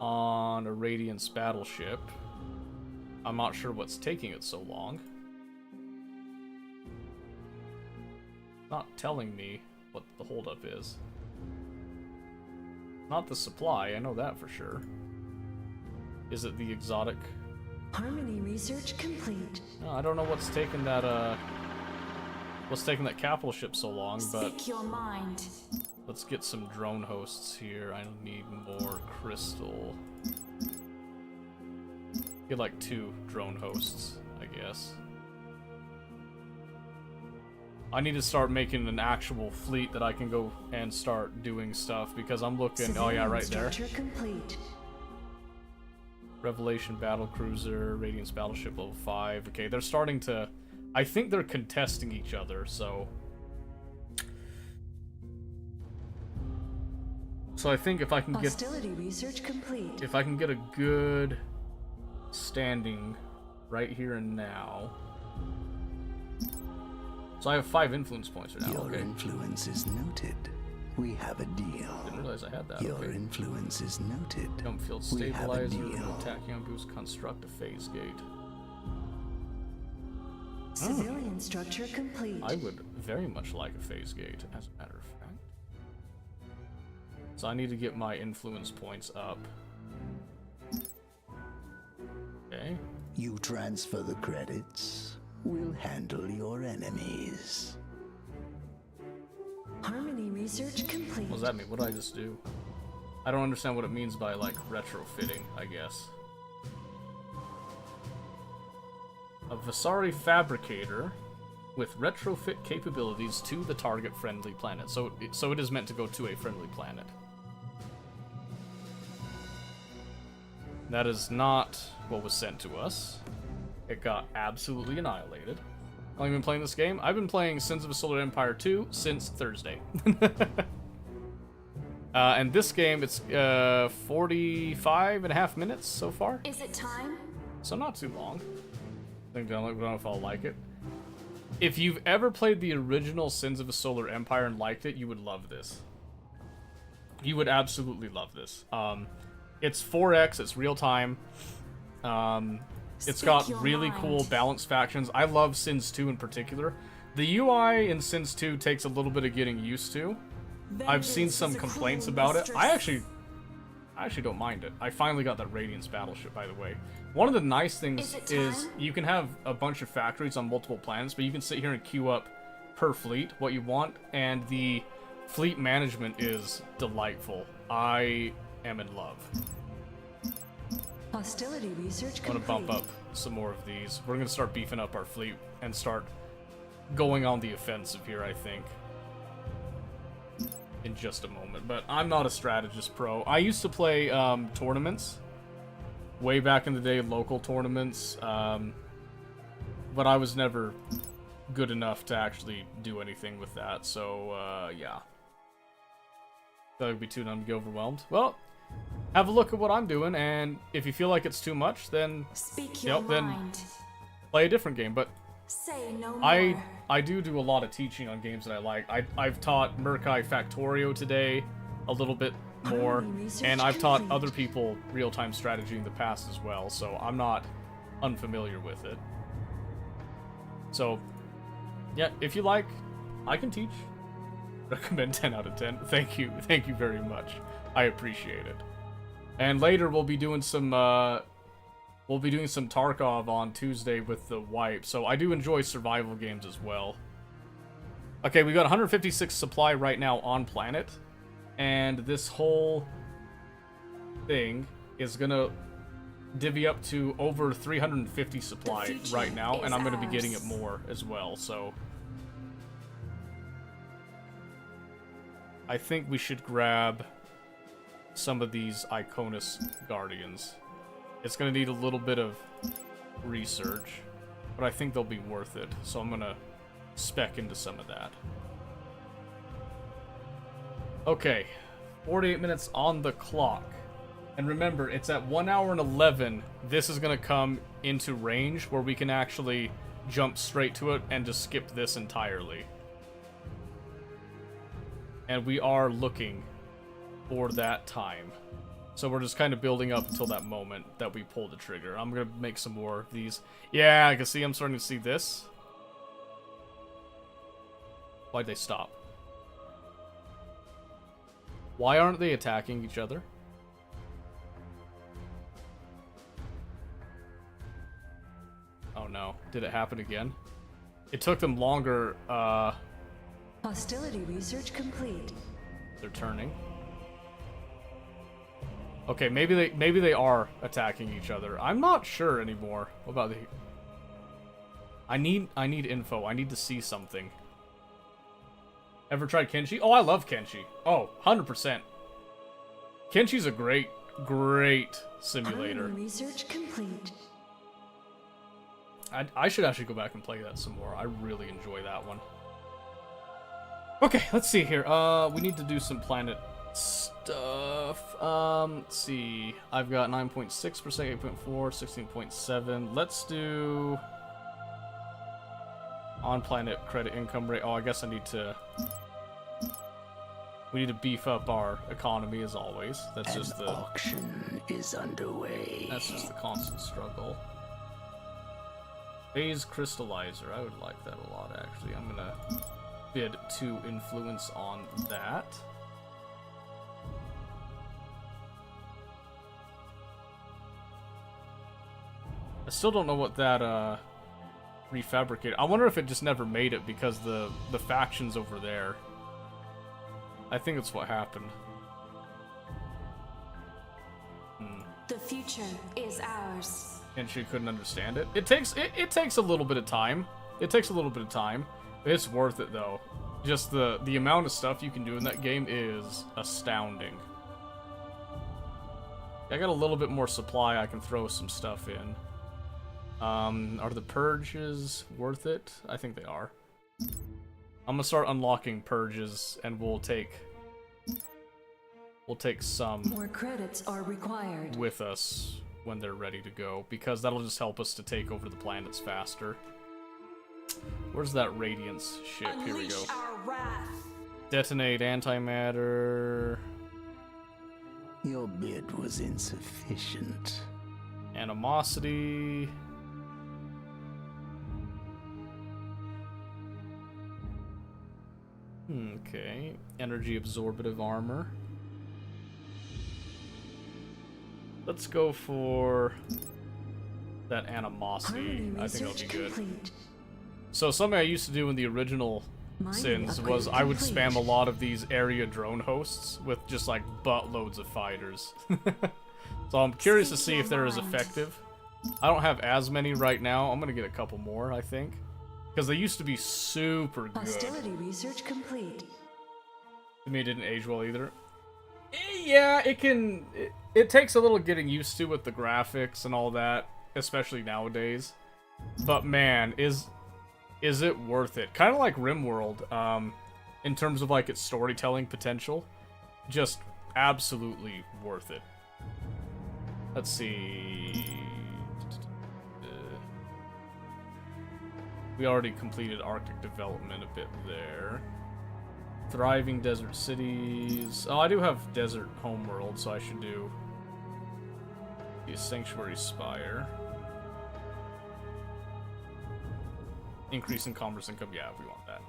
on a Radiance battleship. I'm not sure what's taking it so long. Not telling me what the holdup is. Not the supply, I know that for sure. Is it the exotic? Harmony research complete. No, I don't know what's taking that capital ship so long, but Speak your mind. let's get some drone hosts here. I need more crystal. Get like 2 drone hosts, I guess. I need to start making an actual fleet that I can go and start doing stuff because I'm looking. Oh yeah, right there. Structure complete. Revelation Battlecruiser, Radiance Battleship level 5. Okay, they're starting to... I think they're contesting each other, so... So I think if I can get... Hostility research complete. If I can get a good standing right here and now... So I have 5 influence points right now, Your okay. influence is noted. We have a deal. Didn't realize I had that, Your okay. influence is noted. Jump field We have a stabilizer, deal. attacking on boost, construct a phase gate. Civilian structure complete. I would very much like a phase gate, as a matter of fact. So I need to get my influence points up. Okay. You transfer the credits. We'll handle your enemies. Harmony research complete. What does that mean? What did I just do? I don't understand what it means by, like, retrofitting, I guess. A Vasari fabricator with retrofit capabilities to the target friendly planet. So it is meant to go to a friendly planet. That is not what was sent to us. It got absolutely annihilated. How long have you been playing this game? I've been playing Sins of a Solar Empire 2 since Thursday. And this game, it's 45 and a half minutes so far. Is it time? So not too long. I don't know if I'll like it. If you've ever played the original Sins of a Solar Empire and liked it, you would love this. You would absolutely love this. It's 4X, it's real time. It's got really cool balanced factions. I love Sins 2 in particular. The UI in Sins 2 takes a little bit of getting used to. I've seen some complaints about it. I actually don't mind it. I finally got that Radiance battleship, by the way. One of the nice things is you can have a bunch of factories on multiple planets, but you can sit here and queue up per fleet what you want, and the fleet management is delightful. I am in love. Hostility research I'm gonna complete. bump up some more of these. We're gonna start beefing up our fleet and start going on the offensive here, I think. In just a moment. But I'm not a strategist pro. I used to play tournaments. Way back in the day, local tournaments. But I was never good enough to actually do anything with that. So, yeah. That would be too dumb to get overwhelmed. Well, have a look at what I'm doing, and if you feel like it's too much, then Speak your then mind. play a different game. But Say no more. I do a lot of teaching on games that I like. I've taught Murkai Factorio today a little bit more, Harmony research and I've taught complete. other people real-time strategy in the past as well, so I'm not unfamiliar with it. So, yeah, if you like, I can teach. Recommend 10 out of 10. Thank you very much. I appreciate it. And later we'll be doing some Tarkov on Tuesday with the wipe. So I do enjoy survival games as well. Okay, we got 156 supply right now on planet, and this whole thing is gonna divvy up to over 350 supply future right now, and is I'm gonna be getting it ours. more as well. So I think we should grab some of these Iconus Guardians. It's gonna need a little bit of research, but I think they'll be worth it. So I'm gonna spec into some of that. Okay, 48 minutes on the clock. And remember, it's at 1 hour and 11. This is gonna come into range where we can actually jump straight to it and just skip this entirely. And we are looking for that time. So we're just kind of building up until that moment that we pull the trigger. I'm gonna make some more of these. Yeah, I can see, I'm starting to see this. Why'd they stop? Why aren't they attacking each other? Oh no, did it happen again? It took them longer, Hostility research complete. they're turning. Okay, maybe they are attacking each other. I'm not sure anymore. What about the... I need info. I need to see something. Ever tried Kenshi? Oh, I love Kenshi. Oh, 100%. Kenshi's a great simulator. Harmony research complete. I should actually go back and play that some more. I really enjoy that one. Okay, let's see here. We need to do some planet stuff. Let's see. I've got 9.6%, 8.4, 16.7. Let's do on-planet credit income rate. Oh, I guess I need to... We need to beef up our economy as always. That's An just the... auction is underway. That's just the constant struggle. Phase Crystallizer. I would like that a lot, actually. I'm gonna bid to influence on that. I still don't know what that, refabricated. I wonder if it just never made it because the faction's over there. I think that's what happened. The future is ours. And she couldn't understand it. It takes a little bit of time. It takes a little bit of time. It's worth it though. Just the amount of stuff you can do in that game is astounding. I got a little bit more supply. I can throw some stuff in. Are the purges worth it? I think they are. I'm gonna start unlocking purges, and we'll take some More credits are required. with us when they're ready to go, because that'll just help us to take over the planets faster. Where's that Radiance ship? Here we go. Unleash our wrath. Detonate antimatter. Your bid was insufficient. Animosity. Okay. Energy absorptive armor. Let's go for that animosity. Harmony I think that'll research be good. complete. So something I used to do in the original Mining Sins upgrade was I would complete. spam a lot of these area drone hosts with just like buttloads of fighters. So I'm curious to Speak see if your they're as mind. effective. I don't have as many right now. I'm gonna get a couple more, I think, because they used to be super good. Hostility research complete. To me, it didn't age well either. Yeah, it can. It takes a little getting used to with the graphics and all that, especially nowadays. But man, is it worth it? Kind of like RimWorld, in terms of like its storytelling potential, just absolutely worth it. Let's see. We already completed Arctic development a bit there. Thriving desert cities. Oh, I do have desert homeworld, so I should do the Sanctuary Spire. Increasing commerce income, yeah, we want that.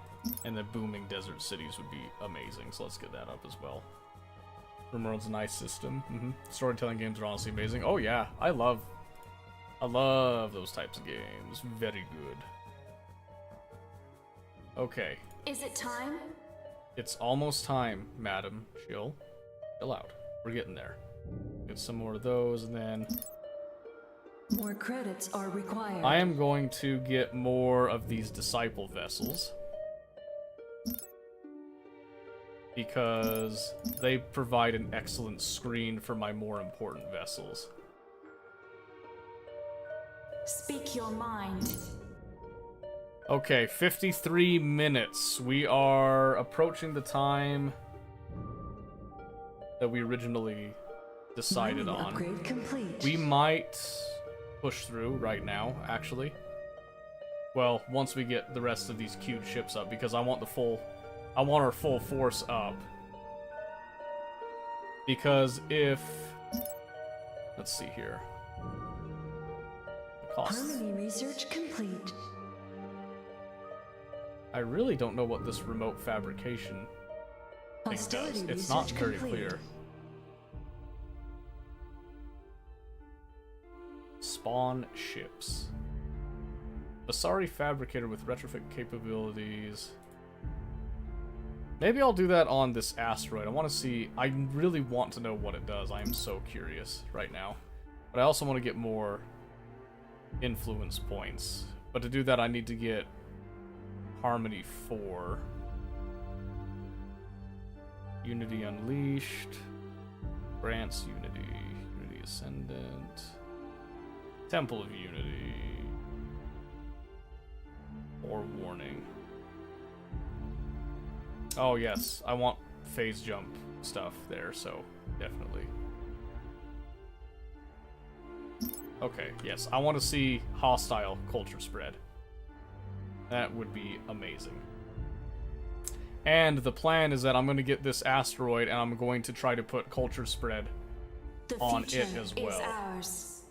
And then booming desert cities would be amazing, so let's get that up as well. Rimworld's a nice system. Storytelling games are honestly amazing. Oh yeah, I love those types of games. Very good. Okay. Is it time? It's almost time, Madam. Chill out. We're getting there. Get some more of those, and then More credits are required. I am going to get more of these disciple vessels because they provide an excellent screen for my more important vessels. Speak your mind. Okay, 53 minutes. We are approaching the time that we originally decided Mining on. upgrade complete. We might push through right now, actually. Well, once we get the rest of these queued ships up, because I want our full force up. Because if, let's see here. The cost. Harmony research complete. I really don't know what this remote fabrication thing does. Hostility It's not research very complete. clear. Spawn ships. Basari fabricator with retrofit capabilities. Maybe I'll do that on this asteroid. I want to see. I really want to know what it does. I am so curious right now. But I also want to get more influence points. But to do that, I need to get Harmony 4. Unity Unleashed. Grants Unity. Unity Ascendant. Temple of Unity. Or Warning. Oh yes, I want phase jump stuff there, so definitely. Okay, yes, I want to see hostile culture spread. That would be amazing. And the plan is that I'm going to get this asteroid and I'm going to try to put culture spread The on future it as is well. ours.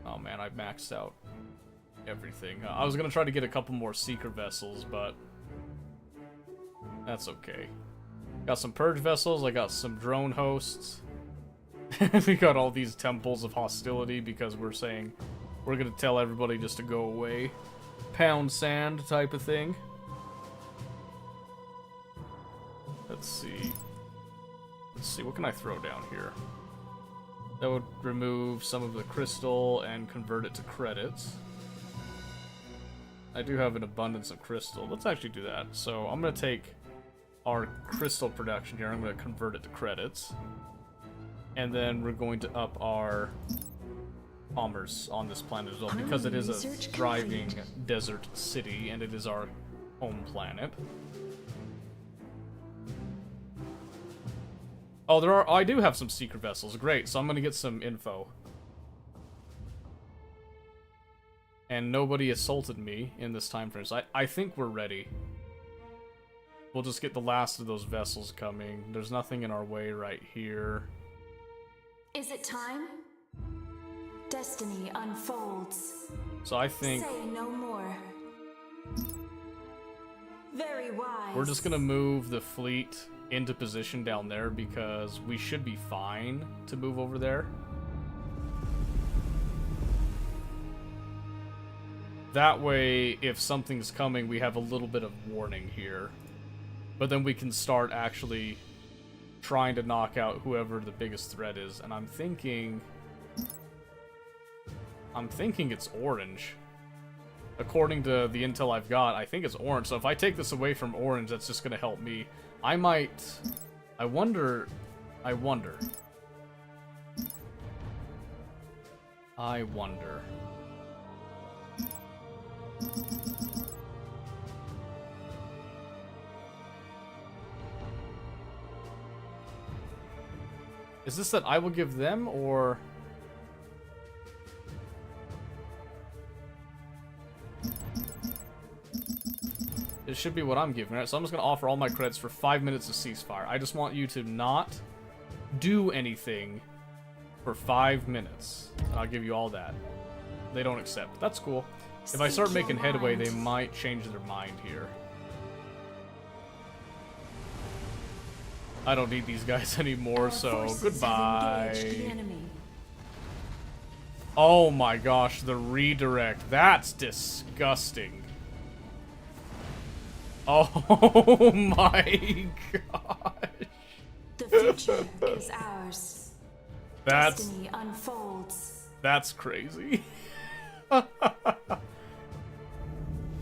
Oh man, I've maxed out everything. I was going to try to get a couple more seeker vessels, but that's okay. Got some purge vessels, I got some drone hosts. We got all these temples of hostility because we're saying we're going to tell everybody just to go away. Pound sand type of thing. Let's see. Let's see, what can I throw down here? That would remove some of the crystal and convert it to credits. I do have an abundance of crystal. Let's actually do that. So I'm going to take our crystal production here. I'm going to convert it to credits. And then we're going to up our commerce on this planet as well, because it is a thriving desert city and it is our home planet. Oh, I do have some secret vessels. Great, so I'm gonna get some info. And nobody assaulted me in this time frame, so I think we're ready. We'll just get the last of those vessels coming. There's nothing in our way right here. Is it time? Destiny unfolds. So I think Say no more. Very wise. we're just gonna move the fleet into position down there because we should be fine to move over there. That way, if something's coming, we have a little bit of warning here. But then we can start actually trying to knock out whoever the biggest threat is. And I'm thinking it's orange. According to the intel I've got, I think it's orange. So if I take this away from orange, that's just gonna help me. I wonder. Is this that I will give them, or It should be what I'm giving, right? So I'm just gonna offer all my credits for 5 minutes of ceasefire. I just want you to not do anything for 5 minutes. And I'll give you all that. They don't accept. That's cool. If I start making headway, they might change their mind here. I don't need these guys anymore, so goodbye. Oh my gosh, the redirect. That's disgusting. Oh my gosh. The future is ours. Destiny unfolds. That's crazy.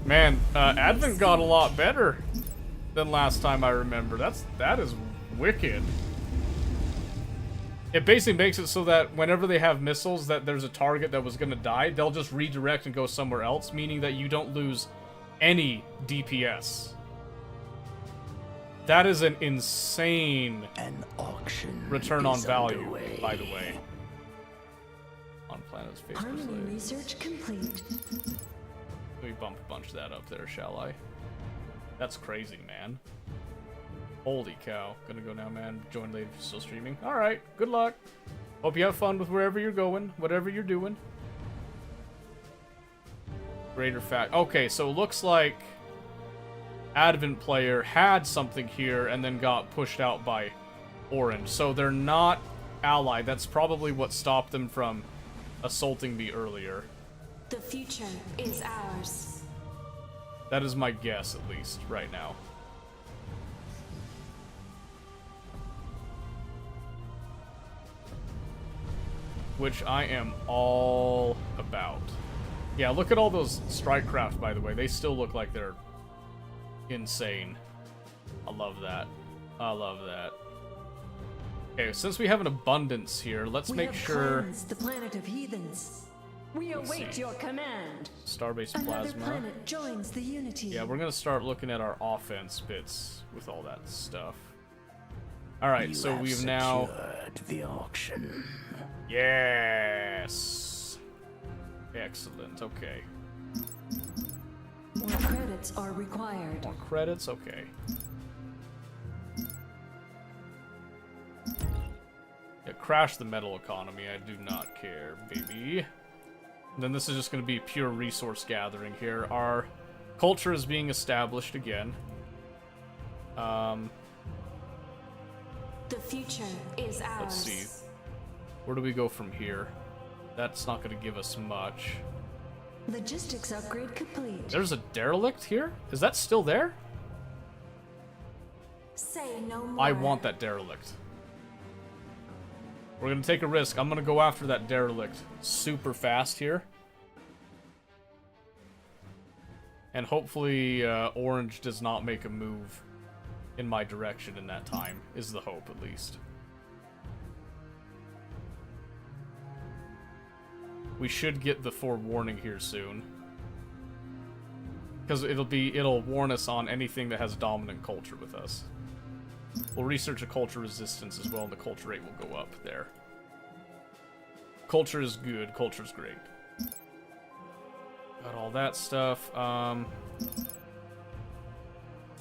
Man, Advent got a lot better than last time I remember. That is wicked. It basically makes it so that whenever they have missiles that there's a target that was gonna die, they'll just redirect and go somewhere else, meaning that you don't lose any DPS. That is an insane return on value, by the way. On planet's face. Harmony research complete. Let me bump a bunch of that up there, shall I? That's crazy, man. Holy cow. Gonna go now, man. Join later if you're still streaming. Alright, good luck. Hope you have fun with wherever you're going, whatever you're doing. Greater fact. Okay, so it looks like Advent player had something here and then got pushed out by Orange. So they're not allied. That's probably what stopped them from assaulting me earlier. The future is ours. That is my guess, at least, right now. Which I am all about. Yeah, look at all those strike craft, by the way. They still look like they're insane. I love that. I love that. Okay, since we have an abundance here, let's make sure... the planet of heathens. We await your command. Starbase Another Plasma. planet joins the Unity. Yeah, we're gonna start looking at our offense bits with all that stuff. Alright, so we've now... the auction. Yes! Excellent, okay. More credits are required. More credits? Okay. Yeah, crash the metal economy. I do not care, baby. And then this is just going to be pure resource gathering here. Our culture is being established again. The future is ours. Let's see. Where do we go from here? That's not going to give us much. Logistics upgrade complete. There's a derelict here? Is that still there? Say no more. I want that derelict. We're gonna take a risk. I'm gonna go after that derelict super fast here. And hopefully Orange does not make a move in my direction in that time, is the hope at least. We should get the forewarning here soon. Because it'll warn us on anything that has dominant culture with us. We'll research a culture resistance as well, and the culture rate will go up there. Culture is good, culture's great. Got all that stuff.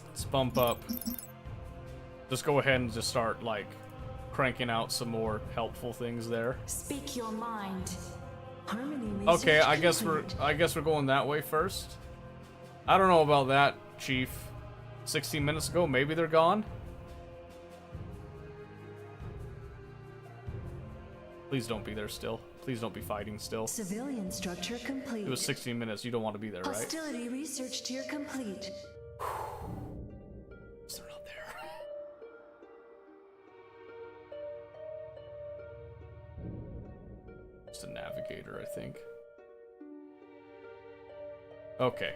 Let's bump up. Just go ahead and just start, like, cranking out some more helpful things there. Speak your mind. Harmony Okay, I research guess we're going that way first. I don't know about that, Chief. 16 minutes ago, maybe they're gone. Please don't be there still. Please don't be fighting still. Civilian structure complete. It was 16 minutes. You don't want to be there, right? Hostility research tier complete. They're not there. Just a navigator, I think. Okay.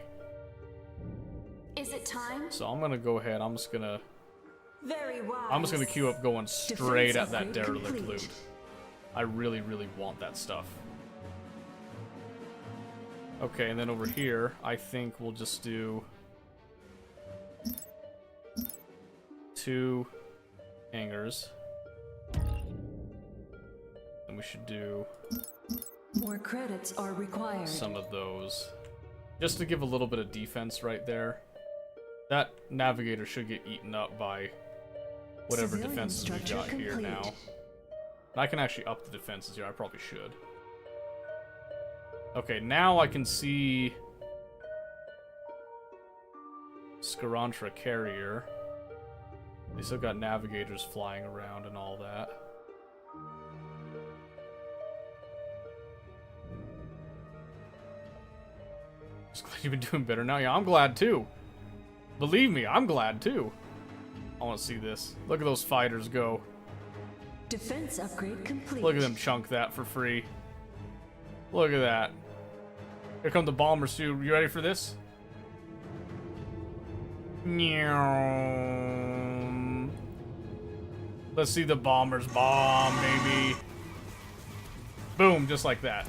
Is it time? So I'm gonna go ahead. I'm just gonna Very wise. queue up going straight at that upgrade derelict complete. loot. I really, really want that stuff. Okay, and then over here, I think we'll just do 2 hangars. And we should do More credits are required. some of those. Just to give a little bit of defense right there. That navigator should get eaten up by whatever Civilian defenses we've got structure here now. complete. I can actually up the defenses here. I probably should. Okay, now I can see Skarantra carrier. They still got navigators flying around and all that. Just glad you've been doing better now. Yeah, I'm glad too. Believe me, I'm glad too. I want to see this. Look at those fighters go. Defense upgrade complete. Look at them chunk that for free. Look at that. Here come the bombers too. You ready for this? Meow. Let's see the bombers bomb, baby. Boom, just like that.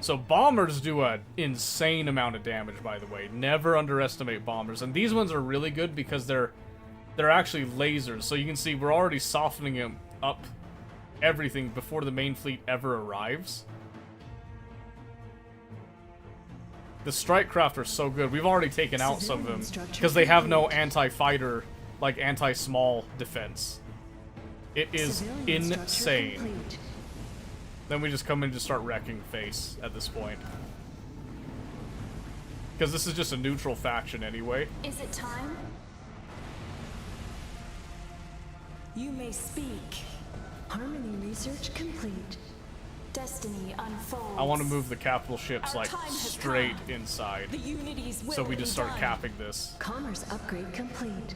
So bombers do an insane amount of damage, by the way. Never underestimate bombers. And these ones are really good because they're actually lasers. So you can see we're already softening them up everything before the main fleet ever arrives. The strike craft are so good. We've already taken out some of them because they have no anti-fighter, like anti-small defense. It is Civilian structure insane. complete. Then we just come in and just start wrecking face at this point. Because this is just a neutral faction anyway. Is it time? You may speak. Harmony research complete. Destiny unfolds. I want to move the capital ships Our like time has straight come. inside. The Unity's will So we just start be done. capping this. Commerce upgrade complete.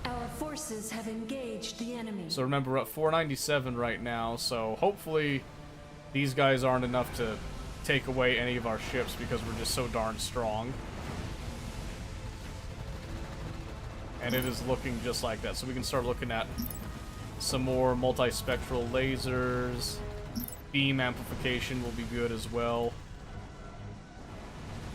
Our forces have engaged the enemy. So remember, we're at 497 right now, so hopefully these guys aren't enough to take away any of our ships because we're just so darn strong. And it is looking just like that. So we can start looking at some more multispectral lasers. Beam amplification will be good as well.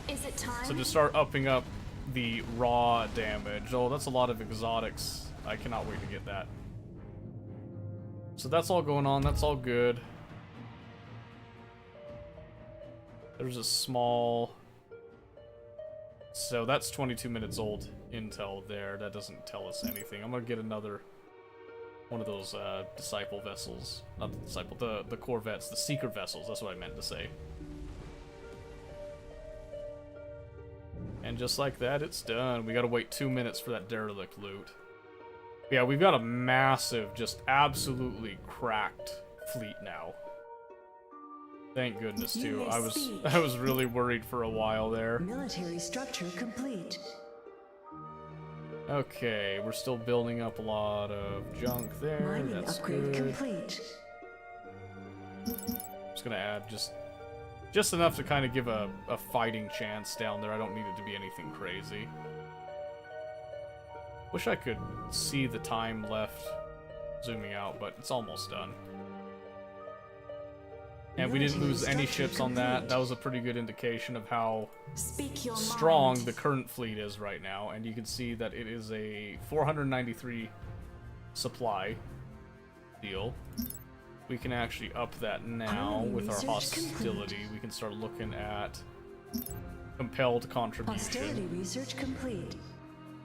Is it time? So to start upping up the raw damage. Oh, that's a lot of exotics. I cannot wait to get that. So that's all going on. That's all good. There's a small... So that's 22 minutes old intel there. That doesn't tell us anything. I'm gonna get another one of those disciple vessels. Not the disciple, the corvettes, the seeker vessels. That's what I meant to say. And just like that, it's done. We gotta wait 2 minutes for that derelict loot. Yeah, we've got a massive, just absolutely cracked fleet now. Thank goodness You too. may I speak. was really worried for a while there. Military structure complete. Okay, we're still building up a lot of junk there. Mining That's upgrade good. complete. Just gonna add just enough to kind of give a fighting chance down there. I don't need it to be anything crazy. Wish I could see the time left zooming out, but it's almost done. And we didn't lose any ships on that. That was a pretty good indication of how Speak your strong mind. the current fleet is right now. And you can see that it is a 493 supply deal. We can actually up that now Harmony with our research hostility. complete. We can start looking at compelled contribution. Hostility research complete.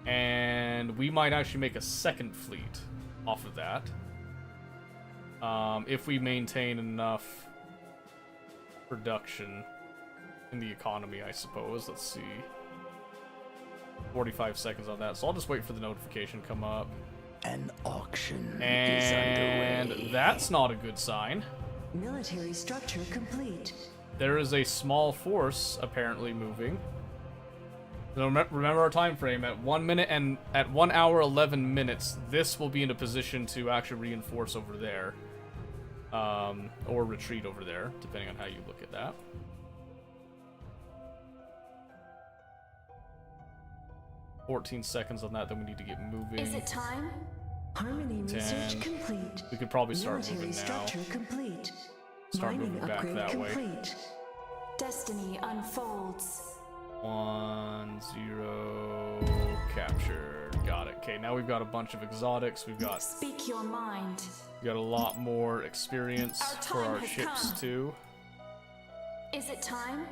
And we might actually make a second fleet off of that. If we maintain enough production in the economy, I suppose. Let's see. 45 seconds on that. So I'll just wait for the notification to come up. An auction And is underway. that's not a good sign. Military structure complete. There is a small force apparently moving. Now, remember our time frame. At 1 minute and at 1 hour 11 minutes, this will be in a position to actually reinforce over there, or retreat over there, depending on how you look at that. "14 seconds on that. Then we need to get moving. Is it time? Harmony 10. research complete. We could probably start Military moving now. structure complete. Start Mining moving back upgrade that way. complete. Destiny unfolds. 1, 0, captured. Got it. Okay, now we've got a bunch of exotics. We've got Speak your mind. a lot more experience Our for time our has ships come. too. Is it time?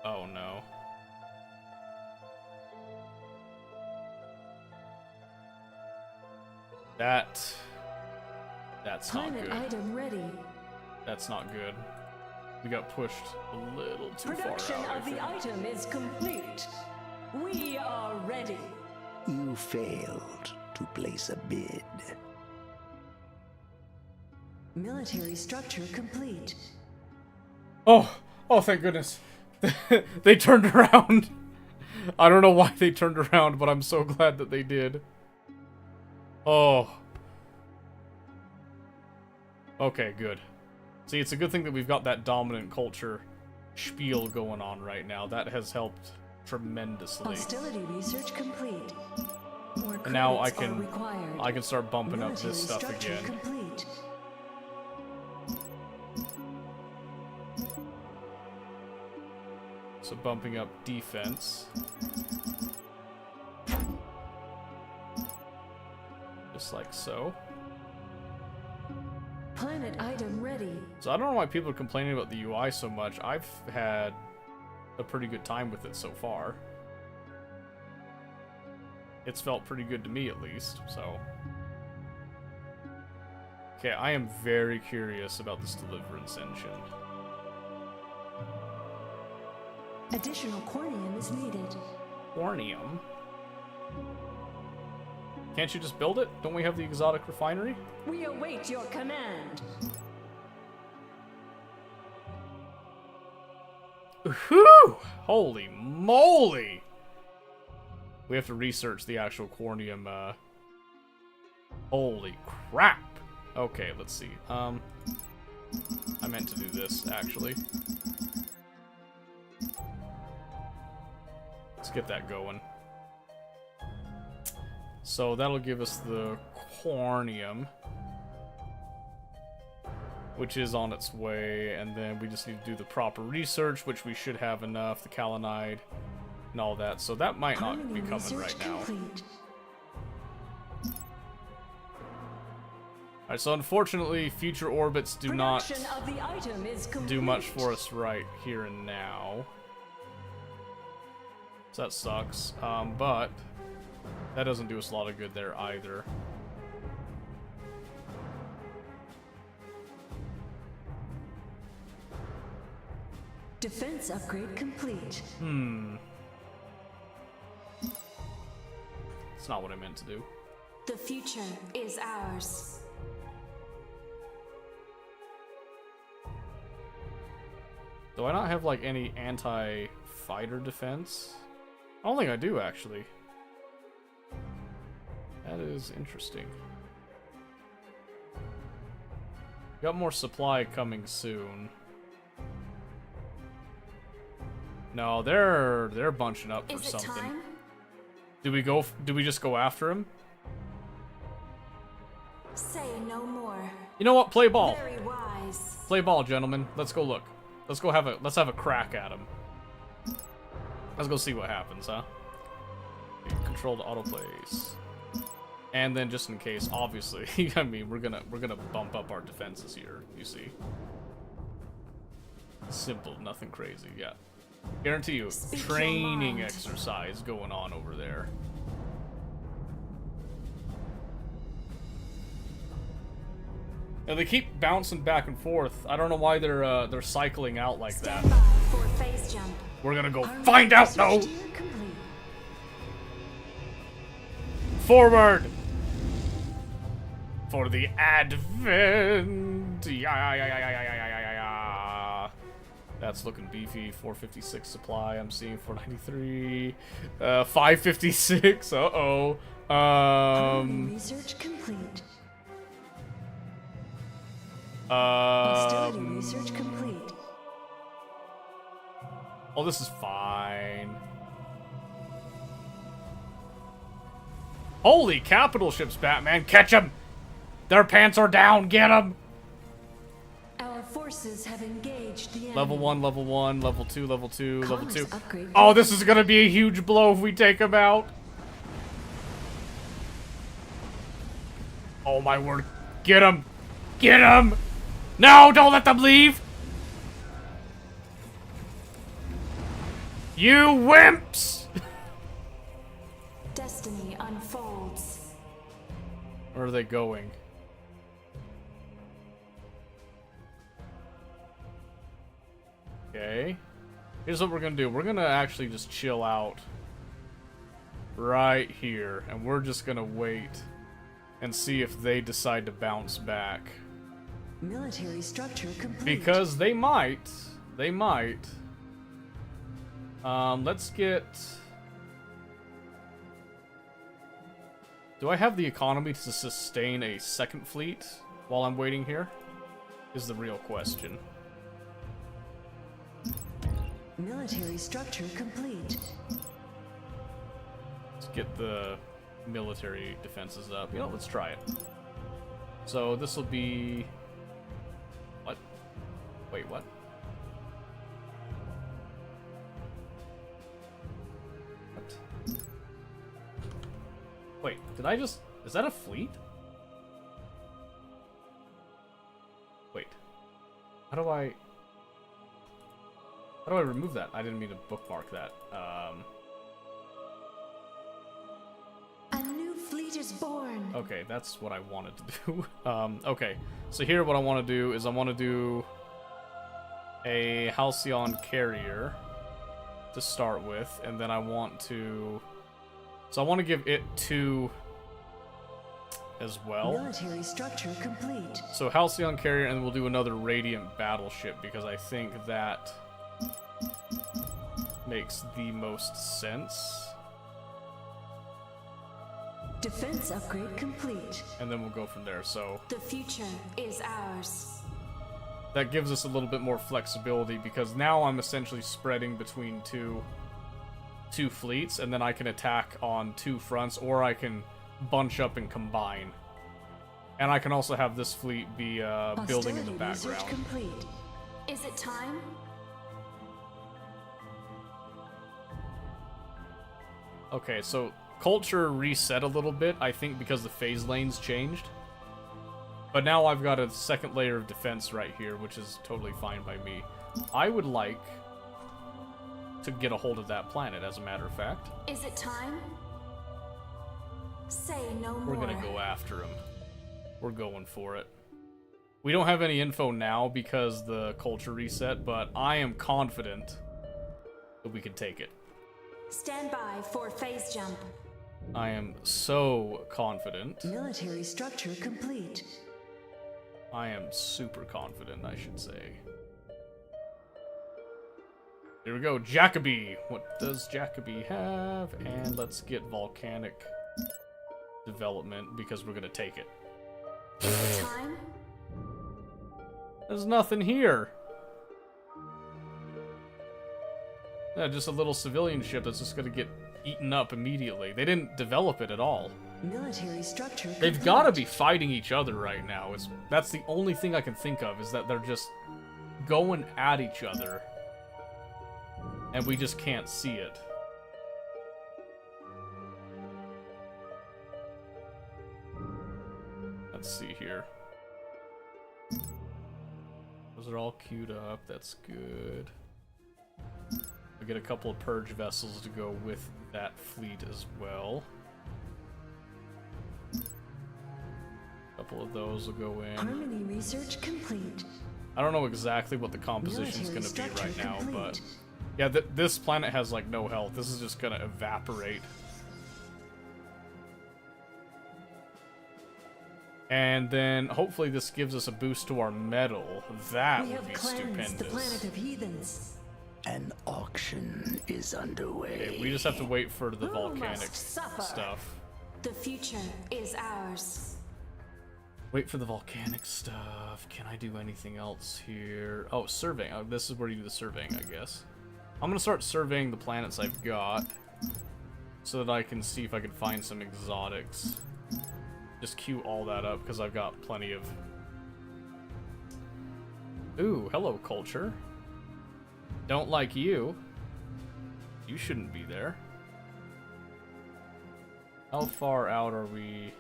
Oh no. That's not Planet good. item ready. That's not good. We got pushed a little too Production far out, of I the think. item is complete. We are ready. You failed to place a bid. Military structure complete. Oh, thank goodness. They turned around. I don't know why they turned around, but I'm so glad that they did. Oh. Okay, good. See, it's a good thing that we've got that dominant culture spiel going on right now. That has helped tremendously. Hostility research complete. More And now I credits are required. can start bumping up Military this stuff structure again. complete. So bumping up defense. Just like so. Planet item ready. So I don't know why people are complaining about the UI so much. I've had a pretty good time with it so far. It's felt pretty good to me at least, so. Okay, I am very curious about this Deliverance engine. Additional cornium is needed. Cornium? Can't you just build it? Don't we have the exotic refinery? We await your command. Whew! Holy moly! We have to research the actual cornium, Holy crap! Okay, let's see. I meant to do this, actually. Let's get that going. So that'll give us the cornium, which is on its way, and then we just need to do the proper research, which we should have enough, the kaolinite, and all that. So that might not be Harmony coming research right now. complete. Alright, so unfortunately, future orbits do not Production of the item is complete. do much for us right here and now. So that sucks, but that doesn't do us a lot of good there either. Defense upgrade complete. It's not what I meant to do. The future is ours. Do I not have, like, any anti-fighter defense? I don't think I do, actually. That is interesting. Got more supply coming soon. No, they're bunching up for Is it something. time? Do we just go after him? Say no more. You know what? Play ball. Very wise. Play ball, gentlemen. Let's go look. Let's have a crack at him. Let's go see what happens, huh? Controlled autoplays. And then just in case, obviously, I mean, we're gonna bump up our defenses here, you see. Simple, nothing crazy, yeah. Guarantee you, Speak your training mind. exercise going on over there. And they keep bouncing back and forth. I don't know why they're cycling out like that. Stand by for phase jump. We're gonna go Harmony find out, research though. tier complete. Forward for the advent. Yeah. That's looking beefy. 456 supply. I'm seeing 493. 556. Uh-oh. Harmony research complete. Hostility research complete. Oh, this is fine. Holy capital ships, Batman. Catch them! Their pants are down. Get them! Our forces have engaged the enemy. Level 1, level 1, level 2, level 2, level Commerce 2. upgrade Oh, this is gonna be a huge blow if we take him out. Oh my word. Get him! Get him! No, don't let them leave! You wimps! Destiny unfolds. Where are they going? Okay. Here's what we're gonna do. We're gonna actually just chill out right here. And we're just gonna wait and see if they decide to bounce back. Military structure complete. Because they might. They might. Let's get... Do I have the economy to sustain a second fleet while I'm waiting here? Is the real question. Military structure complete. Let's get the military defenses up. You know, let's try it. So this will be... What? Wait, what? What? Wait, did I just... Is that a fleet? Wait. How do I remove that? I didn't mean to bookmark that. A new fleet is born. Okay, that's what I wanted to do. Okay, so here what I want to do is I want to do a Halcyon carrier to start with, and then I want to... So I want to give it 2 as well. Military structure complete. So Halcyon carrier, and we'll do another Radiant battleship, because I think that makes the most sense. Defense upgrade complete. And then we'll go from there. So The future is ours. that gives us a little bit more flexibility, because now I'm essentially spreading between two fleets, and then I can attack on 2 fronts, or I can bunch up and combine. And I can also have this fleet be building in the Hostility research background. complete. Is it time? Okay, so culture reset a little bit, I think, because the phase lanes changed. But now I've got a second layer of defense right here, which is totally fine by me. I would like to get a hold of that planet, as a matter of fact. Is it time? Say no more. We're gonna go after him. We're going for it. We don't have any info now because the culture reset, but I am confident that we can take it. Stand by for phase jump. I am so confident. Military structure complete. I am super confident, I should say. Here we go, Jacoby. What does Jacoby have? And let's get volcanic development, because we're gonna take it. Is it time? There's nothing here. Yeah, just a little civilian ship that's just gonna get eaten up immediately. They didn't develop it at all. Military structure They've complete. got to be fighting each other right now. That's the only thing I can think of, is that they're just going at each other. And we just can't see it. Let's see here. Those are all queued up. That's good. We get a couple of purge vessels to go with that fleet as well. A couple of those will go in. Harmony research complete. I don't know exactly what the composition is Military going to be right structure now, but complete. yeah, this planet has like no health. This is just going to evaporate. And then hopefully this gives us a boost to our metal. That We would have be cleansed the planet stupendous. of heathens. An auction is underway. Okay, we just have to wait for the Who volcanic must suffer? stuff. The future is ours. Wait for the volcanic stuff. Can I do anything else here? Oh, surveying. Oh, this is where you do the surveying, I guess. I'm gonna start surveying the planets I've got, so that I can see if I can find some exotics. Just queue all that up, because I've got plenty of... Ooh, hello, culture. Don't like you. You shouldn't be there. How far out are we?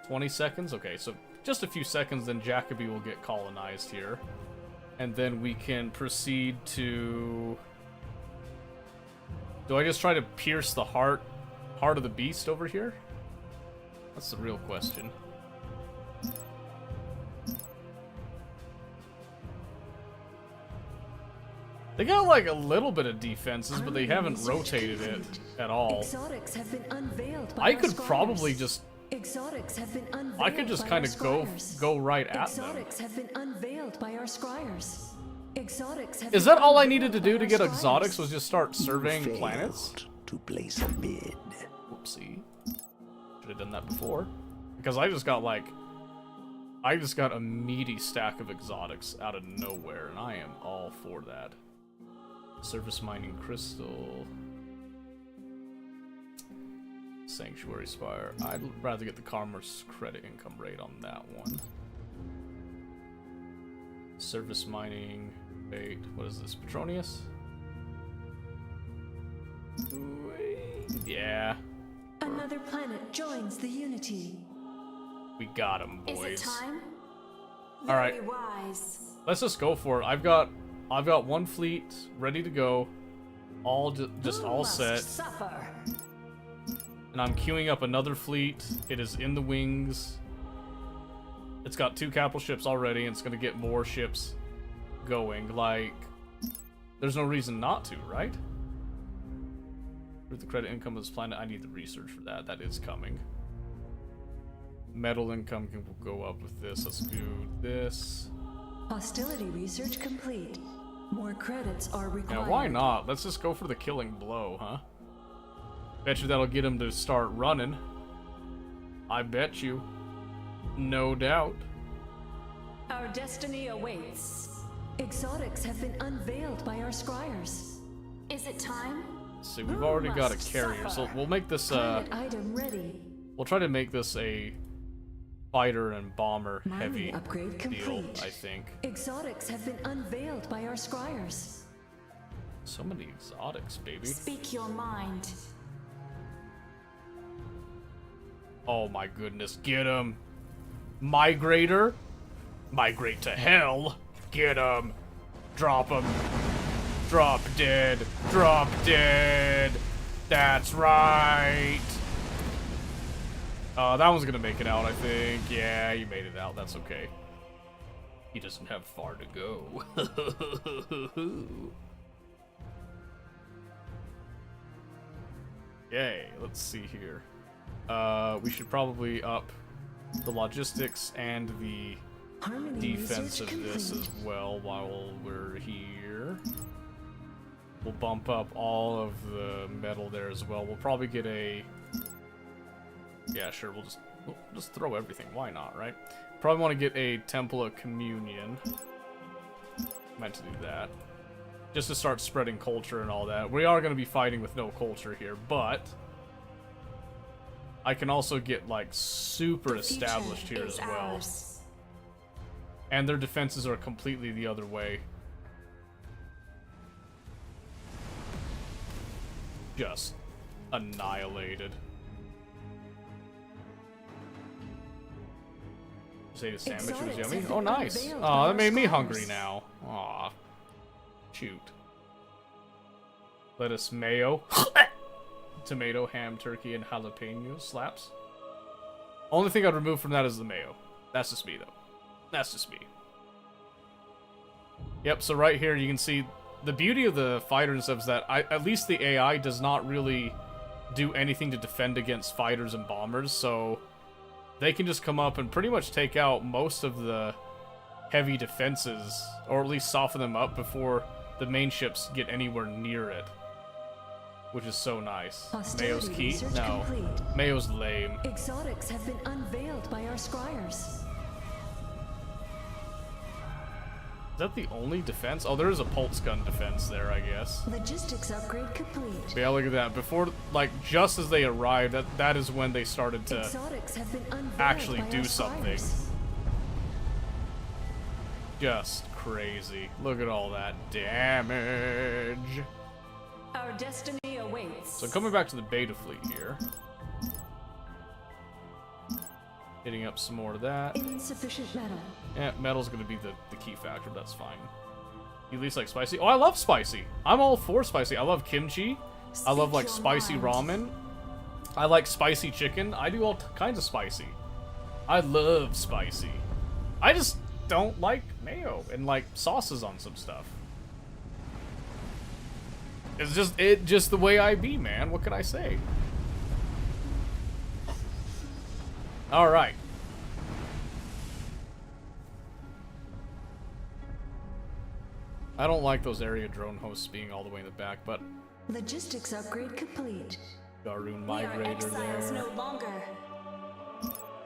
20 seconds? Okay, so just a few seconds, then Jacoby will get colonized here. And then we can proceed to Do I just try to pierce the heart of the beast over here? That's the real question. They got like a little bit of defenses, but they haven't rotated it at all. Exotics have been unveiled by I our could scryers. probably just... Exotics have been unveiled I could just by kind our of scryers. go right at them. Exotics have been unveiled by our scryers. Exotics have Is been that all I unveiled needed to by do our to get scryers. exotics was just start surveying Failed planets? to place a bid. Whoopsie. Should have done that before. Because I just got like... I just got a meaty stack of exotics out of nowhere, and I am all for that. Surface mining crystal. Sanctuary Spire. I'd rather get the commerce credit income rate on that one. Surface mining. Wait, what is this? Petronius? Wait, yeah. Another planet joins the Unity. We got him, boys. Is it time? All right. Very wise. Let's just go for it. I've got one fleet ready to go, all just all set, Suffer. and I'm queuing up another fleet. It is in the wings. It's got 2 capital ships already, and it's gonna get more ships going. Like, there's no reason not to, right? With the credit income of this planet, I need the research for that. That is coming. Metal income will go up with this. Let's do this. Hostility research complete. More credits are required. Yeah, why not? Let's just go for the killing blow, huh? Bet you that'll get him to start running. I bet you. No doubt. Our destiny awaits. Exotics have been unveiled by our scryers. Is it time? See, we've already got a must carrier, so suffer? we'll make this, Planet item ready. we'll try to make this a fighter and bomber heavy Mining upgrade deal, complete. I think. Exotics have been unveiled by our scryers. So many exotics, baby. Speak your mind. Oh my goodness, get him! Migrator? Migrate to hell! Get him! Drop him! Drop dead! Drop dead! That's right! That one's gonna make it out, I think. Yeah, you made it out. That's okay. He doesn't have far to go. Yay, let's see here. We should probably up the logistics and the Harmony defense research of this complete. as well while we're here. We'll bump up all of the metal there as well. We'll probably get a... Yeah, sure, we'll just throw everything. Why not, right? Probably want to get a Temple of Communion. Meant to do that. Just to start spreading culture and all that. We are going to be fighting with no culture here, but... I can also get, like, super established here as well. And their defenses are completely the other way. Just annihilated. Say the sandwich was Exotics yummy. have Oh, been nice. unveiled Oh, by that our made me scholars. hungry now. Aw. Shoot. Lettuce mayo. Tomato, ham, turkey, and jalapeno slaps. Only thing I'd remove from that is the mayo. That's just me, though. That's just me. Yep, so right here you can see the beauty of the fighter and stuff is that at least the AI does not really do anything to defend against fighters and bombers, so they can just come up and pretty much take out most of the heavy defenses, or at least soften them up before the main ships get anywhere near it. Which is so nice. Hostility Mayo's key? research No. complete. Mayo's lame. Exotics have been unveiled by our scryers. Is that the only defense? Oh, there is a pulse gun defense there, I guess. Logistics upgrade complete. But yeah, look at that. Before, like, just as they arrived, that is when they started to Exotics have been unveiled actually by do our something. scryers. Just crazy. Look at all that damage. Our destiny awaits. So coming back to the beta fleet here. Hitting up some more of that. Insufficient metal. Yeah, metal's gonna be the key factor, but that's fine. You at least like spicy? Oh, I love spicy. I'm all for spicy. I love kimchi. I love like spicy ramen. I like spicy chicken. I do all kinds of spicy. I love spicy. I just don't like mayo and like sauces on some stuff. It's just the way I be, man. What can I say? All right. I don't like those area drone hosts being all the way in the back, but Logistics upgrade complete. Garoon Migrator there.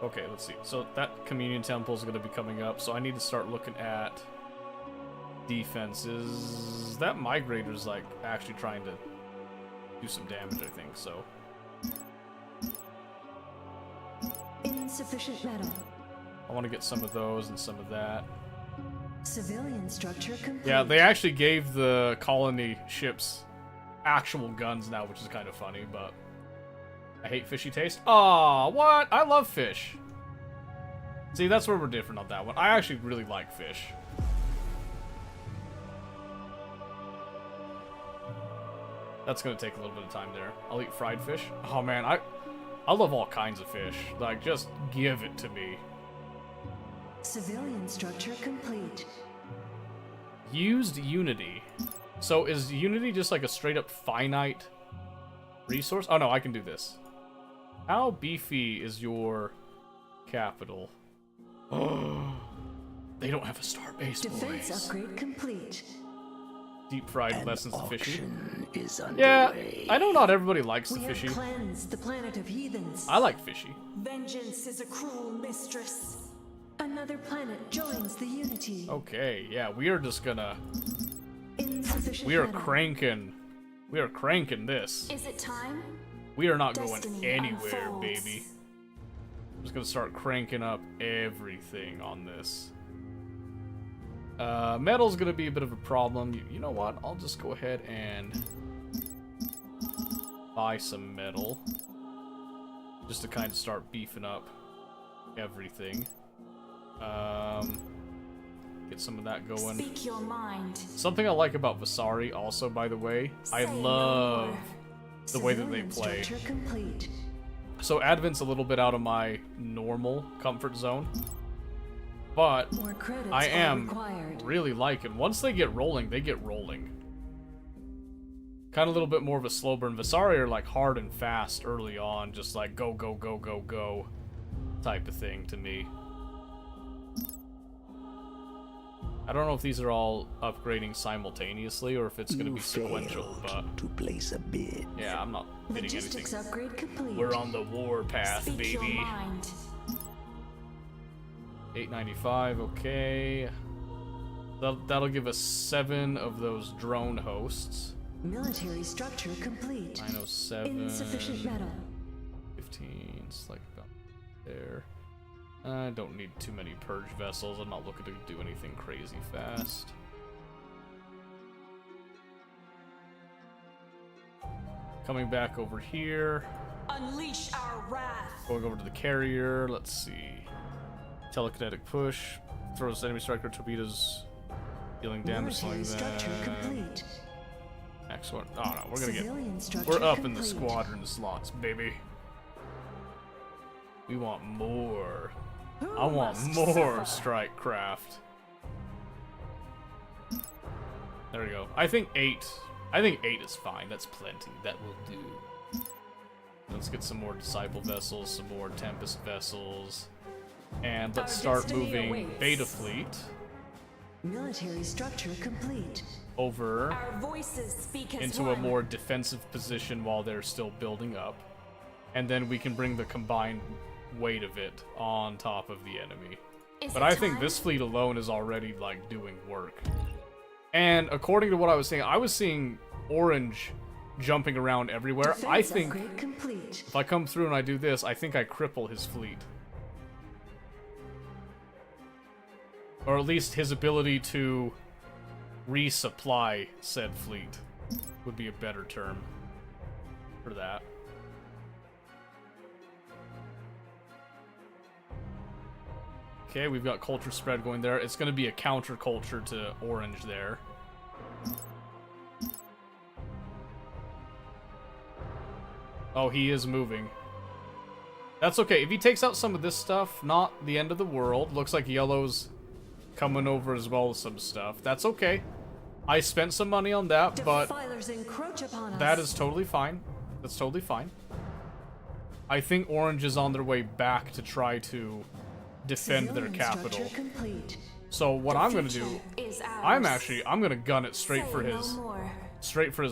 Okay, let's see. So that Communion Temple is going to be coming up, so I need to start looking at defenses. That Migrator's like actually trying to do some damage, I think, so. Insufficient metal. I want to get some of those and some of that. Civilian structure complete. Yeah, they actually gave the colony ships actual guns now, which is kind of funny, but I hate fishy taste. Aw, what? I love fish. See, that's where we're different on that one. I actually really like fish. That's gonna take a little bit of time there. I'll eat fried fish. Oh man, I love all kinds of fish. Like, just give it to me. Civilian structure complete. Used Unity. So is Unity just like a straight up finite resource? Oh no, I can do this. How beefy is your capital? Oh, they don't have a starbase. Defense boys. upgrade complete. Deep fried lessons of fishy. Is Yeah, underway. I know not everybody likes the We fishy. have cleansed the planet of heathens. I like fishy. Vengeance is a cruel mistress. Another planet joins the Unity. Okay, yeah, we are just gonna. Insufficient We are metal. cranking. We are cranking this. Is it time? We are not Destiny going anywhere, unfolds. baby. I'm just gonna start cranking up everything on this. Metal's gonna be a bit of a problem. You know what? I'll just go ahead and buy some metal. Just to kind of start beefing up everything. Get some of that going. Speak your mind. Something I like about Vasari also, by the way, I Say no love more. the way that they Civilian play. structure complete. So Advent's a little bit out of my normal comfort zone, but More credits I are am required. really liking. Once they get rolling, they get rolling. Kind of a little bit more of a slow burn. Vasari are like hard and fast early on, just like go, go, go, go, go type of thing to me. I don't know if these are all upgrading simultaneously or if it's going to You be sequential, failed but to place a bid. yeah, I'm not bidding Logistics anything. upgrade complete. We're on the war path, Speak your baby. mind. 895, okay. That'll give us 7 of those drone hosts. Military structure complete. 907. Insufficient metal. 15, it's like about there. I don't need too many purge vessels. I'm not looking to do anything crazy fast. Coming back over here. Unleash our wrath. Going over to the carrier. Let's see. Telekinetic push. Throws enemy striker torpedoes. Dealing damage, slowing Military structure them. complete. Excellent. Oh no, we're gonna get. Civilian structure We're up in the complete. squadron slots, baby. We want more. Who I want must more suffer? strike craft. There we go. I think 8 is fine. That's plenty. That will do. Let's get some more disciple vessels, some more tempest vessels, and let's Our start destiny moving awaits. Beta Fleet Military structure complete. over Our voices speak as into one. a more defensive position while they're still building up, and then we can bring the combined weight of it on top of the enemy. Is But it I think time? this fleet alone is already like doing work. And according to what I was saying, I was seeing orange jumping around everywhere. Defense I think upgrade complete. if I come through and I do this, I think I cripple his fleet. Or at least his ability to resupply said fleet would be a better term for that. Okay, we've got culture spread going there. It's going to be a counter culture to orange there. Oh, he is moving. That's okay. If he takes out some of this stuff, not the end of the world. Looks like yellow's coming over as well as some stuff. That's okay. I spent some money on that, but Defilers encroach upon us. that is totally fine. That's totally fine. I think orange is on their way back to try to defend their Civilian capital. structure complete. So what The I'm gonna future do, is I'm ours. gonna gun it straight Say for no his more.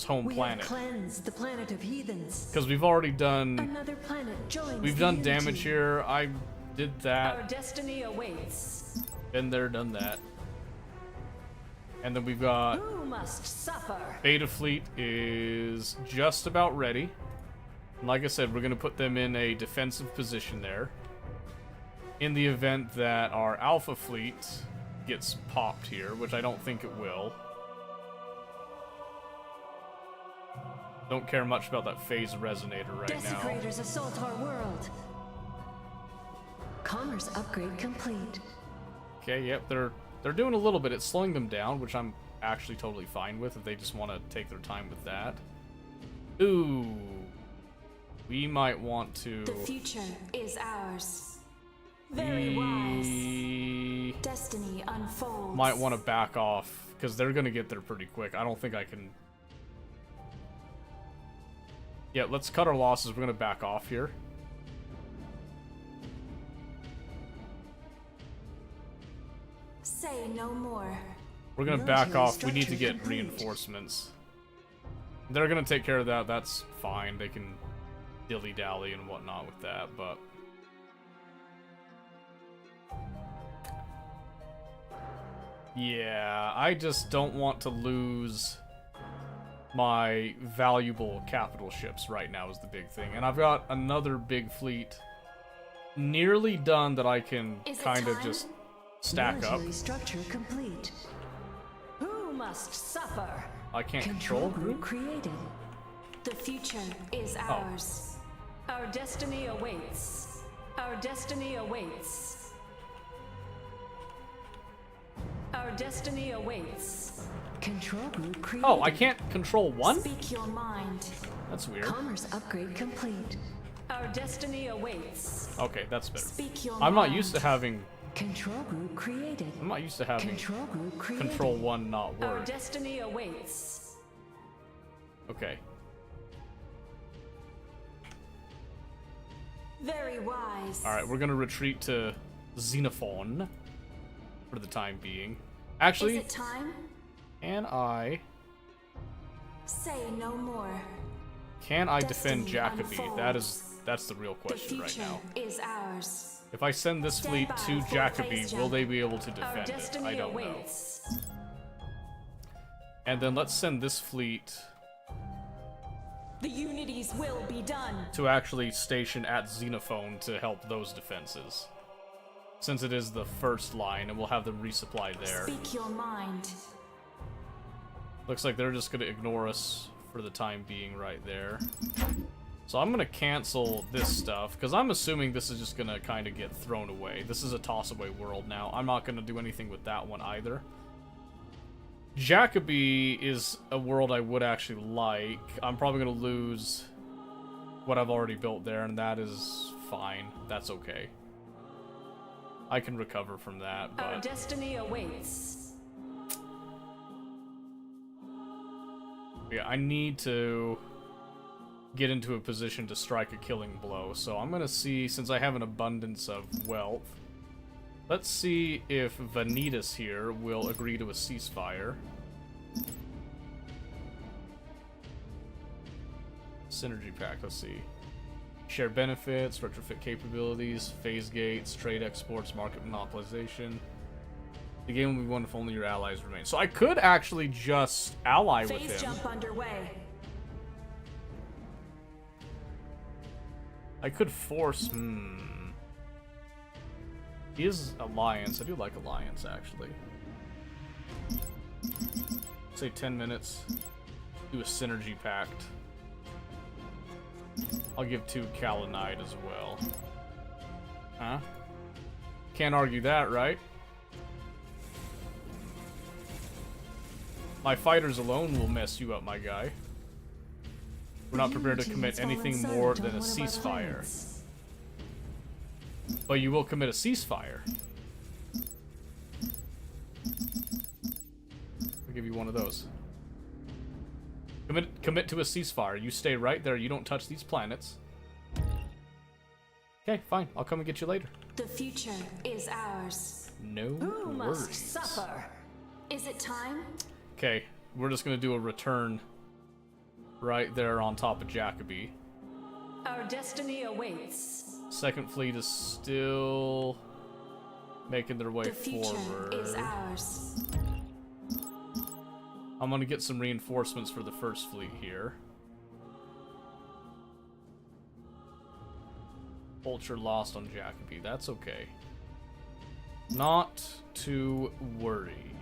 home We planet. have cleansed the planet of heathens. Because we've already done, Another planet joins we've the done unity. damage here. I did Our that. destiny awaits. Been there, done that. And then we've got Who must suffer? Beta Fleet is just about ready. And like I said, we're gonna put them in a defensive position there. In the event that our Alpha Fleet gets popped here, which I don't think it will. Don't care much about that phase resonator right now. Desecrators assault our world. Commerce upgrade complete. Okay, yep, they're doing a little bit. It's slowing them down, which I'm actually totally fine with if they just want to take their time with that. Ooh. We might want to... The future is ours. Very wise. Destiny unfolds. Might want to back off, because they're going to get there pretty quick. I don't think I can... Yeah, let's cut our losses. We're going to back off here. Say no more. We're going to back Military off. We need to structure get complete. reinforcements. They're going to take care of that. That's fine. They can dilly-dally and whatnot with that, but... Yeah, I just don't want to lose my valuable capital ships right now is the big thing. And I've got another big fleet nearly done that I can Is it kind of time? just stack up. Military structure complete. Who must suffer? I can't Control control group created. The future is Oh. ours. Our destiny awaits. Our destiny awaits. Our destiny awaits. Control group created. Oh, I can't control one? Speak your mind. That's weird. Commerce upgrade complete. Our destiny awaits. Okay, that's better. Speak your I'm not mind. used to having Control group created. I'm not used to having Control group created. control one not Our work. destiny awaits. Okay. Very wise. Alright, we're gonna retreat to Xenophon for the time being. Is Actually, it time? can I Say no more. defend Destiny Jacobi? That's the real The question right future now. is ours. If I send this Stand fleet by to for Jacobi, phase will jump. they be able to Our defend it? destiny I don't know. awaits. And then let's send this fleet The unity's will be done. to actually station at Xenophon to help those defenses. Since it is the first line, and we'll have them resupply there. Speak your mind. Looks like they're just gonna ignore us for the time being right there. So I'm gonna cancel this stuff, because I'm assuming this is just gonna kind of get thrown away. This is a toss-away world now. I'm not gonna do anything with that one either. Jacobi is a world I would actually like. I'm probably gonna lose what I've already built there, and that is fine. That's okay. I can recover from that, Our but... destiny awaits. Yeah, I need to get into a position to strike a killing blow. So I'm gonna see, since I have an abundance of wealth, let's see if Vanitas here will agree to a ceasefire. Synergy pack, let's see. Share benefits, retrofit capabilities, phase gates, trade exports, market monopolization. The game will be won if only your allies remain. So I could actually just ally with Phase him. jump underway. I could force. He is Alliance. I do like Alliance, actually. Say 10 minutes. Do a Synergy Pact. I'll give 2 Kalinite as well. Huh? Can't argue that, right? My fighters alone will mess you up, my guy. We're not prepared to commit anything more than a ceasefire. But you will commit a ceasefire. I'll give you one of those. Commit to a ceasefire. You stay right there. You don't touch these planets. Okay, fine. I'll come and get you later. The future is ours. No Who worries. must suffer? Is it time? Okay, we're just gonna do a return right there on top of Jacobi. Our destiny awaits. Second fleet is still making their way The future forward. is ours. I'm gonna get some reinforcements for the first fleet here. Vulture lost on Jacobi. That's okay. Not to worry.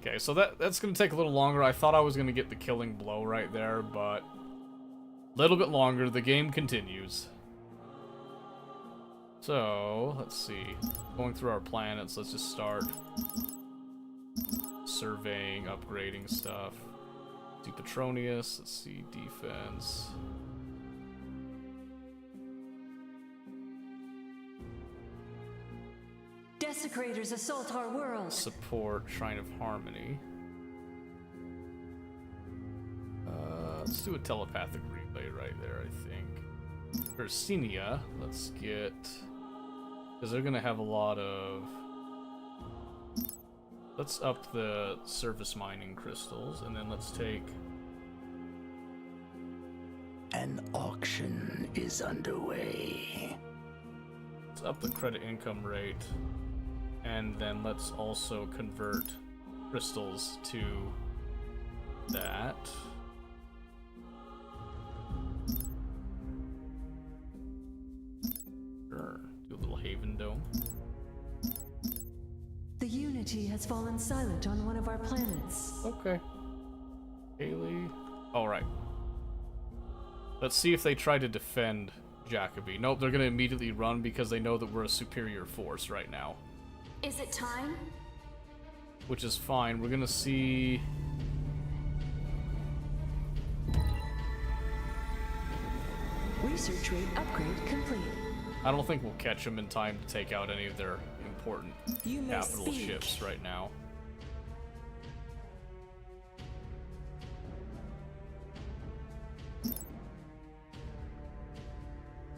Okay, so that's gonna take a little longer. I thought I was gonna get the killing blow right there, but a little bit longer. The game continues. So, let's see. Going through our planets, let's just start surveying, upgrading stuff. Let's see Petronius, let's see defense. Desecrators assault our world. Support, Shrine of Harmony. Let's do a telepathic relay right there, I think. Ursinia, let's get... because they're gonna have a lot of... Let's up the surface mining crystals, and then let's take... An auction is underway. Let's up the credit income rate, and then let's also convert crystals to that. Sure. Do a little Haven Dome. The Unity has fallen silent on one of our planets. Okay. Haley. Alright. Let's see if they try to defend Jacobi. Nope, they're gonna immediately run because they know that we're a superior force right now. Is it time? Which is fine. We're gonna see... Research rate upgrade complete. I don't think we'll catch them in time to take out any of their important You may capital speak. ships right now.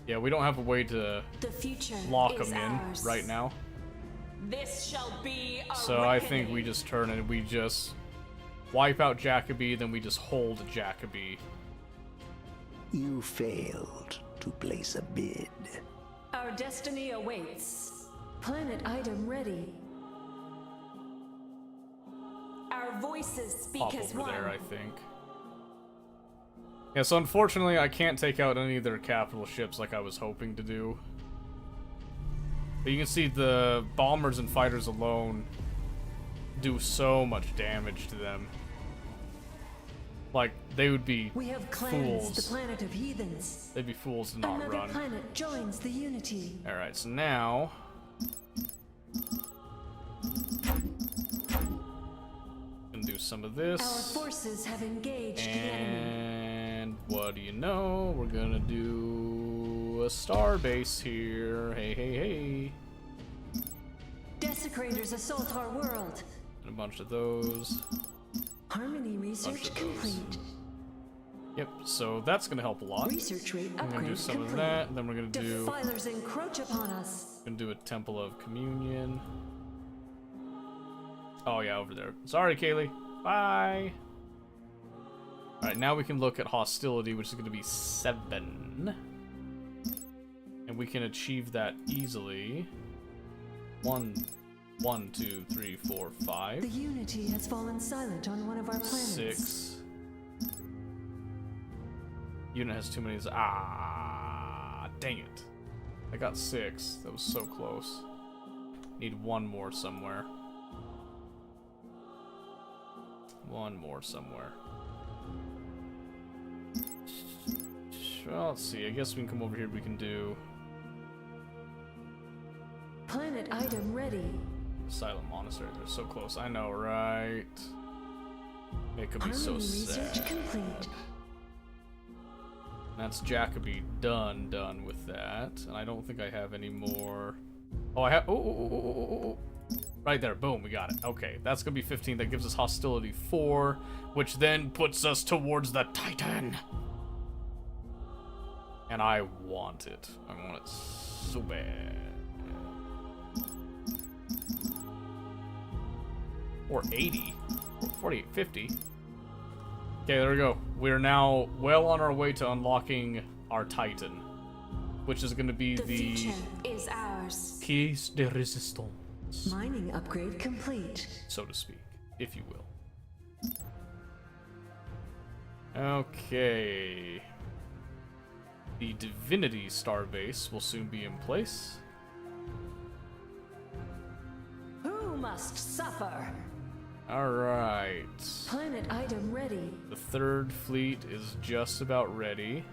Yeah, we don't have a way to The future lock is them in ours. right now. This shall be a So I think reckoning. we just turn and we just wipe out Jacobi, then we just hold Jacobi. You failed to place a bid. Our destiny awaits. Planet item ready. Our voices speak Pop as over one. there, I think. Yeah, so unfortunately I can't take out any of their capital ships like I was hoping to do. But you can see the bombers and fighters alone do so much damage to them. Like, they would be We have cleansed the fools. planet of heathens. They'd be fools to not Another run. planet joins the Unity. Alright, so now... gonna do some of Our this. forces have engaged the enemy. And what do you know? We're gonna do a star base here. Hey, hey, hey. Desecrators assault our world. And a bunch of those. Harmony Bunch research of those. complete. Yep, so that's gonna help a lot. Research rate I'm gonna do upgrade some complete. of that, and then we're gonna do Defilers encroach upon us. a Temple of Communion. Oh yeah, over there. Sorry, Kaylee. Bye. Alright, now we can look at hostility, which is gonna be 7. And we can achieve that easily. 1, 2, 3, 4, 5. The Unity has fallen silent on one of our planets. 6. Unit has too many. Ah, dang it. I got 6. That was so close. Need one more somewhere. One more somewhere. Well, let's see. I guess we can come over here. We can do... Planet item ready. Silent Monastery. They're so close. I know, right? It could be so Harmony sad. research complete. That's Jacoby done with that. And I don't think I have any more. Oh, I have. Oh. Right there. Boom. We got it. Okay. That's going to be 15. That gives us hostility 4, which then puts us towards the Titan. And I want it. I want it so bad. Or 80. Or 48, 50. Okay, there we go. We're now well on our way to unlocking our Titan, which is going to be The the future is ours. piece de resistance, Mining upgrade complete. so to speak, if you will. Okay. The Divinity Starbase will soon be in place. Who must suffer? Alright. Planet item ready. The third fleet is just about ready.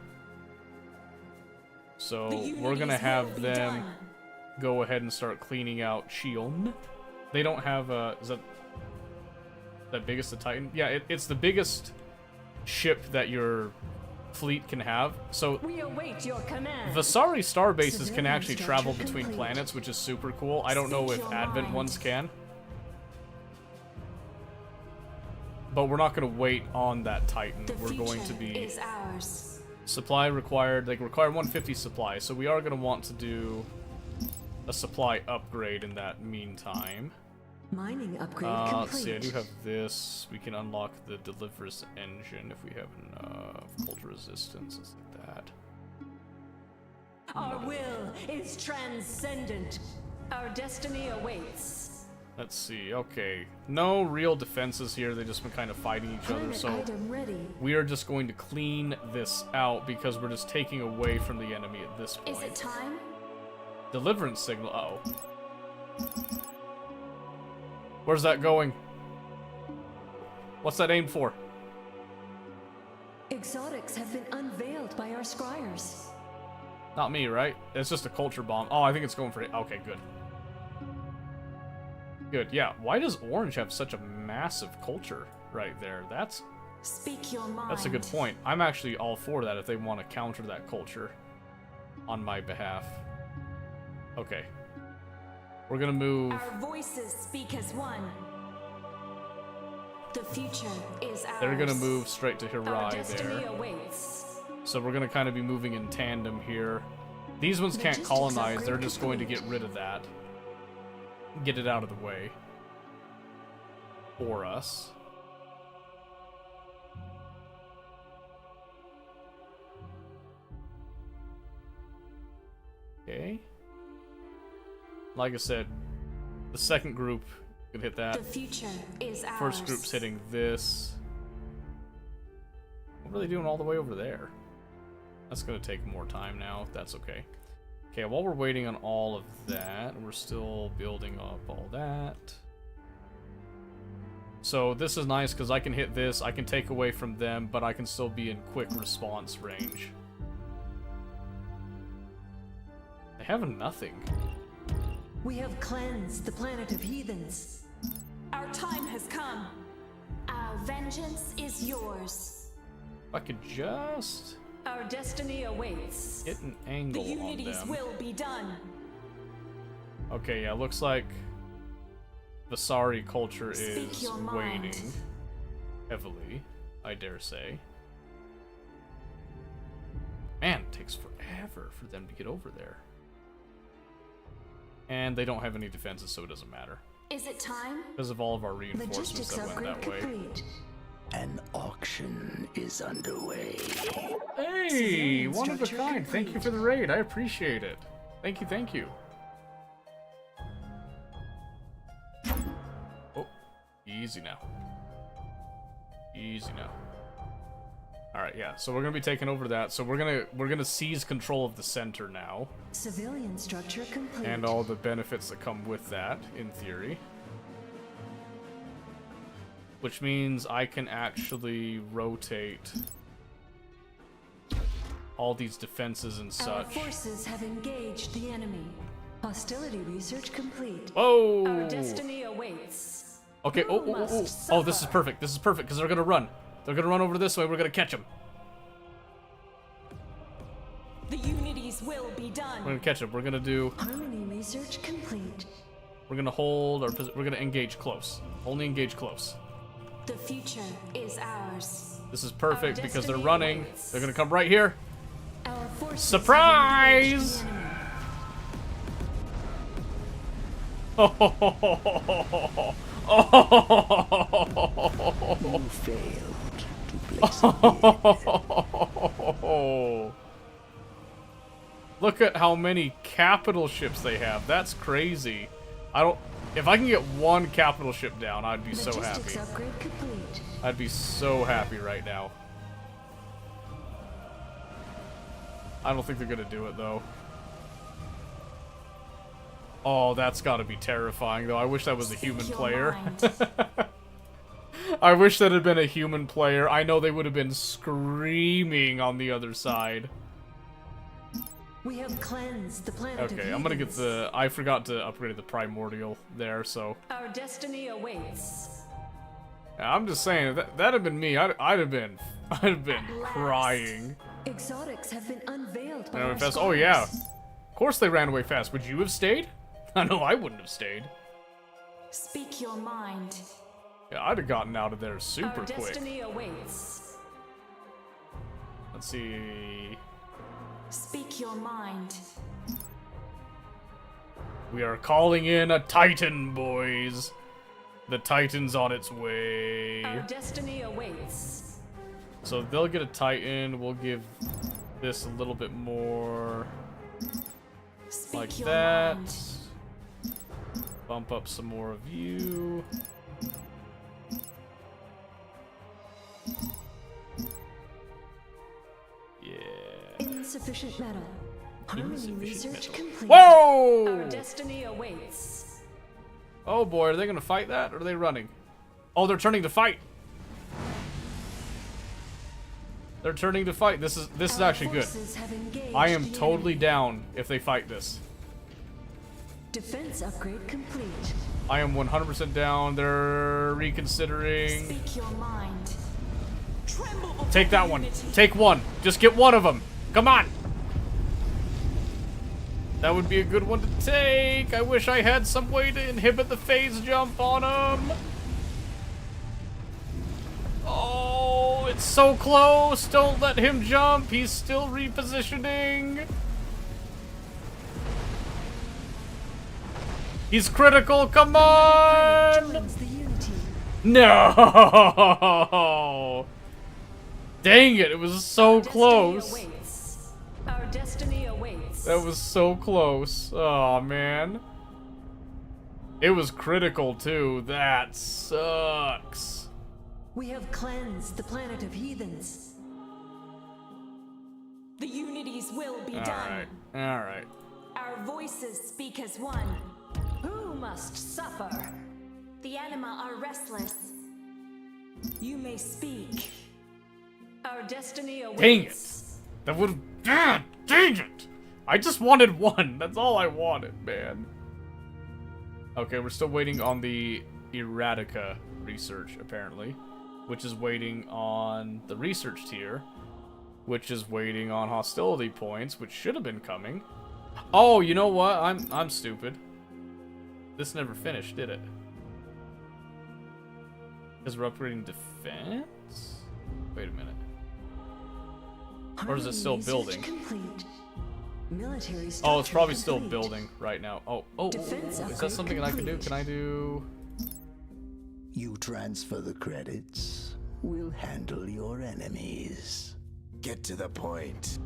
So we're gonna have them go ahead and start cleaning out Shion. They don't have a... Is that biggest the Titan? Yeah, it's the biggest ship that your fleet can have. So We await your command. Vasari star bases can Civilian actually travel structure between complete. planets, which is super cool. I don't know Speak if your Advent mind. ones can. But we're not going to wait on that Titan. The We're going to future be... is ours. Supply required. They require 150 supply, so we are going to want to do a supply upgrade in that meantime. Mining upgrade Let's see, I complete. do have this. We can unlock the Deliverous engine if we have enough. Cult resistance, let's like that. Our will is transcendent. Our destiny awaits. Let's see, okay. No real defenses here, they've just been kind of fighting each other, Planet so item ready. we are just going to clean this out because we're just taking away from the enemy at this point. Is it time? Deliverance signal, uh-oh. Where's that going? What's that aimed for? Exotics have been unveiled by our scryers. Not me, right? It's just a culture bomb. Oh, I think it's going for it. Okay, good. Good, yeah. Why does Orange have such a massive culture right there? That's Speak your mind. a good point. I'm actually all for that if they want to counter that culture on my behalf. Okay. We're gonna move... Our voices speak as one. The future is ours. They're gonna move straight to Our Hirai destiny there. awaits. So we're gonna kind of be moving in tandem here. These ones can't Logistics colonize, they're upgrade just going to complete. get rid of that. Get it out of the way. For us. Okay. Like I said, the second group can hit that. The future is ours. First group's hitting this. What are they doing all the way over there? That's gonna take more time now, if that's okay. Okay, while we're waiting on all of that, we're still building up all that. So this is nice because I can hit this, I can take away from them, but I can still be in quick response range. They have nothing. We have cleansed the planet of heathens. Our time has come. Our vengeance is yours. If I could just Our destiny awaits. get an The angle on unity's them. will be done. Okay, yeah, looks like Vasari culture Speak is your mind. waning heavily, I dare say. Man, it takes forever for them to get over there. And they don't have any defenses, so it doesn't matter. Is it time? Because of all of our reinforcements Logistics that went upgrade that way. complete. An auction is underway. Hey, Civilian one of a structure kind. Thank you complete. for the raid. I appreciate it. Thank you, thank you. Oh, easy now. Easy now. All right, yeah. So we're gonna be taking over that. So we're gonna seize control of the center now, Civilian structure complete. and all the benefits that come with that, in theory. Which means I can actually rotate all these defenses and Our such. forces have engaged the enemy. Hostility research complete. Whoa! Our destiny awaits. Okay, Who oh, must oh, this is suffer? perfect. This is perfect, because they're gonna run. They're gonna run over this way, we're gonna catch them. The Unity's will be We're done. gonna catch them. We're gonna do... Harmony research complete. We're gonna hold our... We're gonna engage close. Only engage close. The future is ours. This is perfect, because they're destiny running. awaits. They're gonna come right here. Our forces Surprise! have engaged the enemy. You failed to place a bid. Look at how many capital ships they have. That's crazy. I don't... If I can get one capital ship down, I'd be so Logistics happy. upgrade complete. I'd be so happy right now. I don't think they're gonna do it, though. Oh, that's gotta be terrifying, though. I wish that was a human Speak your player. mind. I wish that had been a human player. I know they would have been screaming on the other side. We have cleansed the planet of Okay, I'm gonna get heathens. the... I forgot to upgrade the primordial there, so... Our destiny awaits. I'm just saying, that'd have been me. I'd have been crying. Exotics have been unveiled by Ran away our fast. Oh yeah, scholars. of course they ran away fast. Would you have stayed? I know I wouldn't have stayed. Speak your mind. Yeah, I'd have gotten out of there super Our quick. destiny awaits. Let's see. Speak your mind. We are calling in a Titan, boys. The Titan's on its way. Our destiny awaits. So they'll get a Titan. We'll give this a little bit more Speak like your that. mind. Bump up some more of you. Yeah. Insufficient metal. Harmony Insufficient research metal. complete. Our Whoa! destiny awaits. Oh boy, are they gonna fight that, or are they running? Oh, they're turning to fight. They're turning to fight. This is Our actually good. forces have engaged I am the totally enemy. down if they fight this. Defense upgrade complete. I am 100% down. They're reconsidering. Speak your mind. Tremble before Take that the one. Unity. Take one. Just get one of them. Come on. That would be a good one to take. I wish I had some way to inhibit the phase jump on him. Oh, it's so close. Don't let him jump. He's still repositioning. He's critical. Come on. Joins the Unity. No. Dang it. It was so Destiny close. awaits. Our destiny awaits. That was so close. Oh, man. It was critical, too. That sucks. We have cleansed the planet of heathens. The Unity's will be done. Alright. Alright. Our voices speak as one. Who must suffer? The anima are restless. You may speak. Our destiny awaits. Dang it. That would have... Ah, dang it. I just wanted one. That's all I wanted, man. Okay, we're still waiting on the Erratica research, apparently. Which is waiting on the research tier. Which is waiting on hostility points, which should have been coming. Oh, you know what? I'm stupid. This never finished, did it? Because we're upgrading defense? Wait a minute. Or is it still Harmony research building? Complete. Military Oh, it's structure probably still complete. building right now. Oh, Defense is that upgrade something that I can do? complete. Can I do... You transfer the credits, we'll handle your enemies. Get to the point.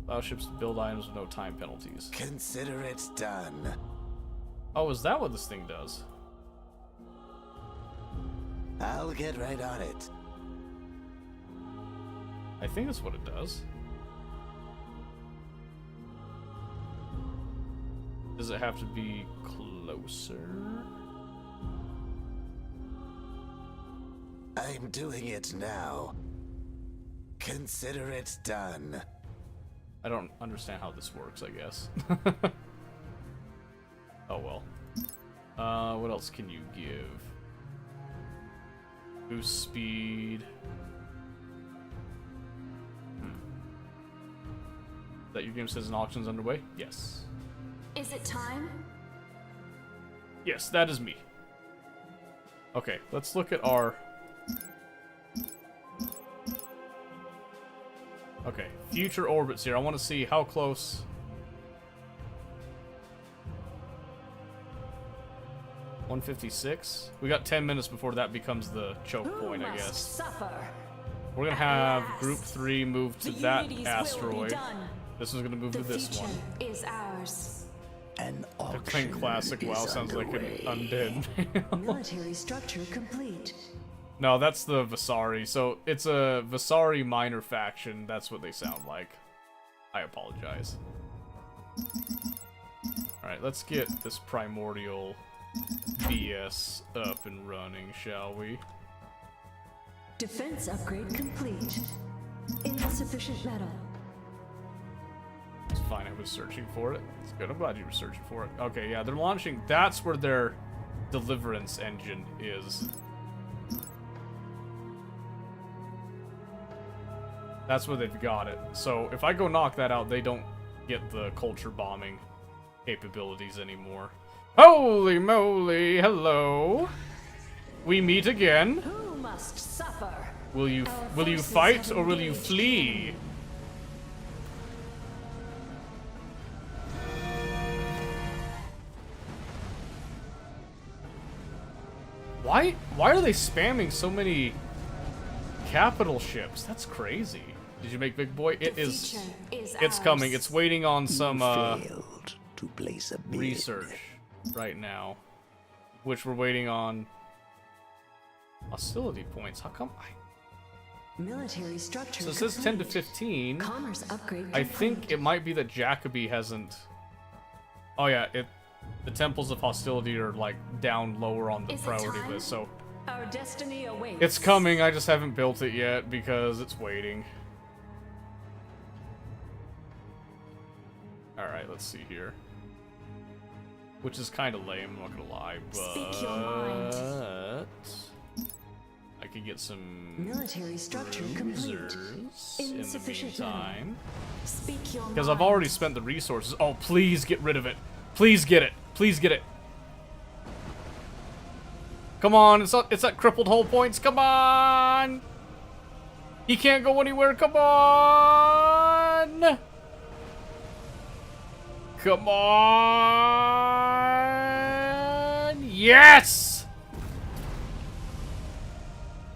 Allow ships to build items with no time penalties. Consider it done. Oh, is that what this thing does? I'll get right on it. I think that's what it does. Does it have to be closer? I'm doing it now. Consider it done. I don't understand how this works, I guess. Oh well. What else can you give? Boost speed. That your game says an auction's underway? Yes. Is it time? Yes, that is me. Okay, let's look at our... Okay, future orbits here. I want to see how close... 156? We got 10 minutes before that becomes the choke point, I guess. Suffer. We're gonna have Group 3 move to that asteroid. This is gonna move to this future one. is ours. An I think auction classic WoW is sounds like an underway. undead. Military structure complete. No, that's the Vasari. So it's a Vasari minor faction. That's what they sound like. I apologize. Alright, let's get this primordial BS up and running, shall we? Defense upgrade complete. Insufficient metal. It's fine, I was searching for it. It's good, I'm glad you were searching for it. Okay, yeah, they're launching... That's where their deliverance engine is. That's where they've got it. So, if I go knock that out, they don't get the culture bombing capabilities anymore. Holy moly, hello! We meet again. Who must suffer? Will you forces fight have or will you engaged. flee? Why are they spamming so many capital ships? That's crazy. Did you make Big Boy? It is. Future is It's ours. coming. It's waiting on some Failed to place a bid. research right now, which we're waiting on hostility points. How come Military structure So it says 10 to complete. 15. Commerce upgrade I complete. think it might be that Jacoby hasn't. Oh yeah, the temples of hostility are like down lower on the Is it priority time? list, so Our destiny awaits. it's coming. I just haven't built it yet because it's waiting. All right, let's see here. Which is kind of lame, I'm not gonna lie, Speak your mind. but I could get some Military structure complete. cruisers in the Insufficient metal. meantime. Speak your Because I've mind. already spent the resources. Oh, please get rid of it. Please get it. Please get it. Come on, it's at crippled hull points. Come on. He can't go anywhere. Come on. Come on. Yes.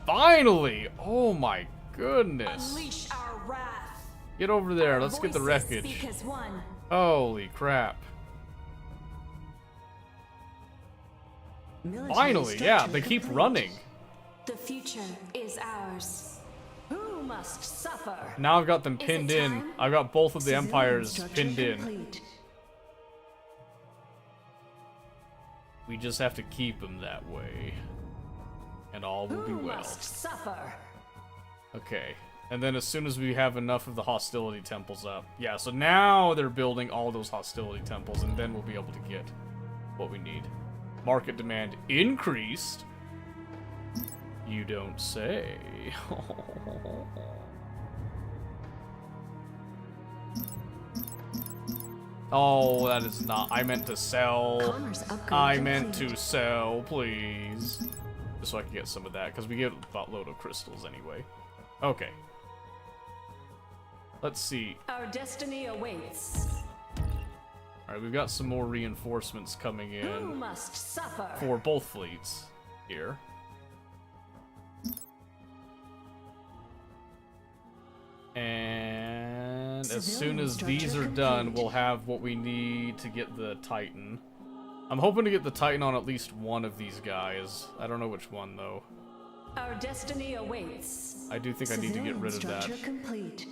Finally. Oh my goodness. Unleash our wrath. Get over there. Let's get the Voices wreckage. Speak as one. Holy crap. Military Finally, yeah, structure they keep complete. running. The future is ours. Who must suffer? Now I've got them Is it pinned in. time? I've got both of the Civilian empires structure pinned in. complete. We just have to keep them that way. And all will be Who well. must suffer? Okay. And then as soon as we have enough of the hostility temples up. Yeah, so now they're building all those hostility temples, and then we'll be able to get what we need. Market demand increased. You don't say. Oh, that is not. I meant to sell. Commerce upgrade I meant complete. to sell, please. Just so I can get some of that, because we get a buttload of crystals anyway. Okay. Let's see. Our destiny awaits. Alright, we've got some more reinforcements coming Who in must suffer? for both fleets here. And as soon as these are Civilian done, structure we'll have what we need to get the Titan. I'm hoping to get the Titan on at least one of these guys. I don't know which one, though. Our destiny awaits. I do think I need to get Civilian rid of that. structure complete.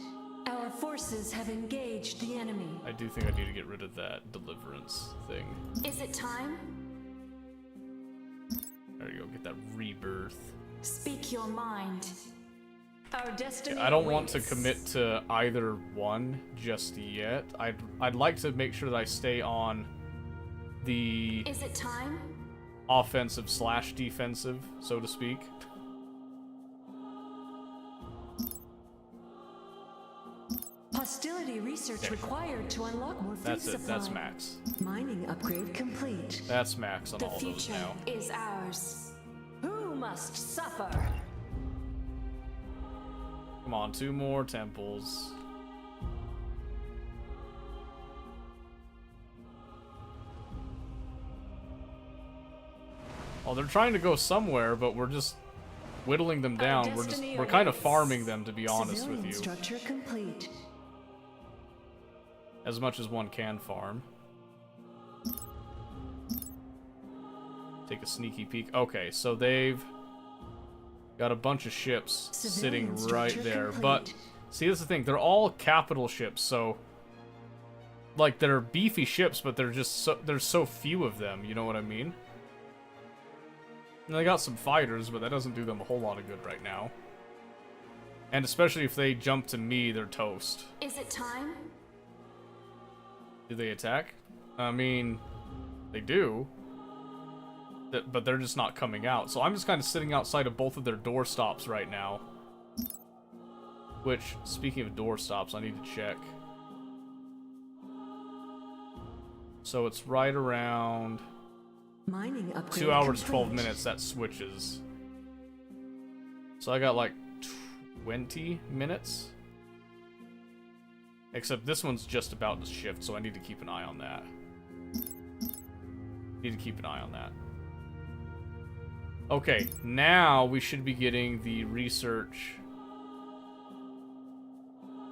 Our forces have engaged the enemy. I do think I need to get rid of that deliverance thing. Is it time? There you go, get that rebirth. Speak your mind. Our destiny I don't want to awaits. commit to either one just yet. I'd like to make sure that I stay on the Is it time? offensive slash defensive, so to speak. Hostility research required to unlock more food That's supply. it. That's max. Mining upgrade complete. That's max on The all those future now. is ours. Who must suffer? Come on, 2 more temples. Oh, they're trying to go somewhere, but we're just whittling them down. We're kind of farming them, to be honest Civilian with you. structure complete. As much as one can farm. Take a sneaky peek. Okay, so they've got a bunch of ships Civilian sitting right structure there. complete. But, see, that's the thing. They're all capital ships, so... Like, they're beefy ships, but they're just so... There's so few of them, you know what I mean? And they got some fighters, but that doesn't do them a whole lot of good right now. And especially if they jump to me, they're toast. Is it time? Do they attack? I mean, they do. But they're just not coming out. So I'm just kind of sitting outside of both of their doorstops right now. Which, speaking of doorstops, I need to check. So it's right around Mining upgrade 2 hours, complete. 12 minutes that switches. So I got like 20 minutes. Except this one's just about to shift, so I need to keep an eye on that. Need to keep an eye on that. Okay, now we should be getting the research.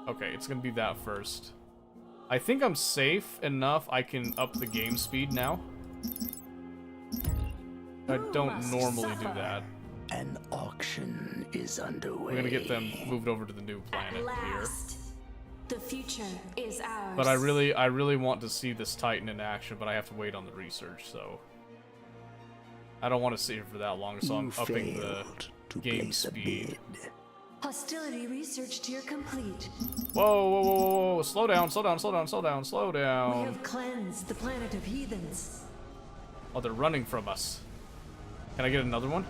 Okay, it's gonna be that first. I think I'm safe enough I can up the game speed now. I don't normally do that. An auction is underway. We're gonna get them moved over to the new planet here. Last. The future is ours. But I really want to see this Titan in action, but I have to wait on the research, so I don't want to sit here for that long, so I'm upping the game speed. Hostility research tier complete. Whoa, whoa, whoa, whoa, whoa, slow down, slow down, slow down, slow down, slow We down. have cleansed the planet of heathens. Oh, they're running from us. Can I get another one?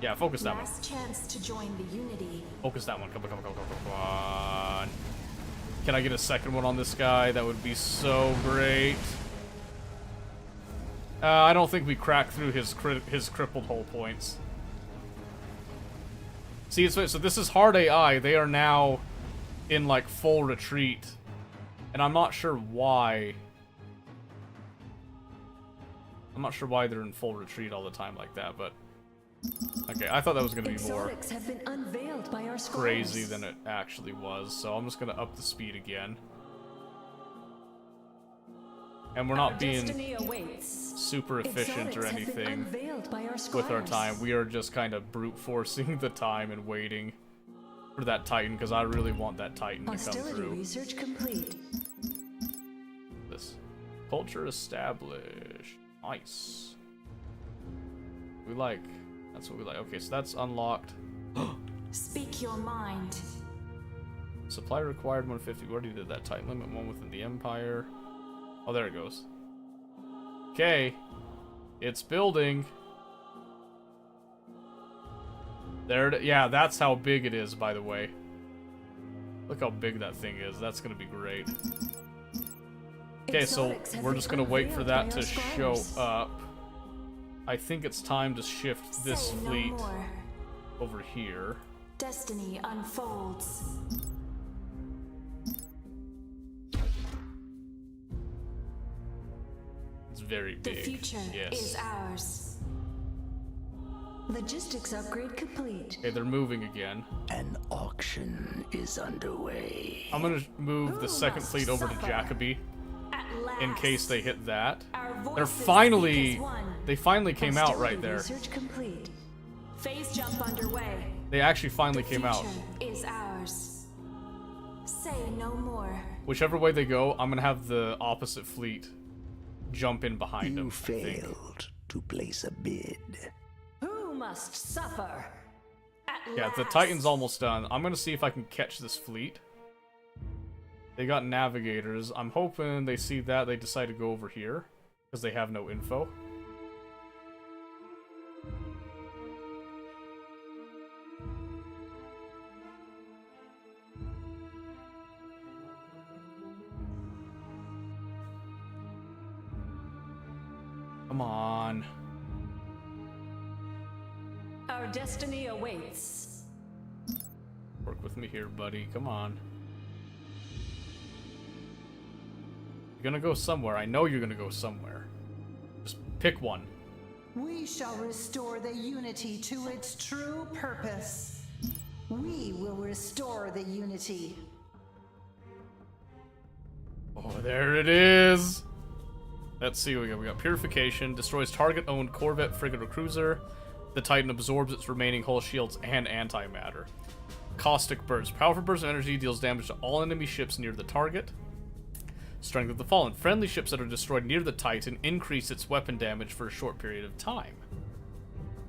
Yeah, focus that one. Last chance to join the Unity. Focus that one. Come on, come on, come on, come on. Can I get a second one on this guy? That would be so great. I don't think we cracked through his crippled hull points. See, so this is hard AI. They are now in, like, full retreat. And I'm not sure why. I'm not sure why they're in full retreat all the time like that, but... Okay, I thought that was going to be more Exotics have been unveiled by our crazy scholars. than it actually was, so I'm just going to up the speed again. And we're not being Destiny awaits. super efficient or Exotics have been anything unveiled by our with our scholars. time. We are just kind of brute forcing the time and waiting for that Titan, because I really want that Titan to come Hostility through. research complete. This culture established. Nice. We like. That's what we like. Okay, so that's unlocked. Speak your mind. Supply required 150. We already did that. Titan limit 1 within the Empire. Oh, there it goes. Okay. It's building. There it, yeah, that's how big it is, by the way. Look how big that thing is. That's going to be great. Okay, so Exotics have we're been just going to wait for unveiled that by to our show scholars. up. I think it's time to shift this Say fleet no more. over here. Destiny unfolds. It's very The big. future Yes. is ours. Logistics upgrade complete. Okay, they're moving again. An auction is underway. I'm gonna move the second fleet over to Jacoby At last. in case they hit that. Our They're voices finally, speak as one. they finally came out Hostility right there. research complete. Phase jump underway. They actually finally The came out. future is ours. Say no more. Whichever way they go, I'm gonna have the opposite fleet jump in behind them. You I think. failed to place a bid. Who must suffer? At Yeah, the last. Titan's almost done. I'm gonna see if I can catch this fleet. They got navigators. I'm hoping they see that they decide to go over here because they have no info. Come on. Our destiny awaits. Work with me here, buddy. Come on. You're gonna go somewhere. I know you're gonna go somewhere. Just pick one. We shall restore the unity to its true purpose. We will restore the unity. Oh, there it is. Let's see what we got. We got Purification. Destroys target-owned Corvette, frigate, or cruiser. The Titan absorbs its remaining hull shields and antimatter. Caustic Burst. Powerful burst of energy deals damage to all enemy ships near the target. Strength of the Fallen. Friendly ships that are destroyed near the Titan increase its weapon damage for a short period of time.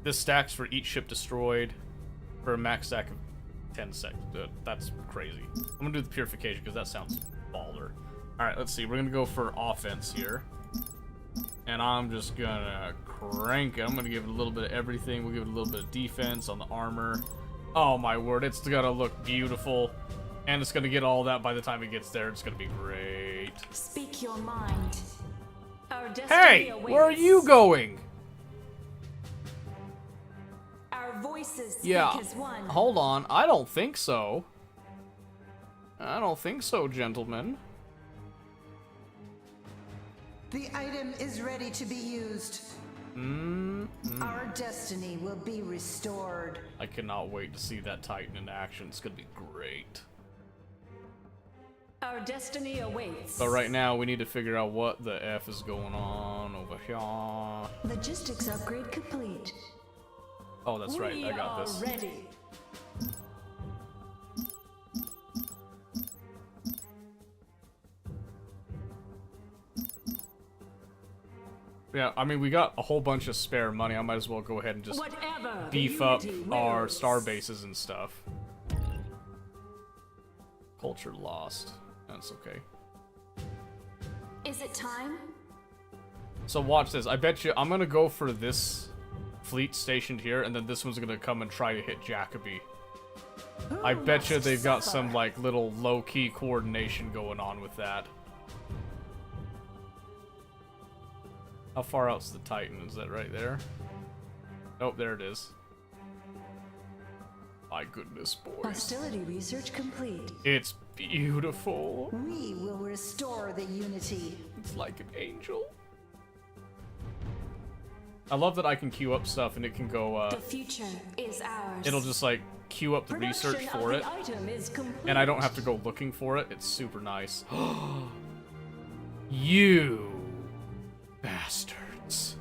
This stacks for each ship destroyed for a max stack of 10 seconds. That's crazy. I'm gonna do the Purification because that sounds baller. Alright, let's see. We're gonna go for offense here. And I'm just gonna crank it. I'm gonna give it a little bit of everything. We'll give it a little bit of defense on the armor. Oh my word, it's gonna look beautiful. And it's gonna get all that by the time it gets there. It's gonna be great. Speak your mind. Our destiny Hey! awaits. Where are you going? Our voices Yeah. speak as one. Hold on. I don't think so. I don't think so, gentlemen. The item is ready to be used. Our destiny will be restored. I cannot wait to see that Titan in action. It's gonna be great. Our destiny awaits. But right now, we need to figure out what the F is going on over here. Logistics upgrade complete. Oh, that's right. I got We this. are ready. Yeah, I mean, we got a whole bunch of spare money. I might as well go ahead and just Whatever beef the up unity our wills. star bases and stuff. Culture lost. That's okay. Is it time? So watch this. I bet you I'm gonna go for this fleet stationed here, and then this one's gonna come and try to hit Jacoby. I bet you they've got some like little low-key coordination going on with that. How far out's the Titan? Is that right there? Oh, there it is. My goodness, boys. Hostility research complete. It's beautiful. We will restore the unity. It's like an angel. I love that I can queue up stuff and it can go, The future is ours. it'll just like queue up the research Production for of it. the item is complete. And I don't have to go looking for it. It's super nice. You bastards.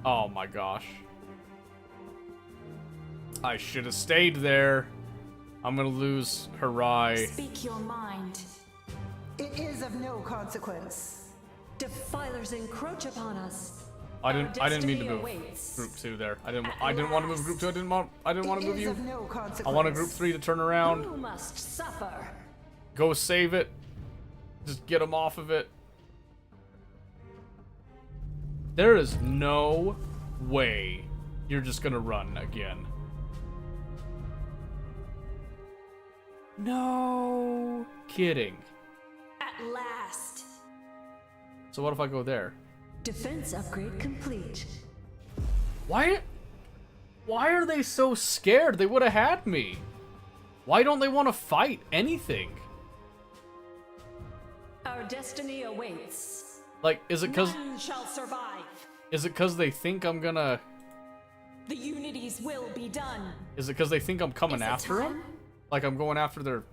Oh my gosh. I should have stayed there. I'm gonna lose Harai. Speak your mind. It is of no consequence. Defilers encroach upon us. I didn't mean to destiny move awaits. group 2 there. I didn't want to move group 2. I didn't want to move It is you. of no consequence. I want a group 3 to turn around. Who must suffer? Go save it. Just get them off of it. There is no way you're just gonna run again. No kidding. At last. So what if I go there? Defense upgrade complete. Why are they so scared? They would have had me. Why don't they want to fight anything? Our destiny awaits. Like, is it cause None shall survive. they think I'm gonna? The unity's will be done. Is it cause they think I'm coming Is it after them? time? Like I'm going after their? Are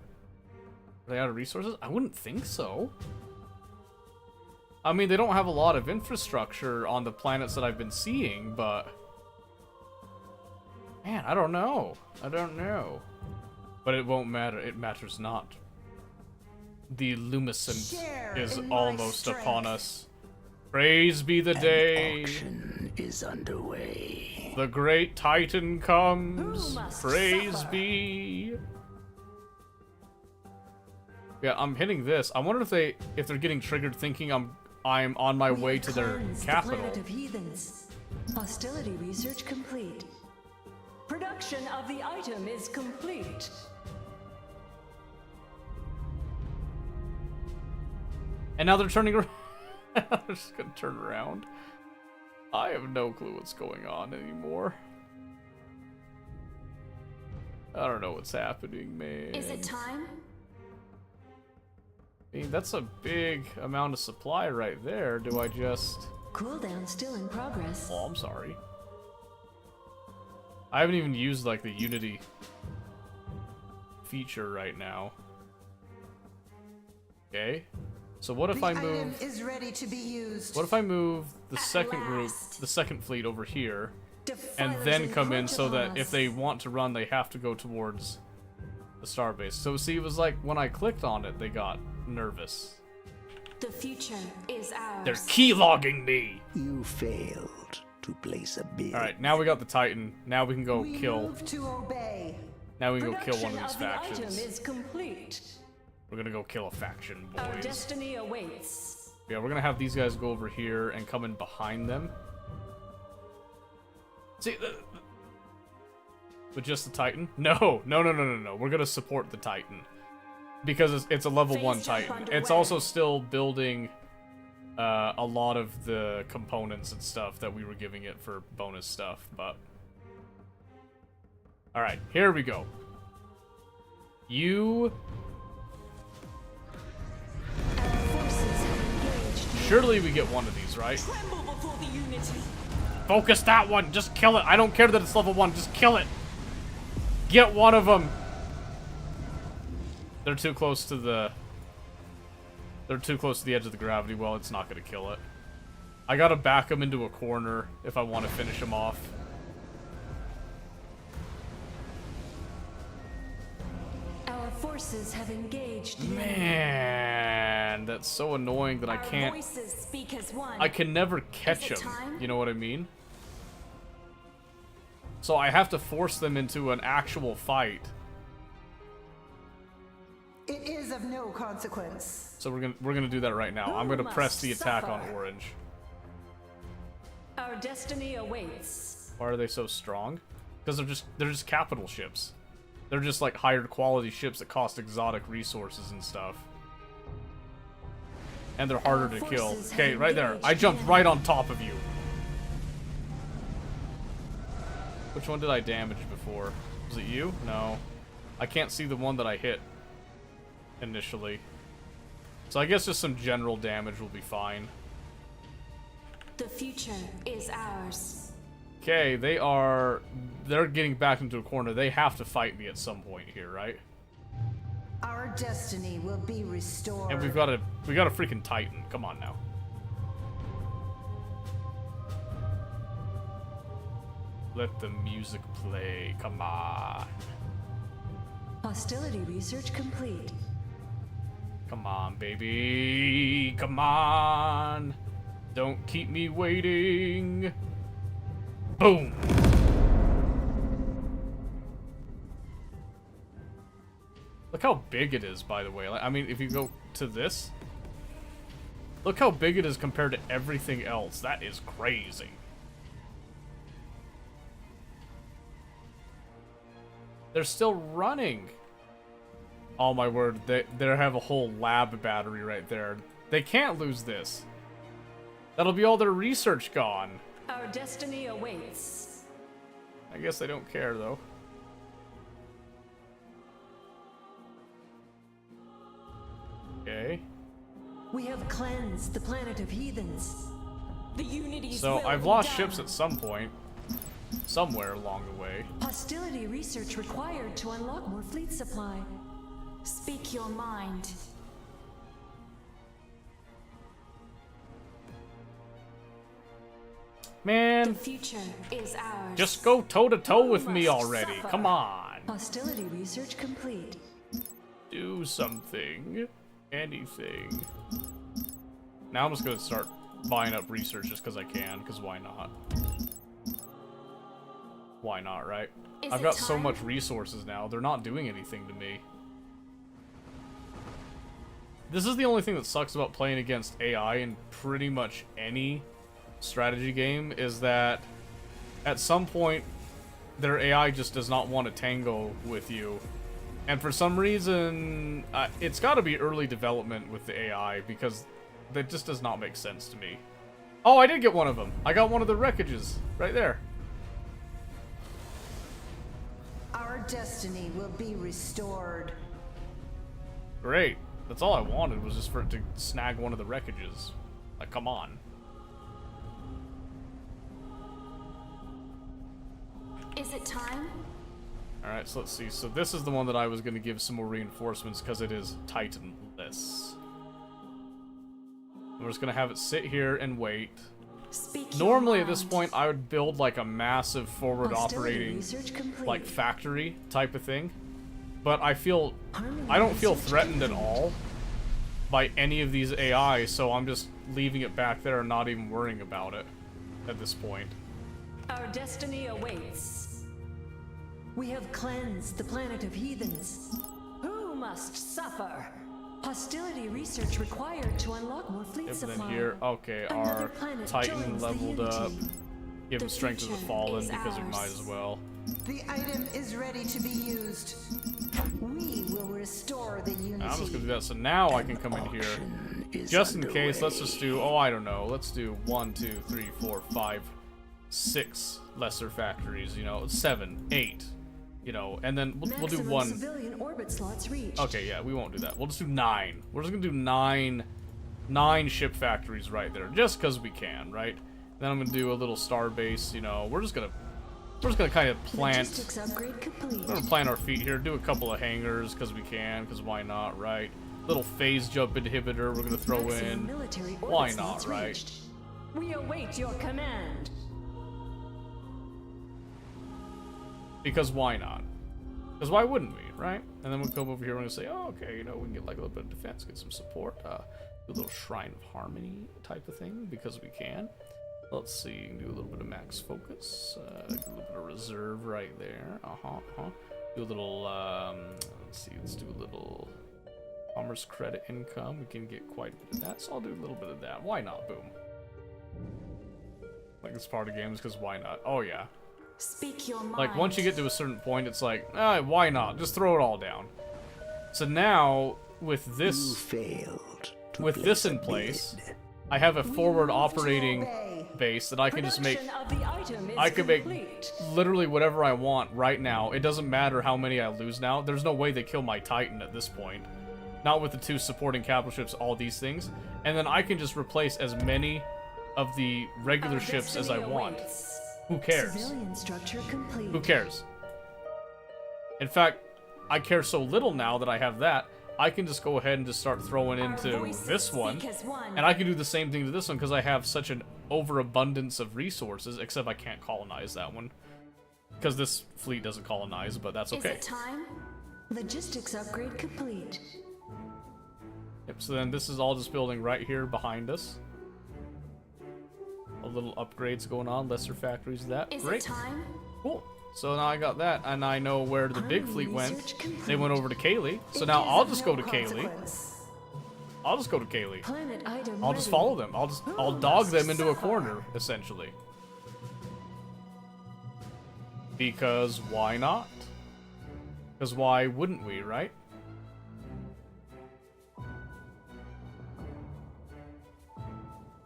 they out of resources? I wouldn't think so. I mean, they don't have a lot of infrastructure on the planets that I've been seeing, but man, I don't know. But it won't matter. It matters not. The Lumicent Share is in my almost strength. upon us. Praise be the day. Auction is underway. The great Titan comes. Who must Praise suffer? be. Yeah, I'm hitting this. I wonder if they're getting triggered thinking I'm on my way to their Cleansed capital. The planet of heathens. Hostility research complete. Production of the item is complete. And now they're turning around. They're just gonna turn around. I have no clue what's going on anymore. I don't know what's happening, man. Is it time? I mean, that's a big amount of supply right there. Do I just... Cooldown still in progress. Oh, I'm sorry. I haven't even used, like, the Unity feature right now. Okay. So what if I The move... item is ready to be used. What if I move the At second group, last. the second fleet over here, and Defilers then come in so that encroach if on they us. want to run, they have to go towards the starbase. So see, it was like when I clicked on it, they got nervous. The future is ours. They're keylogging me! You failed to place a bid. Alright, now we got the Titan. Now we can go We kill. move to obey. Now we can go kill one Production of these the item factions. is complete. We're gonna go kill a faction, Our boys. destiny awaits. Yeah, we're gonna have these guys go over here and come in behind them. See, with just the Titan? No. We're gonna support the Titan. Because it's a level Phase 1 jump Titan. underway. It's also still building a lot of the components and stuff that we were giving it for bonus stuff, but... Alright, here we go. You... Our forces have engaged. Surely we get one of these, right? Tremble before the unity. Focus that one! Just kill it! I don't care that it's level 1, just kill it! Get one of them! They're too close to the... They're too close to the edge of the gravity well, it's not gonna kill it. I gotta back them into a corner if I want to finish them off. Our forces have engaged. the enemy. Man, that's so annoying that I Our can't... voices speak as one. I can never catch it them, time? you know what I mean? So I have to force them into an actual fight. It is of no consequence. So we're gonna do that right now. I'm gonna Who press must the attack on suffer? orange. Our destiny awaits. Why are they so strong? Because they're just capital ships. They're just like higher quality ships that cost exotic resources and stuff. And they're harder to kill. forces have Okay, right there. engaged I jumped the right on top of you. Which one did I damage before? Was it you? No. I can't see the one that I hit initially. So I guess just some general damage will be fine. The future is ours. Okay, they're getting back into a corner. They have to fight me at some point here, right? Our destiny will be restored. And we got a freaking Titan. Come on now. Let the music play. Come on. Hostility research complete. Come on, baby. Come on. Don't keep me waiting. Boom. Look how big it is, by the way. I mean, if you go to this, look how big it is compared to everything else. That is crazy. They're still running. Oh my word, they have a whole lab battery right there. They can't lose this. That'll be all their research gone. Our destiny awaits. I guess they don't care though. Okay. We have cleansed the planet of heathens. The unity's So will I've be lost done. ships at some point. Somewhere along the way. Hostility research required to unlock more fleet supply. Speak your mind. The Man, future is ours. just go toe to toe with me must already. suffer. Come on. Hostility research complete. Do something. Anything. Now I'm just gonna start buying up research just because I can, because why not? Why not, right? Is I've it got so time? much resources now, they're not doing anything to me. This is the only thing that sucks about playing against AI in pretty much any strategy game, is that at some point their AI just does not want to tango with you. And for some reason, it's got to be early development with the AI, because that just does not make sense to me. Oh, I did get one of them. I got one of the wreckages right there. Our destiny will be restored. Great. That's all I wanted, was just for it to snag one of the wreckages. Like, come on. Is it time? Alright, so let's see. So this is the one that I was going to give some more reinforcements, because it is Titanless. We're just going to have it sit here and wait. Normally at this point I would build like a massive forward operating like factory type of thing. But I don't feel threatened at all by any of these AI, so I'm just leaving it back there and not even worrying about it at this point. Our destiny awaits. We have cleansed the planet of heathens. Who must suffer? Hostility research required to unlock more fleet supply. And then here, okay, our Titan leveled up. Give him strength of the fallen because we might as well. The item is ready to be used. We will restore the unity. I'm just gonna do that. So now I can come in here, just in case. Let's just do. Oh, I don't know. Let's do 1, 2, 3, 4, 5, 6 lesser factories. You know, 7, 8. You know, and then we'll do 1. Civilian orbit slots reached. Okay, yeah, we won't do that. We'll just do 9. We're just gonna do 9 ship factories right there, just because we can, right? Then I'm gonna do a little star base. You know, we're just gonna kind of plant. We're gonna plant our feet here. Do a couple of hangars because we can. Because why not, right? Little phase jump inhibitor. We're gonna throw in. Why not, right? We await your command. Because why not? Because why wouldn't we, right? And then we'll come over here and we're gonna say, oh, okay, you know, we can get like a little bit of defense, get some support, do a little Shrine of Harmony type of thing because we can. Let's see, you can do a little bit of max focus, do a little bit of reserve right there. Do a little, let's see, let's do a little commerce credit income. We can get quite a bit of that, so I'll do a little bit of that. Why not? Boom. Like it's part of games because why not? Oh yeah. Speak your mind. Like once you get to a certain point, it's like, why not? Just throw it all down. So now with this, in place, I have a forward operating base that I can just make. I can make literally whatever I want right now. It doesn't matter how many I lose now. There's no way they kill my Titan at this point. Not with the 2 supporting capital ships, all these things. And then I can just replace as many of the regular ships as I want. Who cares? Who cares? In fact, I care so little now that I have that, I can just go ahead and just start throwing into this one, and I can do the same thing to this one because I have such an overabundance of resources, except I can't colonize that one. Because this fleet doesn't colonize, but that's okay. Is it time? Logistics upgrade complete. Yep, so then this is all just building right here behind us. A little upgrades going on, lesser factories, that. Is great. It time? Cool. So now I got that, and I know where the big fleet went. They went over to Kaylee, so now I'll just go to Kaylee. I'll just go to Kaylee. I'll just follow them. I'll dog them into a corner, essentially. Because why not? Because why wouldn't we, right?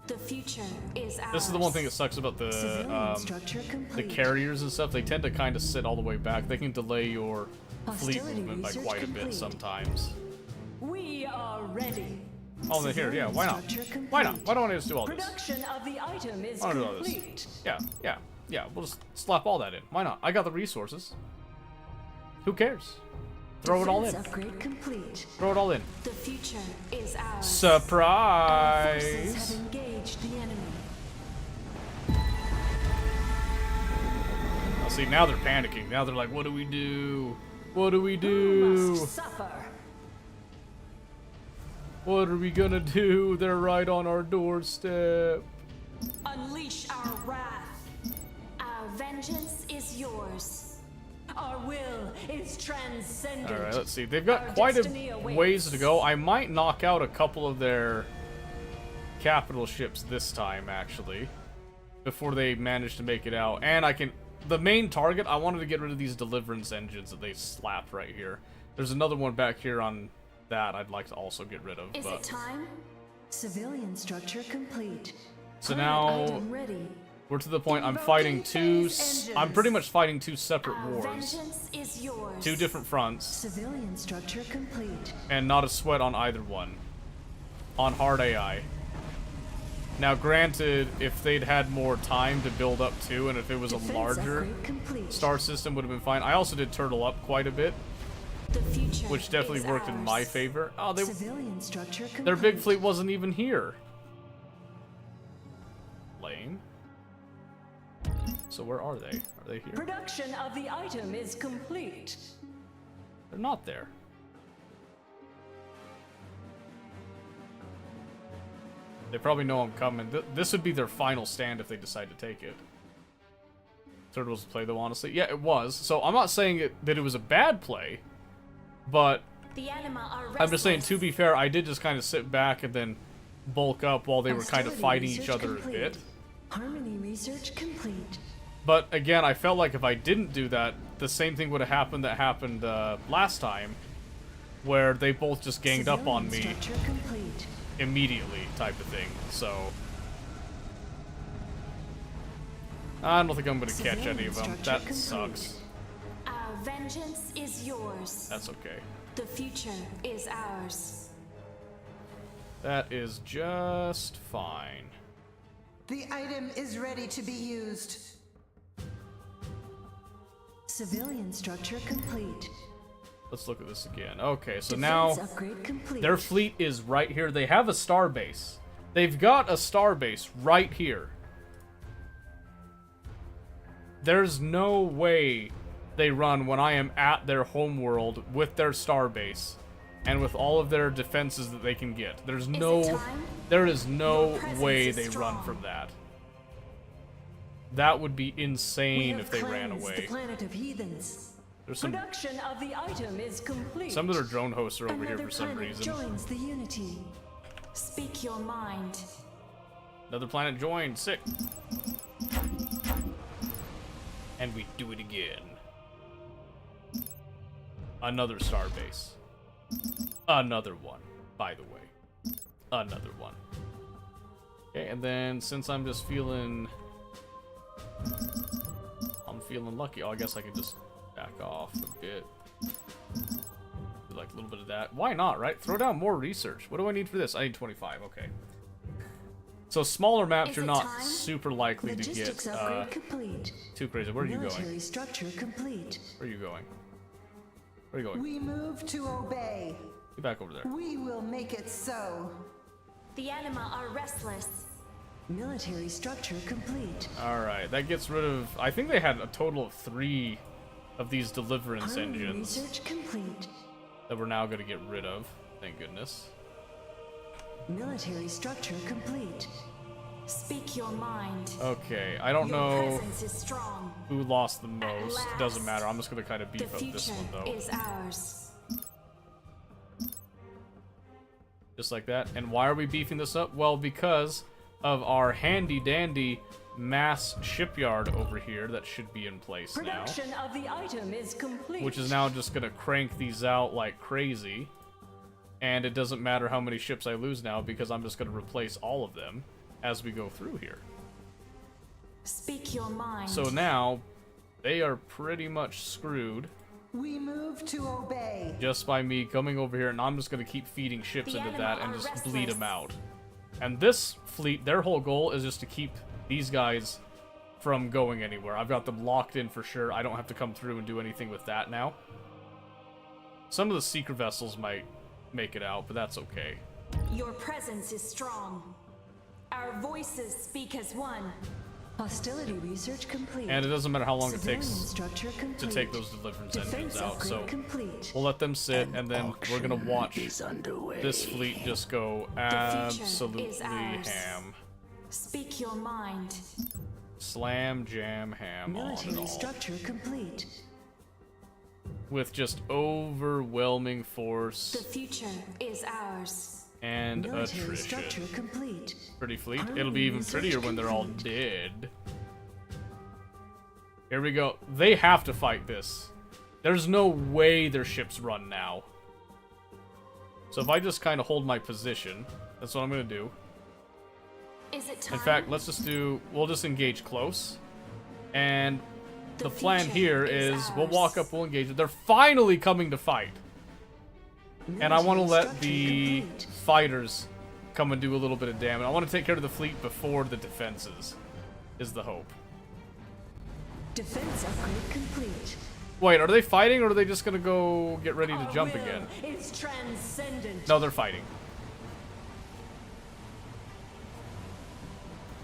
The future is ours. This is the one thing that sucks about the carriers and stuff. They tend to kind of sit all the way back. They can delay your fleet movement by quite a bit sometimes. We are ready. Oh, then here, yeah, why not? Why not? Why don't I just do all this? Production of the item is I don't do all this. Yeah. We'll just slap all that in. Why not? I got the resources. Who cares? Throw it all in. Upgrade complete. Throw it all in. The future is ours. Surprise! Our forces have engaged the enemy. Oh, see, now they're panicking. Now they're like, what do we do? What do we do? Who must suffer? What are we gonna do? They're right on our doorstep. Unleash our wrath. Our vengeance is yours. Our will is transcendent. All right, let's see. They've got Our quite a destiny awaits. ways to go. I might knock out a couple of their capital ships this time, actually, before they manage to make it out. And I can... The main target, I wanted to get rid of these deliverance engines that they slapped right here. There's another one back here on that I'd like to also get rid of. Is it time? Civilian structure complete. So Current now item ready. we're to the point I'm Invoking fighting two... phase I'm pretty much fighting two separate Our wars. vengeance is yours. Two different fronts. Civilian structure complete. And not a sweat on either one. On hard AI. Now, granted, if they'd had more time to build up to, and if it was a Defense larger upgrade complete. star system, would have been fine. I also did turtle up quite a bit, The future which definitely is worked in my ours. favor. Oh, Civilian structure complete. their big fleet wasn't even here. Lame. So where are they? Are they here? Production of the item is complete. They're not there. They probably know I'm coming. This would be their final stand if they decide to take it. Third was a play, though, honestly. Yeah, it was. So I'm not saying that it was a bad play, but The anima are I'm just saying, restless. to be fair, I did just kind of sit back and then bulk up while they were kind of Hostility fighting each research other complete. a bit. Harmony research complete. But again, I felt like if I didn't do that, the same thing would have happened that happened last time, where they both just ganged up on me Civilian structure complete. immediately, type of thing. So I don't think I'm gonna catch any of them. Civilian That structure sucks. Our vengeance is yours. That's okay. The future is ours. That is just fine. The item is ready to be used. Civilian structure complete. Let's look at this again. Okay, so Defense now upgrade complete. their fleet is right here. They have a star base. They've got a star base right here. There's no way they run when I am at their homeworld with their star base and with all of their defenses that they can get. There is no Your presence way is they run strong. from that. That would be We insane have if they ran cleansed away. The planet of heathens. There's some Production of the item is complete. some of their drone hosts are over here Another for some planet reason. joins the Unity. Speak your mind. Another planet joined. Sick. And we do it again. Another star base. Another one, by the way. Another one. Okay, and then since I'm just feeling... I'm feeling lucky. Oh, I guess I can just back off a bit. Do like a little bit of that. Why not, right? Throw down more research. What do I need for this? I need 25. Okay. So smaller maps, Is you're it not time? super likely to Logistics get upgrade complete. too crazy. Where are you Military going? structure complete. Where are you going? Where are you going? We move to obey. Get back over there. We will make it so. The anima are restless. Military structure complete. Alright, that gets rid of... I think they had a total of 3 of these deliverance Harmony engines research complete. that we're now going to get rid of. Thank goodness. Military structure complete. Speak your mind. Okay, I don't Your know presence is strong. who lost the most. last, Doesn't matter. I'm just going to kind of The beef up future this one, though. is ours. Just like that. And why are we beefing this up? Well, because of our handy-dandy mass shipyard over here that should be in place now. Production of the item is complete. Which is now just gonna crank these out like crazy. And it doesn't matter how many ships I lose now because I'm just gonna replace all of them as we go through here. Speak your mind. So now, they are pretty much screwed We move to obey. just by me coming over here, and I'm just gonna keep feeding ships The into anima that and are just bleed restless. them out. And this fleet, their whole goal is just to keep these guys from going anywhere. I've got them locked in for sure. I don't have to come through and do anything with that now. Some of the secret vessels might make it out, but that's okay. Your presence is strong. Our voices speak as one. Hostility research complete. And it doesn't matter how long it Civilian takes structure to complete. take those deliverance engines Defense out, upgrade so complete. we'll let them sit, and then we're gonna Auction watch is underway. this fleet just go future absolutely is ours. ham. Speak your mind. Slam, jam, ham on it Military all. structure complete. with just overwhelming force The future is ours. and Military structure attrition. complete. Pretty fleet. Army It'll be even research prettier when they're all complete. dead. Here we go. They have to fight this. There's no way their ships run now. So if I just kind of hold my position, that's what I'm going to do. Is it time? In fact, let's just do... We'll just engage close. And the plan future here is is we'll walk ours. up, we'll engage. They're finally coming to fight. And I want to Military let structure the complete. fighters come and do a little bit of damage. I want to take care of the fleet before the defenses, is the hope. Defense upgrade complete. Wait, are they fighting or are they just going to go get ready to Our jump will again? is transcendent. No, they're fighting.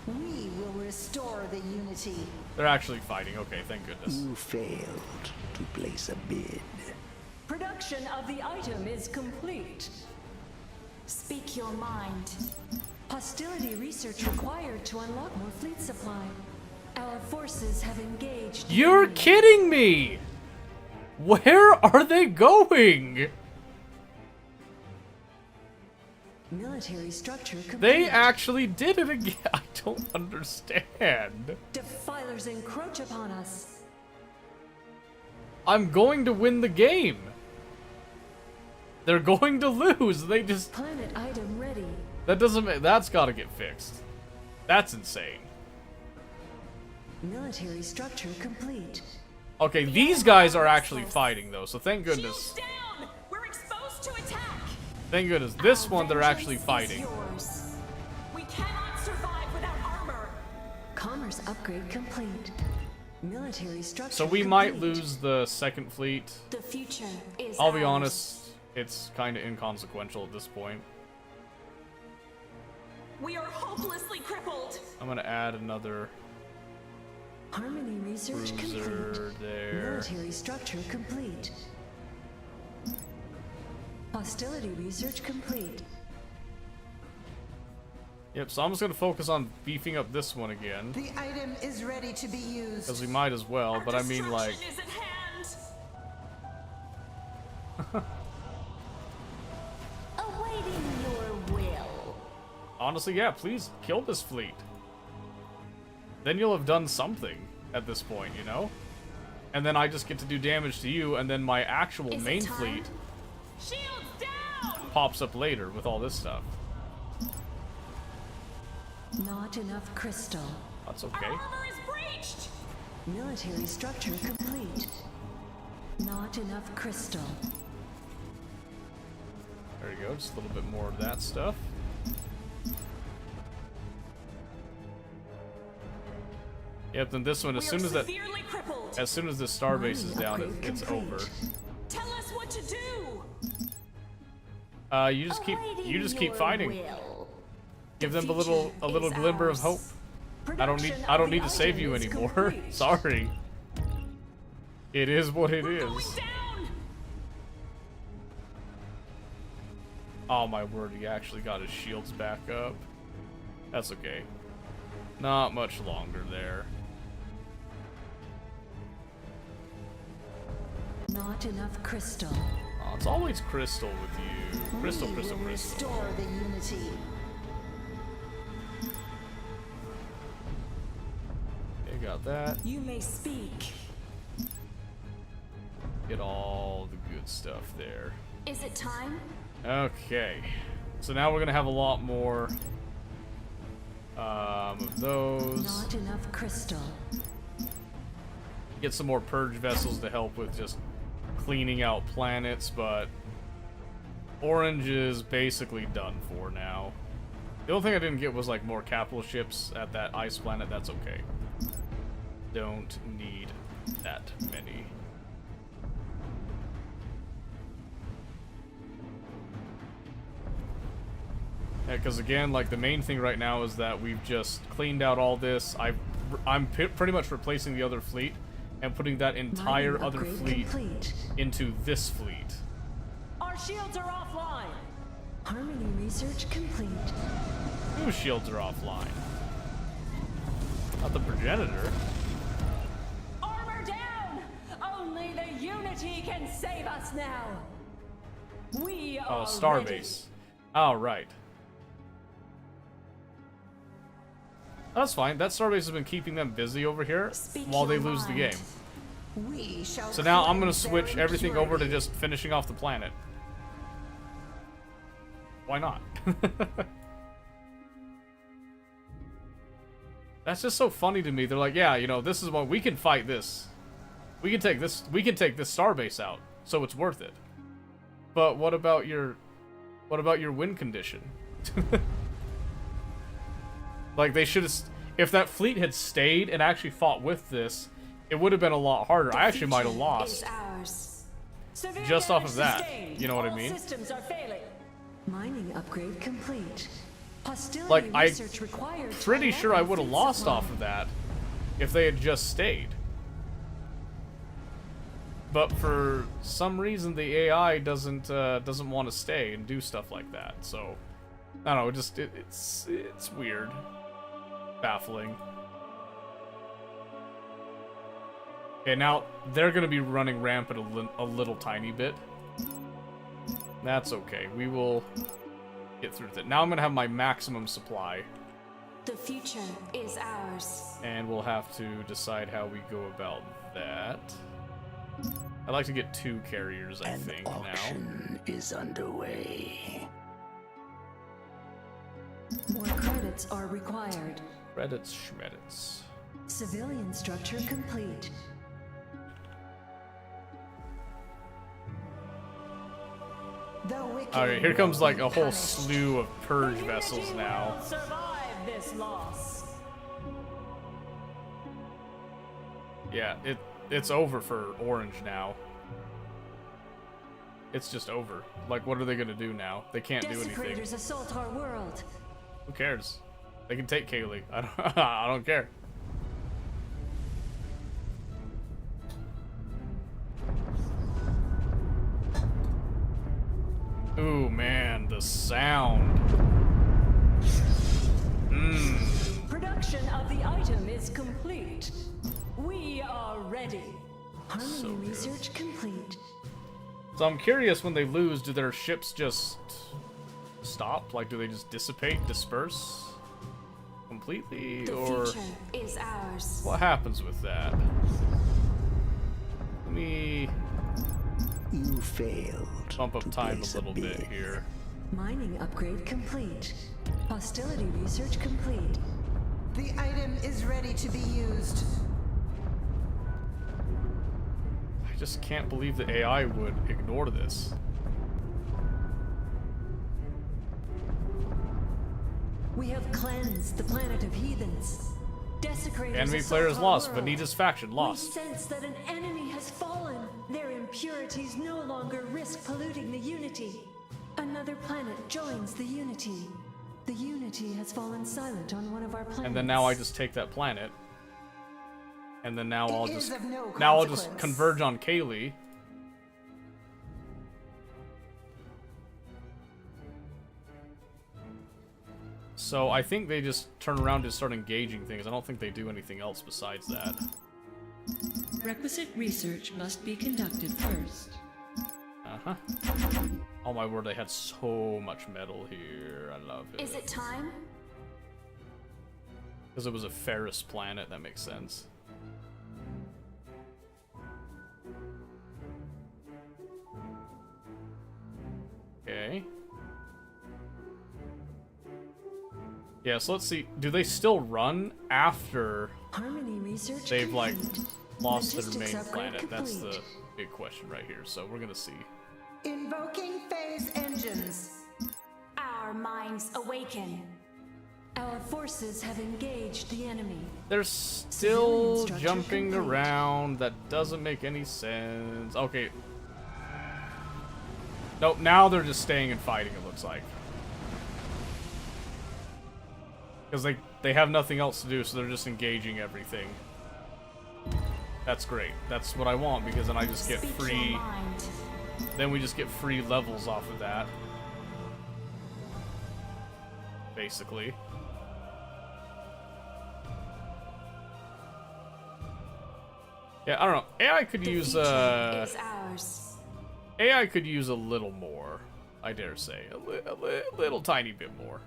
We will restore the unity. They're actually fighting. Okay, thank goodness. You failed to place a bid. Production of the item is complete. Speak your mind. Hostility research required to unlock more fleet supply. Our forces have engaged. the You're enemy. kidding me! Where are they going? Military structure complete. They actually did it again. I don't understand. Defilers encroach upon us. I'm going to win the game. They're going to lose. They just... Planet item ready. That doesn't make... That's gotta get fixed. That's insane. Military structure complete. Okay, these guys are actually fighting, though, so thank goodness. Down! We're exposed to attack! Thank goodness. This Our one, they're actually vengeance is fighting. yours. We cannot survive without armor. Commerce upgrade complete. Military structure So we complete. might lose the second fleet. The future is I'll be ours. honest, it's kind of inconsequential at this point. We are hopelessly crippled. I'm gonna add another Harmony research cruiser complete. there. Military structure complete. Hostility research complete. Yep, so I'm just gonna focus on beefing up this one again. The item is ready to be used. Because we might as well, Our but I mean, like... destruction is at hand. Awaiting your will. Honestly, yeah, please kill this fleet. Then you'll have done something at this point, you know? And then I just get to do damage to you, and then my actual Is it main time? fleet Shields down! pops up later with all this stuff. Not enough crystal. That's Our okay. armor is breached! Military structure complete. Not enough crystal. There you go, just a little bit more of that stuff. Yep, then this one, as We soon are as that, severely crippled. as soon as this starbase is Mining down, upgrade it's complete. over. Tell us what to do. You just keep Awaiting your fighting. will. Give The them a little future is glimmer of ours. hope. I don't Production need of the to save item you is anymore. complete. Sorry. It is what it We're going is. down. Oh my word, he actually got his shields back up. That's okay. Not much longer there. Not enough crystal. Oh, it's always crystal with you. Crystal, We crystal, will crystal. restore the unity. Okay, got that. You may speak. Get all the good stuff there. Is it time? Okay. So now we're gonna have a lot more of those. Not enough crystal. Get some more purge vessels to help with just cleaning out planets, but Orange is basically done for now. The only thing I didn't get was like more capital ships at that ice planet. That's okay. Don't need that many. Yeah, because again, like the main thing right now is that we've just cleaned out all this. I'm pretty much replacing the other fleet and putting that entire Mining other upgrade fleet complete. into this fleet. Our shields are offline. Harmony research complete. Whose shields are offline? Not the progenitor. Armor down. Only the unit Unity can save us now. We Oh, are Starbase. Oh, right. That's fine. That Starbase has been keeping them busy over here while they lose the game. We shall So now I'm gonna cleanse their switch everything over to impurity. just finishing off the planet. Why not? That's just so funny to me. They're like, yeah, you know, this is what we can fight this. We can take this Starbase out, so it's worth it. But what about your win condition? Like, they should have, if that fleet had stayed and actually fought with this, it would have been a lot harder. I actually might have lost just off of that. You know what I mean? Systems are failing. Mining upgrade complete. Hostility Like, I'm research required to pretty sure I unlock would have food lost supply. off of that if they had just stayed. But for some reason, the AI doesn't want to stay and do stuff like that. So I don't know. It's weird, baffling. Okay, now they're gonna be running rampant a little tiny bit. That's okay. We will get through that. Now I'm gonna have my maximum supply. The future is ours. And we'll have to decide how we go about that. I'd like to get 2 carriers, I think, now. Auction is underway. More credits are required. Credits, schmedits. Civilian structure complete. The wicked Alright, here comes will like be a whole punished. slew of purge vessels now. Will survive this loss. Yeah, it's over for Orange now. It's just over. Like, what are they gonna do now? They can't do anything. Desecrators assault our world. Who cares? They can take Kaylee. I don't care. Ooh, man, the sound. Production of the item is complete. We are ready. Harmony So good. research complete. So I'm curious, when they lose, do their ships just stop? Like, do they just dissipate, disperse completely? The Or future is ours. what happens with that? Let me You failed. bump up to time a place little bit bid. here. Mining upgrade complete. Hostility research complete. The item is ready to be used. I just can't believe the AI would ignore this. We have cleansed the planet of heathens. Desecrators Enemy assault players our lost. world. Vanitas faction We lost. sense that an enemy has fallen. Their impurities no longer risk polluting the Unity. Another planet joins the Unity. The Unity has fallen silent on one of our planets. And then now I just take that planet. And then now I'll It is just of no now I'll just consequence. converge on Kaylee. So I think they just turn around and start engaging things. I don't think they do anything else besides that. Requisite research must be conducted first. Uh-huh. Oh my word, they had so much metal here. I love it. Is it time? Because it was a Ferris planet, that makes sense. Okay. Yeah, so let's see. Do they still run after Harmony research they've, like, complete. lost their Logistics main upgrade planet? That's the complete. big question right here, so we're gonna see. Invoking phase engines. Our minds awaken. Our forces have engaged the enemy. They're still Civilian structure jumping complete. around. That doesn't make any sense. Okay. Nope, now they're just staying and fighting, it looks like. Because they have nothing else to do, so they're just engaging everything. That's great. That's what I want, because then I just get Speak your free... mind. Then we just get free levels off of that. Basically. Yeah, I don't know. AI could The use future is ours. AI could use a little more. I dare say a little tiny bit more.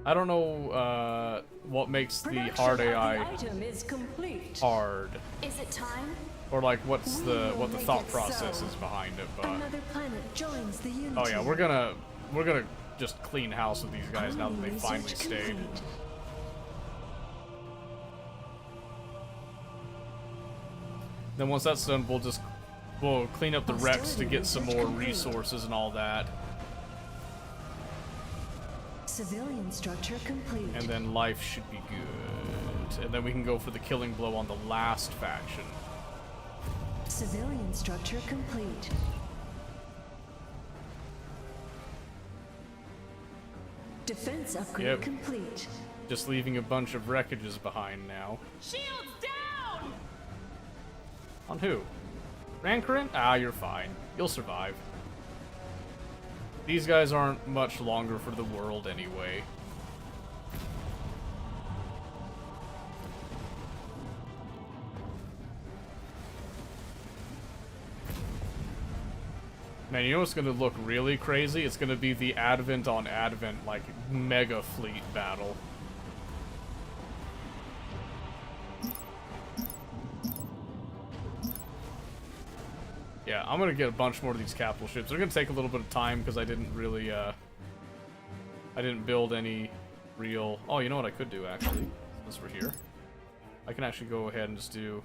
I don't know what makes the Production hard of the AI item is complete. hard, Is it time? or like what the make thought it process so. is behind it. But Another planet joins the Unity. oh yeah, we're gonna just clean house with these guys now that they Research finally stayed. complete. Then once that's done, we'll clean up the wrecks to get some more Hostility research resources and all that, Civilian structure complete. and then life should be good. And then we can go for the killing blow on the last faction. Civilian structure complete. Defense upgrade Yep. complete. Just leaving a bunch of wreckages behind now. Shields down! On who? Rancorin? Ah, you're fine. You'll survive. These guys aren't much longer for the world anyway. Man, you know what's gonna look really crazy? It's gonna be the Advent on Advent, like, mega fleet battle. Yeah, I'm gonna get a bunch more of these capital ships. They're gonna take a little bit of time because I didn't really, I didn't build any real... Oh, you know what I could do, actually, since we're here? I can actually go ahead and just do...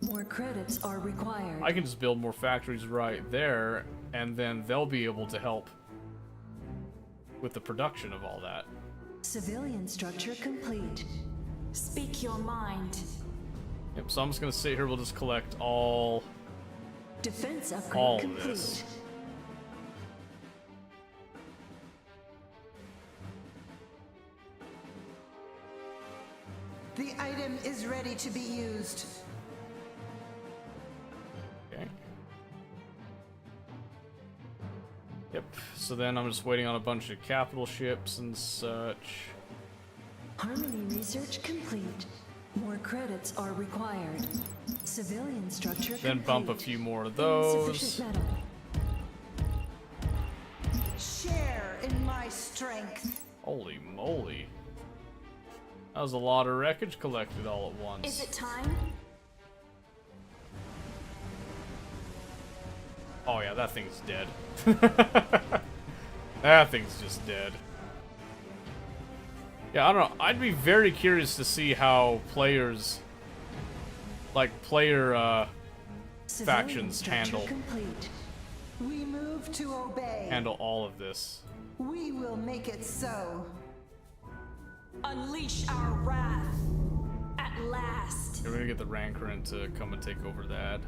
More credits are required. I can just build more factories right there, and then they'll be able to help with the production of all that. Civilian structure complete. Speak your mind. Yep, so I'm just gonna sit here, we'll just collect all Defense upgrade of complete. this. The item is ready to be used. Okay. Yep, so then I'm just waiting on a bunch of capital ships and such. Harmony research complete. More credits are required. Civilian structure Then complete. bump a few more of those. Insufficient metal. Share in my strength. Holy moly. That was a lot of wreckage collected all at once. Is it time? Oh yeah, that thing's dead. That thing's just dead. Yeah, I don't know. I'd be very curious to see how players, like player Civilian factions structure handle Complete. We move to obey. all of this. We will make it so. Unleash our wrath. At last. Yeah, we're gonna get the Rancorin to come and take over that.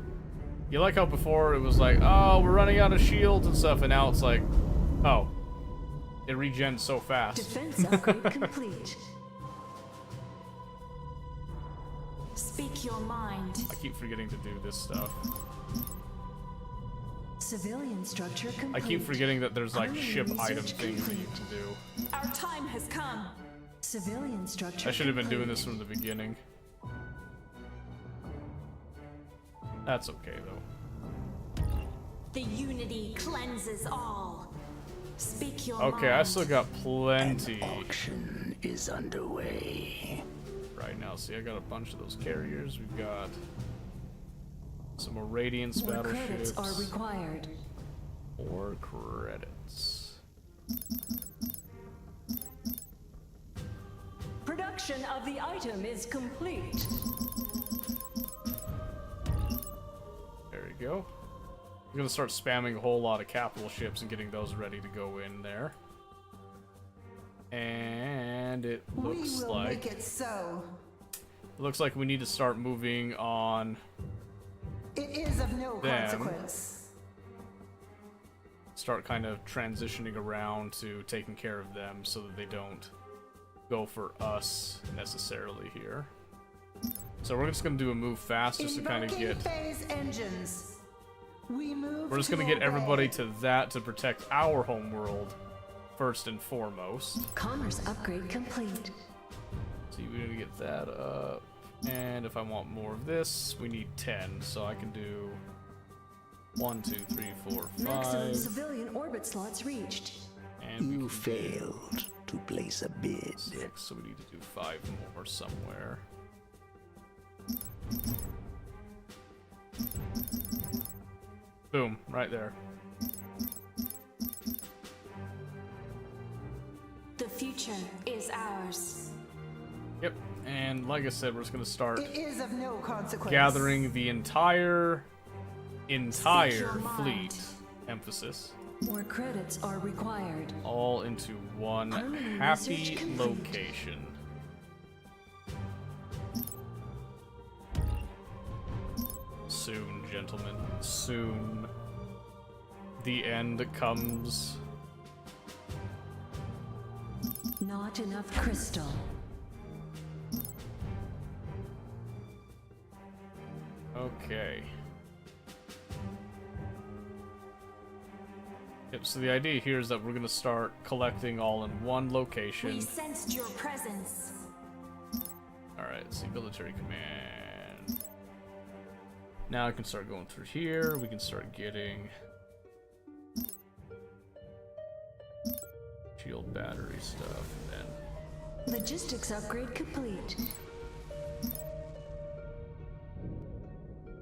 You like how before it was like, oh, we're running out of shields and stuff, and now it's like, oh, it regens so fast. Defense upgrade complete. Speak your mind. I keep forgetting to do this stuff. Civilian structure complete. I keep forgetting that there's like Harmony ship item research things that you complete. can do. Our time has come. Civilian structure I should have been doing complete. this from the beginning. That's okay though. The unity cleanses all. Speak your Okay, I mind. still got plenty Auction is underway. right now. See, I got a bunch of those carriers. We've got some more Radiance More credits battleships. are required. More credits. Production of the item is complete. There we go. I'm gonna start spamming a whole lot of capital ships and getting those ready to go in there. And it looks We will like make it so. we need to start moving on. It is of no Then- consequence. Start kind of transitioning around to taking care of them so that they don't go for us necessarily here. So we're just gonna do a move fast just to kind of Invoking get. phase engines. We move. We're just gonna to get obey. everybody to that to protect our home world first and foremost. Commerce upgrade complete. See, we need to get that up. And if I want more of this, we need 10. So I can do 1, 2, 3, 4, 5. Maximum civilian orbit slots reached. And You failed to place a bid. 6, so we need to do 5 more somewhere. Boom, right there. The future is ours. Yep, and like I said, we're just gonna start It is of no consequence. gathering the entire your mind. fleet. Emphasis. More credits are required. All into one Harmony happy research complete. location. Soon, gentlemen, soon. The end comes. Not enough crystal. Okay. Yep, so the idea here is that we're gonna start collecting all in one We location. sensed your presence. Alright, let's see, military command. Now I can start going through here. We can start getting shield battery stuff, and then Logistics upgrade complete.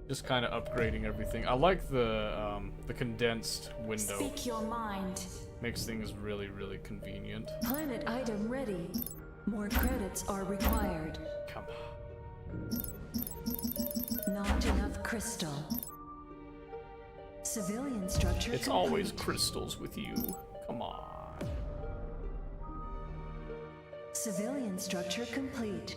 just kind of upgrading everything. I like the condensed window. Speak your mind. Makes things really, really convenient. Planet item ready. More credits are required. Come on. Not enough crystal. Civilian structure It's complete. always crystals with you. Come on. Civilian structure complete.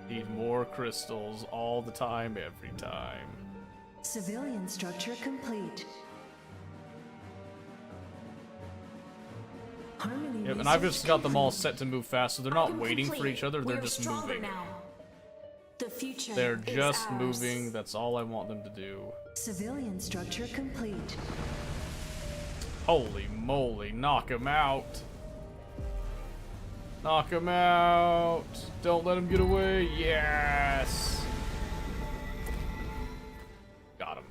Need more crystals all the time, every time. Civilian structure complete. Harmony Yep, and I've research just got them all complete. set to move fast, so they're not Item waiting for complete. each other, they're We're just stronger moving. now. The future They're is just ours. moving, that's all I want them to do. Civilian structure complete. Holy moly, knock him out. Knock him out. Don't let him get away. Yes. Got him.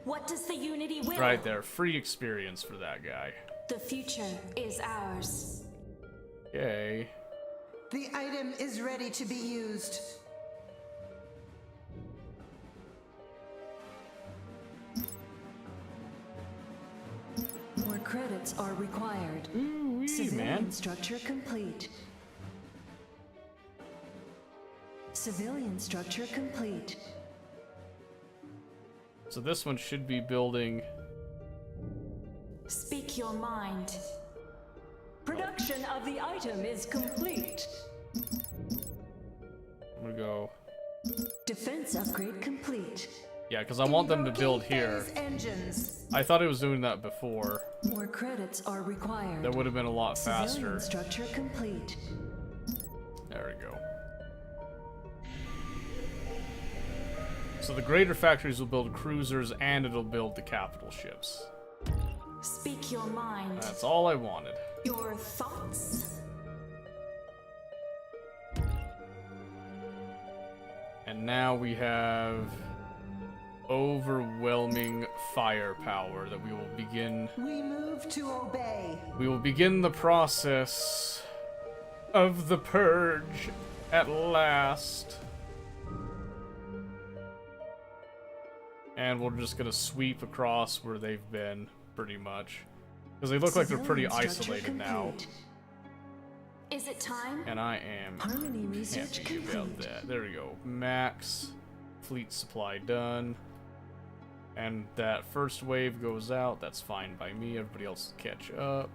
What does the Unity will? Right there. Free experience for that guy. The future is ours. Okay. The item is ready to be used. More credits are required. Ooh-wee, Civilian man. structure complete. Civilian structure complete. So this one should be building. Speak your mind. Production of the item is complete. I'm gonna go. Defense upgrade complete. Yeah, because I want them to build here. Phase engines. I thought it was doing that before. More credits are required. That would have been a lot faster. Civilian structure complete. There we go. So the greater factories will build cruisers and it'll build the capital ships. Speak your mind. That's all I wanted. Your thoughts. And now we have overwhelming firepower that we will begin. We move to obey. We will begin the process of the purge at last. And we're just gonna sweep across where they've been, pretty much. Because they look like they're pretty Civilian structure isolated now. complete. Is it time? And I am Harmony research happy about complete. that. There we go. Max fleet supply done. And that first wave goes out. That's fine by me. Everybody else will catch up.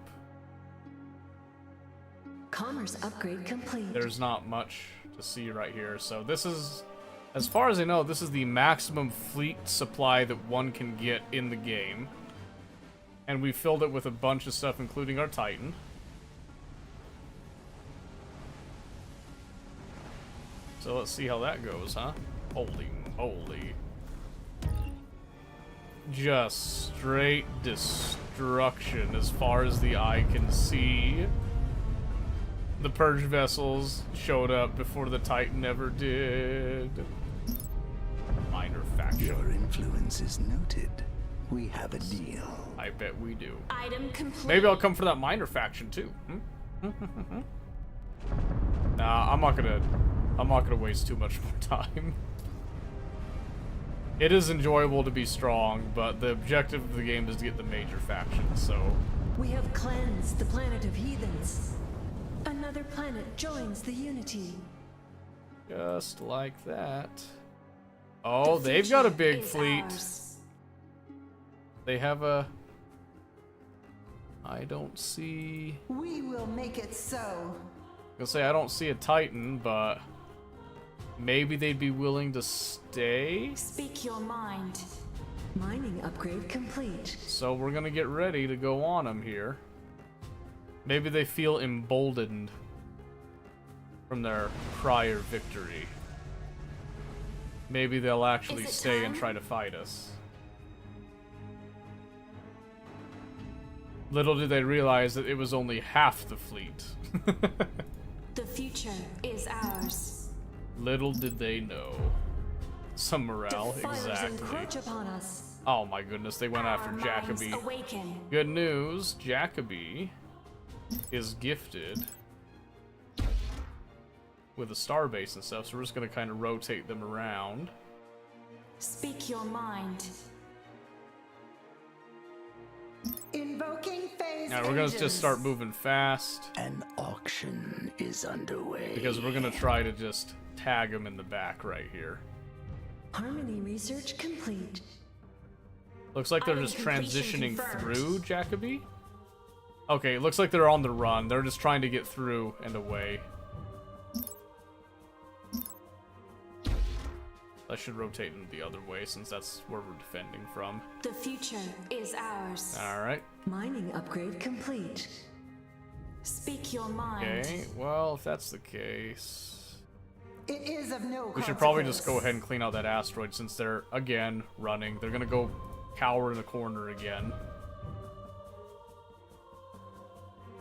Commerce upgrade complete. There's not much to see right here. So this is, as far as I know, this is the maximum fleet supply that one can get in the game. And we filled it with a bunch of stuff, including our Titan. So let's see how that goes, huh? Holy moly. Just straight destruction as far as the eye can see. The purge vessels showed up before the Titan ever did. Minor faction. Your influence is noted. We have a deal. I bet we do. Item complete. Maybe I'll come for that minor faction too. Nah, I'm not gonna waste too much more time. It is enjoyable to be strong, but the objective of the game is to get the major faction, so... We have cleansed the planet of heathens. Another planet joins the Unity. Just like that. Oh, they've got a big fleet. They have a... I don't see... We will make it so. I was gonna say, I don't see a Titan, but... Maybe they'd be willing to stay? Speak your mind. Mining upgrade complete. So we're gonna get ready to go on them here. Maybe they feel emboldened from their prior victory. Maybe they'll actually stay and try to fight us. Little did they realize that it was only half the fleet. The future is ours. Little did they know. Some morale, exactly. Encroach upon us. Oh my goodness, they went after Jacoby. Good news, Jacoby is gifted with a starbase and stuff, so we're just gonna kind of rotate them around. Speak your mind. Invoking phase. Now we're gonna just start moving fast. An auction is underway. Because we're gonna try to just tag them in the back right here. Harmony research complete. Looks like they're just transitioning through Jacoby. Okay, it looks like they're on the run. They're just trying to get through and away. I should rotate in the other way since that's where we're defending from. The future is ours. Alright. Mining upgrade complete. Speak your mind. Okay, well, if that's the case... It is of no we should probably just go ahead and clean out that asteroid since they're, again, running. They're gonna go cower in the corner again.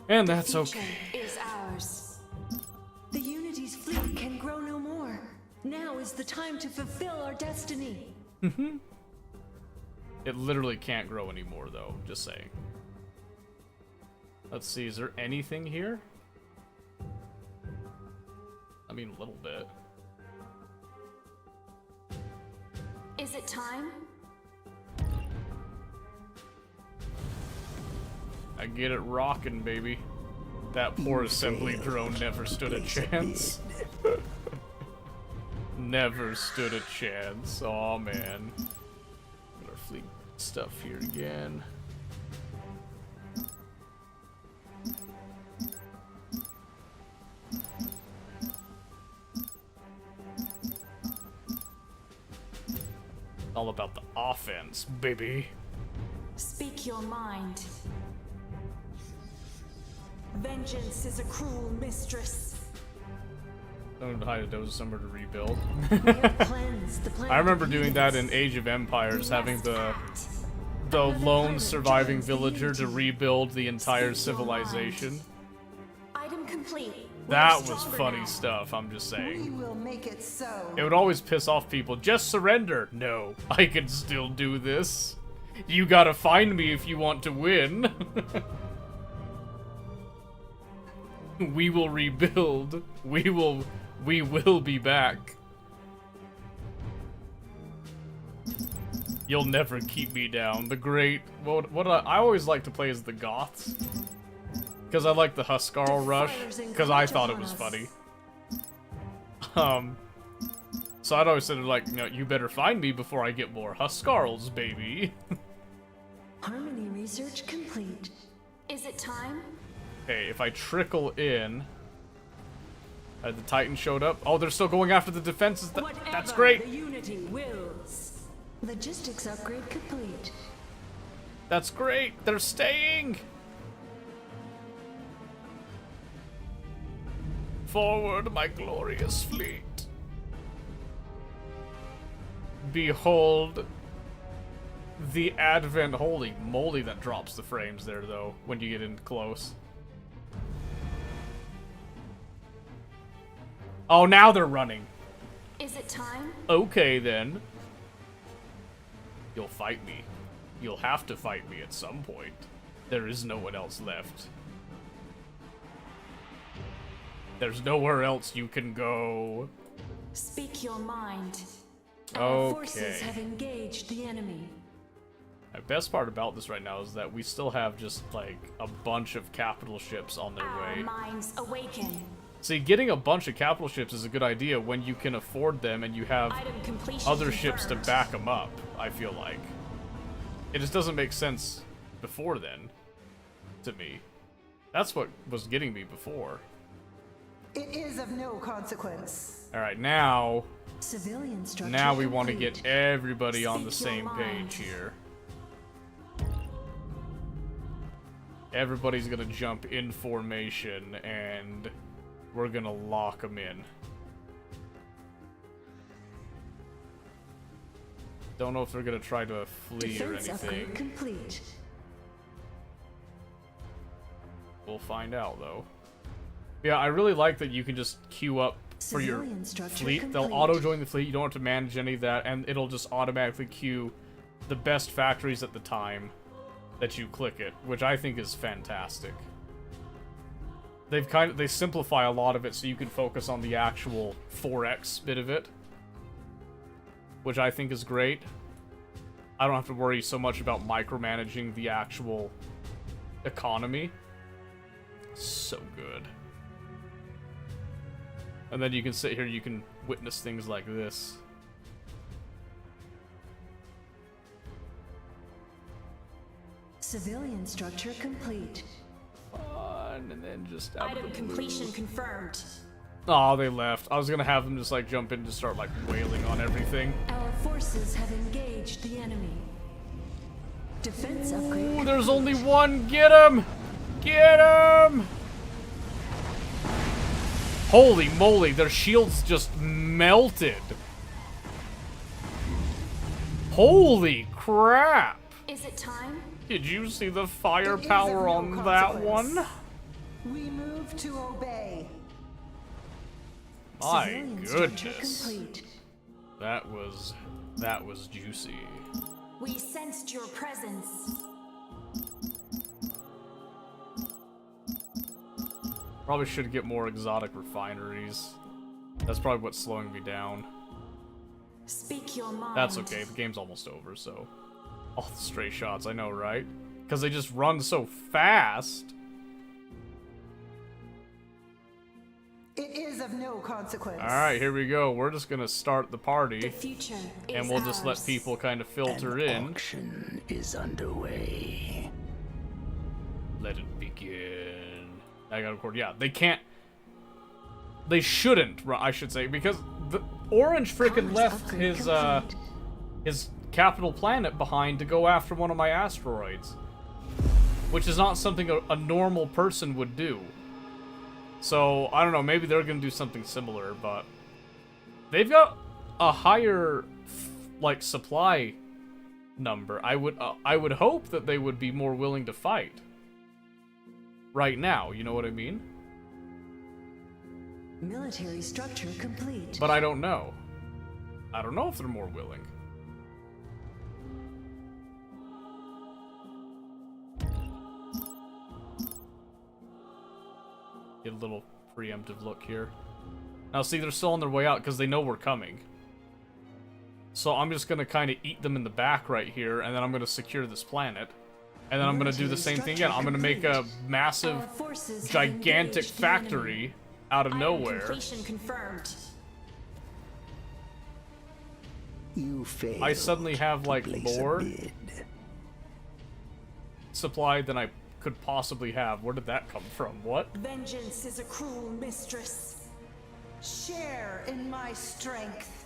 And that's okay. Is ours. The Unity's fleet can grow no more. Now is the time to fulfill our destiny. It literally can't grow anymore, though. Just saying. Let's see, is there anything here? I mean, a little bit. Is it time? I get it rocking, baby. That poor assembly drone never stood a chance. Never stood a chance. Aw, man. Get our fleet stuff here again. All about the offense, baby. Speak your mind. Vengeance is a cruel mistress. Don't know how to dose somewhere to rebuild. Cleansed the planet I remember of doing that in Age of Empires, having the lone surviving villager to rebuild the entire civilization. Item complete. That was funny stuff, I'm just saying. We will make it so. It would always piss off people. Just surrender. No, I can still do this. You gotta find me if you want to win. We will rebuild. We will be back. You'll never keep me down. The great... What I always like to play as the Goths. Because I like the Huskarl Rush. Because I thought it was funny. So I'd always say, like, you know, you better find me before I get more Huskarls, baby. Harmony research complete. Is it time? Okay, if I trickle in... the Titan showed up. Oh, they're still going after the defenses. That's great. The Unity wills. Logistics upgrade complete. That's great. They're staying. Forward, my glorious fleet. Behold the advent. Holy moly, that drops the frames there, though, when you get in close. Oh, now they're running. Is it time? Okay, then. You'll fight me. You'll have to fight me at some point. There is no one else left. There's nowhere else you can go. Speak your mind. Our forces have engaged the enemy. The best part about this right now is that we still have just, like, a bunch of capital ships on their Our way. minds awaken. See, getting a bunch of capital ships is a good idea when you can afford them and you have Item completion other ships to confirmed. back them up, I feel like. It just doesn't make sense before then, to me. That's what was getting me before. It is of no consequence. Alright, now... Civilian structure Now we want to complete. get everybody on the Speak your same mind. page here. Everybody's gonna jump in formation, and we're gonna lock them in. Don't know if they're gonna try to flee or Defense upgrade anything. complete. We'll find out, though. Yeah, I really like that you can just queue up for your Civilian structure fleet. complete. They'll auto-join the fleet, you don't have to manage any of that, and it'll just automatically queue the best factories at the time that you click it, which I think is fantastic. They simplify a lot of it so you can focus on the actual 4X bit of it, which I think is great. I don't have to worry so much about micromanaging the actual economy. So good. And then you can sit here, you can witness things like this. Civilian structure complete. Fun, and then just out of Item the completion blue. confirmed. Oh, they left. I was gonna have them just like jump in and just start like wailing on everything. Our forces have engaged the enemy. Defense upgrade. Ooh, there's only one. Get him! Get him! Holy moly, their shields just melted. Holy crap! Is it time? Did you see the It firepower is of on no that consequence. one? We move to obey. My Civilian structure goodness. complete. That was juicy. We sensed your presence. Probably should get more exotic refineries. That's probably what's slowing me down. Speak your mind. That's okay, the game's almost over, so... All the stray shots, I know, right? Because they just run so fast. It is of no consequence. Alright, here we go. We're just gonna start the The party. future is And we'll just let ours. people kind of filter An in. auction is underway. Let it begin. I gotta record. Yeah, they can't... They shouldn't, I should say, because the Orange frickin' Commerce left upgrade his, complete. his capital planet behind to go after one of my asteroids. Which is not something a normal person would do. So, I don't know, maybe they're gonna do something similar, but... They've got a higher, like, supply number. I would hope that they would be more willing to fight. Right now, you know what I mean? Military structure complete. But I don't know. I don't know if they're more willing. Get a little preemptive look here. Now see, they're still on their way out because they know we're coming. So I'm just going to kind of eat them in the back right here, and then I'm going to secure this planet. And then I'm going to do the same thing again. I'm going to make a massive, Our forces have gigantic engaged the enemy. factory out of Item nowhere. completion confirmed. You failed. I suddenly have, like, to place a more bid. supply than I could possibly have. Where did that come from? What? Vengeance is a cruel mistress. Share in my strength.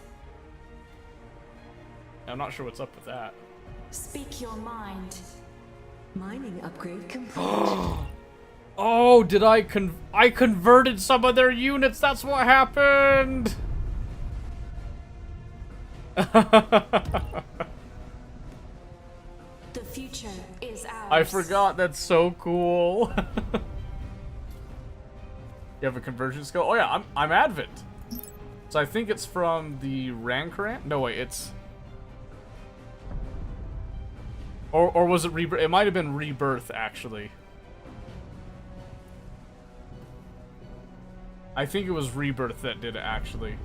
I'm not sure what's up with that. Speak your mind. Mining upgrade complete. Oh, did I converted some of their units, that's what happened! The future is ours. I forgot, that's so cool. You have a conversion skill? Oh yeah, I'm Advent. So I think it's from the Rankaran? No, wait, it's... Or was it Rebirth? It might have been Rebirth, actually. I think it was Rebirth that did it, actually.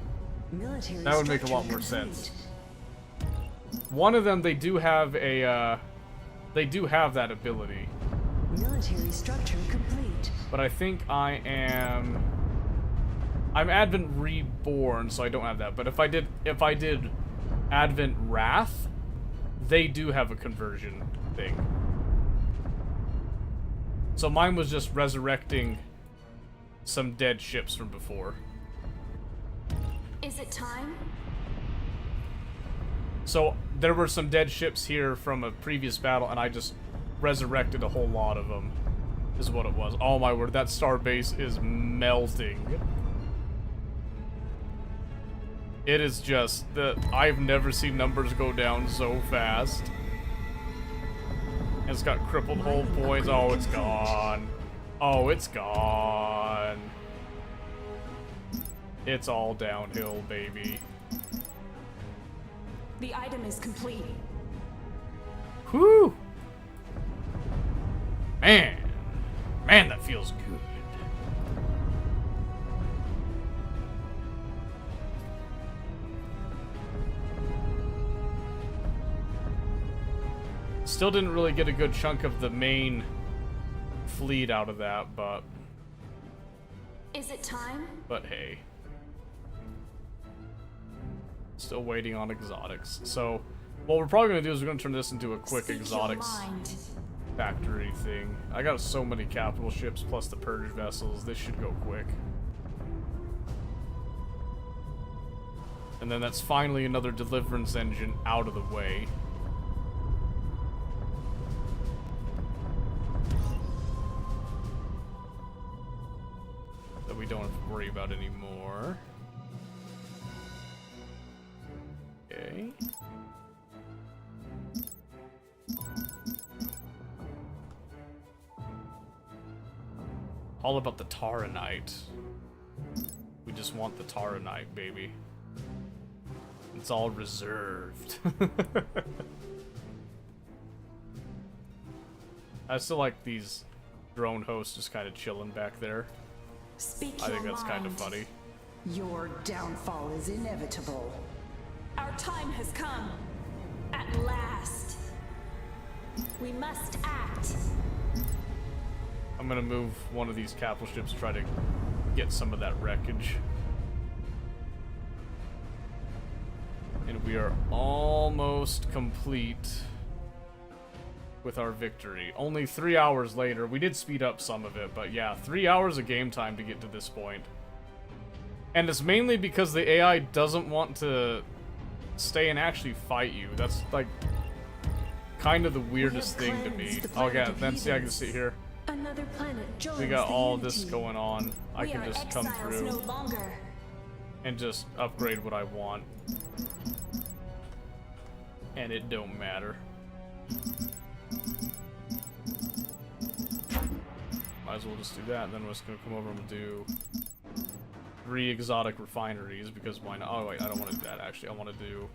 Military That would make a lot more sense. One of them, they do have a, they do have that ability. Military structure complete. But I think I'm Advent Reborn, so I don't have that. But if I did Advent Wrath, they do have a conversion thing. So mine was just resurrecting some dead ships from before. Is it time? So there were some dead ships here from a previous battle, and I just resurrected a whole lot of them, is what it was. Oh my word, that star base is melting. It is just that I've never seen numbers go down so fast. It's got crippled hull points. Oh, it's gone. Oh, it's gone. It's all downhill, baby. The item is complete. Whew! Man, that feels good. Still didn't really get a good chunk of the main fleet out of that, but... Is it time? But hey. Still waiting on exotics. So, what we're probably going to do is we're going to turn this into a quick exotics factory thing. I got so many capital ships plus the purge vessels. This should go quick. And then that's finally another deliverance engine out of the way. That we don't have to worry about anymore. Okay. All about the Taranite. We just want the Taranite, baby. It's all reserved. I still like these drone hosts just kind of chilling back there. I think that's kind of funny. Your downfall is inevitable. Our time has come. At last. We must act. I'm gonna move one of these capital ships, try to get some of that wreckage. And we are almost complete with our victory. Only 3 hours later. We did speed up some of it, but yeah, 3 hours of game time to get to this point. And it's mainly because the AI doesn't want to stay and actually fight you. That's like kind of the weirdest thing to me. Oh yeah, then see, I can sit here. Another planet joins We got the all Unity. this going on. I can just come through No longer. and just upgrade what I want. And it don't matter. Might as well just do that, and then we're just gonna come over and do 3 exotic refineries, because why not? Oh wait, I don't want to do that actually. I want to do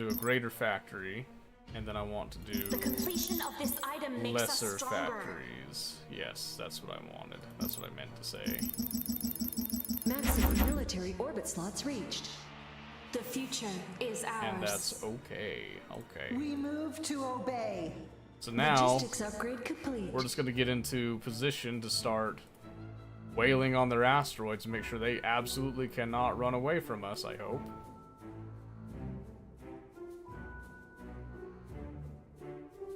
a greater factory, and then I want to do The completion of this item makes lesser us stronger. factories. Yes, that's what I wanted. That's what I meant to say. Maximum military orbit slots reached. The future is ours. And that's okay. Okay. We move to obey. So now Logistics upgrade complete. we're just gonna get into position to start wailing on their asteroids and make sure they absolutely cannot run away from us, I hope.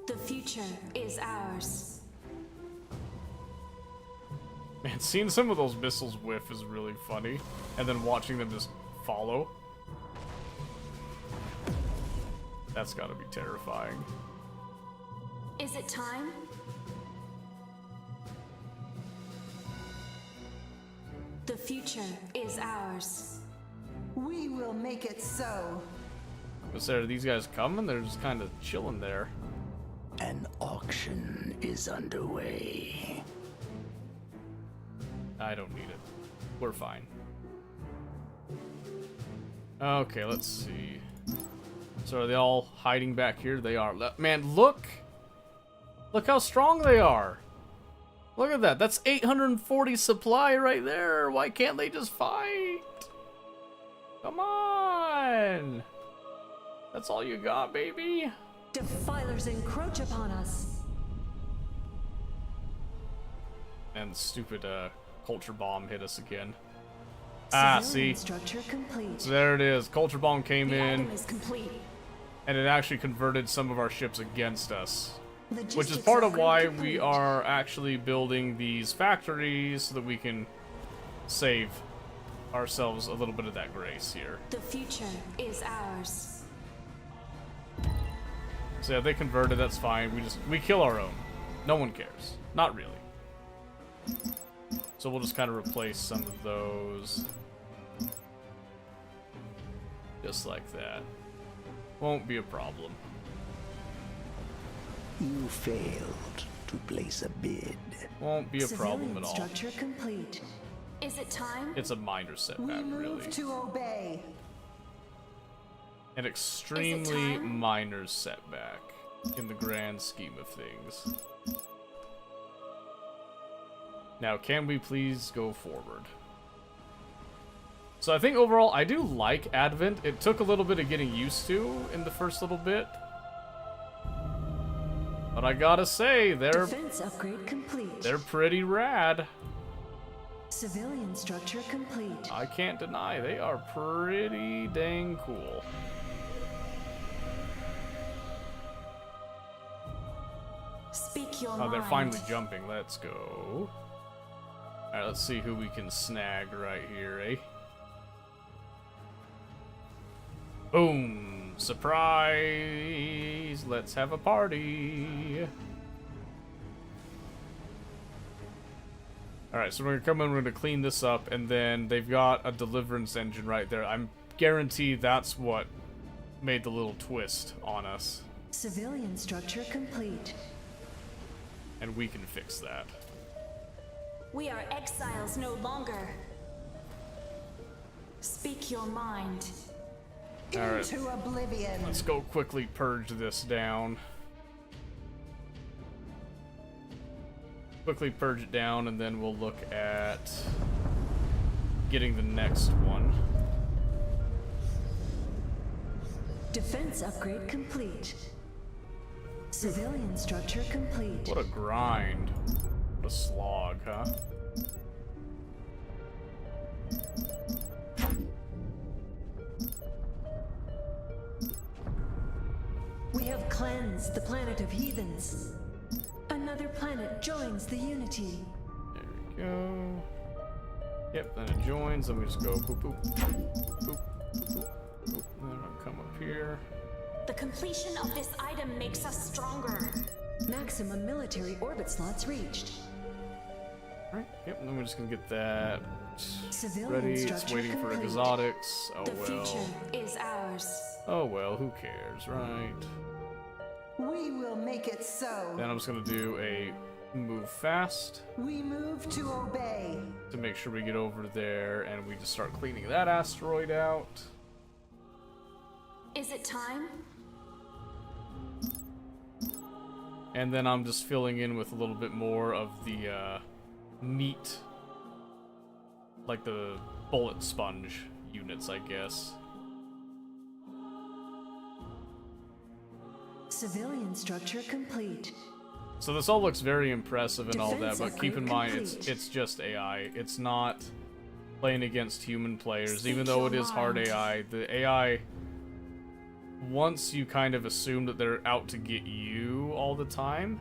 The future is ours. Man, seeing some of those missiles whiff is really funny, and then watching them just follow. That's gotta be terrifying. Is it time? The future is ours. We will make it so. But Sarah, these guys coming? They're just kind of chilling there. An auction is underway. I don't need it. We're fine. Okay, let's see. So are they all hiding back here? They are. Man, look! Look how strong they are! Look at that. That's 840 supply right there. Why can't they just fight? Come on! That's all you got, baby? Defilers encroach upon us. And the stupid culture bomb hit us again. Civilian See? structure complete. So there it is. Culture bomb came The in, item is complete. and it actually converted some of our ships against us. Which is Logistics part of upgrade why complete. we are actually building these factories so that we can save ourselves a little bit of that grace here. The future is ours. So yeah, they converted, that's fine. We kill our own. No one cares. Not really. So we'll just kind of replace some of those. Just like that. Won't be a problem. You failed to place a bid. Won't be a problem at all. Structure complete. Is it time? It's a minor We setback, move really. to obey. An extremely time? minor setback in the grand scheme of things. Now, can we please go forward? So I think overall, I do like Advent. It took a little bit of getting used to in the first little bit. But I gotta say, Defense upgrade complete. they're pretty rad. Civilian structure complete. I can't deny, they are pretty dang cool. Speak your Oh, mind. they're finally jumping. Let's go. Alright, let's see who we can snag right here, eh? Boom! Surprise! Let's have a party! Alright, so we're gonna come in, we're gonna clean this up, and then they've got a deliverance engine right there. I'm guaranteed that's what made the little twist on us. Civilian structure complete. And we can fix that. We are exiles no longer. Speak your mind. Alright. Into oblivion. Let's go quickly purge this down. Quickly purge it down, and then we'll look at getting the next one. Defense upgrade complete. Civilian structure complete. What a grind. What a slog, huh? We have cleansed the planet of heathens. Another planet joins the Unity. There we go. Yep, then it joins, then we just go boop boop, boop, boop, boop, boop. Then I'll come up here. The completion of this item makes us stronger. Maximum military orbit slots reached. Alright, yep, and then we're just gonna get that Civilian ready. It's structure waiting for complete. exotics. Oh The well. future is ours. Oh well, who cares, right? We will make it so. Then I'm just gonna do a move fast We move to obey. to make sure we get over there and we just start cleaning that asteroid out. Is it time? And then I'm just filling in with a little bit more of the meat, like the bullet sponge units, I guess. Civilian structure complete. So this all looks very impressive and all that, Defense but keep in upgrade mind complete. it's just AI. It's not playing against human players, Speak even though it your is hard mind. AI. The AI, once you kind of assume that they're out to get you all the time,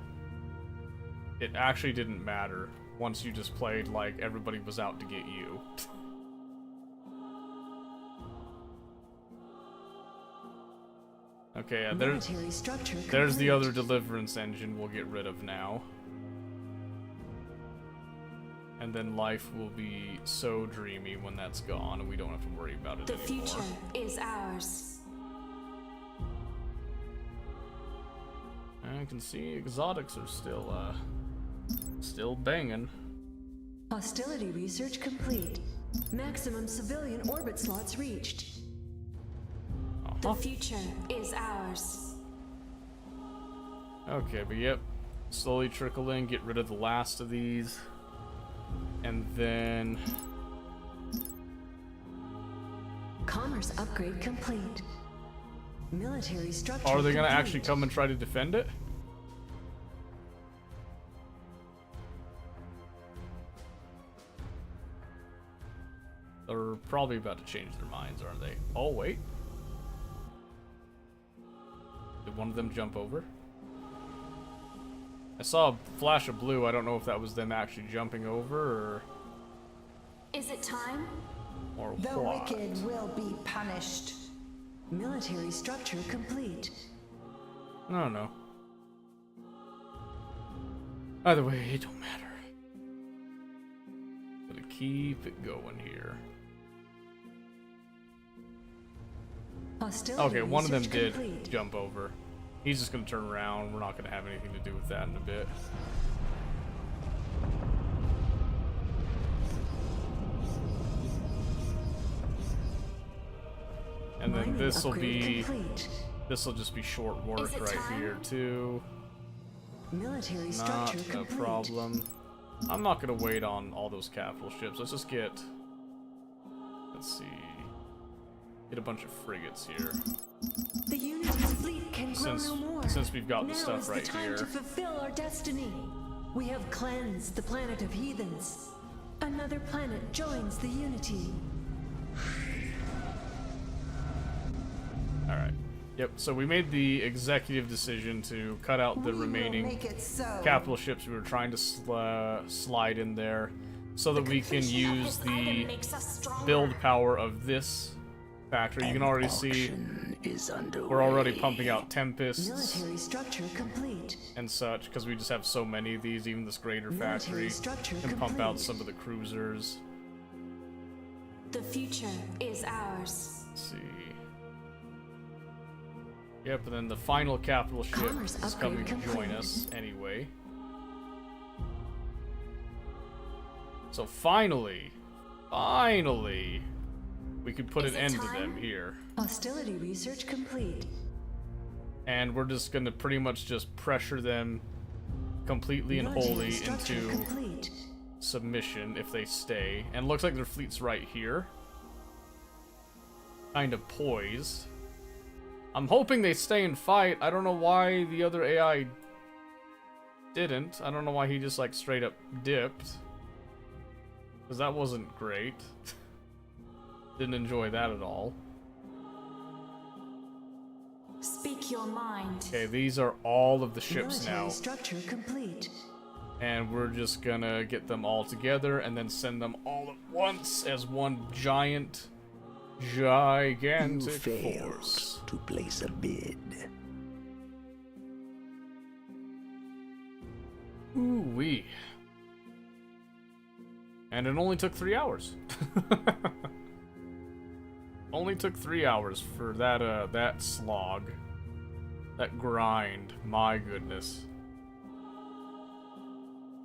it actually didn't matter once you just played like everybody was out to get you. Okay, yeah, Military structure there's the complete. other deliverance engine we'll get rid of now. And then life will be so dreamy when that's gone and we don't have to worry about it The anymore. future is ours. I can see exotics are still banging. Hostility research complete. Maximum civilian orbit slots reached. The future is ours. Okay, but yep. Slowly trickle in, get rid of the last of these. And then... Commerce upgrade complete. Military structure Are they gonna complete. actually come and try to defend it? They're probably about to change their minds, aren't they? Oh, wait. Did one of them jump over? I saw a flash of blue. I don't know if that was them actually jumping over Is it time? or The what. wicked will be punished. Military structure complete. I don't know. Either way, it don't matter. Gotta keep it going here. Hostility Okay, one of them research did complete. jump over. He's just gonna turn around. We're not gonna have anything to do with that in a bit. And then Mining this will upgrade be... complete. This will just be short work Is it right time? here, too. Military Not structure a complete. problem. I'm not gonna wait on all those capital ships. Let's just get... Let's see... Get a bunch of frigates here. The Unity's fleet can grow Since- no more. since we've got the Now stuff is right the time here. to fulfill our destiny. We have cleansed the planet of heathens. Another planet joins the Unity. Alright. Yep, so we made the executive decision to cut out the We will remaining make it so. capital ships we were trying to slide in there so that we can Completion of use this item the makes us stronger. build power of this factory. You can already see Auction is underway. we're already pumping out Tempests Military structure complete. and such because we just have so many of these. Even this greater Military factory structure can pump out complete. some of the cruisers. The future is ours. Let's see. Yep, and then the final capital ship Commerce is upgrade coming to join complete. us anyway. So finally, we could put Is an it end to time? them here. Hostility research complete. And we're just gonna pretty much just pressure them completely and Military wholly structure into complete. submission if they stay. And looks like their fleet's right here. Kind of poised. I'm hoping they stay and fight. I don't know why the other AI didn't. I don't know why he just like straight up dipped. Because that wasn't great. Didn't enjoy that at all. Speak your mind. Okay, these are all of the ships Military now. structure complete. And we're just gonna get them all together and then send them all at once as one giant, You gigantic failed force. to place a bid. Ooh-wee. And it only took 3 hours. Only took 3 hours for that slog. That grind. My goodness.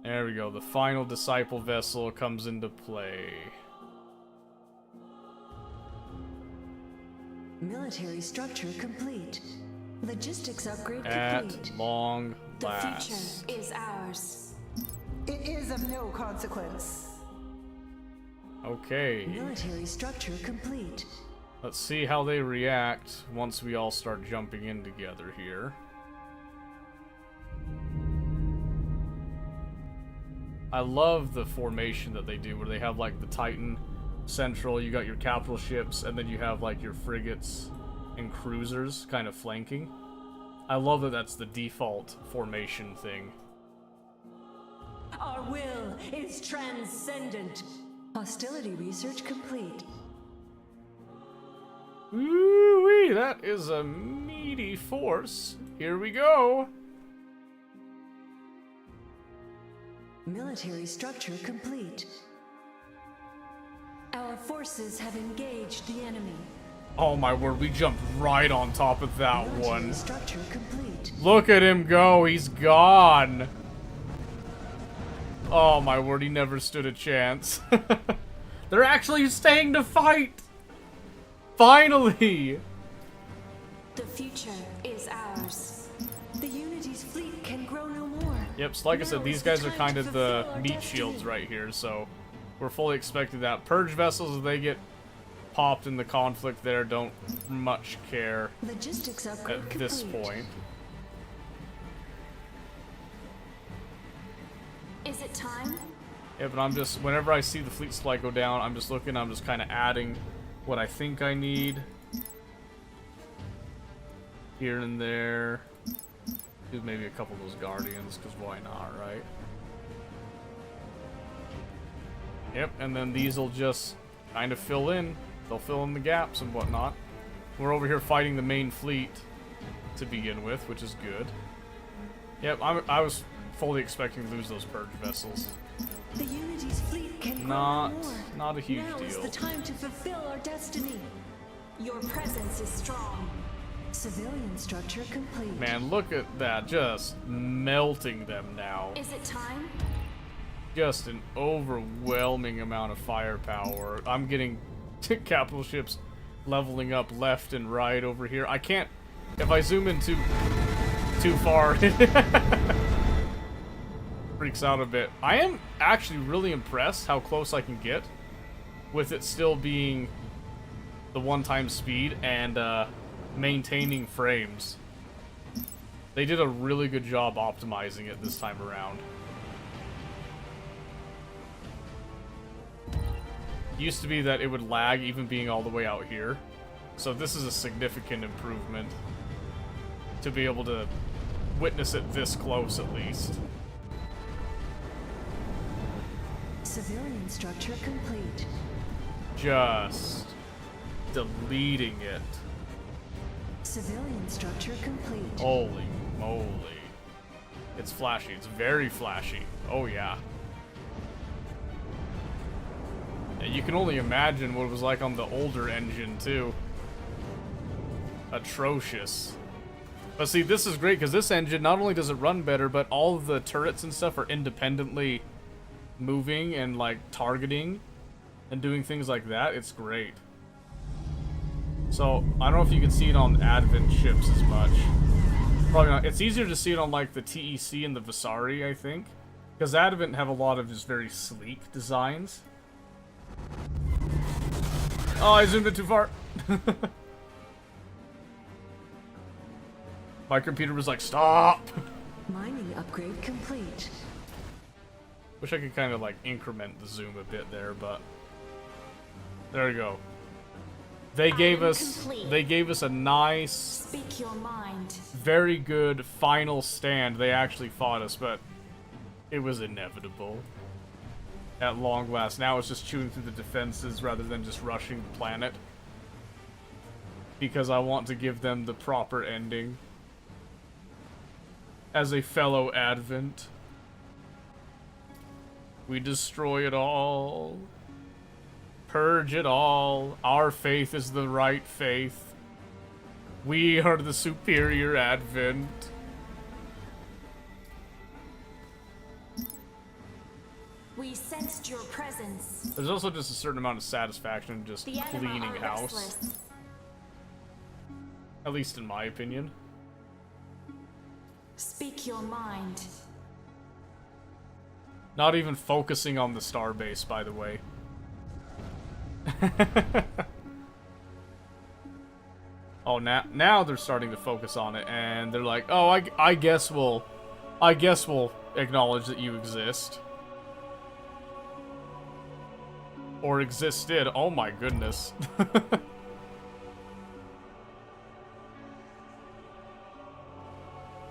There we go. The final disciple vessel comes into play. Military structure complete. Logistics upgrade At complete. long The last. future is ours. It is of no consequence. Okay. Military structure complete. Let's see how they react once we all start jumping in together here. I love the formation that they do where they have like the Titan central, you got your capital ships, and then you have like your frigates and cruisers kind of flanking. I love that that's the default formation thing. Our will is transcendent. Hostility research complete. Ooh-wee, that is a meaty force. Here we go. Military structure complete. Our forces have engaged the enemy. Oh my word, we jumped right on top of that Military one. structure complete. Look at him go, he's gone. Oh my word, he never stood a chance. They're actually staying to fight. Finally. The future is ours. The Unity's fleet can grow no more. Yep, so like I Now said, these is the guys are time kind to of the fulfill our meat destiny. shields right here, so we're fully expecting that. Purge vessels, if they get popped in the conflict there, don't much care Logistics upgrade at this complete. point. Is it time? Yeah, but I'm just, whenever I see the fleet supply go down, I'm just looking, I'm just kind of adding what I think I need. Here and there. Do maybe a couple of those Guardians, because why not, right? Yep, and then these will just kind of fill in. They'll fill in the gaps and whatnot. We're over here fighting the main fleet to begin with, which is good. Yep, I was fully expecting to lose those Purge vessels. The Unity's fleet can grow Not, no more. not a huge Now is deal. the time to fulfill our destiny. Your presence is strong. Civilian structure complete. Man, look at that, just melting them now. Is it time? Just an overwhelming amount of firepower. I'm getting capital ships leveling up left and right over here. I can't, if I zoom in too far, freaks out a bit. I am actually really impressed how close I can get with it still being the one-time speed and maintaining frames. They did a really good job optimizing it this time around. Used to be that it would lag even being all the way out here. So this is a significant improvement to be able to witness it this close at least. Civilian structure complete. Just deleting it. Civilian structure complete. Holy moly. It's flashy. It's very flashy. Oh yeah. And you can only imagine what it was like on the older engine too. Atrocious. But see, this is great because this engine, not only does it run better, but all of the turrets and stuff are independently moving and like targeting and doing things like that. It's great. So I don't know if you can see it on Advent ships as much. Probably not. It's easier to see it on like the TEC and the Visari, I think, because Advent have a lot of just very sleek designs. Oh, I zoomed in too far. My computer was like, stop. Mining upgrade complete. Wish I could kind of like increment the zoom a bit there, but there we go. They gave us a nice, Speak your mind. very good final stand. They actually fought us, but it was inevitable. At long last. Now it's just chewing through the defenses rather than just rushing the planet. Because I want to give them the proper ending. As a fellow Advent. We destroy it all. Purge it all. Our faith is the right faith. We are the superior Advent. We sensed your presence. There's also just a certain amount of satisfaction in just The Anima cleaning are house. restless. At least in my opinion. Speak your mind. Not even focusing on the starbase, by the way. Oh, now they're starting to focus on it, and they're like, "Oh, I guess we'll acknowledge that you exist." Or existed. Oh my goodness.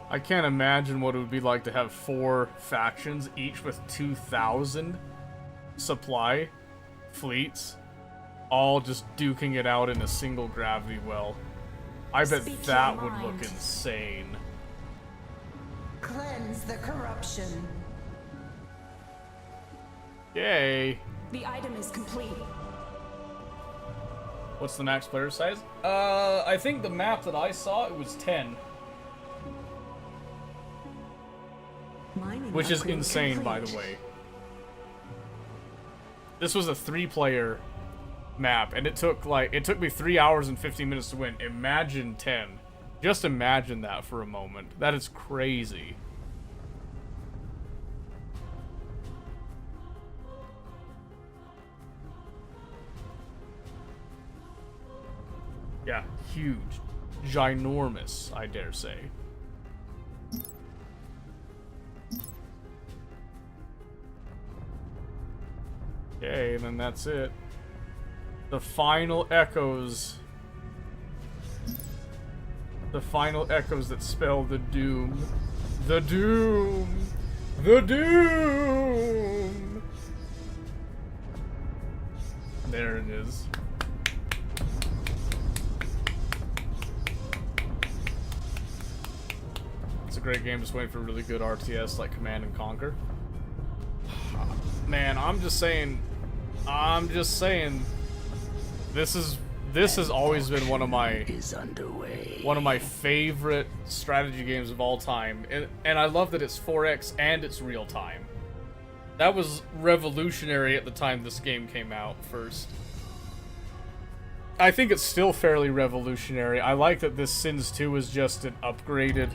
I can't imagine what it would be like to have 4 factions, each with 2,000 supply fleets, all just duking it out in a single gravity well. I bet Speak that your would look mind. insane. Cleanse the corruption. Yay. The item is complete. What's the max player size? I think the map that I saw, it was 10. Mining Which is upgrade insane, by complete. the way. This was a 3-player map, and it took me 3 hours and 15 minutes to win. Imagine 10. Just imagine that for a moment. That is crazy. Yeah, huge. Ginormous, I dare say. Okay, and then that's it. The final echoes. The final echoes that spell the doom. The doom! The doom! There it is. It's a great game, just waiting for really good RTS like Command and Conquer. Man, I'm just saying, this has always been one of my favorite strategy games of all time, and I love that it's 4X and it's real time. That was revolutionary at the time this game came out first. I think it's still fairly revolutionary. I like that this Sins 2 is just an upgraded,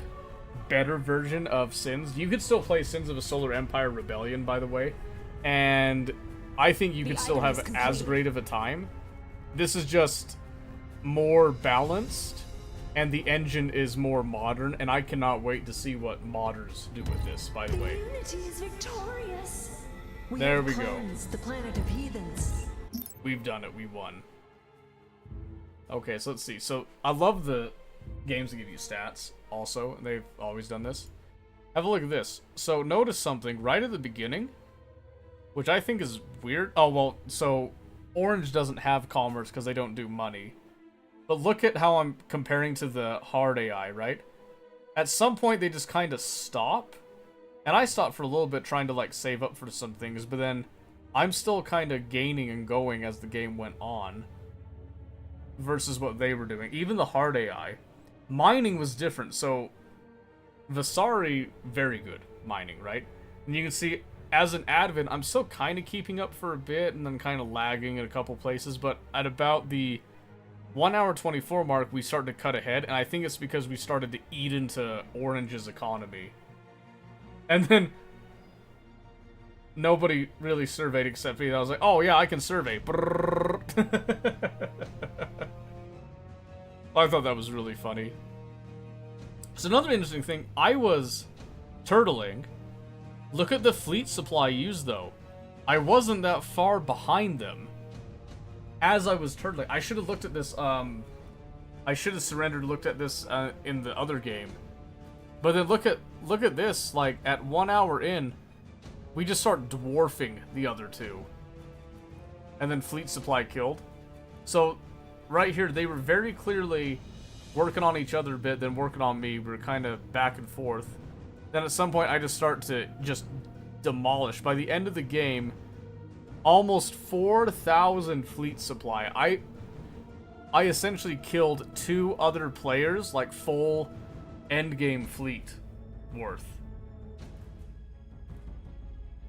better version of Sins. You could still play Sins of a Solar Empire Rebellion, by the way, and I think you could still have as great of a time. This is just more balanced, and the engine is more modern, and I cannot wait to see what modders do with this, by the way. Unity is victorious. There we go. The planet of heathens. We've done it. We won. Okay, so let's see. So, I love the games that give you stats, also. They've always done this. Have a look at this. So, notice something right at the beginning, which I think is weird. Oh, well, so Orange doesn't have commerce because they don't do money. But look at how I'm comparing to the hard AI, right? At some point, they just kind of stop. And I stopped for a little bit trying to, like, save up for some things, but then I'm still kind of gaining and going as the game went on versus what they were doing. Even the hard AI. Mining was different, so Vasari, very good mining, right? And you can see, as an admin, I'm still kind of keeping up for a bit and then kind of lagging in a couple places, but at about the 1 hour 24 mark, we started to cut ahead, and I think it's because we started to eat into Orange's economy. And then nobody really surveyed except me. I was like, oh yeah, I can survey. I thought that was really funny. So another interesting thing, I was turtling. Look at the fleet supply used, though. I wasn't that far behind them as I was turtling. I should have looked at this, I should have surrendered, looked at this in the other game. But then look at this, like, at 1 hour in, we just start dwarfing the other two. And then fleet supply killed. So, right here, they were very clearly working on each other a bit, then working on me. We were kind of back and forth. Then at some point, I just start to just demolish. By the end of the game, almost 4,000 fleet supply. I essentially killed 2 other players, like full endgame fleet worth.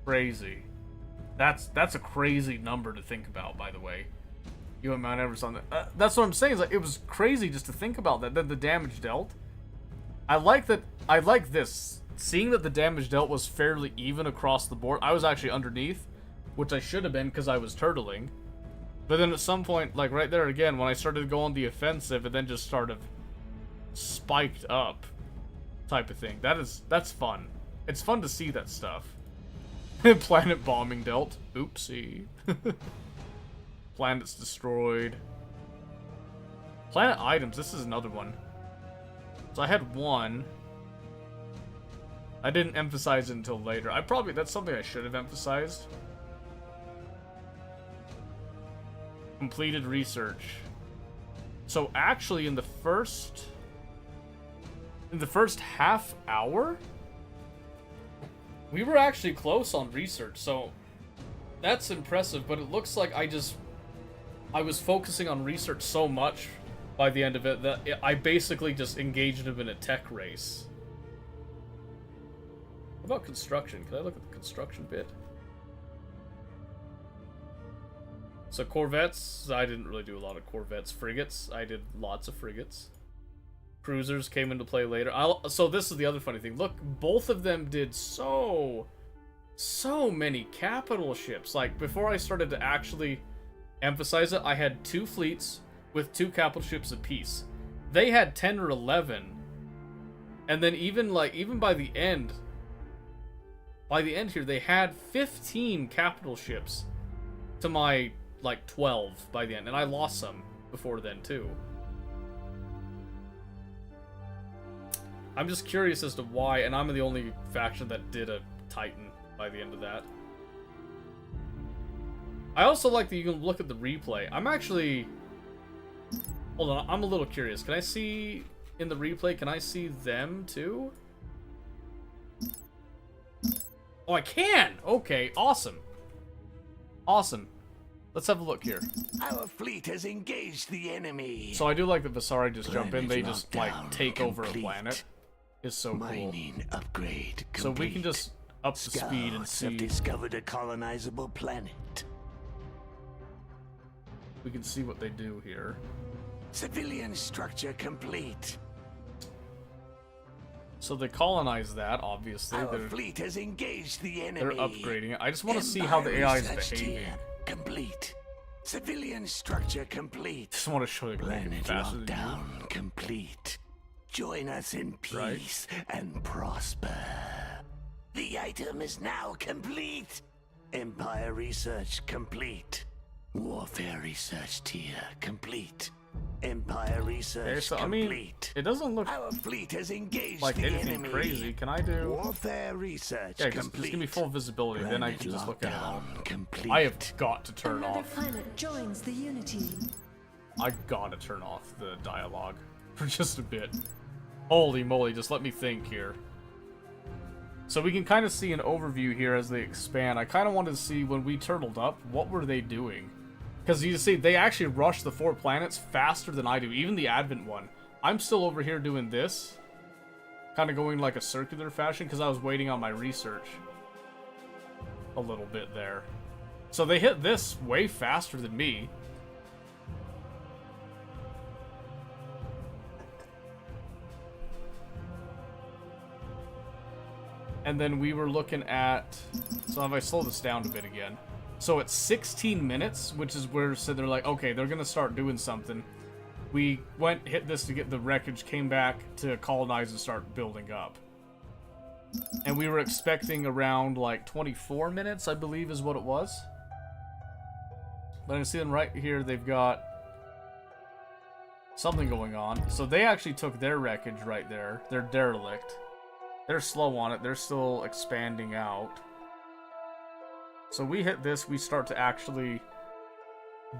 Crazy. That's a crazy number to think about, by the way. You and Mount Everest on that. That's what I'm saying. Is like, it was crazy just to think about that. The damage dealt. I like that. I like this. Seeing that the damage dealt was fairly even across the board. I was actually underneath, which I should have been because I was turtling. But then at some point, like right there again, when I started to go on the offensive, it then just sort of spiked up, type of thing. That's fun. It's fun to see that stuff. Planet bombing dealt. Oopsie. Planets destroyed. Planet items. This is another one. So I had one. I didn't emphasize it until later. That's something I should have emphasized. Completed research. So actually in the first half hour, we were actually close on research, so that's impressive, but it looks like I was focusing on research so much by the end of it that I basically just engaged him in a tech race. What about construction? Can I look at the construction bit? So corvettes, I didn't really do a lot of corvettes. Frigates, I did lots of frigates. cruisers came into play later. So this is the other funny thing. Look, both of them did so many capital ships. Like, before I started to actually emphasize it, I had 2 fleets with 2 capital ships apiece. They had 10 or 11. And then even by the end here, they had 15 capital ships to my, like, 12 by the end. And I lost some before then, too. I'm just curious as to why, and I'm the only faction that did a Titan by the end of that. I also like that you can look at the replay. I'm actually... Hold on, I'm a little curious. Can I see... In the replay, can I see them, too? Oh, I can! Okay, awesome. Awesome. Let's have a look here. Our fleet has engaged the enemy. So I do like that Visari just jump in. They just, like, take over a planet. It's so cool. Mining upgrade complete. So we can just up the speed and see. Have discovered a colonizable planet. We can see what they do here. Civilian structure complete. So they colonize that, obviously. Our fleet has engaged the enemy. They're upgrading it. I just want to see how the AI is behaving. Complete. Civilian structure complete. Just want to show you Planet faster than lockdown you. Complete. Join us in peace and prosper. The item is now complete. Empire research complete. Warfare research tier complete. Empire research so, complete. I mean, it doesn't look Our fleet has engaged like the anything enemy. crazy. Can I do... Warfare research Yeah, complete. just give me full visibility, then I can just look at it all. Complete. I have got to turn Another off. planet joins the Unity. I gotta turn off the dialogue for just a bit. Holy moly, just let me think here. So we can kind of see an overview here as they expand. I kind of wanted to see when we turtled up, what were they doing? Because you see, they actually rush the 4 planets faster than I do, even the Advent one. I'm still over here doing this, kind of going like a circular fashion, because I was waiting on my research a little bit there. So they hit this way faster than me. And then we were looking at... So if I slow this down a bit again. So it's 16 minutes, which is where so they're like, okay, they're going to start doing something. We went, hit this to get the wreckage, came back to colonize and start building up. And we were expecting around like 24 minutes, I believe is what it was. But I can see them right here, they've got something going on. So they actually took their wreckage right there. They're derelict. They're slow on it. They're still expanding out. So we hit this, we start to actually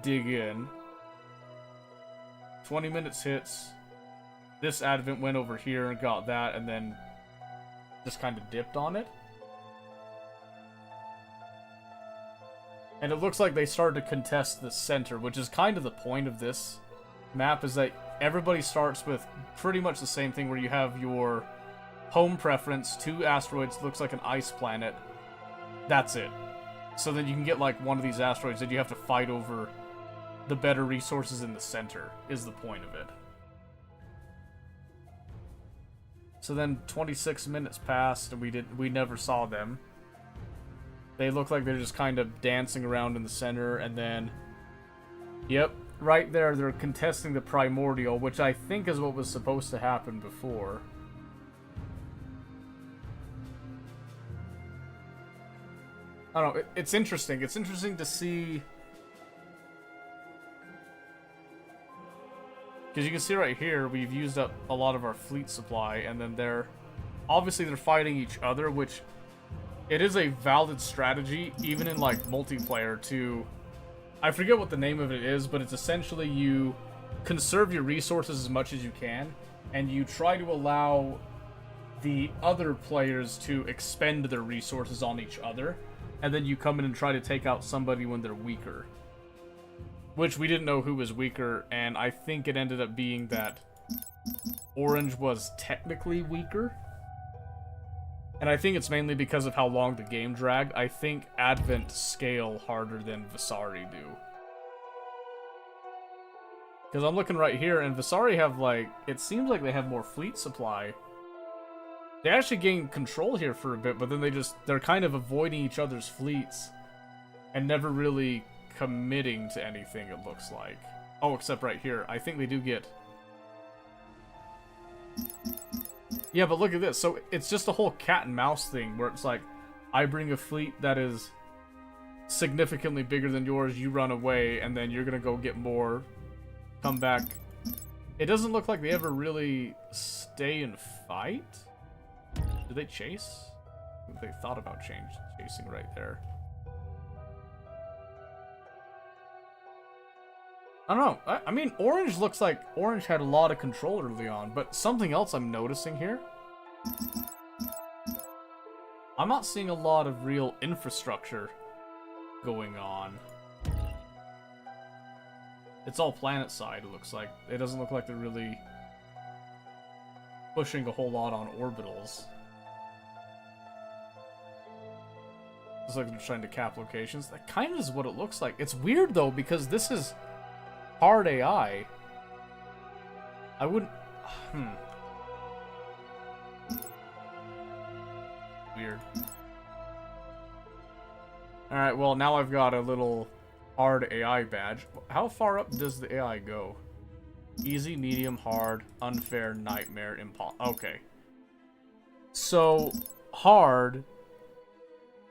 dig in. 20 minutes hits. This Advent went over here and got that, and then just kind of dipped on it. And it looks like they started to contest the center, which is kind of the point of this map, is that everybody starts with pretty much the same thing, where you have your home preference, 2 asteroids, looks like an ice planet. That's it. So then you can get like one of these asteroids that you have to fight over the better resources in the center, is the point of it. So then 26 minutes passed and we never saw them. They look like they're just kind of dancing around in the center, and then yep, right there they're contesting the primordial, which I think is what was supposed to happen before. I don't know, it's interesting. It's interesting to see... Because you can see right here, we've used up a lot of our fleet supply, and then they're... Obviously, they're fighting each other, which... It is a valid strategy, even in, like, multiplayer, to... I forget what the name of it is, but it's essentially you conserve your resources as much as you can, and you try to allow the other players to expend their resources on each other, and then you come in and try to take out somebody when they're weaker. Which we didn't know who was weaker, and I think it ended up being that Orange was technically weaker. And I think it's mainly because of how long the game dragged. I think Advent scale harder than Visari do. Because I'm looking right here, and Visari have, like, it seems like they have more fleet supply. They actually gained control here for a bit, but then they're kind of avoiding each other's fleets. And never really committing to anything, it looks like. Oh, except right here. I think they do get... Yeah, but look at this. So it's just a whole cat and mouse thing, where it's like, I bring a fleet that is significantly bigger than yours, you run away, and then you're gonna go get more, come back. It doesn't look like they ever really stay and fight. Do they chase? They thought about chasing right there. I don't know. I mean, Orange looks like Orange had a lot of control early on, but something else I'm noticing here. I'm not seeing a lot of real infrastructure going on. It's all planet side, it looks like. It doesn't look like they're really pushing a whole lot on orbitals. Looks like they're trying to cap locations. That kind of is what it looks like. It's weird, though, because this is hard AI. I wouldn't... Weird. Alright, well, now I've got a little hard AI badge. How far up does the AI go? Easy, medium, hard, unfair, nightmare, impossible. Okay. So, hard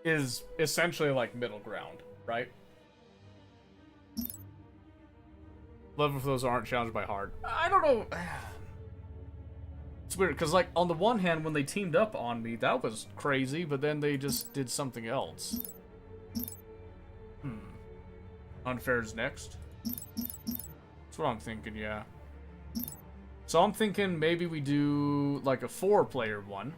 is essentially like middle ground, right? Love if those aren't challenged by hard. I don't know. It's weird, because, like, on the one hand, when they teamed up on me, that was crazy, but then they just did something else. Unfair's next. That's what I'm thinking, yeah. So I'm thinking maybe we do, like, a 4-player one.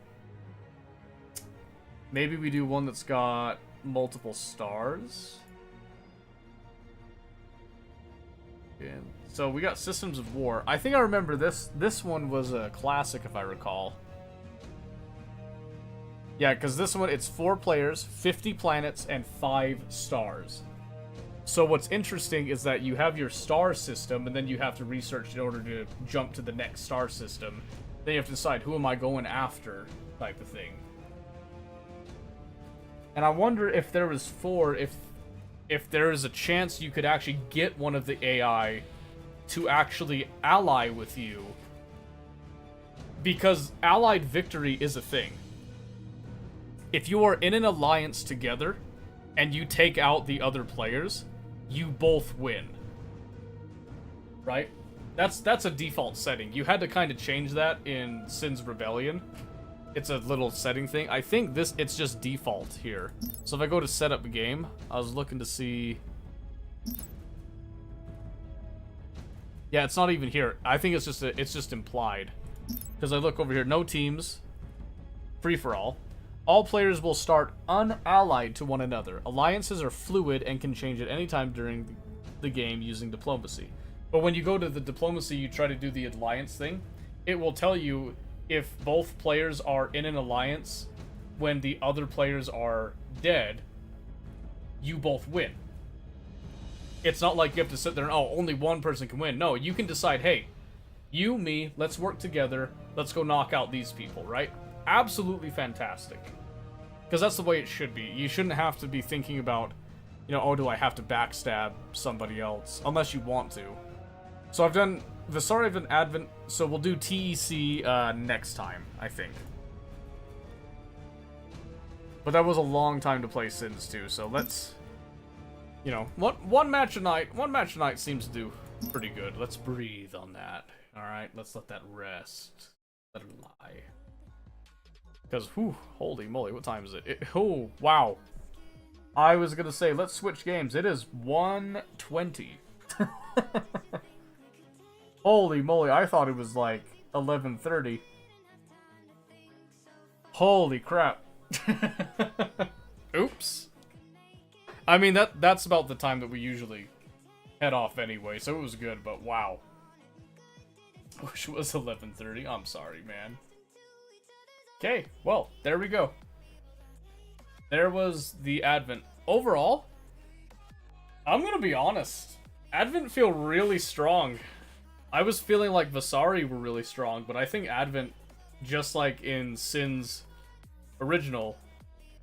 Maybe we do one that's got multiple stars. And so we got Systems of War. I think I remember this. This one was a classic, if I recall. Yeah, because this one, it's 4 players, 50 planets, and 5 stars. So what's interesting is that you have your star system, and then you have to research in order to jump to the next star system. Then you have to decide, who am I going after, type of thing. And I wonder if there was 4, if there is a chance you could actually get one of the AI to actually ally with you. Because allied victory is a thing. If you are in an alliance together, and you take out the other players, you both win. Right? That's a default setting. You had to kind of change that in Sin's Rebellion. It's a little setting thing. I think it's just default here. So if I go to set up a game, I was looking to see... Yeah, it's not even here. I think it's just implied. Because I look over here, no teams, free for all. All players will start unallied to one another. Alliances are fluid and can change at any time during the game using diplomacy. But when you go to the diplomacy, you try to do the alliance thing, it will tell you if both players are in an alliance when the other players are dead, you both win. It's not like you have to sit there and, oh, only one person can win. No, you can decide, hey, you, me, let's work together. Let's go knock out these people, right? Absolutely fantastic. Because that's the way it should be. You shouldn't have to be thinking about, you know, oh, do I have to backstab somebody else? Unless you want to. So I've done Visari, I've done Advent, so we'll do TEC next time, I think. But that was a long time to play Sins too, so let's, you know, one match a night seems to do pretty good. Let's breathe on that. Alright, let's let that rest. Let it lie. Because, whew, holy moly, what time is it? Oh, wow. I was gonna say, let's switch games. It is 1:20. Holy moly, I thought it was like 11:30. Holy crap. Oops. I mean, that's about the time that we usually head off anyway, so it was good, but wow. I wish it was 11:30. I'm sorry, man. Okay, well, there we go. There was the Advent. Overall, I'm gonna be honest. Advent feel really strong. I was feeling like Vasari were really strong, but I think Advent, just like in Sin's original,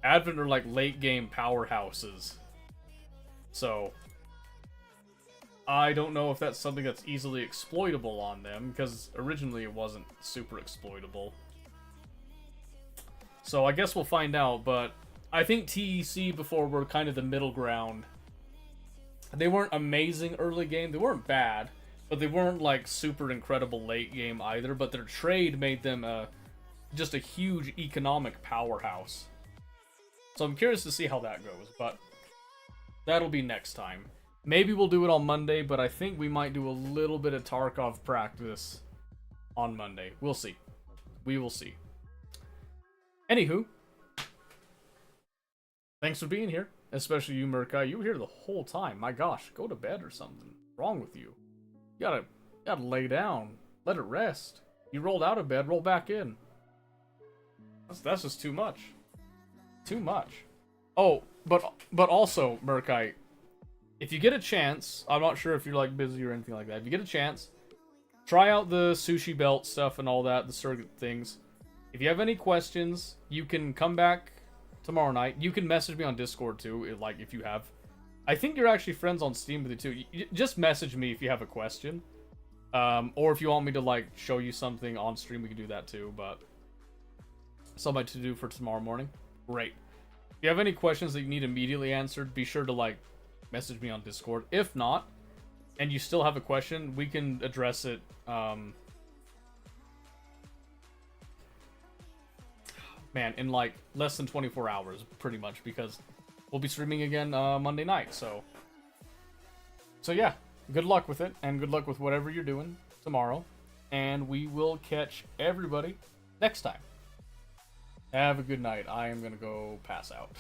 Advent are like late game powerhouses. So I don't know if that's something that's easily exploitable on them, because originally it wasn't super exploitable. So I guess we'll find out, but I think TEC before were kind of the middle ground. They weren't amazing early game, they weren't bad, but they weren't like super incredible late game either, but their trade made them just a huge economic powerhouse. So I'm curious to see how that goes, but that'll be next time. Maybe we'll do it on Monday, but I think we might do a little bit of Tarkov practice on Monday. We'll see. We will see. Anywho, thanks for being here, especially you, Murkai. You were here the whole time. My gosh, go to bed or something. What's wrong with you? You gotta lay down. Let it rest. You rolled out of bed, roll back in. That's just too much. Too much. Oh, but also, Murkai, if you get a chance, I'm not sure if you're like busy or anything like that. If you get a chance, try out the sushi belt stuff and all that, the circuit things. If you have any questions, you can come back tomorrow night. You can message me on Discord too, like if you have. I think you're actually friends on Steam with you too. Just message me if you have a question. Or if you want me to like show you something on stream, we can do that too, but something to do for tomorrow morning. Great. If you have any questions that you need immediately answered, be sure to like message me on Discord. If not, and you still have a question, we can address it man, in like less than 24 hours, pretty much, because we'll be streaming again Monday night. So yeah, good luck with it, and good luck with whatever you're doing tomorrow, and we will catch everybody next time. Have a good night. I am gonna go pass out.